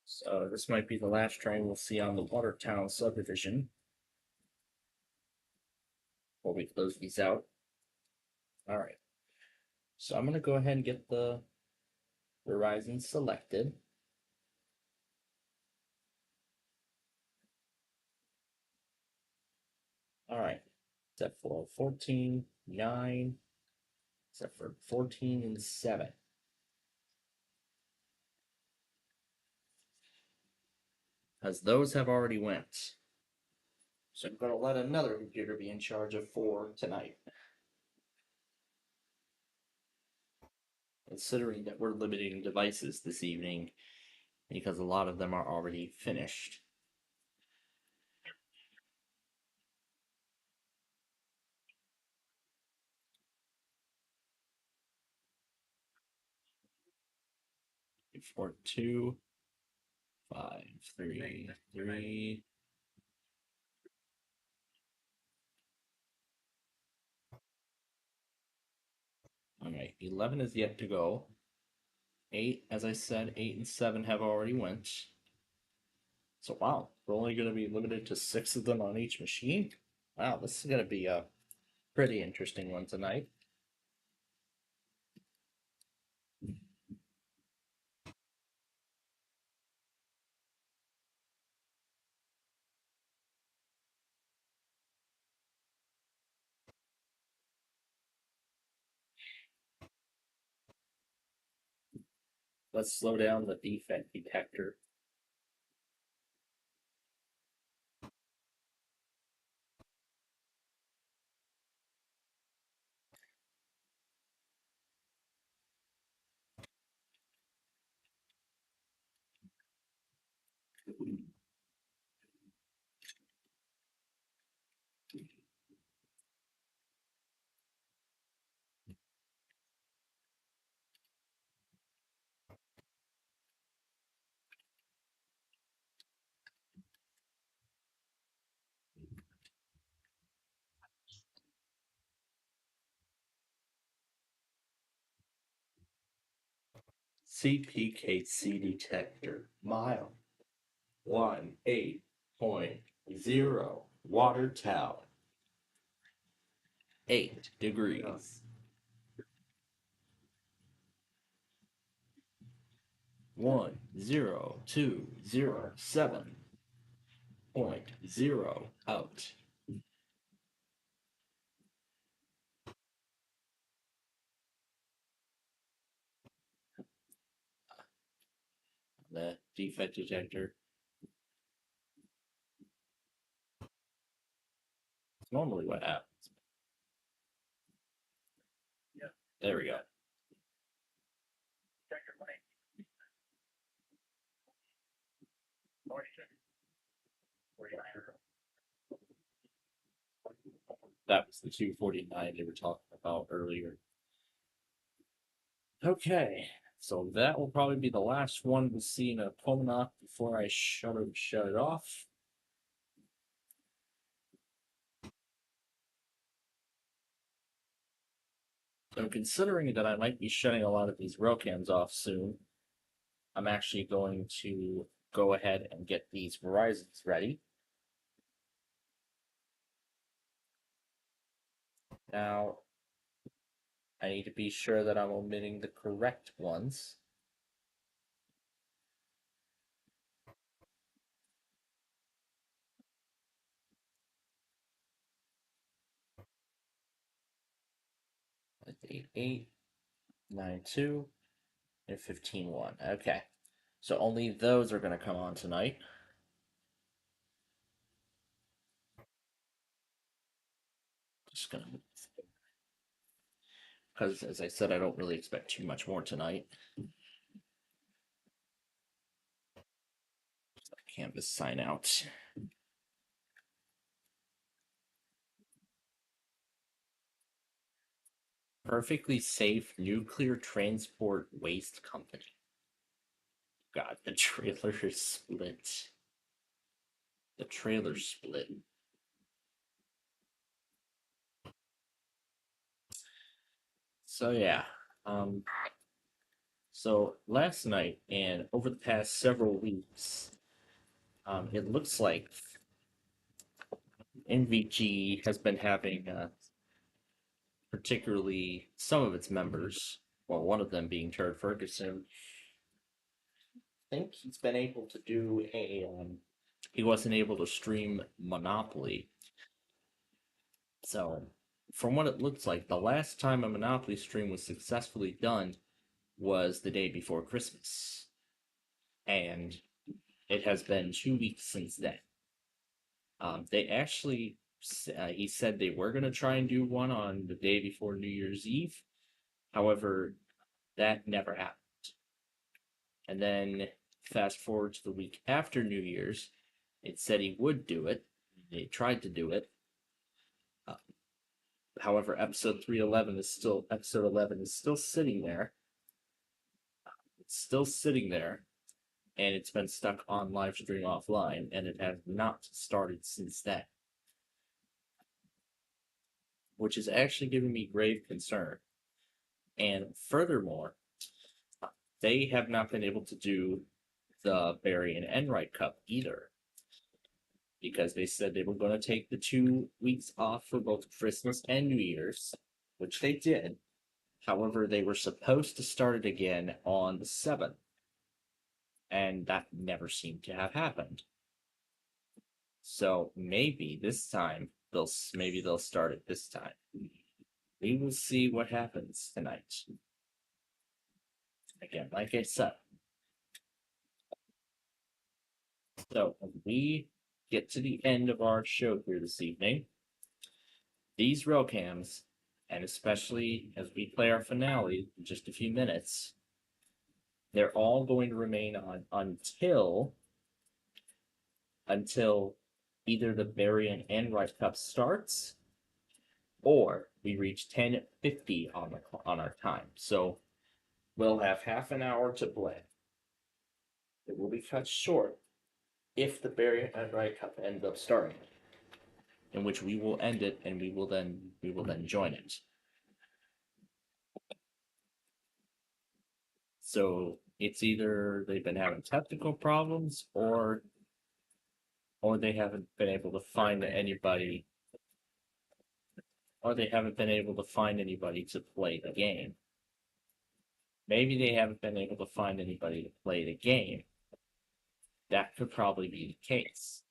So this might be the last train we'll see on the Watertown subdivision. Before we close these out. Alright. So I'm gonna go ahead and get the Verizon selected. Alright. Except for 14, 9, except for 14 and 7. Because those have already went. So I'm gonna let another computer be in charge of 4 tonight. Considering that we're limiting devices this evening, because a lot of them are already finished. Four, 2, 5, 3, 3. Alright, 11 is yet to go. 8, as I said, 8 and 7 have already went. So wow, we're only going to be limited to 6 of them on each machine? Wow, this is going to be a pretty interesting one tonight. Let's slow down the defect detector. CPKC detector, mile 18.0, water tower, 8 degrees. 10207.0 out. The defect detector. It's normally what happens. Yeah, there we go. That was the 249 they were talking about earlier. Okay, so that will probably be the last one we'll see in a Pomanock before I shut it off. So considering that I might be shutting a lot of these rail cams off soon, I'm actually going to go ahead and get these Verizons ready. Now, I need to be sure that I'm omitting the correct ones. That's 8892 and 151. Okay, so only those are going to come on tonight. Just gonna, because as I said, I don't really expect too much more tonight. Canvas sign out. Perfectly safe nuclear transport waste company. God, the trailer is split. The trailer split. So yeah, so last night and over the past several weeks, it looks like NVG has been having, particularly some of its members, well, one of them being Turd Ferguson. I think he's been able to do a. He wasn't able to stream Monopoly. So, from what it looks like, the last time a Monopoly stream was successfully done was the day before Christmas. And it has been 2 weeks since then. They actually, he said they were going to try and do one on the day before New Year's Eve. However, that never happened. And then, fast forward to the week after New Year's, it said he would do it. They tried to do it. However, episode 11 is still sitting there. It's still sitting there, and it's been stuck on live stream offline, and it has not started since then. Which is actually giving me grave concern. And furthermore, they have not been able to do the Barry and Enright Cup either. Because they said they were going to take the 2 weeks off for both Christmas and New Year's, which they did. However, they were supposed to start it again on the 7th. And that never seemed to have happened. So maybe this time they'll start it this time. We will see what happens tonight. Again, like I said, So, as we get to the end of our show here this evening, these rail cams, and especially as we play our finale in just a few minutes, they're all going to remain on until either the Barry and Enright Cup starts or we reach 10:50 on our time. So we'll have half an hour to play. It will be cut short if the Barry and Enright Cup ends up starting, in which we will end it and we will then join it. So it's either they've been having technical problems or they haven't been able to find anybody to play the game. Maybe they haven't been able to find anybody to play the game. That could probably be the case.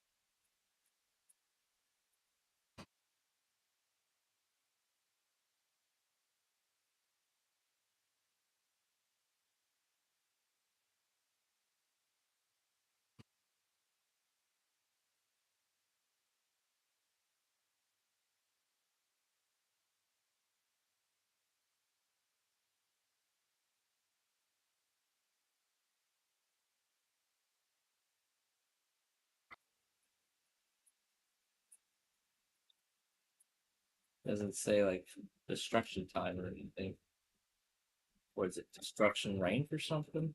Doesn't say like destruction time or anything. What is it? Destruction rank or something?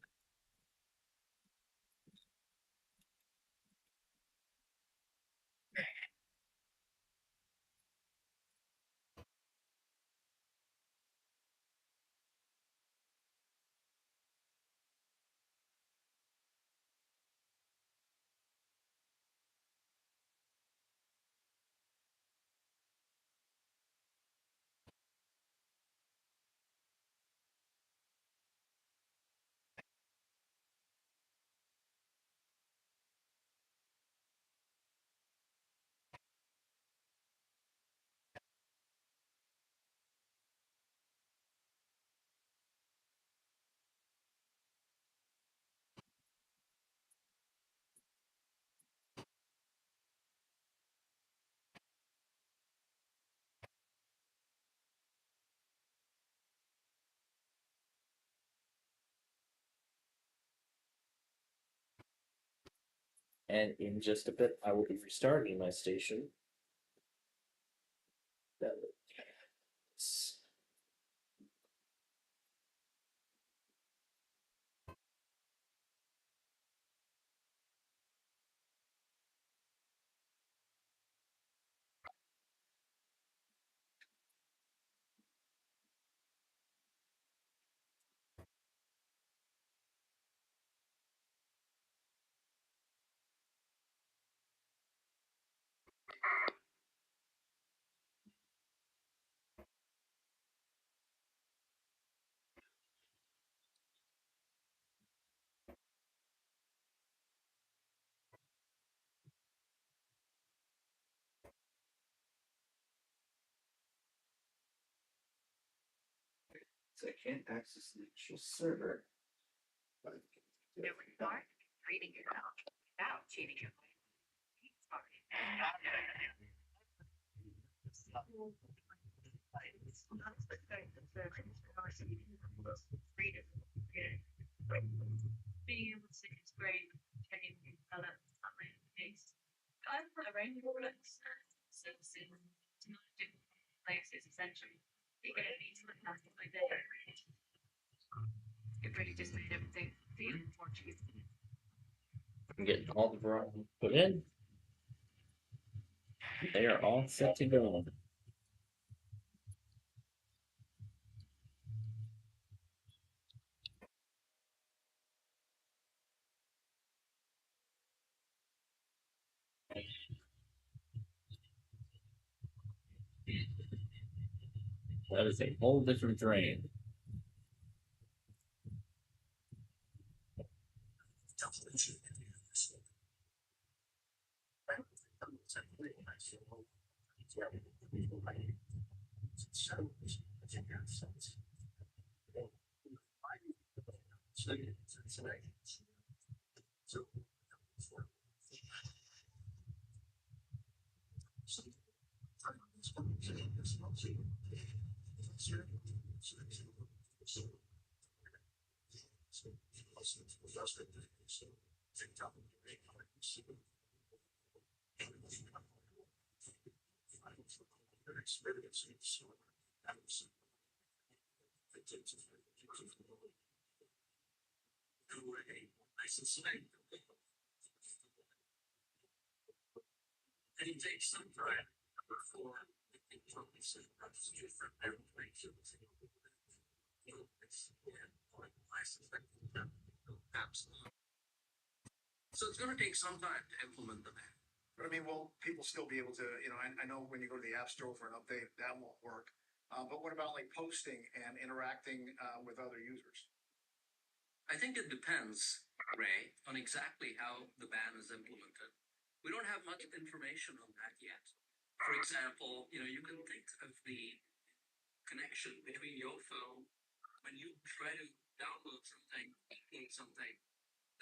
And in just a bit, I will be restarting my station. So I can't access the actual server. New start, reading it out without cheating your way. Being able to integrate getting develop something case. I'm for a range of products, services, to not different places essentially. You're gonna need to look at it like that. It really just made everything feel more cheesy. I'm getting all the variety put in. They are all set to go. That is a whole different drain. So it's going to take some time to implement the ban. But I mean, will people still be able to, I know when you go to the App Store for an update, that won't work. But what about like posting and interacting with other users? I think it depends, Ray, on exactly how the ban is implemented. We don't have much information on that yet. For example, you can think of the connection between your phone when you try to download something, upload something.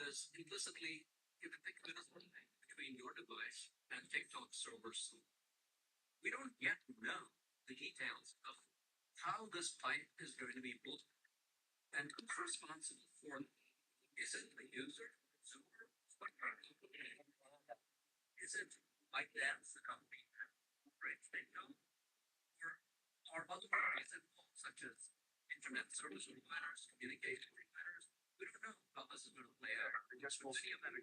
There's implicitly, you can think of it as one thing between your device and TikTok servers. We don't yet know the details of how this pipe is going to be built and who's responsible for it. Is it the user, consumer? Is it ByteDance, the company that operates TikTok? Or are other parties involved, such as internet service providers, communication providers? We don't know how this is going to play out. I guess we'll see. But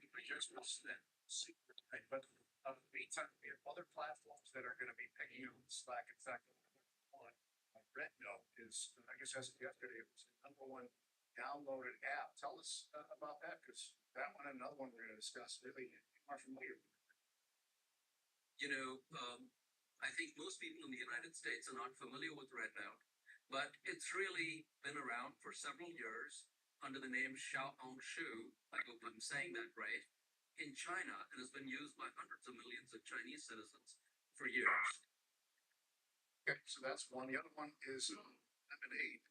in the meantime, we have other platforms that are going to be picking up slack. In fact, one RedNote is, I guess as of yesterday, it was the number one downloaded app. Tell us about that, because that one and another one we're going to discuss really are familiar with. I think most people in the United States are not familiar with RedNote, but it's really been around for several years under the name Xiaohongshu. I hope I'm saying that right. In China, and has been used by hundreds of millions of Chinese citizens for years. Okay, so that's one. The other one is Lemonade,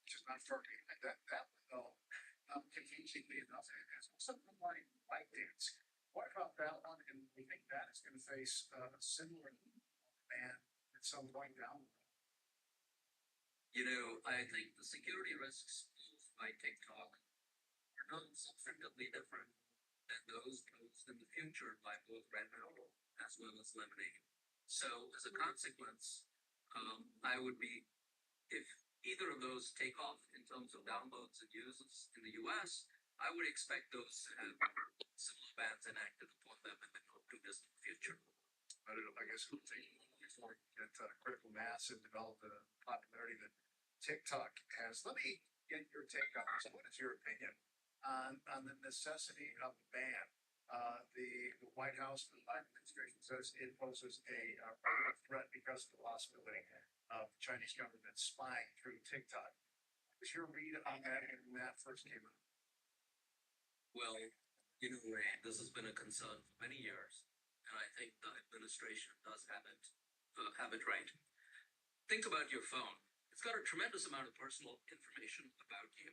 which is not Fergie. That one, confusingly enough, has something like ByteDance. What about that one? And we think that is going to face a similar ban at some point down the road. I think the security risks posed by TikTok are not substantively different than those posed in the future by both RedNote as well as Lemonade. So, as a consequence, I would be, if either of those take off in terms of downloads and uses in the US, I would expect those to have similar bans enacted upon them in the not too distant future. I don't know, I guess it'll take before we get critical mass and develop the popularity that TikTok has. Let me get your take on this. What is your opinion on the necessity of the ban? The White House, the Biden administration says it poses a real threat because of the possibility of the Chinese government spying through TikTok. What was your read on that when that first came out? Well, Ray, this has been a concern for many years, and I think the administration does have it right. Think about your phone. It's got a tremendous amount of personal information about you.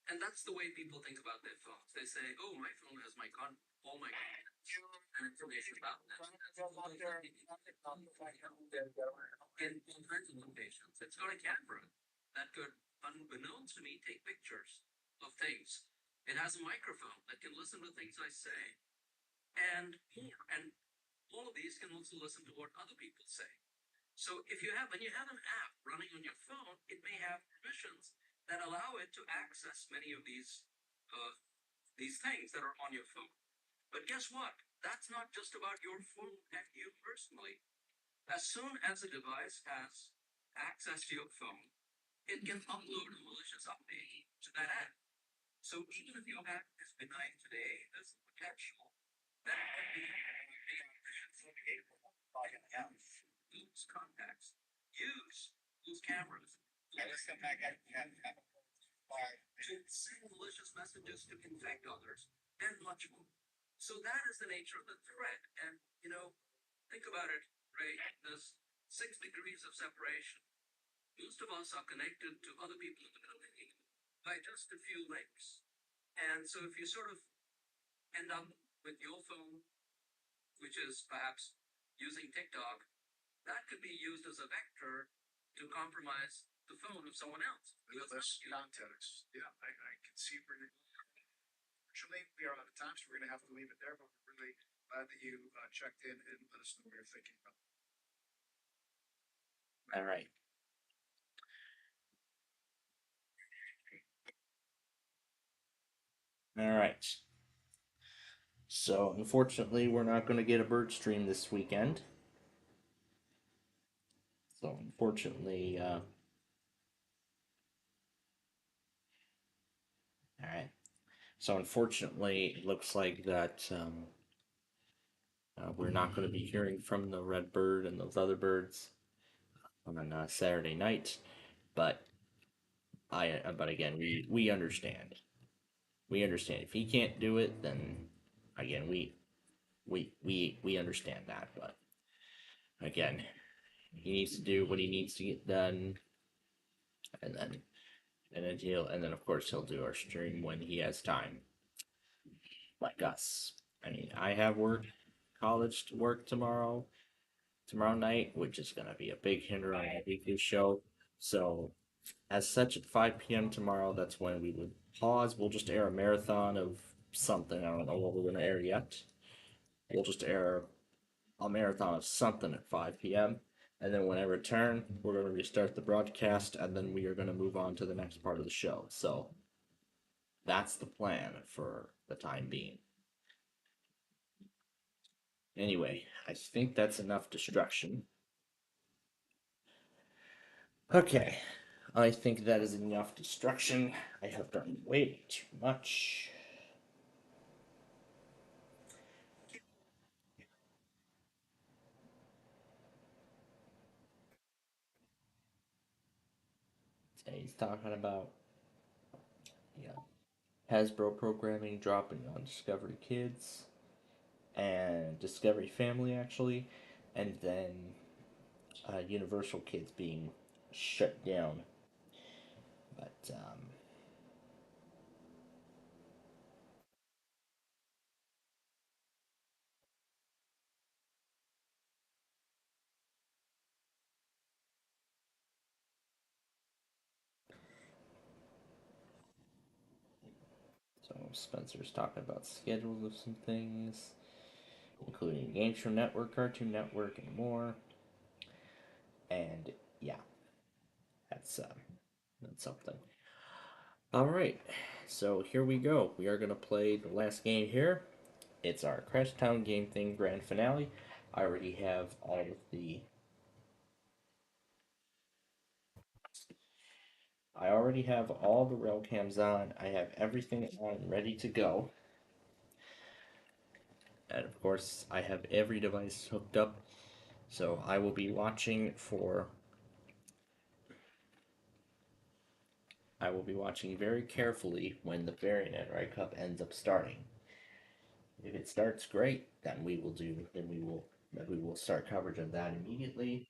And that's the way people think about their phones. They say, oh, my phone has all my contacts and information about them. In all kinds of locations. It's got a camera that could, unbeknownst to me, take pictures of things. It has a microphone that can listen to things I say. And more. And all of these can also listen to what other people say. So when you have an app running on your phone, it may have permissions that allow it to access many of these things that are on your phone. But guess what? That's not just about your phone and you personally. As soon as a device has access to your phone, it can upload a malicious update to that app. So even if your app is benign today, there's the potential that it could be those contacts. Use those cameras to send malicious messages to infect others and much more. So that is the nature of the threat. And, think about it, Ray. There's 6 degrees of separation. Most of us are connected to other people in the building by just a few links. And so if you sort of end up with your phone, which is perhaps using TikTok, That could be used as a vector to compromise the phone of someone else. Less context. Yeah, I can see where you're. Actually, we are out of time, so we're going to have to leave it there. But we're really glad that you checked in and let us know what you're thinking about. All right. All right. So, unfortunately, we're not going to get a bird stream this weekend. So, unfortunately, all right. So, unfortunately, it looks like that we're not going to be hearing from the red bird and those other birds on Saturday night. But but again, we understand. We understand. If he can't do it, then again, we understand that. But again, he needs to do what he needs to get done, and then of course he'll do our stream when he has time, like us. I mean, I have college to work tomorrow night, which is going to be a big hinder on our weekly show. So, as such, at 5 p.m. tomorrow, that's when we would pause. We'll just air a marathon of something. I don't know what we're going to air yet. We'll just air a marathon of something at 5 p.m. And then when I return, we're going to restart the broadcast, and then we are going to move on to the next part of the show. So that's the plan for the time being. Anyway, I think that's enough destruction. Okay, I think that is enough destruction. I have done way too much. He's talking about Hasbro programming dropping on Discovery Kids and Discovery Family, actually, and then Universal Kids being shut down. But so Spencer's talking about schedules of some things, including Game Show Network, Cartoon Network, and more. And yeah, that's something. All right, so here we go. We are gonna play the last game here. It's our Crash Town Game Thing Grand Finale. I already have all of the. I already have all the rail cams on. I have everything on ready to go. And of course, I have every device hooked up. So I will be watching for. I will be watching very carefully when the Fairynet Ride Cup ends up starting. If it starts great, then we will start coverage of that immediately.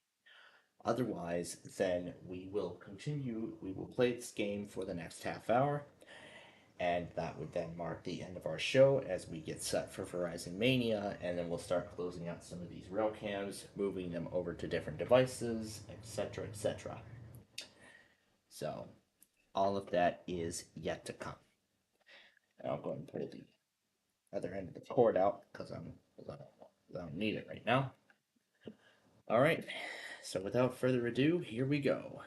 Otherwise, then we will continue. We will play this game for the next half hour, and that would then mark the end of our show as we get set for Verizon Mania, and then we'll start closing out some of these rail cams, moving them over to different devices, etc., etc. So, all of that is yet to come. And I'll go and pull the other end of the cord out because I don't need it right now. All right. So, without further ado, here we go.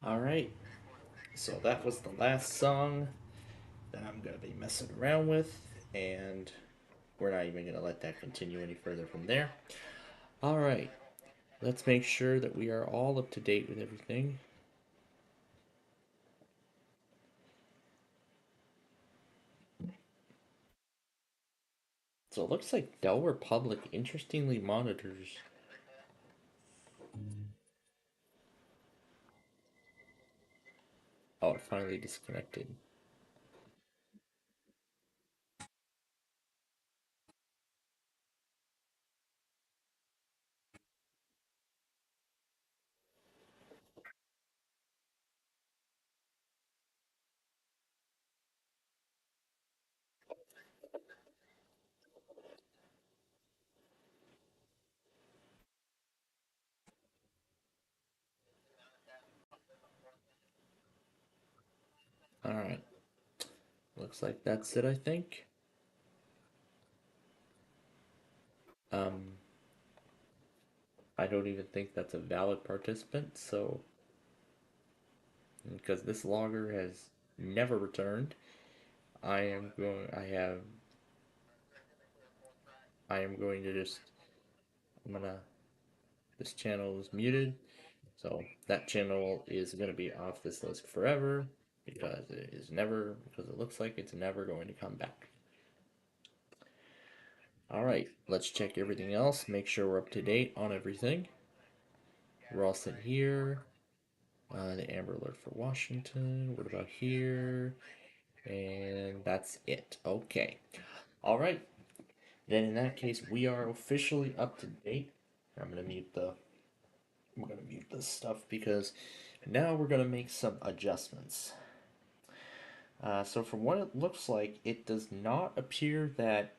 Alright, so that was the last song that I'm going to be messing around with, and we're not even going to let that continue any further from there. Alright, let's make sure that we are all up to date with everything. So it looks like Delaware Public interestingly monitors. Oh, it finally disconnected. Alright. Looks like that's it, I think. I don't even think that's a valid participant, so because this logger has never returned, I am going to just this channel is muted, so that channel is going to be off this list forever because it looks like it's never going to come back. Alright, let's check everything else, make sure we're up to date on everything. We're all set here. The Amber Alert for Washington. What about here? And that's it. Okay. Alright. Then in that case, we are officially up to date. I'm gonna mute this stuff because now we're gonna make some adjustments. So from what it looks like, it does not appear that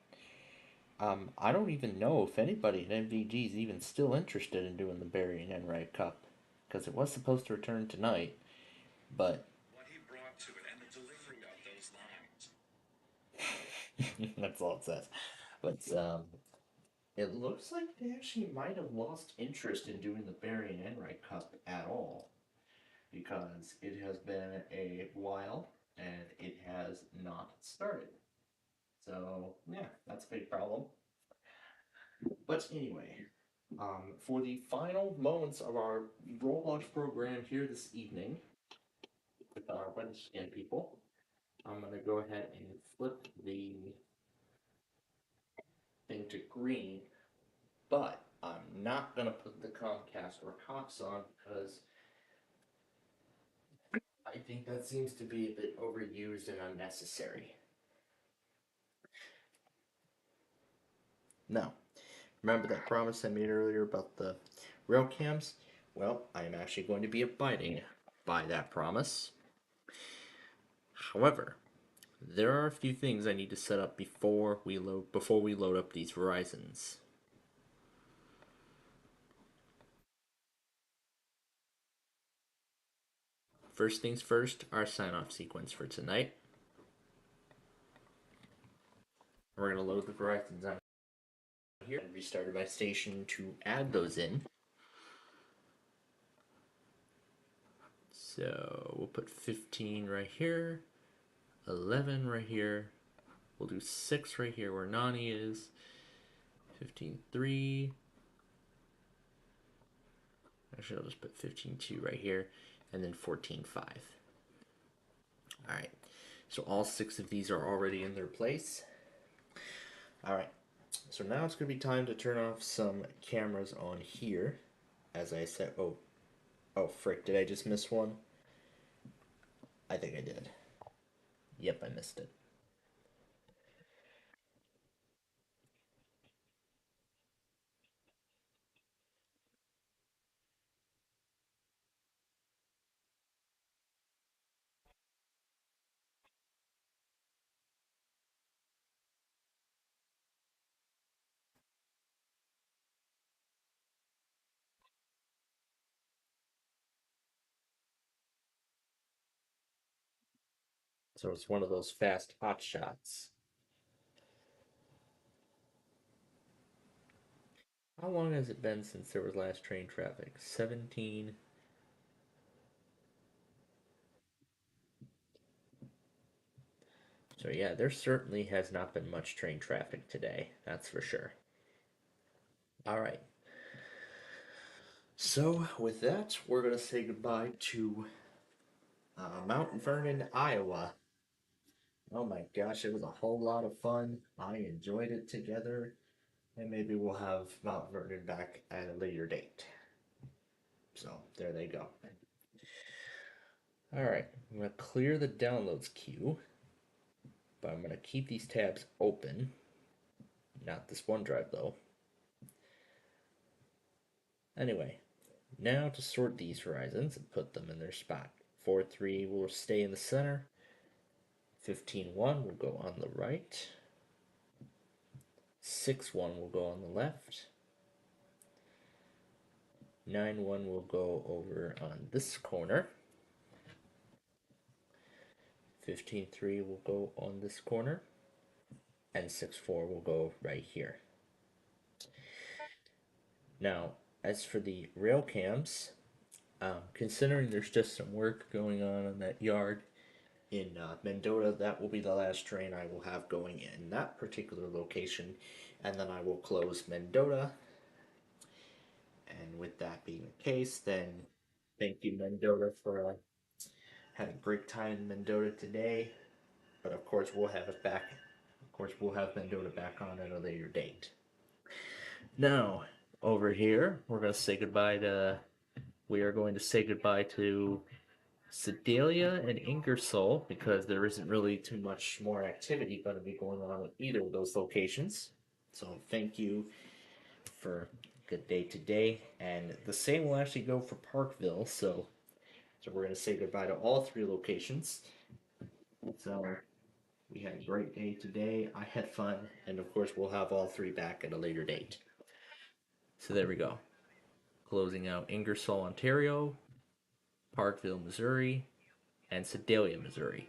I don't even know if anybody at MVG is even still interested in doing the Barry and Enright Cup, because it was supposed to return tonight, but What he brought to it and the delivery of those lines. that's all it says. But it looks like they actually might have lost interest in doing the Barry and Enright Cup at all, because it has been a while and it has not started. So yeah, that's a big problem. But anyway, for the final moments of our Roblox program here this evening with our Wednesday people, I'm gonna go ahead and flip the thing to green, but I'm not gonna put the Comcast or Cox on because I think that seems to be a bit overused and unnecessary. Now, remember that promise I made earlier about the rail cams? Well, I am actually going to be abiding by that promise. However, there are a few things I need to set up before we load up these Verizons. First things first, our sign-off sequence for tonight. We're going to load the Verizons on here and restarted my station to add those in. So we'll put 15 right here, 11 right here. We'll do 6 right here where Nani is. 15.3. Actually, I'll just put 15.2 right here, and then 14.5. Alright, so all 6 of these are already in their place. Alright, so now it's going to be time to turn off some cameras on here. As I said, oh frick, did I just miss one? I think I did. Yep, I missed it. So it's one of those fast hot shots. How long has it been since there was last train traffic? 17. So yeah, there certainly has not been much train traffic today, that's for sure. All right. So with that, we're gonna say goodbye to Mount Vernon, Iowa. Oh my gosh, it was a whole lot of fun. I enjoyed it together, and maybe we'll have Mount Vernon back at a later date. So there they go. All right, I'm gonna clear the downloads queue, but I'm gonna keep these tabs open. Not this OneDrive though. Anyway, now to sort these horizons and put them in their spot. 4-3 will stay in the center. 15-1 will go on the right. 6-1 will go on the left. 9-1 will go over on this corner. 15-3 will go on this corner. And 6-4 will go right here. Now, as for the rail cams, considering there's just some work going on that yard in Mendota, that will be the last train I will have going in that particular location, and then I will close Mendota. And with that being the case, then thank you, Mendota, for having a great time in Mendota today. But of course, we'll have it back. Of course, we'll have Mendota back on at a later date. Now, over here, we're going to say goodbye to. We are going to say goodbye to Sedalia and Ingersoll because there isn't really too much more activity going to be going on with either of those locations. So thank you for a good day today, and the same will actually go for Parkville. So we're going to say goodbye to all three locations. So we had a great day today. I had fun, and of course we'll have all three back at a later date. So there we go. Closing out Ingersoll, Ontario, Parkville, Missouri, and Sedalia, Missouri.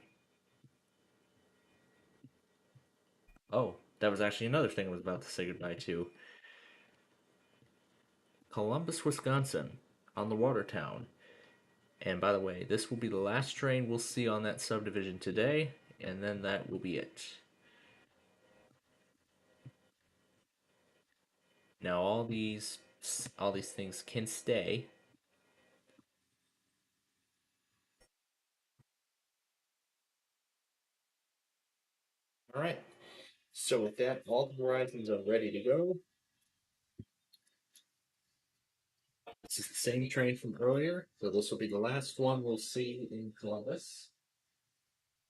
Oh, that was actually another thing I was about to say goodbye to. Columbus, Wisconsin, on the Watertown. And by the way, this will be the last train we'll see on that subdivision today, and then that will be it. Now all these things can stay. All right. So with that, all the horizons are ready to go. This is the same train from earlier, so this will be the last one we'll see in Columbus.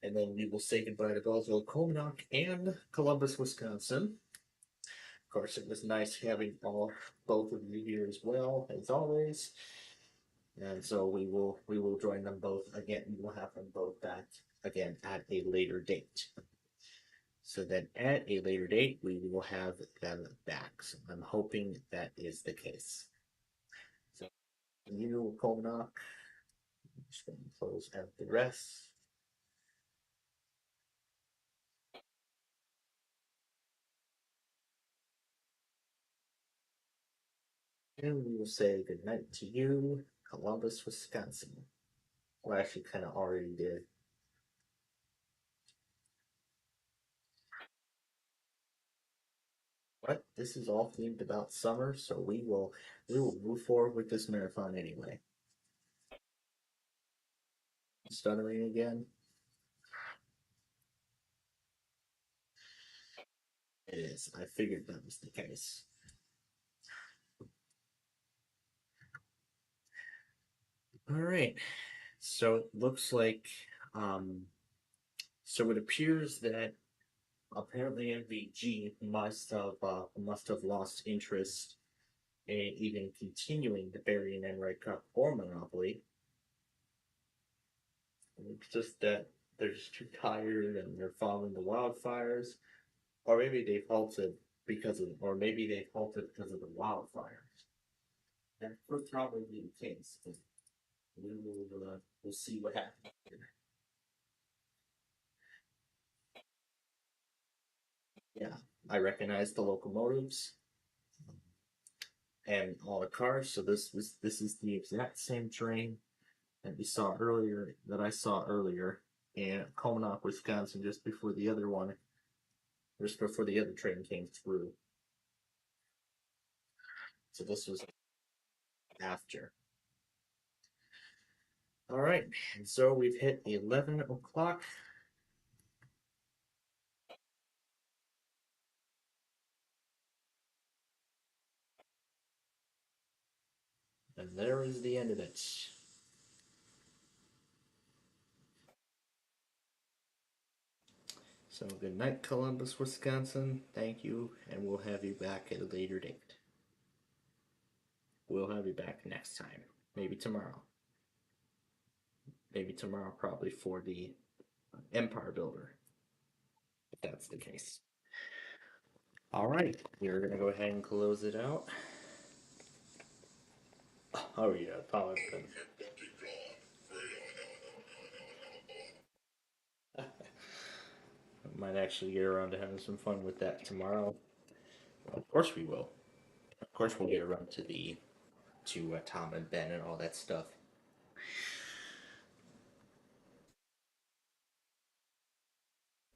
And then we will say goodbye to Belleville, Comonoc, and Columbus, Wisconsin. Of course, it was nice having both of you here as well, as always. And so we will join them both again. We will have them both back again at a later date. So then at a later date, we will have them back. So I'm hoping that is the case. So you, Comonoc, just going to close out the rest. And we will say goodnight to you, Columbus, Wisconsin. Well, actually, kind of already did. But this is all themed about summer, so we will move forward with this marathon anyway. Stuttering again. It is. I figured that was the case. All right. So it looks like, so it appears that apparently MVG must have lost interest in even continuing the Barry and Enright Cup or Monopoly. It's just that they're just too tired and they're following the wildfires, or maybe they've halted because of the wildfires. That could probably be the case. We'll see what happens here. Yeah, I recognize the locomotives and all the cars. So this is the exact same train that I saw earlier. in Comonoc, Wisconsin, just before the other train came through. So this was after. All right, and so we've hit 11 o'clock. And there is the end of it. So good night, Columbus, Wisconsin. Thank you, and we'll have you back at a later date. We'll have you back next time. Maybe tomorrow. Maybe tomorrow, probably for the Empire Builder. If that's the case. All right, we're going to go ahead and close it out. Oh, yeah, Power. Might actually get around to having some fun with that tomorrow. Well, of course we will. Of course we'll get around to Tom and Ben and all that stuff.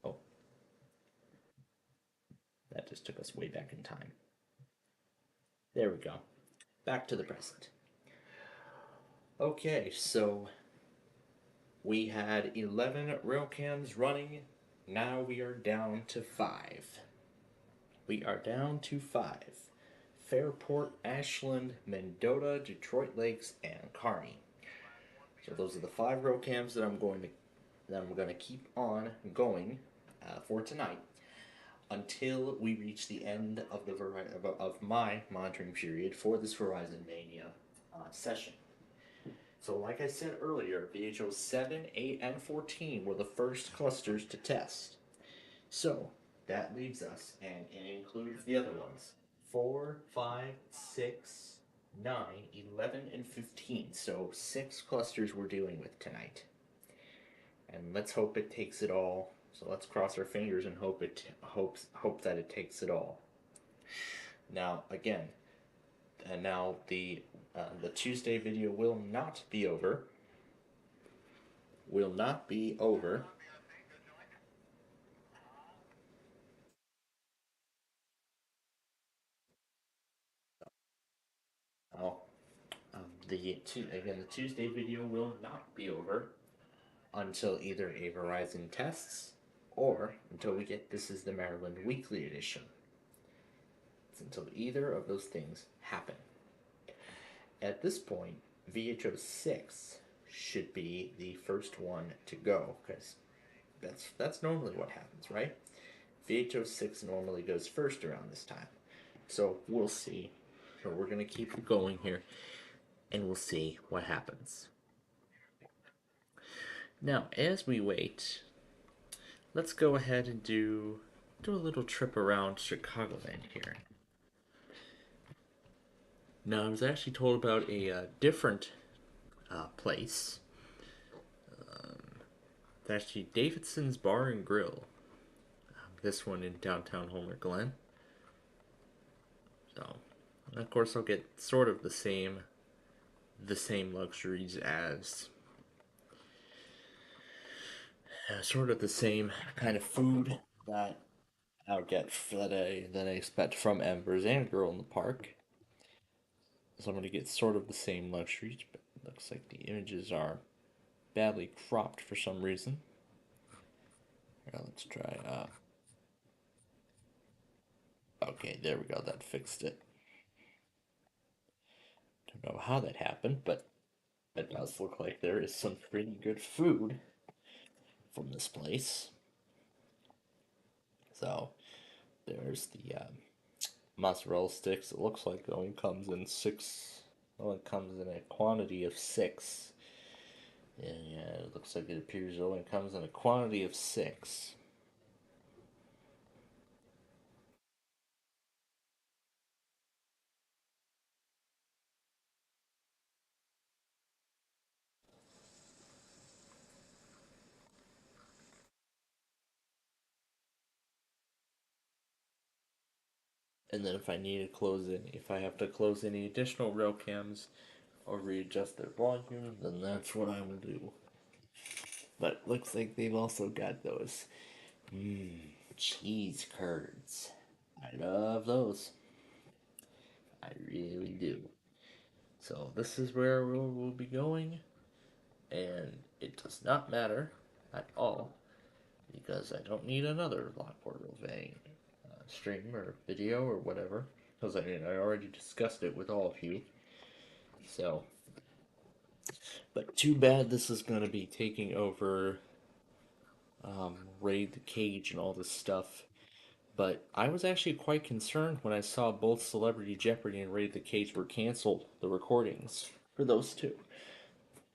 Oh, that just took us way back in time. There we go. Back to the present. Okay, so we had 11 rail cams running. Now we are down to 5. We are down to 5. Fairport, Ashland, Mendota, Detroit Lakes, and Kearney. So those are the 5 rail cams that I'm going to keep on going for tonight until we reach the end of my monitoring period for this Verizon Mania session. So like I said earlier, VHO 7, 8, and 14 were the first clusters to test. So that leaves us, and it includes the other ones, 4, 5, 6, 9, 11, and 15. So 6 clusters we're dealing with tonight. And let's hope it takes it all. So let's cross our fingers and hope that it takes it all. Now again, now the Tuesday video will not be over. Will not be over. Oh, the Tuesday video will not be over until either a Verizon tests or until we get This Is the Maryland Weekly Edition. It's until either of those things happen. At this point, VHO 6 should be the first one to go, because that's normally what happens, right? VHO 6 normally goes first around this time. So we'll see. So we're going to keep going here, and we'll see what happens. Now, as we wait, let's go ahead and do a little trip around Chicagoland here. Now, I was actually told about a different place. It's actually Davidson's Bar and Grill. This one in downtown Homer Glen. So, and of course, I'll get sort of the same luxuries as sort of the same kind of food that I'll get that I expect from Embers and Girl in the Park. So I'm going to get sort of the same luxuries, but it looks like the images are badly cropped for some reason. Now let's try, okay, there we go, that fixed it. Don't know how that happened, but it does look like there is some pretty good food from this place. So, there's the mozzarella sticks. It looks like it only comes in 6, well, it comes in a quantity of 6. Yeah, it looks like it appears it only comes in a quantity of 6. And then if I have to close any additional rail cams or readjust their volume, then that's what I will do. But looks like they've also got those cheese curds. I love those. I really do. So this is where we'll be going, and it does not matter at all because I don't need another Lockport Roving stream or video or whatever, because I already discussed it with all of you. So, but too bad this is going to be taking over Raid the Cage and all this stuff. But I was actually quite concerned when I saw both Celebrity Jeopardy and Raid the Cage were canceled, the recordings for those two.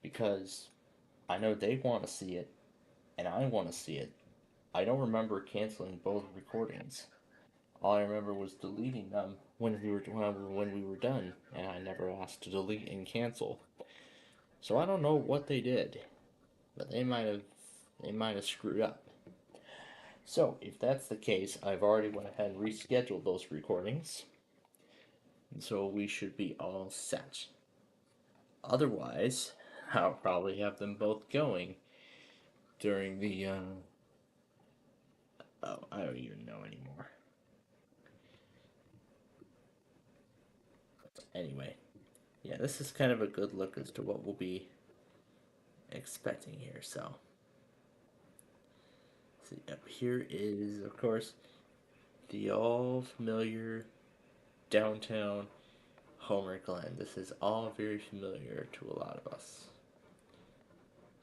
Because I know they want to see it, and I want to see it. I don't remember canceling both recordings. All I remember was deleting them when we were done, and I never asked to delete and cancel. So I don't know what they did, but they might have screwed up. So if that's the case, I've already went ahead and rescheduled those recordings, and so we should be all set. Otherwise, I'll probably have them both going during the oh, I don't even know anymore. Anyway, yeah, this is kind of a good look as to what we'll be expecting here. So, see, up here is, of course, the all familiar downtown Homer Glen. This is all very familiar to a lot of us,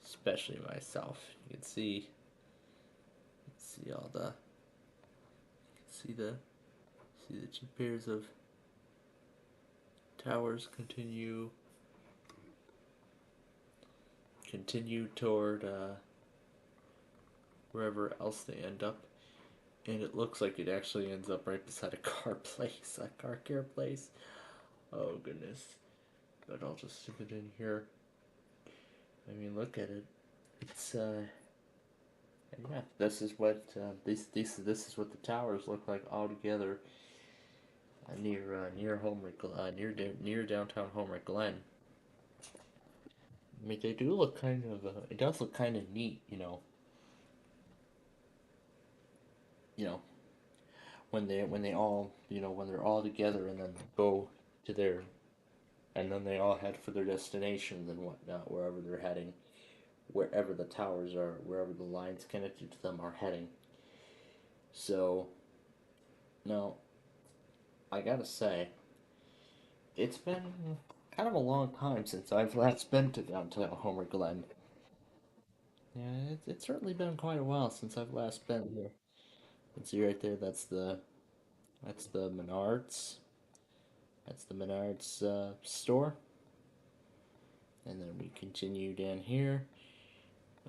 especially myself. You can see all the see the two pairs of towers continue toward wherever else they end up, and it looks like it actually ends up right beside a car care place. Oh goodness. But I'll just stick it in here. I mean, look at it. It's yeah, this is what this is what the towers look like all together near downtown Homer Glen. I mean, they do look kind of it does look kind of neat, you know. When they all, when they're all together and then go to their, and then they all head for their destinations and whatnot, wherever they're heading, wherever the towers are, wherever the lines connected to them are heading. So, now, I gotta say, it's been kind of a long time since I've last been to downtown Homer Glen. Yeah, it's certainly been quite a while since I've last been here. You can see right there, that's the Menards. That's the Menards store. And then we continue down here.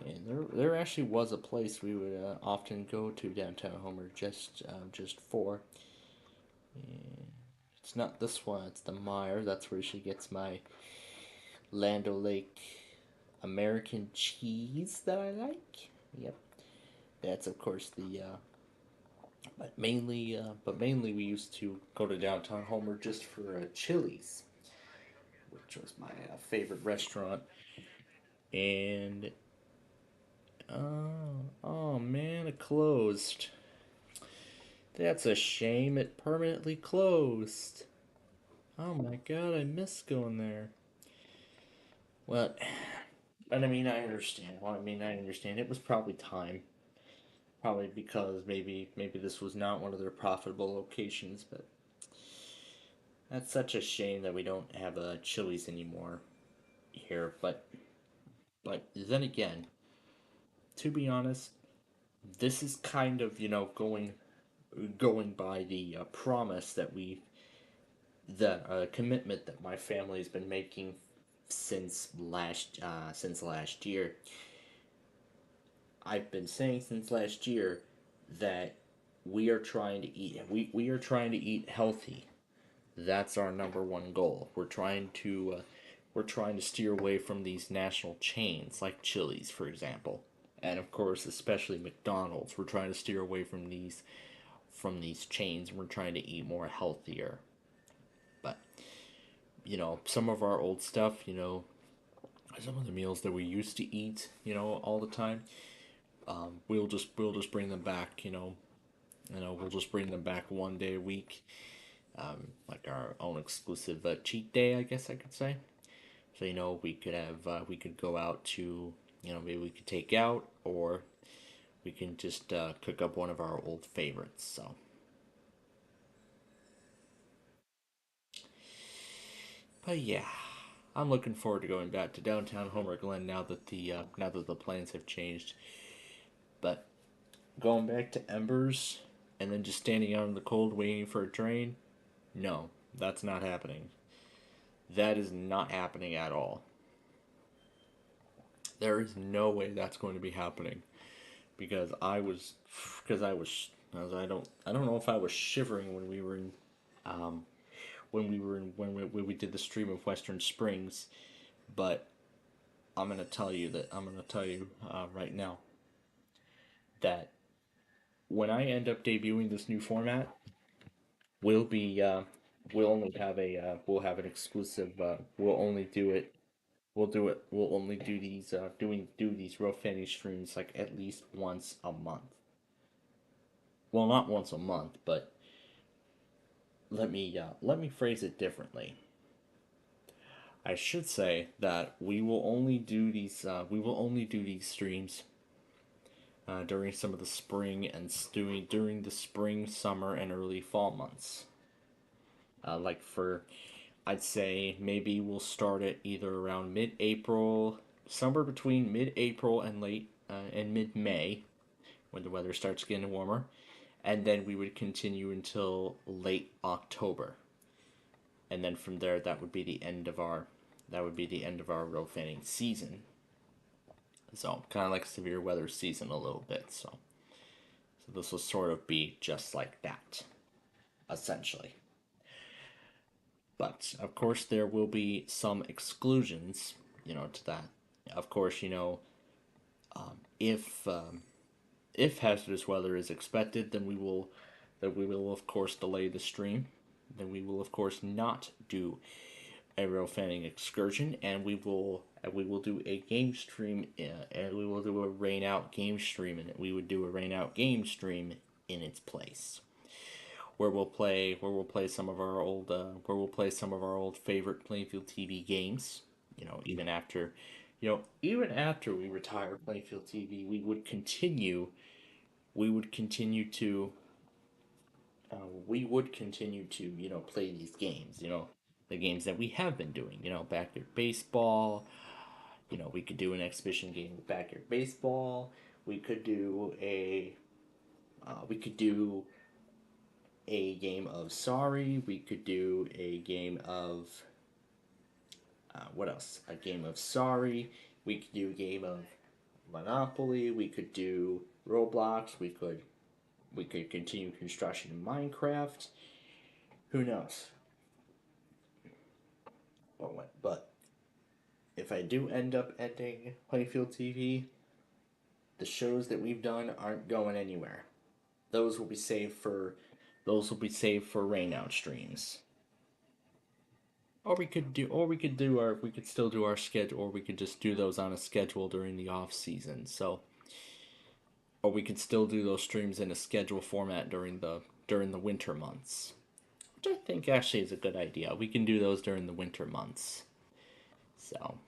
And there actually was a place we would often go to downtown Homer just for. And it's not this one, it's the Meyer. That's where she gets my Land O'Lake American cheese that I like. Yep. That's of course the but mainly we used to go to downtown Homer just for Chili's, which was my favorite restaurant. And oh man, it closed. That's a shame. It permanently closed. Oh my god, I miss going there. Well, but I mean, I understand. Well, I mean, I understand. It was probably time. Probably because maybe this was not one of their profitable locations, but that's such a shame that we don't have a Chili's anymore here. But then again, to be honest, this is kind of going by the promise that the commitment that my family's been making since last year. I've been saying since last year that we are trying to eat healthy. That's our number one goal. We're trying to steer away from these national chains like Chili's, for example, and of course, especially McDonald's. We're trying to steer away from these chains, and we're trying to eat more healthier. But some of our old stuff, some of the meals that we used to eat, you know, all the time. We'll just bring them back, we'll just bring them back one day a week, like our own exclusive cheat day, I guess I could say. So we could have we could go out to maybe we could take out, or we can just cook up one of our old favorites. So. But yeah, I'm looking forward to going back to downtown Homer Glen now that the plans have changed. But going back to Embers and then just standing out in the cold waiting for a train, no, that's not happening. That is not happening at all. There is no way that's going to be happening because I don't know if I was shivering when we were in when we did the stream of Western Springs, but I'm gonna tell you right now that when I end up debuting this new format, we'll be we'll have an exclusive. We'll only do these do these real fanny streams like at least once a month. Well, not once a month, but let me phrase it differently. I should say that we will only do these streams during some of the spring and during the spring, summer, and early fall months. I'd say maybe we'll start it either around mid-April, somewhere between mid-April and mid-May, when the weather starts getting warmer, and then we would continue until late October, and then from there that would be the end of our row fanning season. So kind of like severe weather season a little bit. So this will sort of be just like that, essentially. But of course there will be some exclusions, to that. Of course, if hazardous weather is expected, then we will of course delay the stream. Then we will of course not do a row fanning excursion, and we will do a game stream, and we will do a rain out game stream, and we would do a rain out game stream in its place, where we'll play some of our old favorite Plainfield TV games. Even after we retire Plainfield TV, we would continue to play these games. The games that we have been doing. Backyard baseball. We could do an exhibition game with backyard baseball. We could do a game of Sorry. We could do a game of what else? A game of Sorry. We could do a game of Monopoly. We could do Roblox. We could continue construction in Minecraft. Who knows? But if I do end up ending Plainfield TV, the shows that we've done aren't going anywhere. Those will be saved for rain out streams. Or we could still do our schedule, or we could just do those on a schedule during the off season. So, or we could still do those streams in a schedule format during the winter months, which I think actually is a good idea. We can do those during the winter months. So,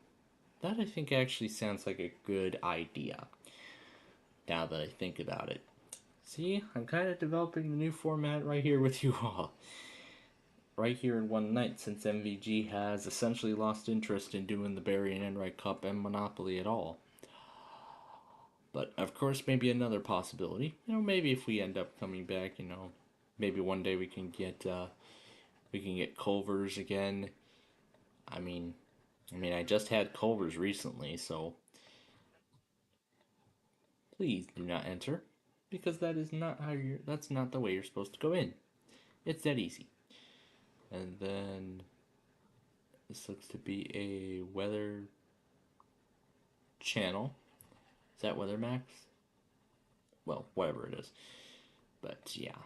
that I think actually sounds like a good idea, now that I think about it. See, I'm kind of developing the new format right here with you all. Right here in one night, since MVG has essentially lost interest in doing the Barry and Enright Cup and Monopoly at all. But, of course, maybe another possibility. Maybe if we end up coming back, maybe one day we can get Culver's again. I mean, I just had Culver's recently, so please do not enter, because that's not the way you're supposed to go in. It's that easy. And then this looks to be a weather channel. Is that Weather Max? Well, whatever it is. But yeah,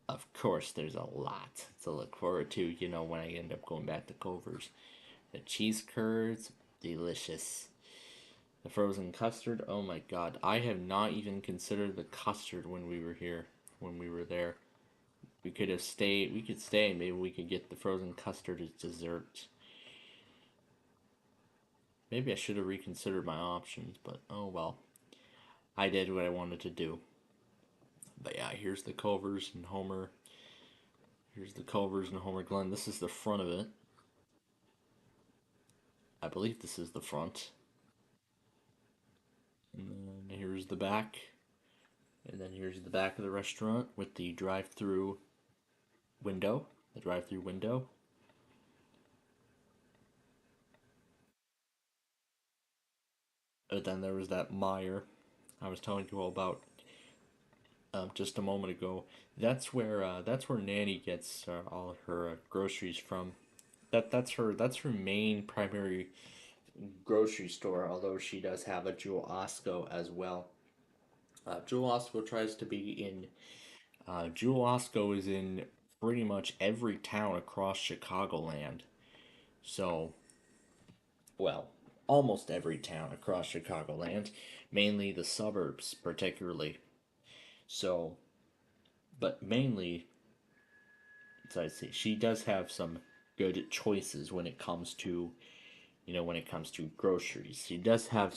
of course there's a lot to look forward to, when I end up going back to Culver's. The cheese curds, delicious. The frozen custard, oh my god. I have not even considered the custard when we were here, when we were there. We could stay, maybe we could get the frozen custard as dessert. Maybe I should have reconsidered my options, but oh well. I did what I wanted to do. But yeah, here's the Culvers and Homer. Here's the Culvers and Homer Glen. This is the front of it. I believe this is the front. And then here's the back. And then here's the back of the restaurant with the drive-through window. The drive-through window. And then there was that Meyer I was telling you all about just a moment ago. That's where Nanny gets all her groceries from. That's her main primary grocery store. Although she does have a Jewel Osco as well. Jewel Osco tries to be in. Jewel Osco is in pretty much every town across Chicagoland. So, well, almost every town across Chicagoland, mainly the suburbs, particularly. So, but mainly, so I see she does have some good choices when it comes to, when it comes to groceries. She does have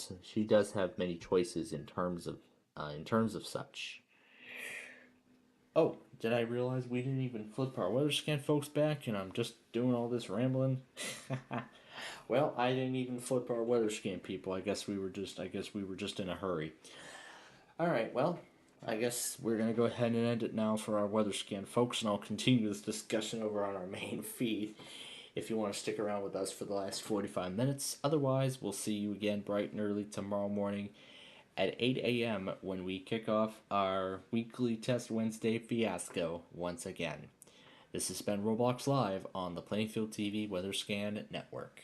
many choices in terms of such. Oh, did I realize we didn't even flip our weather scan folks back, and I'm just doing all this rambling? Well, I didn't even flip our weather scan people. I guess we were just in a hurry. All right, well, I guess we're going to go ahead and end it now for our weather scan, folks, and I'll continue this discussion over on our main feed if you want to stick around with us for the last 45 minutes. Otherwise, we'll see you again bright and early tomorrow morning at 8 a.m. when we kick off our weekly Test Wednesday fiasco once again. This has been Roblox Live on the Plainfield TV Weather Scan Network.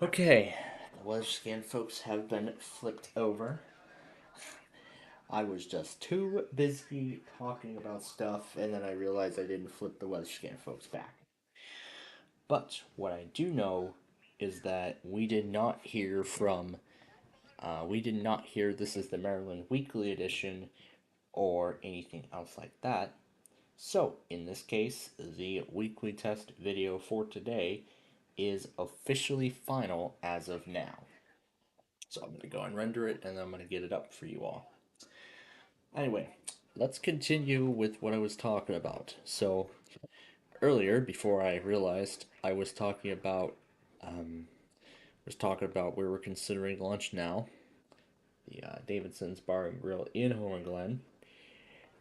Okay, the weather scan folks have been flipped over. I was just too busy talking about stuff, and then I realized I didn't flip the weather scan folks back. But what I do know is that we did not hear This Is the Maryland Weekly Edition or anything else like that. So, in this case, the weekly test video for today is officially final as of now. So I'm going to go and render it, and then I'm going to get it up for you all. Anyway, let's continue with what I was talking about. So, earlier, before I realized, I was talking about where we're considering lunch now. The Davidson's Bar and Grill in Homer Glen.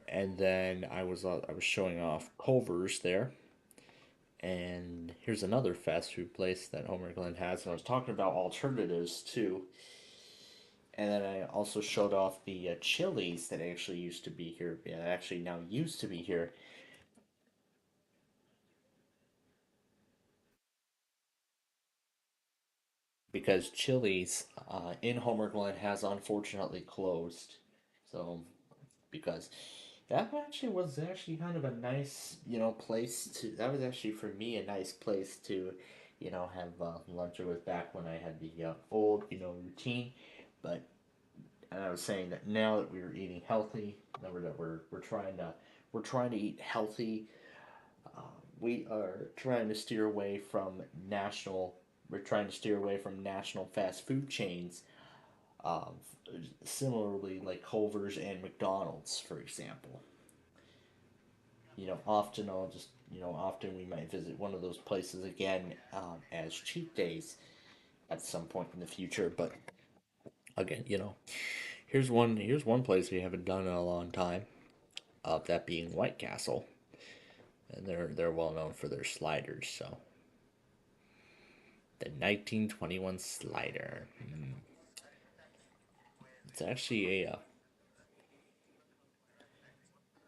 And then I was showing off Culver's there. And here's another fast food place that Homer Glen has. And I was talking about alternatives too. And then I also showed off the Chili's that actually used to be here. Yeah, actually now used to be here. Because Chili's in Homer Glen has unfortunately closed. So, because that was actually kind of a nice, place to. That was actually for me a nice place to, have lunch. It was back when I had the old, routine, but and I was saying that now that we're eating healthy, that we're trying to eat healthy. We are trying to steer away from national. We're trying to steer away from national fast food chains. Um, Similarly, like Culver's and McDonald's, for example. Often we might visit one of those places again as cheat days at some point in the future. But again, here's one place we haven't done in a long time. That being White Castle, and they're well known for their sliders. So the 1921 slider. It's actually a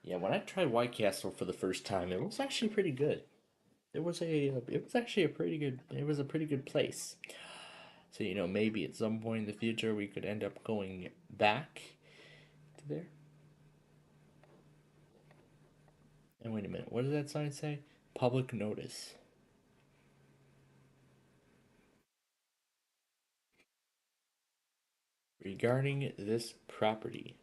yeah. When I tried White Castle for the first time, it was actually pretty good. It was actually a pretty good. It was a pretty good place. So maybe at some point in the future we could end up going back to there. And wait a minute, what does that sign say? Public notice. Regarding this property.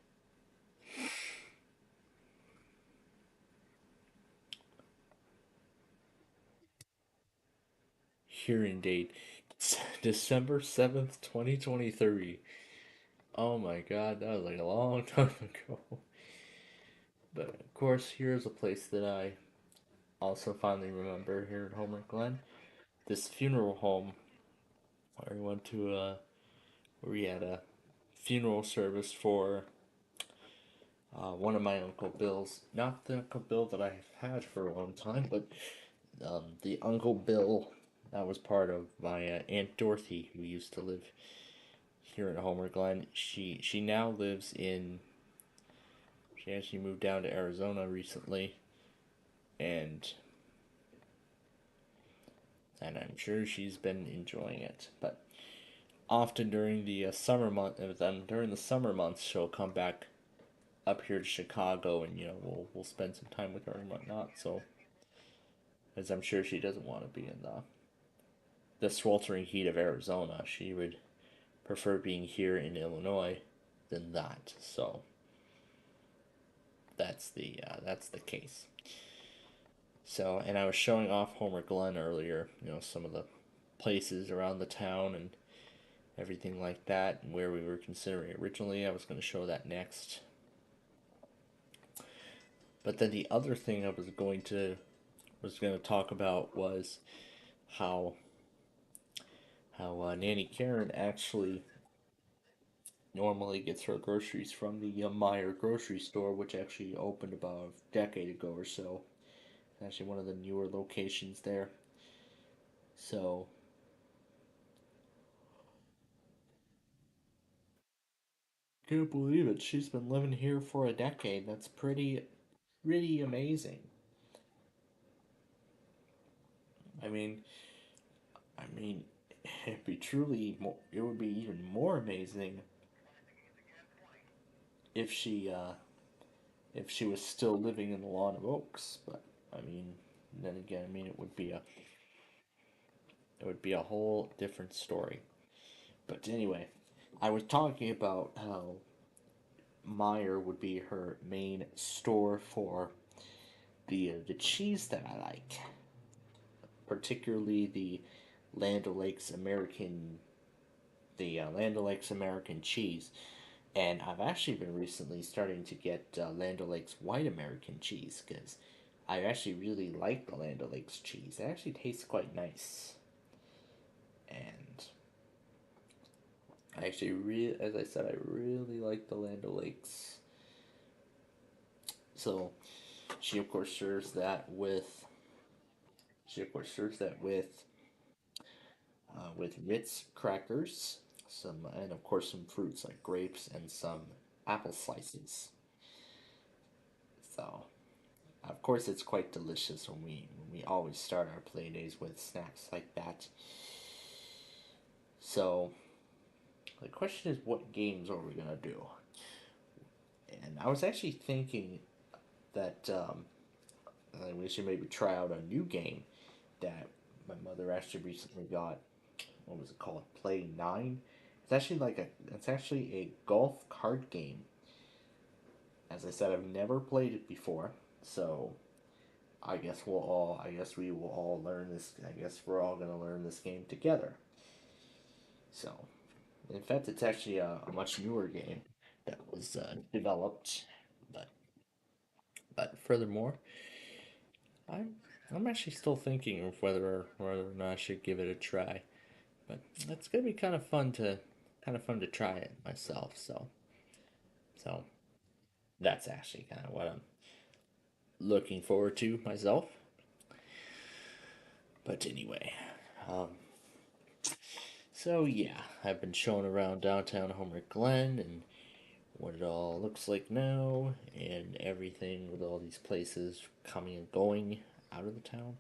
Hearing date December 7th, 2023. Oh my god, that was like a long time ago. But of course, here's a place that I also fondly remember here in Homer Glen. This funeral home where we went to where we had a funeral service for one of my Uncle Bill's. Not the Uncle Bill that I've had for a long time, but the Uncle Bill that was part of my Aunt Dorothy, who used to live here in Homer Glen. She now lives in. She actually moved down to Arizona recently, and I'm sure she's been enjoying it. But often during the during the summer months, she'll come back up here to Chicago, and we'll spend some time with her and whatnot. So, as I'm sure she doesn't want to be in the sweltering heat of Arizona, she would prefer being here in Illinois than that. So that's the case. So, and I was showing off Homer Glen earlier, some of the places around the town and everything like that, and where we were considering originally. I was going to show that next. But then the other thing I was going to talk about was how Nanny Karen actually normally gets her groceries from the Meyer grocery store, which actually opened about a decade ago or so. It's actually one of the newer locations there. So can't believe it. She's been living here for a decade. That's pretty amazing. I mean, it'd be truly more, it would be even more amazing if she was still living in the Lawn of Oaks. But then again, it would be a whole different story. But anyway, I was talking about how Meyer would be her main store for the cheese that I like, particularly Land O'Lakes American Land O'Lakes American cheese. And I've actually been recently starting to get Land O'Lakes White American cheese because I actually really like the Land O'Lakes cheese. It actually tastes quite nice. And I actually as I said, I really like the Land O'Lakes. So she of course serves that with Ritz crackers, and of course some fruits like grapes and some apple slices. So, of course, it's quite delicious when we always start our play days with snacks like that. So, the question is, what games are we gonna do? And I was actually thinking that we should maybe try out a new game that my mother actually recently got. What was it called? Play 9. it's actually a golf card game. As I said, I've never played it before, so I guess we will all learn this. I guess we're all gonna learn this game together. So, in fact, it's actually a much newer game that was developed, but furthermore, I'm I'm actually still thinking of whether or not I should give it a try. But it's gonna be kind of fun to try it myself. So that's actually kind of what I'm looking forward to myself. But anyway, um, so yeah, I've been showing around downtown Homer Glen and what it all looks like now and everything with all these places coming and going out of the town.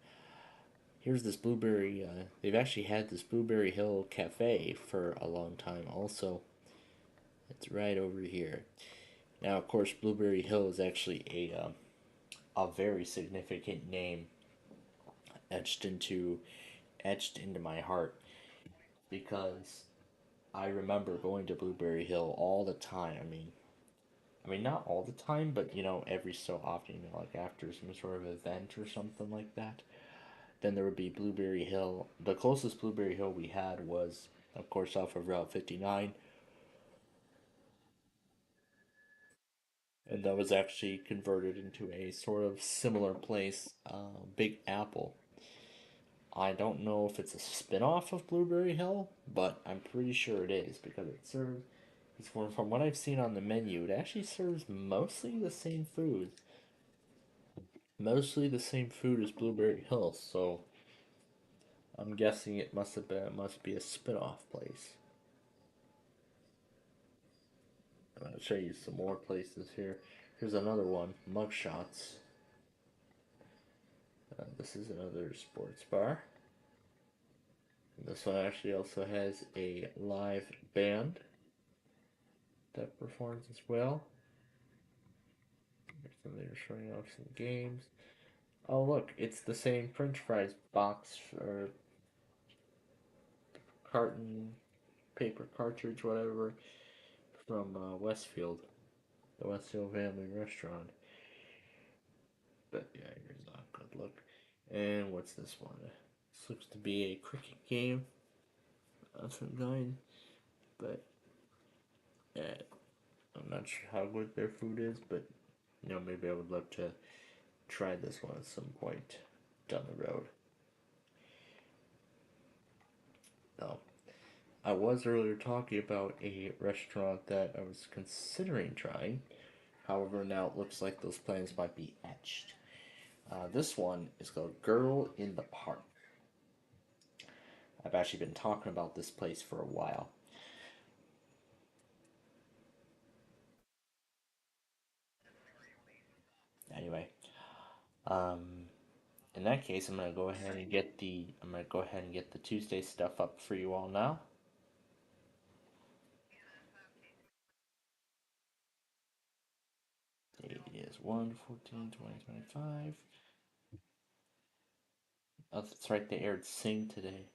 Here's this Blueberry, they've actually had this Blueberry Hill Cafe for a long time also. It's right over here. Now, of course, Blueberry Hill is actually a very significant name etched into my heart because I remember going to Blueberry Hill all the time. I mean, not all the time, but every so often, like after some sort of event or something like that. Then there would be Blueberry Hill. The closest Blueberry Hill we had was, of course, off of Route 59. And that was actually converted into a sort of similar place, Big Apple. I don't know if it's a spin-off of Blueberry Hill, but I'm pretty sure it is because from what I've seen on the menu, it actually serves mostly the same food. Mostly the same food as Blueberry Hill, so I'm guessing it must be a spin-off place. I'm gonna show you some more places here. Here's another one, Mugshots. This is another sports bar. This one actually also has a live band that performs as well. So they're showing off some games. Oh look, it's the same French fries box or carton, paper cartridge, whatever, from Westfield, the Westfield family restaurant. But yeah, here's a good look. And what's this one? This looks to be a cricket game of some kind, but I'm not sure how good their food is, but maybe I would love to try this one at some point down the road. Now, I was earlier talking about a restaurant that I was considering trying. However, now it looks like those plans might be etched. This one is called Girl in the Park. I've actually been talking about this place for a while. Anyway, in that case, I'm gonna go ahead and get the Tuesday stuff up for you all now. Date is 1/14/2025. Oh, that's right, they aired Sing today.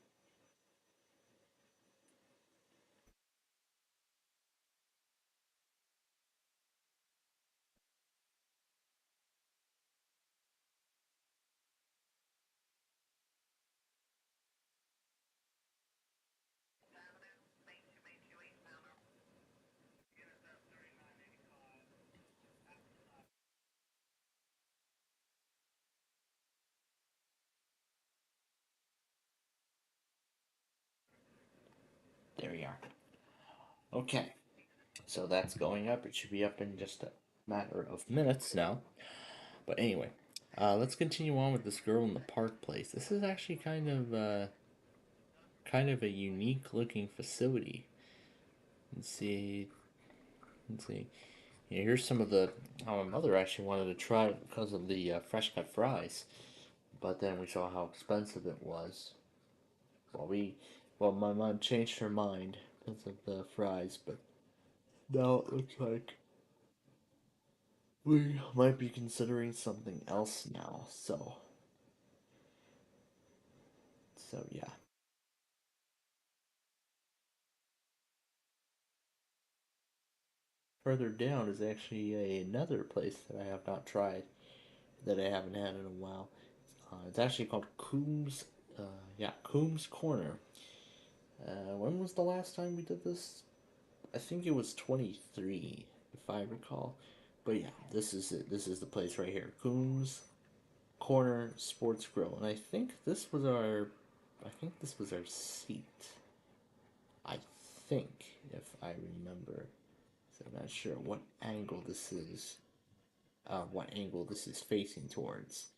There we are. Okay, so that's going up. It should be up in just a matter of minutes now. But anyway, let's continue on with this Girl in the Park place. This is actually kind of a unique looking facility. Let's see. Yeah, here's some of the how my mother actually wanted to try it because of the fresh cut fries, but then we saw how expensive it was. My mom changed her mind because of the fries, but now it looks like we might be considering something else now. So yeah. further down is actually another place that I have not tried, that I haven't had in a while. It's actually called Coombs, Coombs Corner. When was the last time we did this? I think it was 23, if I recall. But yeah, this is it. This is the place right here. Coombs Corner Sports Grill. And I think this was our seat. I think, if I remember. So I'm not sure what angle this is. What angle this is facing towards.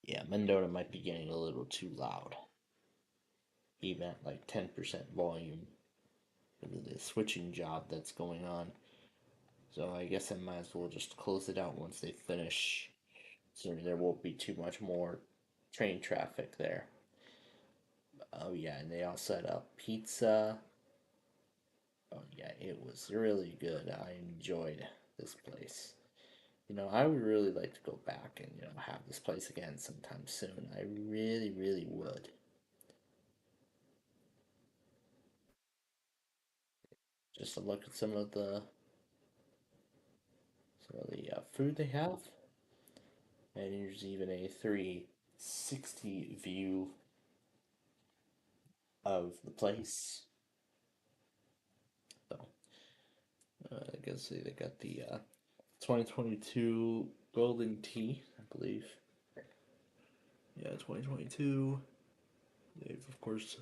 Yeah, Mendota might be getting a little too loud. Even at like 10% volume. The switching job that's going on. So I guess I might as well just close it out once they finish. So there won't be too much more train traffic there. Oh yeah, and they also had a pizza. Oh yeah, it was really good. I enjoyed this place. I would really like to go back and, have this place again sometime soon. I really, really would. Just to look at some of the food they have. And here's even a 360 view of the place. So, I guess they got the 2022 Golden Tea, I believe. Yeah, 2022. They've, of course,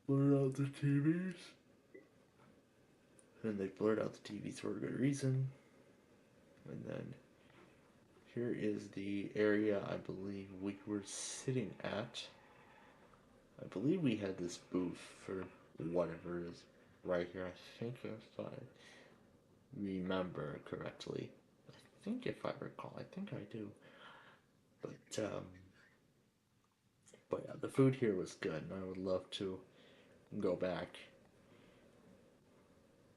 blurred out the TVs. And they blurred out the TVs for a good reason. And then here is the area I believe we were sitting at. I believe we had this booth for whatever is right here. I think if I remember correctly. I think if I recall, I think I do. But yeah, the food here was good, and I would love to go back.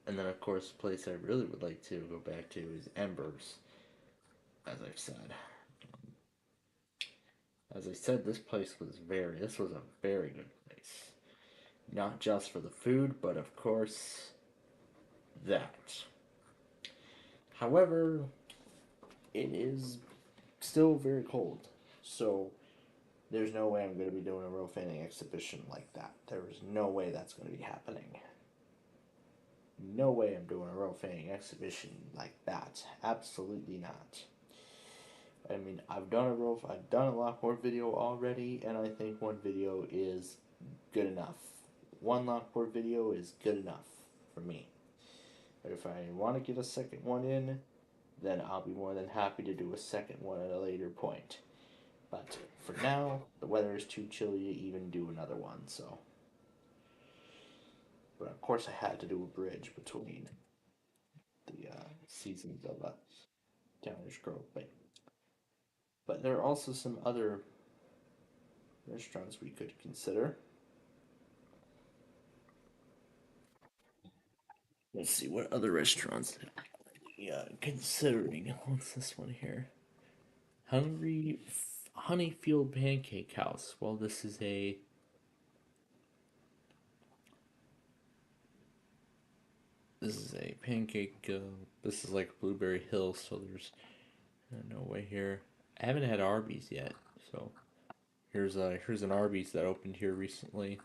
And then, of course, the place I really would like to go back to is Embers, as I've said. As I said, this was a very good place. Not just for the food, but of course, that. However, it is still very cold, so there's no way I'm going to be doing a row fanning exhibition like that. There is no way that's going to be happening. No way I'm doing a row fanning exhibition like that. Absolutely not. I mean, I've done a lot more video already, and I think one video is good enough. One lockboard video is good enough for me. But if I want to get a second one in, then I'll be more than happy to do a second one at a later point. But for now, the weather is too chilly to even do another one, so. But of course I had to do a bridge between the seasons of Downers Grove. But there are also some other restaurants we could consider. Let's see, what other restaurants considering? What's this one here? Honeyfield Pancake House. Well, this is a pancake. This is like Blueberry Hill, so there's no way here. I haven't had Arby's yet, so here's an Arby's that opened here recently.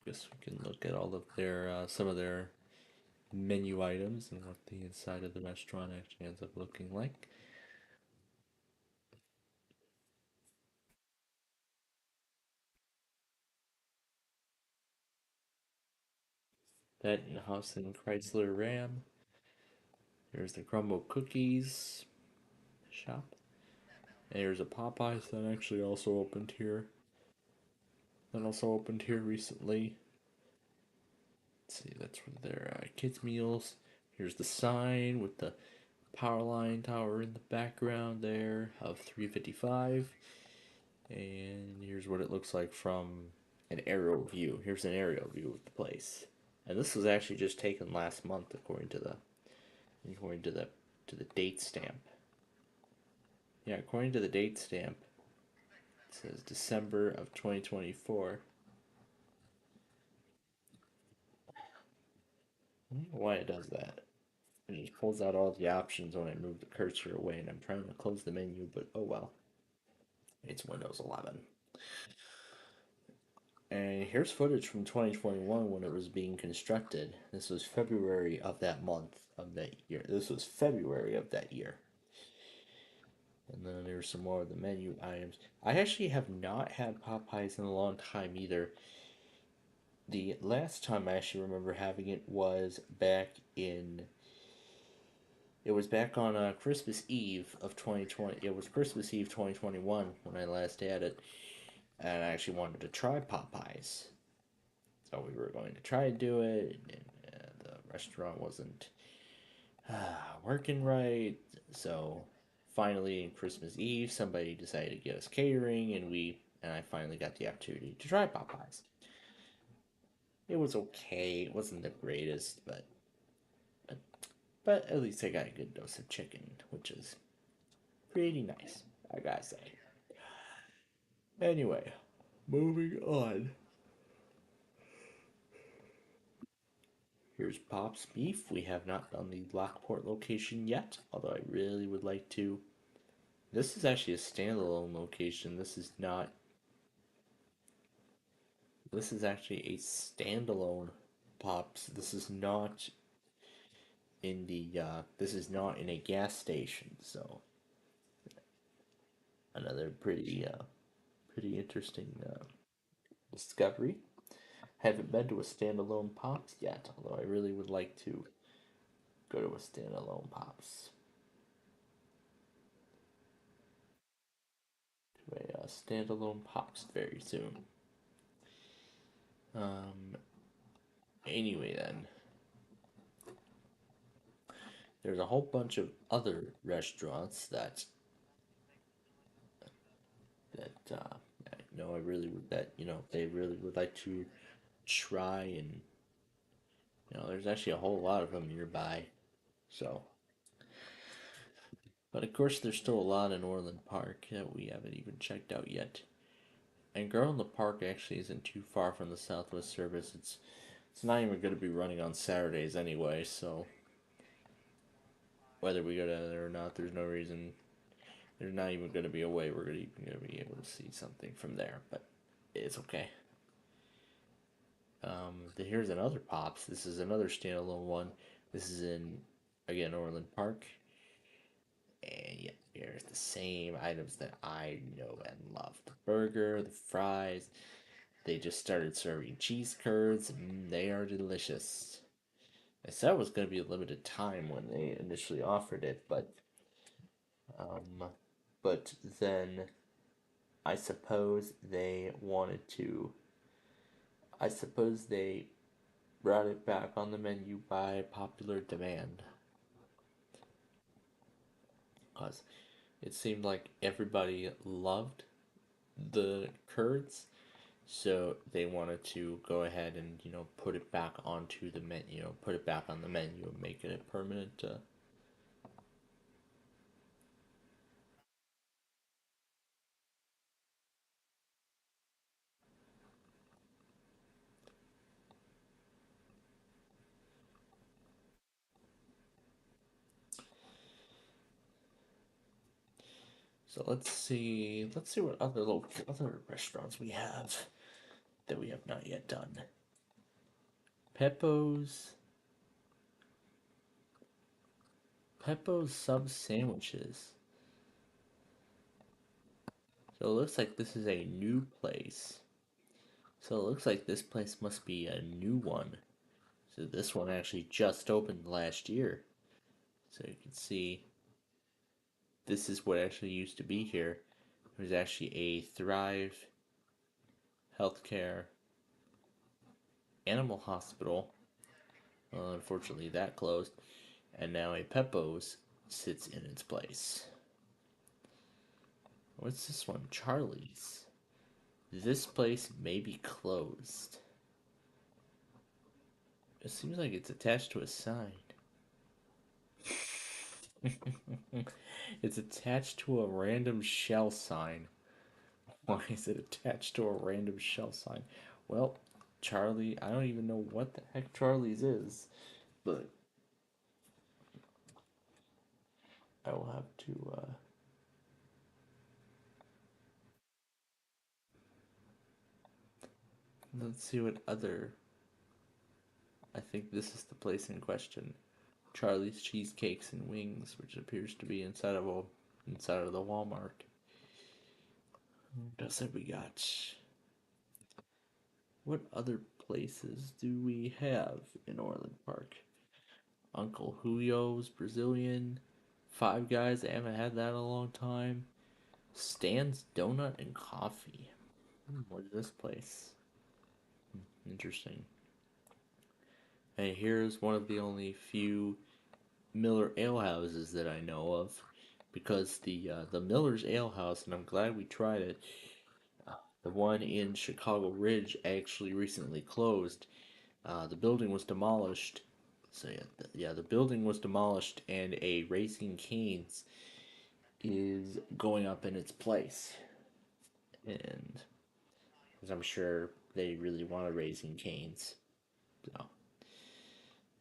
Guess we can look at all of their some of their menu items and what the inside of the restaurant actually ends up looking like. That house in Chrysler Ram. There's the Crumble Cookies shop. And there's a Popeyes that actually also opened here. That also opened here recently. Let's see, that's for their kids' meals. Here's the sign with the power line tower in the background there of 355. And here's what it looks like from an aerial view. Here's an aerial view of the place. And this was actually just taken last month according to the date stamp. Yeah, according to the date stamp, it says December of 2024. I don't know why it does that. It just pulls out all the options when I move the cursor away, and I'm trying to close the menu, but oh well. It's Windows 11. And here's footage from 2021 when it was being constructed. This was February of that month of that year. This was February of that year. And then there's some more of the menu items. I actually have not had Popeyes in a long time either. The last time I actually remember having it was back in... It was back on Christmas Eve of 2020. It was Christmas Eve 2021 when I last had it. And I actually wanted to try Popeyes. So we were going to try to do it, and the restaurant wasn't working right. So finally, Christmas Eve, somebody decided to get us catering, and I finally got the opportunity to try Popeyes. It was okay. It wasn't the greatest, but at least I got a good dose of chicken, which is pretty nice, I gotta say. Anyway, moving on. Here's Pop's Beef. We have not done the Lockport location yet, although I really would like to. This is actually a standalone location. This is actually a standalone Pops. This is not in a gas station, so another pretty interesting discovery. Haven't been to a standalone Pops yet, although I really would like to go to a standalone Pops. To a standalone Pops very soon. Anyway then. There's a whole bunch of other restaurants that I really would they really would like to try, and there's actually a whole lot of them nearby. So, but of course there's still a lot in Orland Park that we haven't even checked out yet. And Girl in the Park actually isn't too far from the Southwest service. It's not even going to be running on Saturdays anyway, so whether we go down there or not, there's no reason. There's not even going to be a way we're even going to be able to see something from there, but it's okay. Here's another Pops. This is another standalone one. This is in, again, Orland Park. And yeah, here's the same items that I know and love. The burger, the fries. They just started serving cheese curds, and they are delicious. I said it was going to be a limited time when they initially offered it, but then I suppose they brought it back on the menu by popular demand. Because it seemed like everybody loved the curds, so they wanted to go ahead and put it back onto the menu, put it back on the menu, and make it a permanent. So let's see what other restaurants we have that we have not yet done. Peppo's sub sandwiches. So it looks like this is a new place. So it looks like this place must be a new one. So this one actually just opened last year. So you can see this is what actually used to be here. It was actually a Thrive Healthcare Animal Hospital. Unfortunately, that closed. And now a Peppo's sits in its place. What's this one? Charlie's. This place may be closed. It seems like it's attached to a sign. It's attached to a random shell sign. Why is it attached to a random shell sign? Well, Charlie, I don't even know what the heck Charlie's is, but I will have to, let's see what other. I think this is the place in question. Charlie's Cheesecakes and Wings, which appears to be inside of the Walmart. What else have we got? What other places do we have in Orland Park? Uncle Julio's Brazilian, Five Guys. I haven't had that in a long time. Stan's Donut and Coffee. What is this place? Interesting. And here's one of the only few Miller Ale houses that I know of, because the Miller's Ale House, and I'm glad we tried it. The one in Chicago Ridge actually recently closed. The building was demolished. So the building was demolished, and a Raising Cane's is going up in its place. And because I'm sure they really want a Raising Cane's. So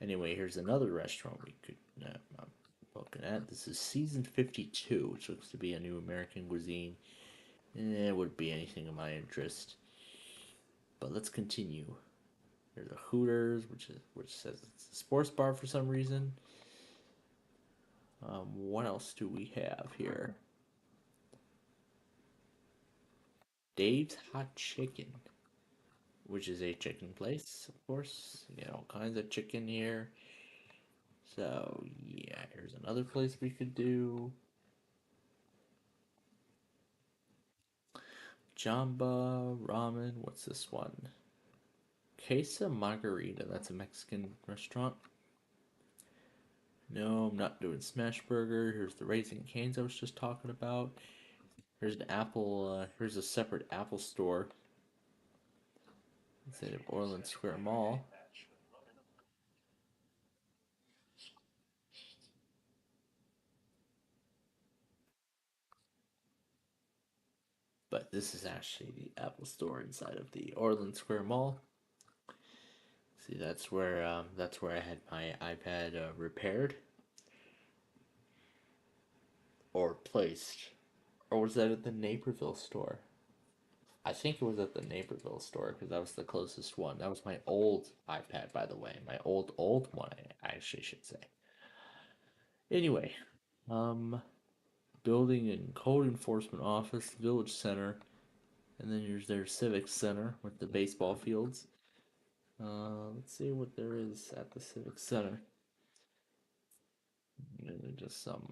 anyway, here's another restaurant we could I'm looking at. This is Season 52, which looks to be a new American cuisine. It wouldn't be anything of my interest. But let's continue. There's a Hooters, which says it's a sports bar for some reason. What else do we have here? Dave's Hot Chicken, which is a chicken place, of course. You get all kinds of chicken here. So yeah, here's another place we could do. Jamba Ramen. What's this one? Queso Margarita. That's a Mexican restaurant. No, I'm not doing Smash Burger. Here's the Raising Cane's I was just talking about. Here's an Apple. Here's a separate Apple store instead of Orland Square Mall. But this is actually the Apple store inside of the Orland Square Mall. See, that's where I had my iPad repaired or placed, or was that at the Naperville store? I think it was at the Naperville store because that was the closest one. That was my old iPad, by the way, my old one. I actually should say. Anyway, building and code enforcement office, village center, and then there's their civic center with the baseball fields. Let's see what there is at the civic center. Just some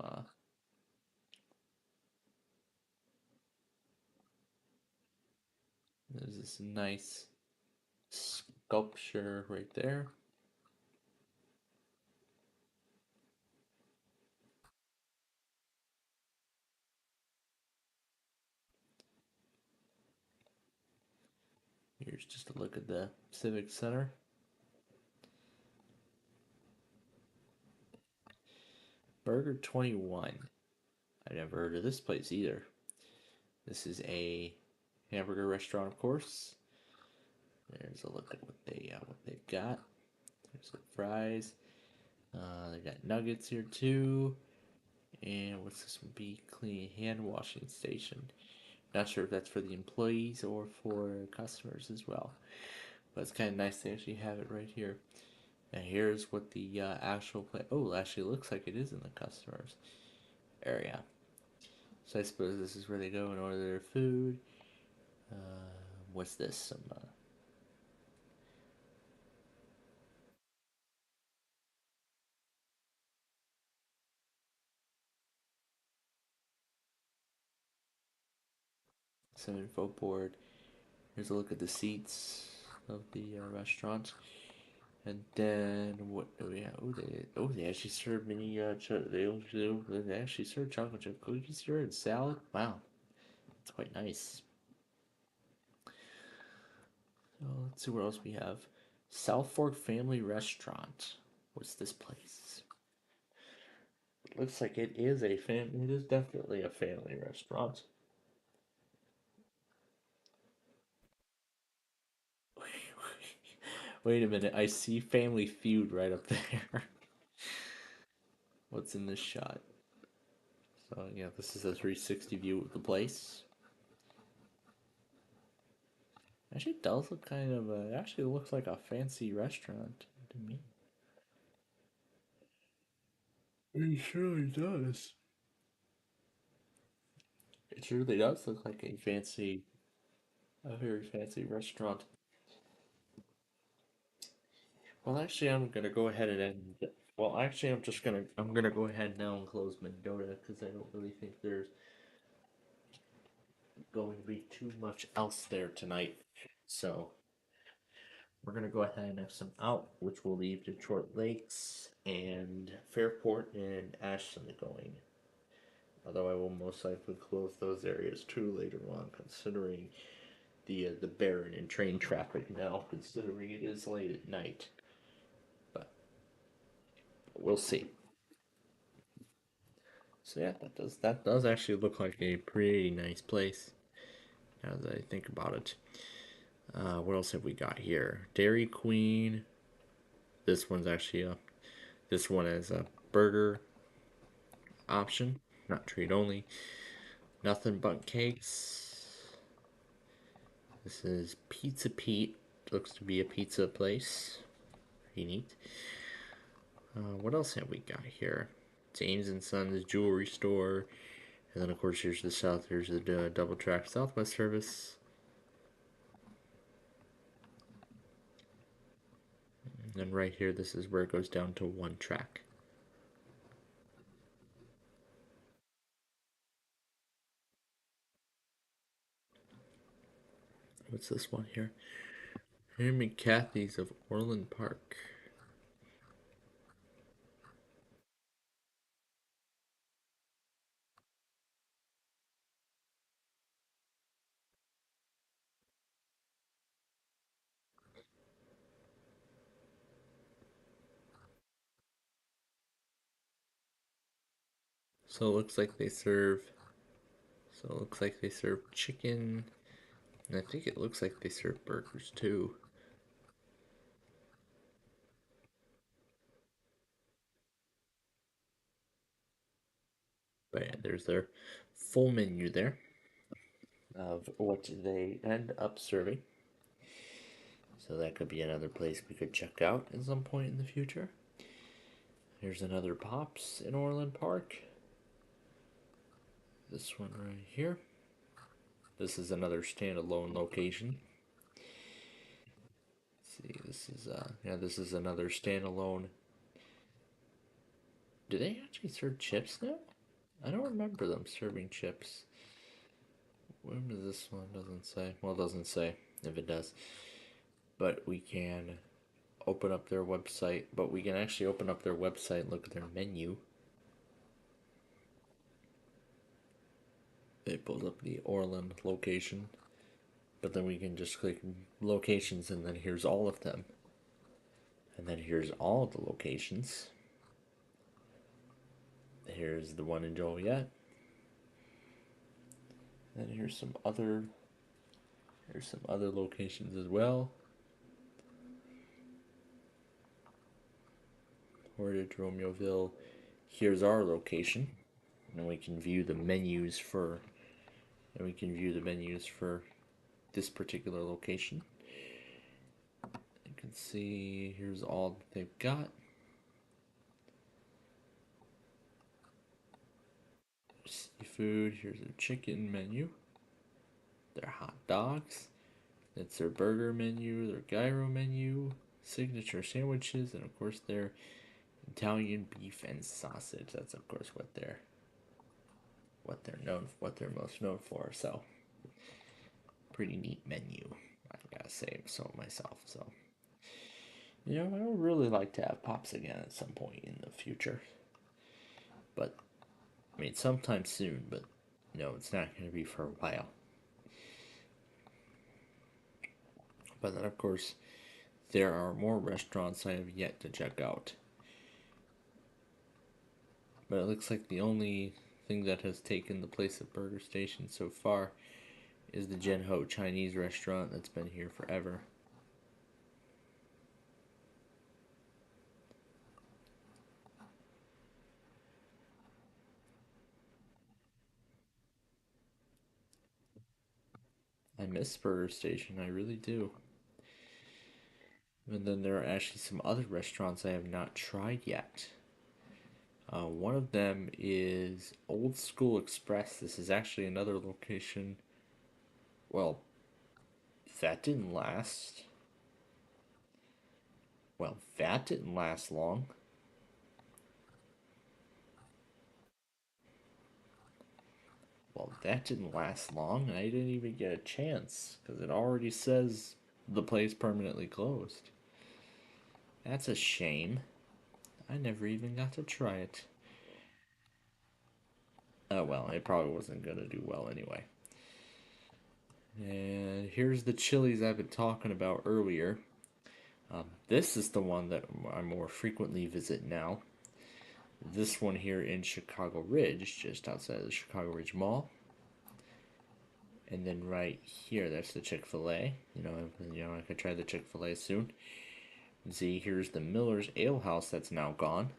there's this nice sculpture right there. Here's just a look at the civic center. Burger 21. I've never heard of this place either. This is a hamburger restaurant, of course. There's a look at what they've got. There's the fries. They got nuggets here too. And what's this one? Be clean hand washing station. Not sure if that's for the employees or for customers as well. But it's kind of nice they actually have it right here. And here's what the actual place. Oh, it actually looks like it is in the customers area. So I suppose this is where they go and order their food. What's this? Some info board. Here's a look at the seats of the restaurant. And then what do we have? They actually serve mini they actually serve chocolate chip cookies here and salad. Wow, that's quite nice. So let's see what else we have. South Fork Family Restaurant. What's this place? Looks like it is it is definitely a family restaurant. Wait a minute, I see Family Feud right up there. What's in this shot? So yeah, this is a 360 view of the place. Actually, it does look kind of it actually looks like a fancy restaurant to me. It surely does. It really does look like a very fancy restaurant. Well, actually, I'm gonna go ahead and end. Well, actually, I'm gonna go ahead now and close Mendota because I don't really think there's going to be too much else there tonight. So we're gonna go ahead and have some out, which will leave Detroit Lakes and Fairport and Ashland going. Although I will most likely close those areas too later on, considering the Barren and train traffic now, considering it is late at night. But we'll see. So yeah, that does actually look like a pretty nice place, as I think about it. What else have we got here? Dairy Queen. This one's actually this one is a burger option, not treat only. Nothing but cakes. This is Pizza Pete. Looks to be a pizza place. Pretty neat. What else have we got here? James and Sons Jewelry Store. And then, of course, here's the double track Southwest service. And then right here, this is where it goes down to one track. What's this one here? Him and Kathy's of Orland Park. So it looks like they serve. So it looks like they serve chicken, and I think it looks like they serve burgers too. But yeah, there's their full menu there of what they end up serving. So that could be another place we could check out at some point in the future. Here's another Pops in Orland Park. This one right here. This is another standalone location. Let's see, this is another standalone. Do they actually serve chips now? I don't remember them serving chips. When does this one? Doesn't say. Well, it doesn't say if it does. But we can open up their website. But we can actually open up their website and look at their menu. It pulls up the Orland location. But then we can just click locations and then here's all of them. And then here's all of the locations. Here's the one in Joliet. And here's some other locations as well. Portage, Romeoville. Here's our location. And we can view the menus for this particular location. You can see here's all that they've got. Seafood, here's their chicken menu, their hot dogs, it's their burger menu, their gyro menu, signature sandwiches, and of course their Italian beef and sausage. That's of course what they're most known for. So pretty neat menu, I gotta say so myself. So I would really like to have Pops again at some point in the future, but I mean sometime soon. But it's not going to be for a while. But then of course there are more restaurants I have yet to check out. But it looks like the only thing that has taken the place of Burger Station so far is the Genho Chinese restaurant that's been here forever. I miss Burger Station, I really do. And then there are actually some other restaurants I have not tried yet. One of them is Old School Express. This is actually another location. Well, that didn't last. Well, that didn't last long. Well, that didn't last long, and I didn't even get a chance, because it already says the place permanently closed. That's a shame. I never even got to try it. Oh well, it probably wasn't going to do well anyway. And here's the Chili's I've been talking about earlier. This is the one that I more frequently visit now. This one here in Chicago Ridge, just outside of the Chicago Ridge Mall. And then right here, that's the Chick-fil-A. You know, I could try the Chick-fil-A soon. See, here's the Miller's Ale House that's now gone.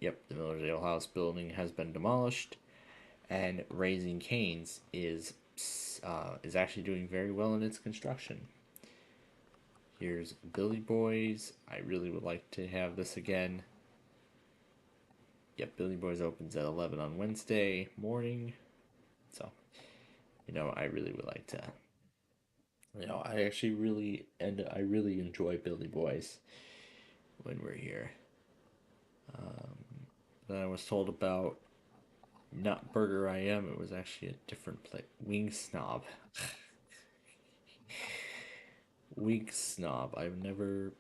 Yep, the Miller's Ale House building has been demolished, and Raising Cane's is actually doing very well in its construction. Here's Billy Boys. I really would like to have this again. Yep, Billy Boys opens at 11 on Wednesday morning. So, you know, I really would like to. You know, I really enjoy Billy Boys when we're here. Then I was told about not Burger I Am. It was actually a different place. Wing Snob. Wing Snob. I've never.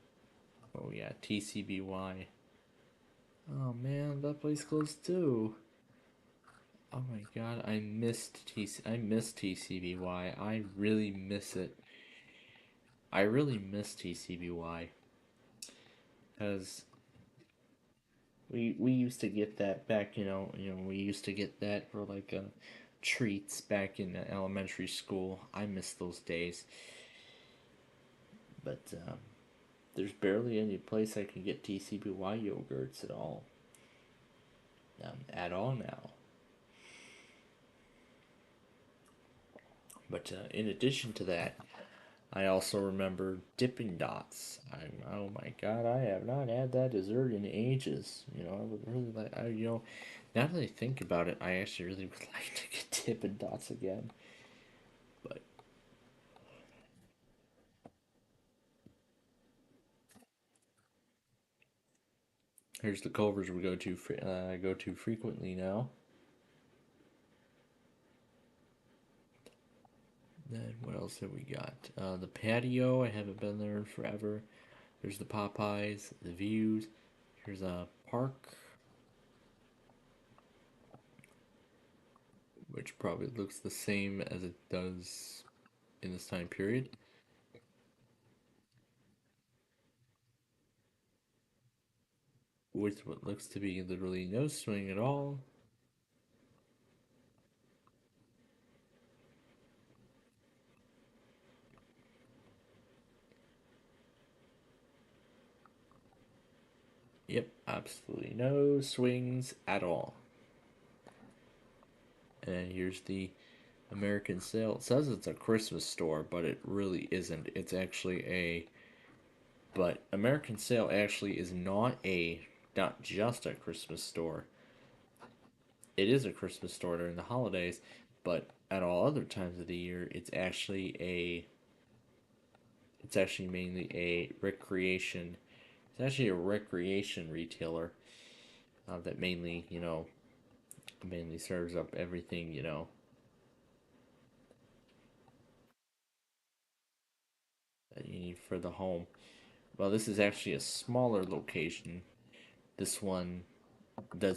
Oh yeah, TCBY. Oh man, that place closed too. Oh my god, I miss TCBY. I really miss it. I really miss TCBY. Because we used to get that back, we used to get that for like treats back in elementary school. I miss those days. But there's barely any place I can get TCBY yogurts at all. At all now. But in addition to that, I also remember Dippin' Dots. Oh my god, I have not had that dessert in ages. You know, I would really like. Now that I think about it, I actually really would like to get Dippin' Dots again. But here's the Culver's we go to frequently now. Then what else have we got? The Patio. I haven't been there in forever. There's the Popeyes, the Views. Here's a Park, which probably looks the same as it does in this time period. With what looks to be literally no swing at all. Yep, absolutely no swings at all. And here's the American Sale. It says it's a Christmas store, but it really isn't. It's actually but American Sale actually is not just a Christmas store. It is a Christmas store during the holidays, but at all other times of the year, it's actually mainly a recreation. It's actually a recreation retailer that mainly serves up everything, that you need for the home. Well, this is actually a smaller location. This one does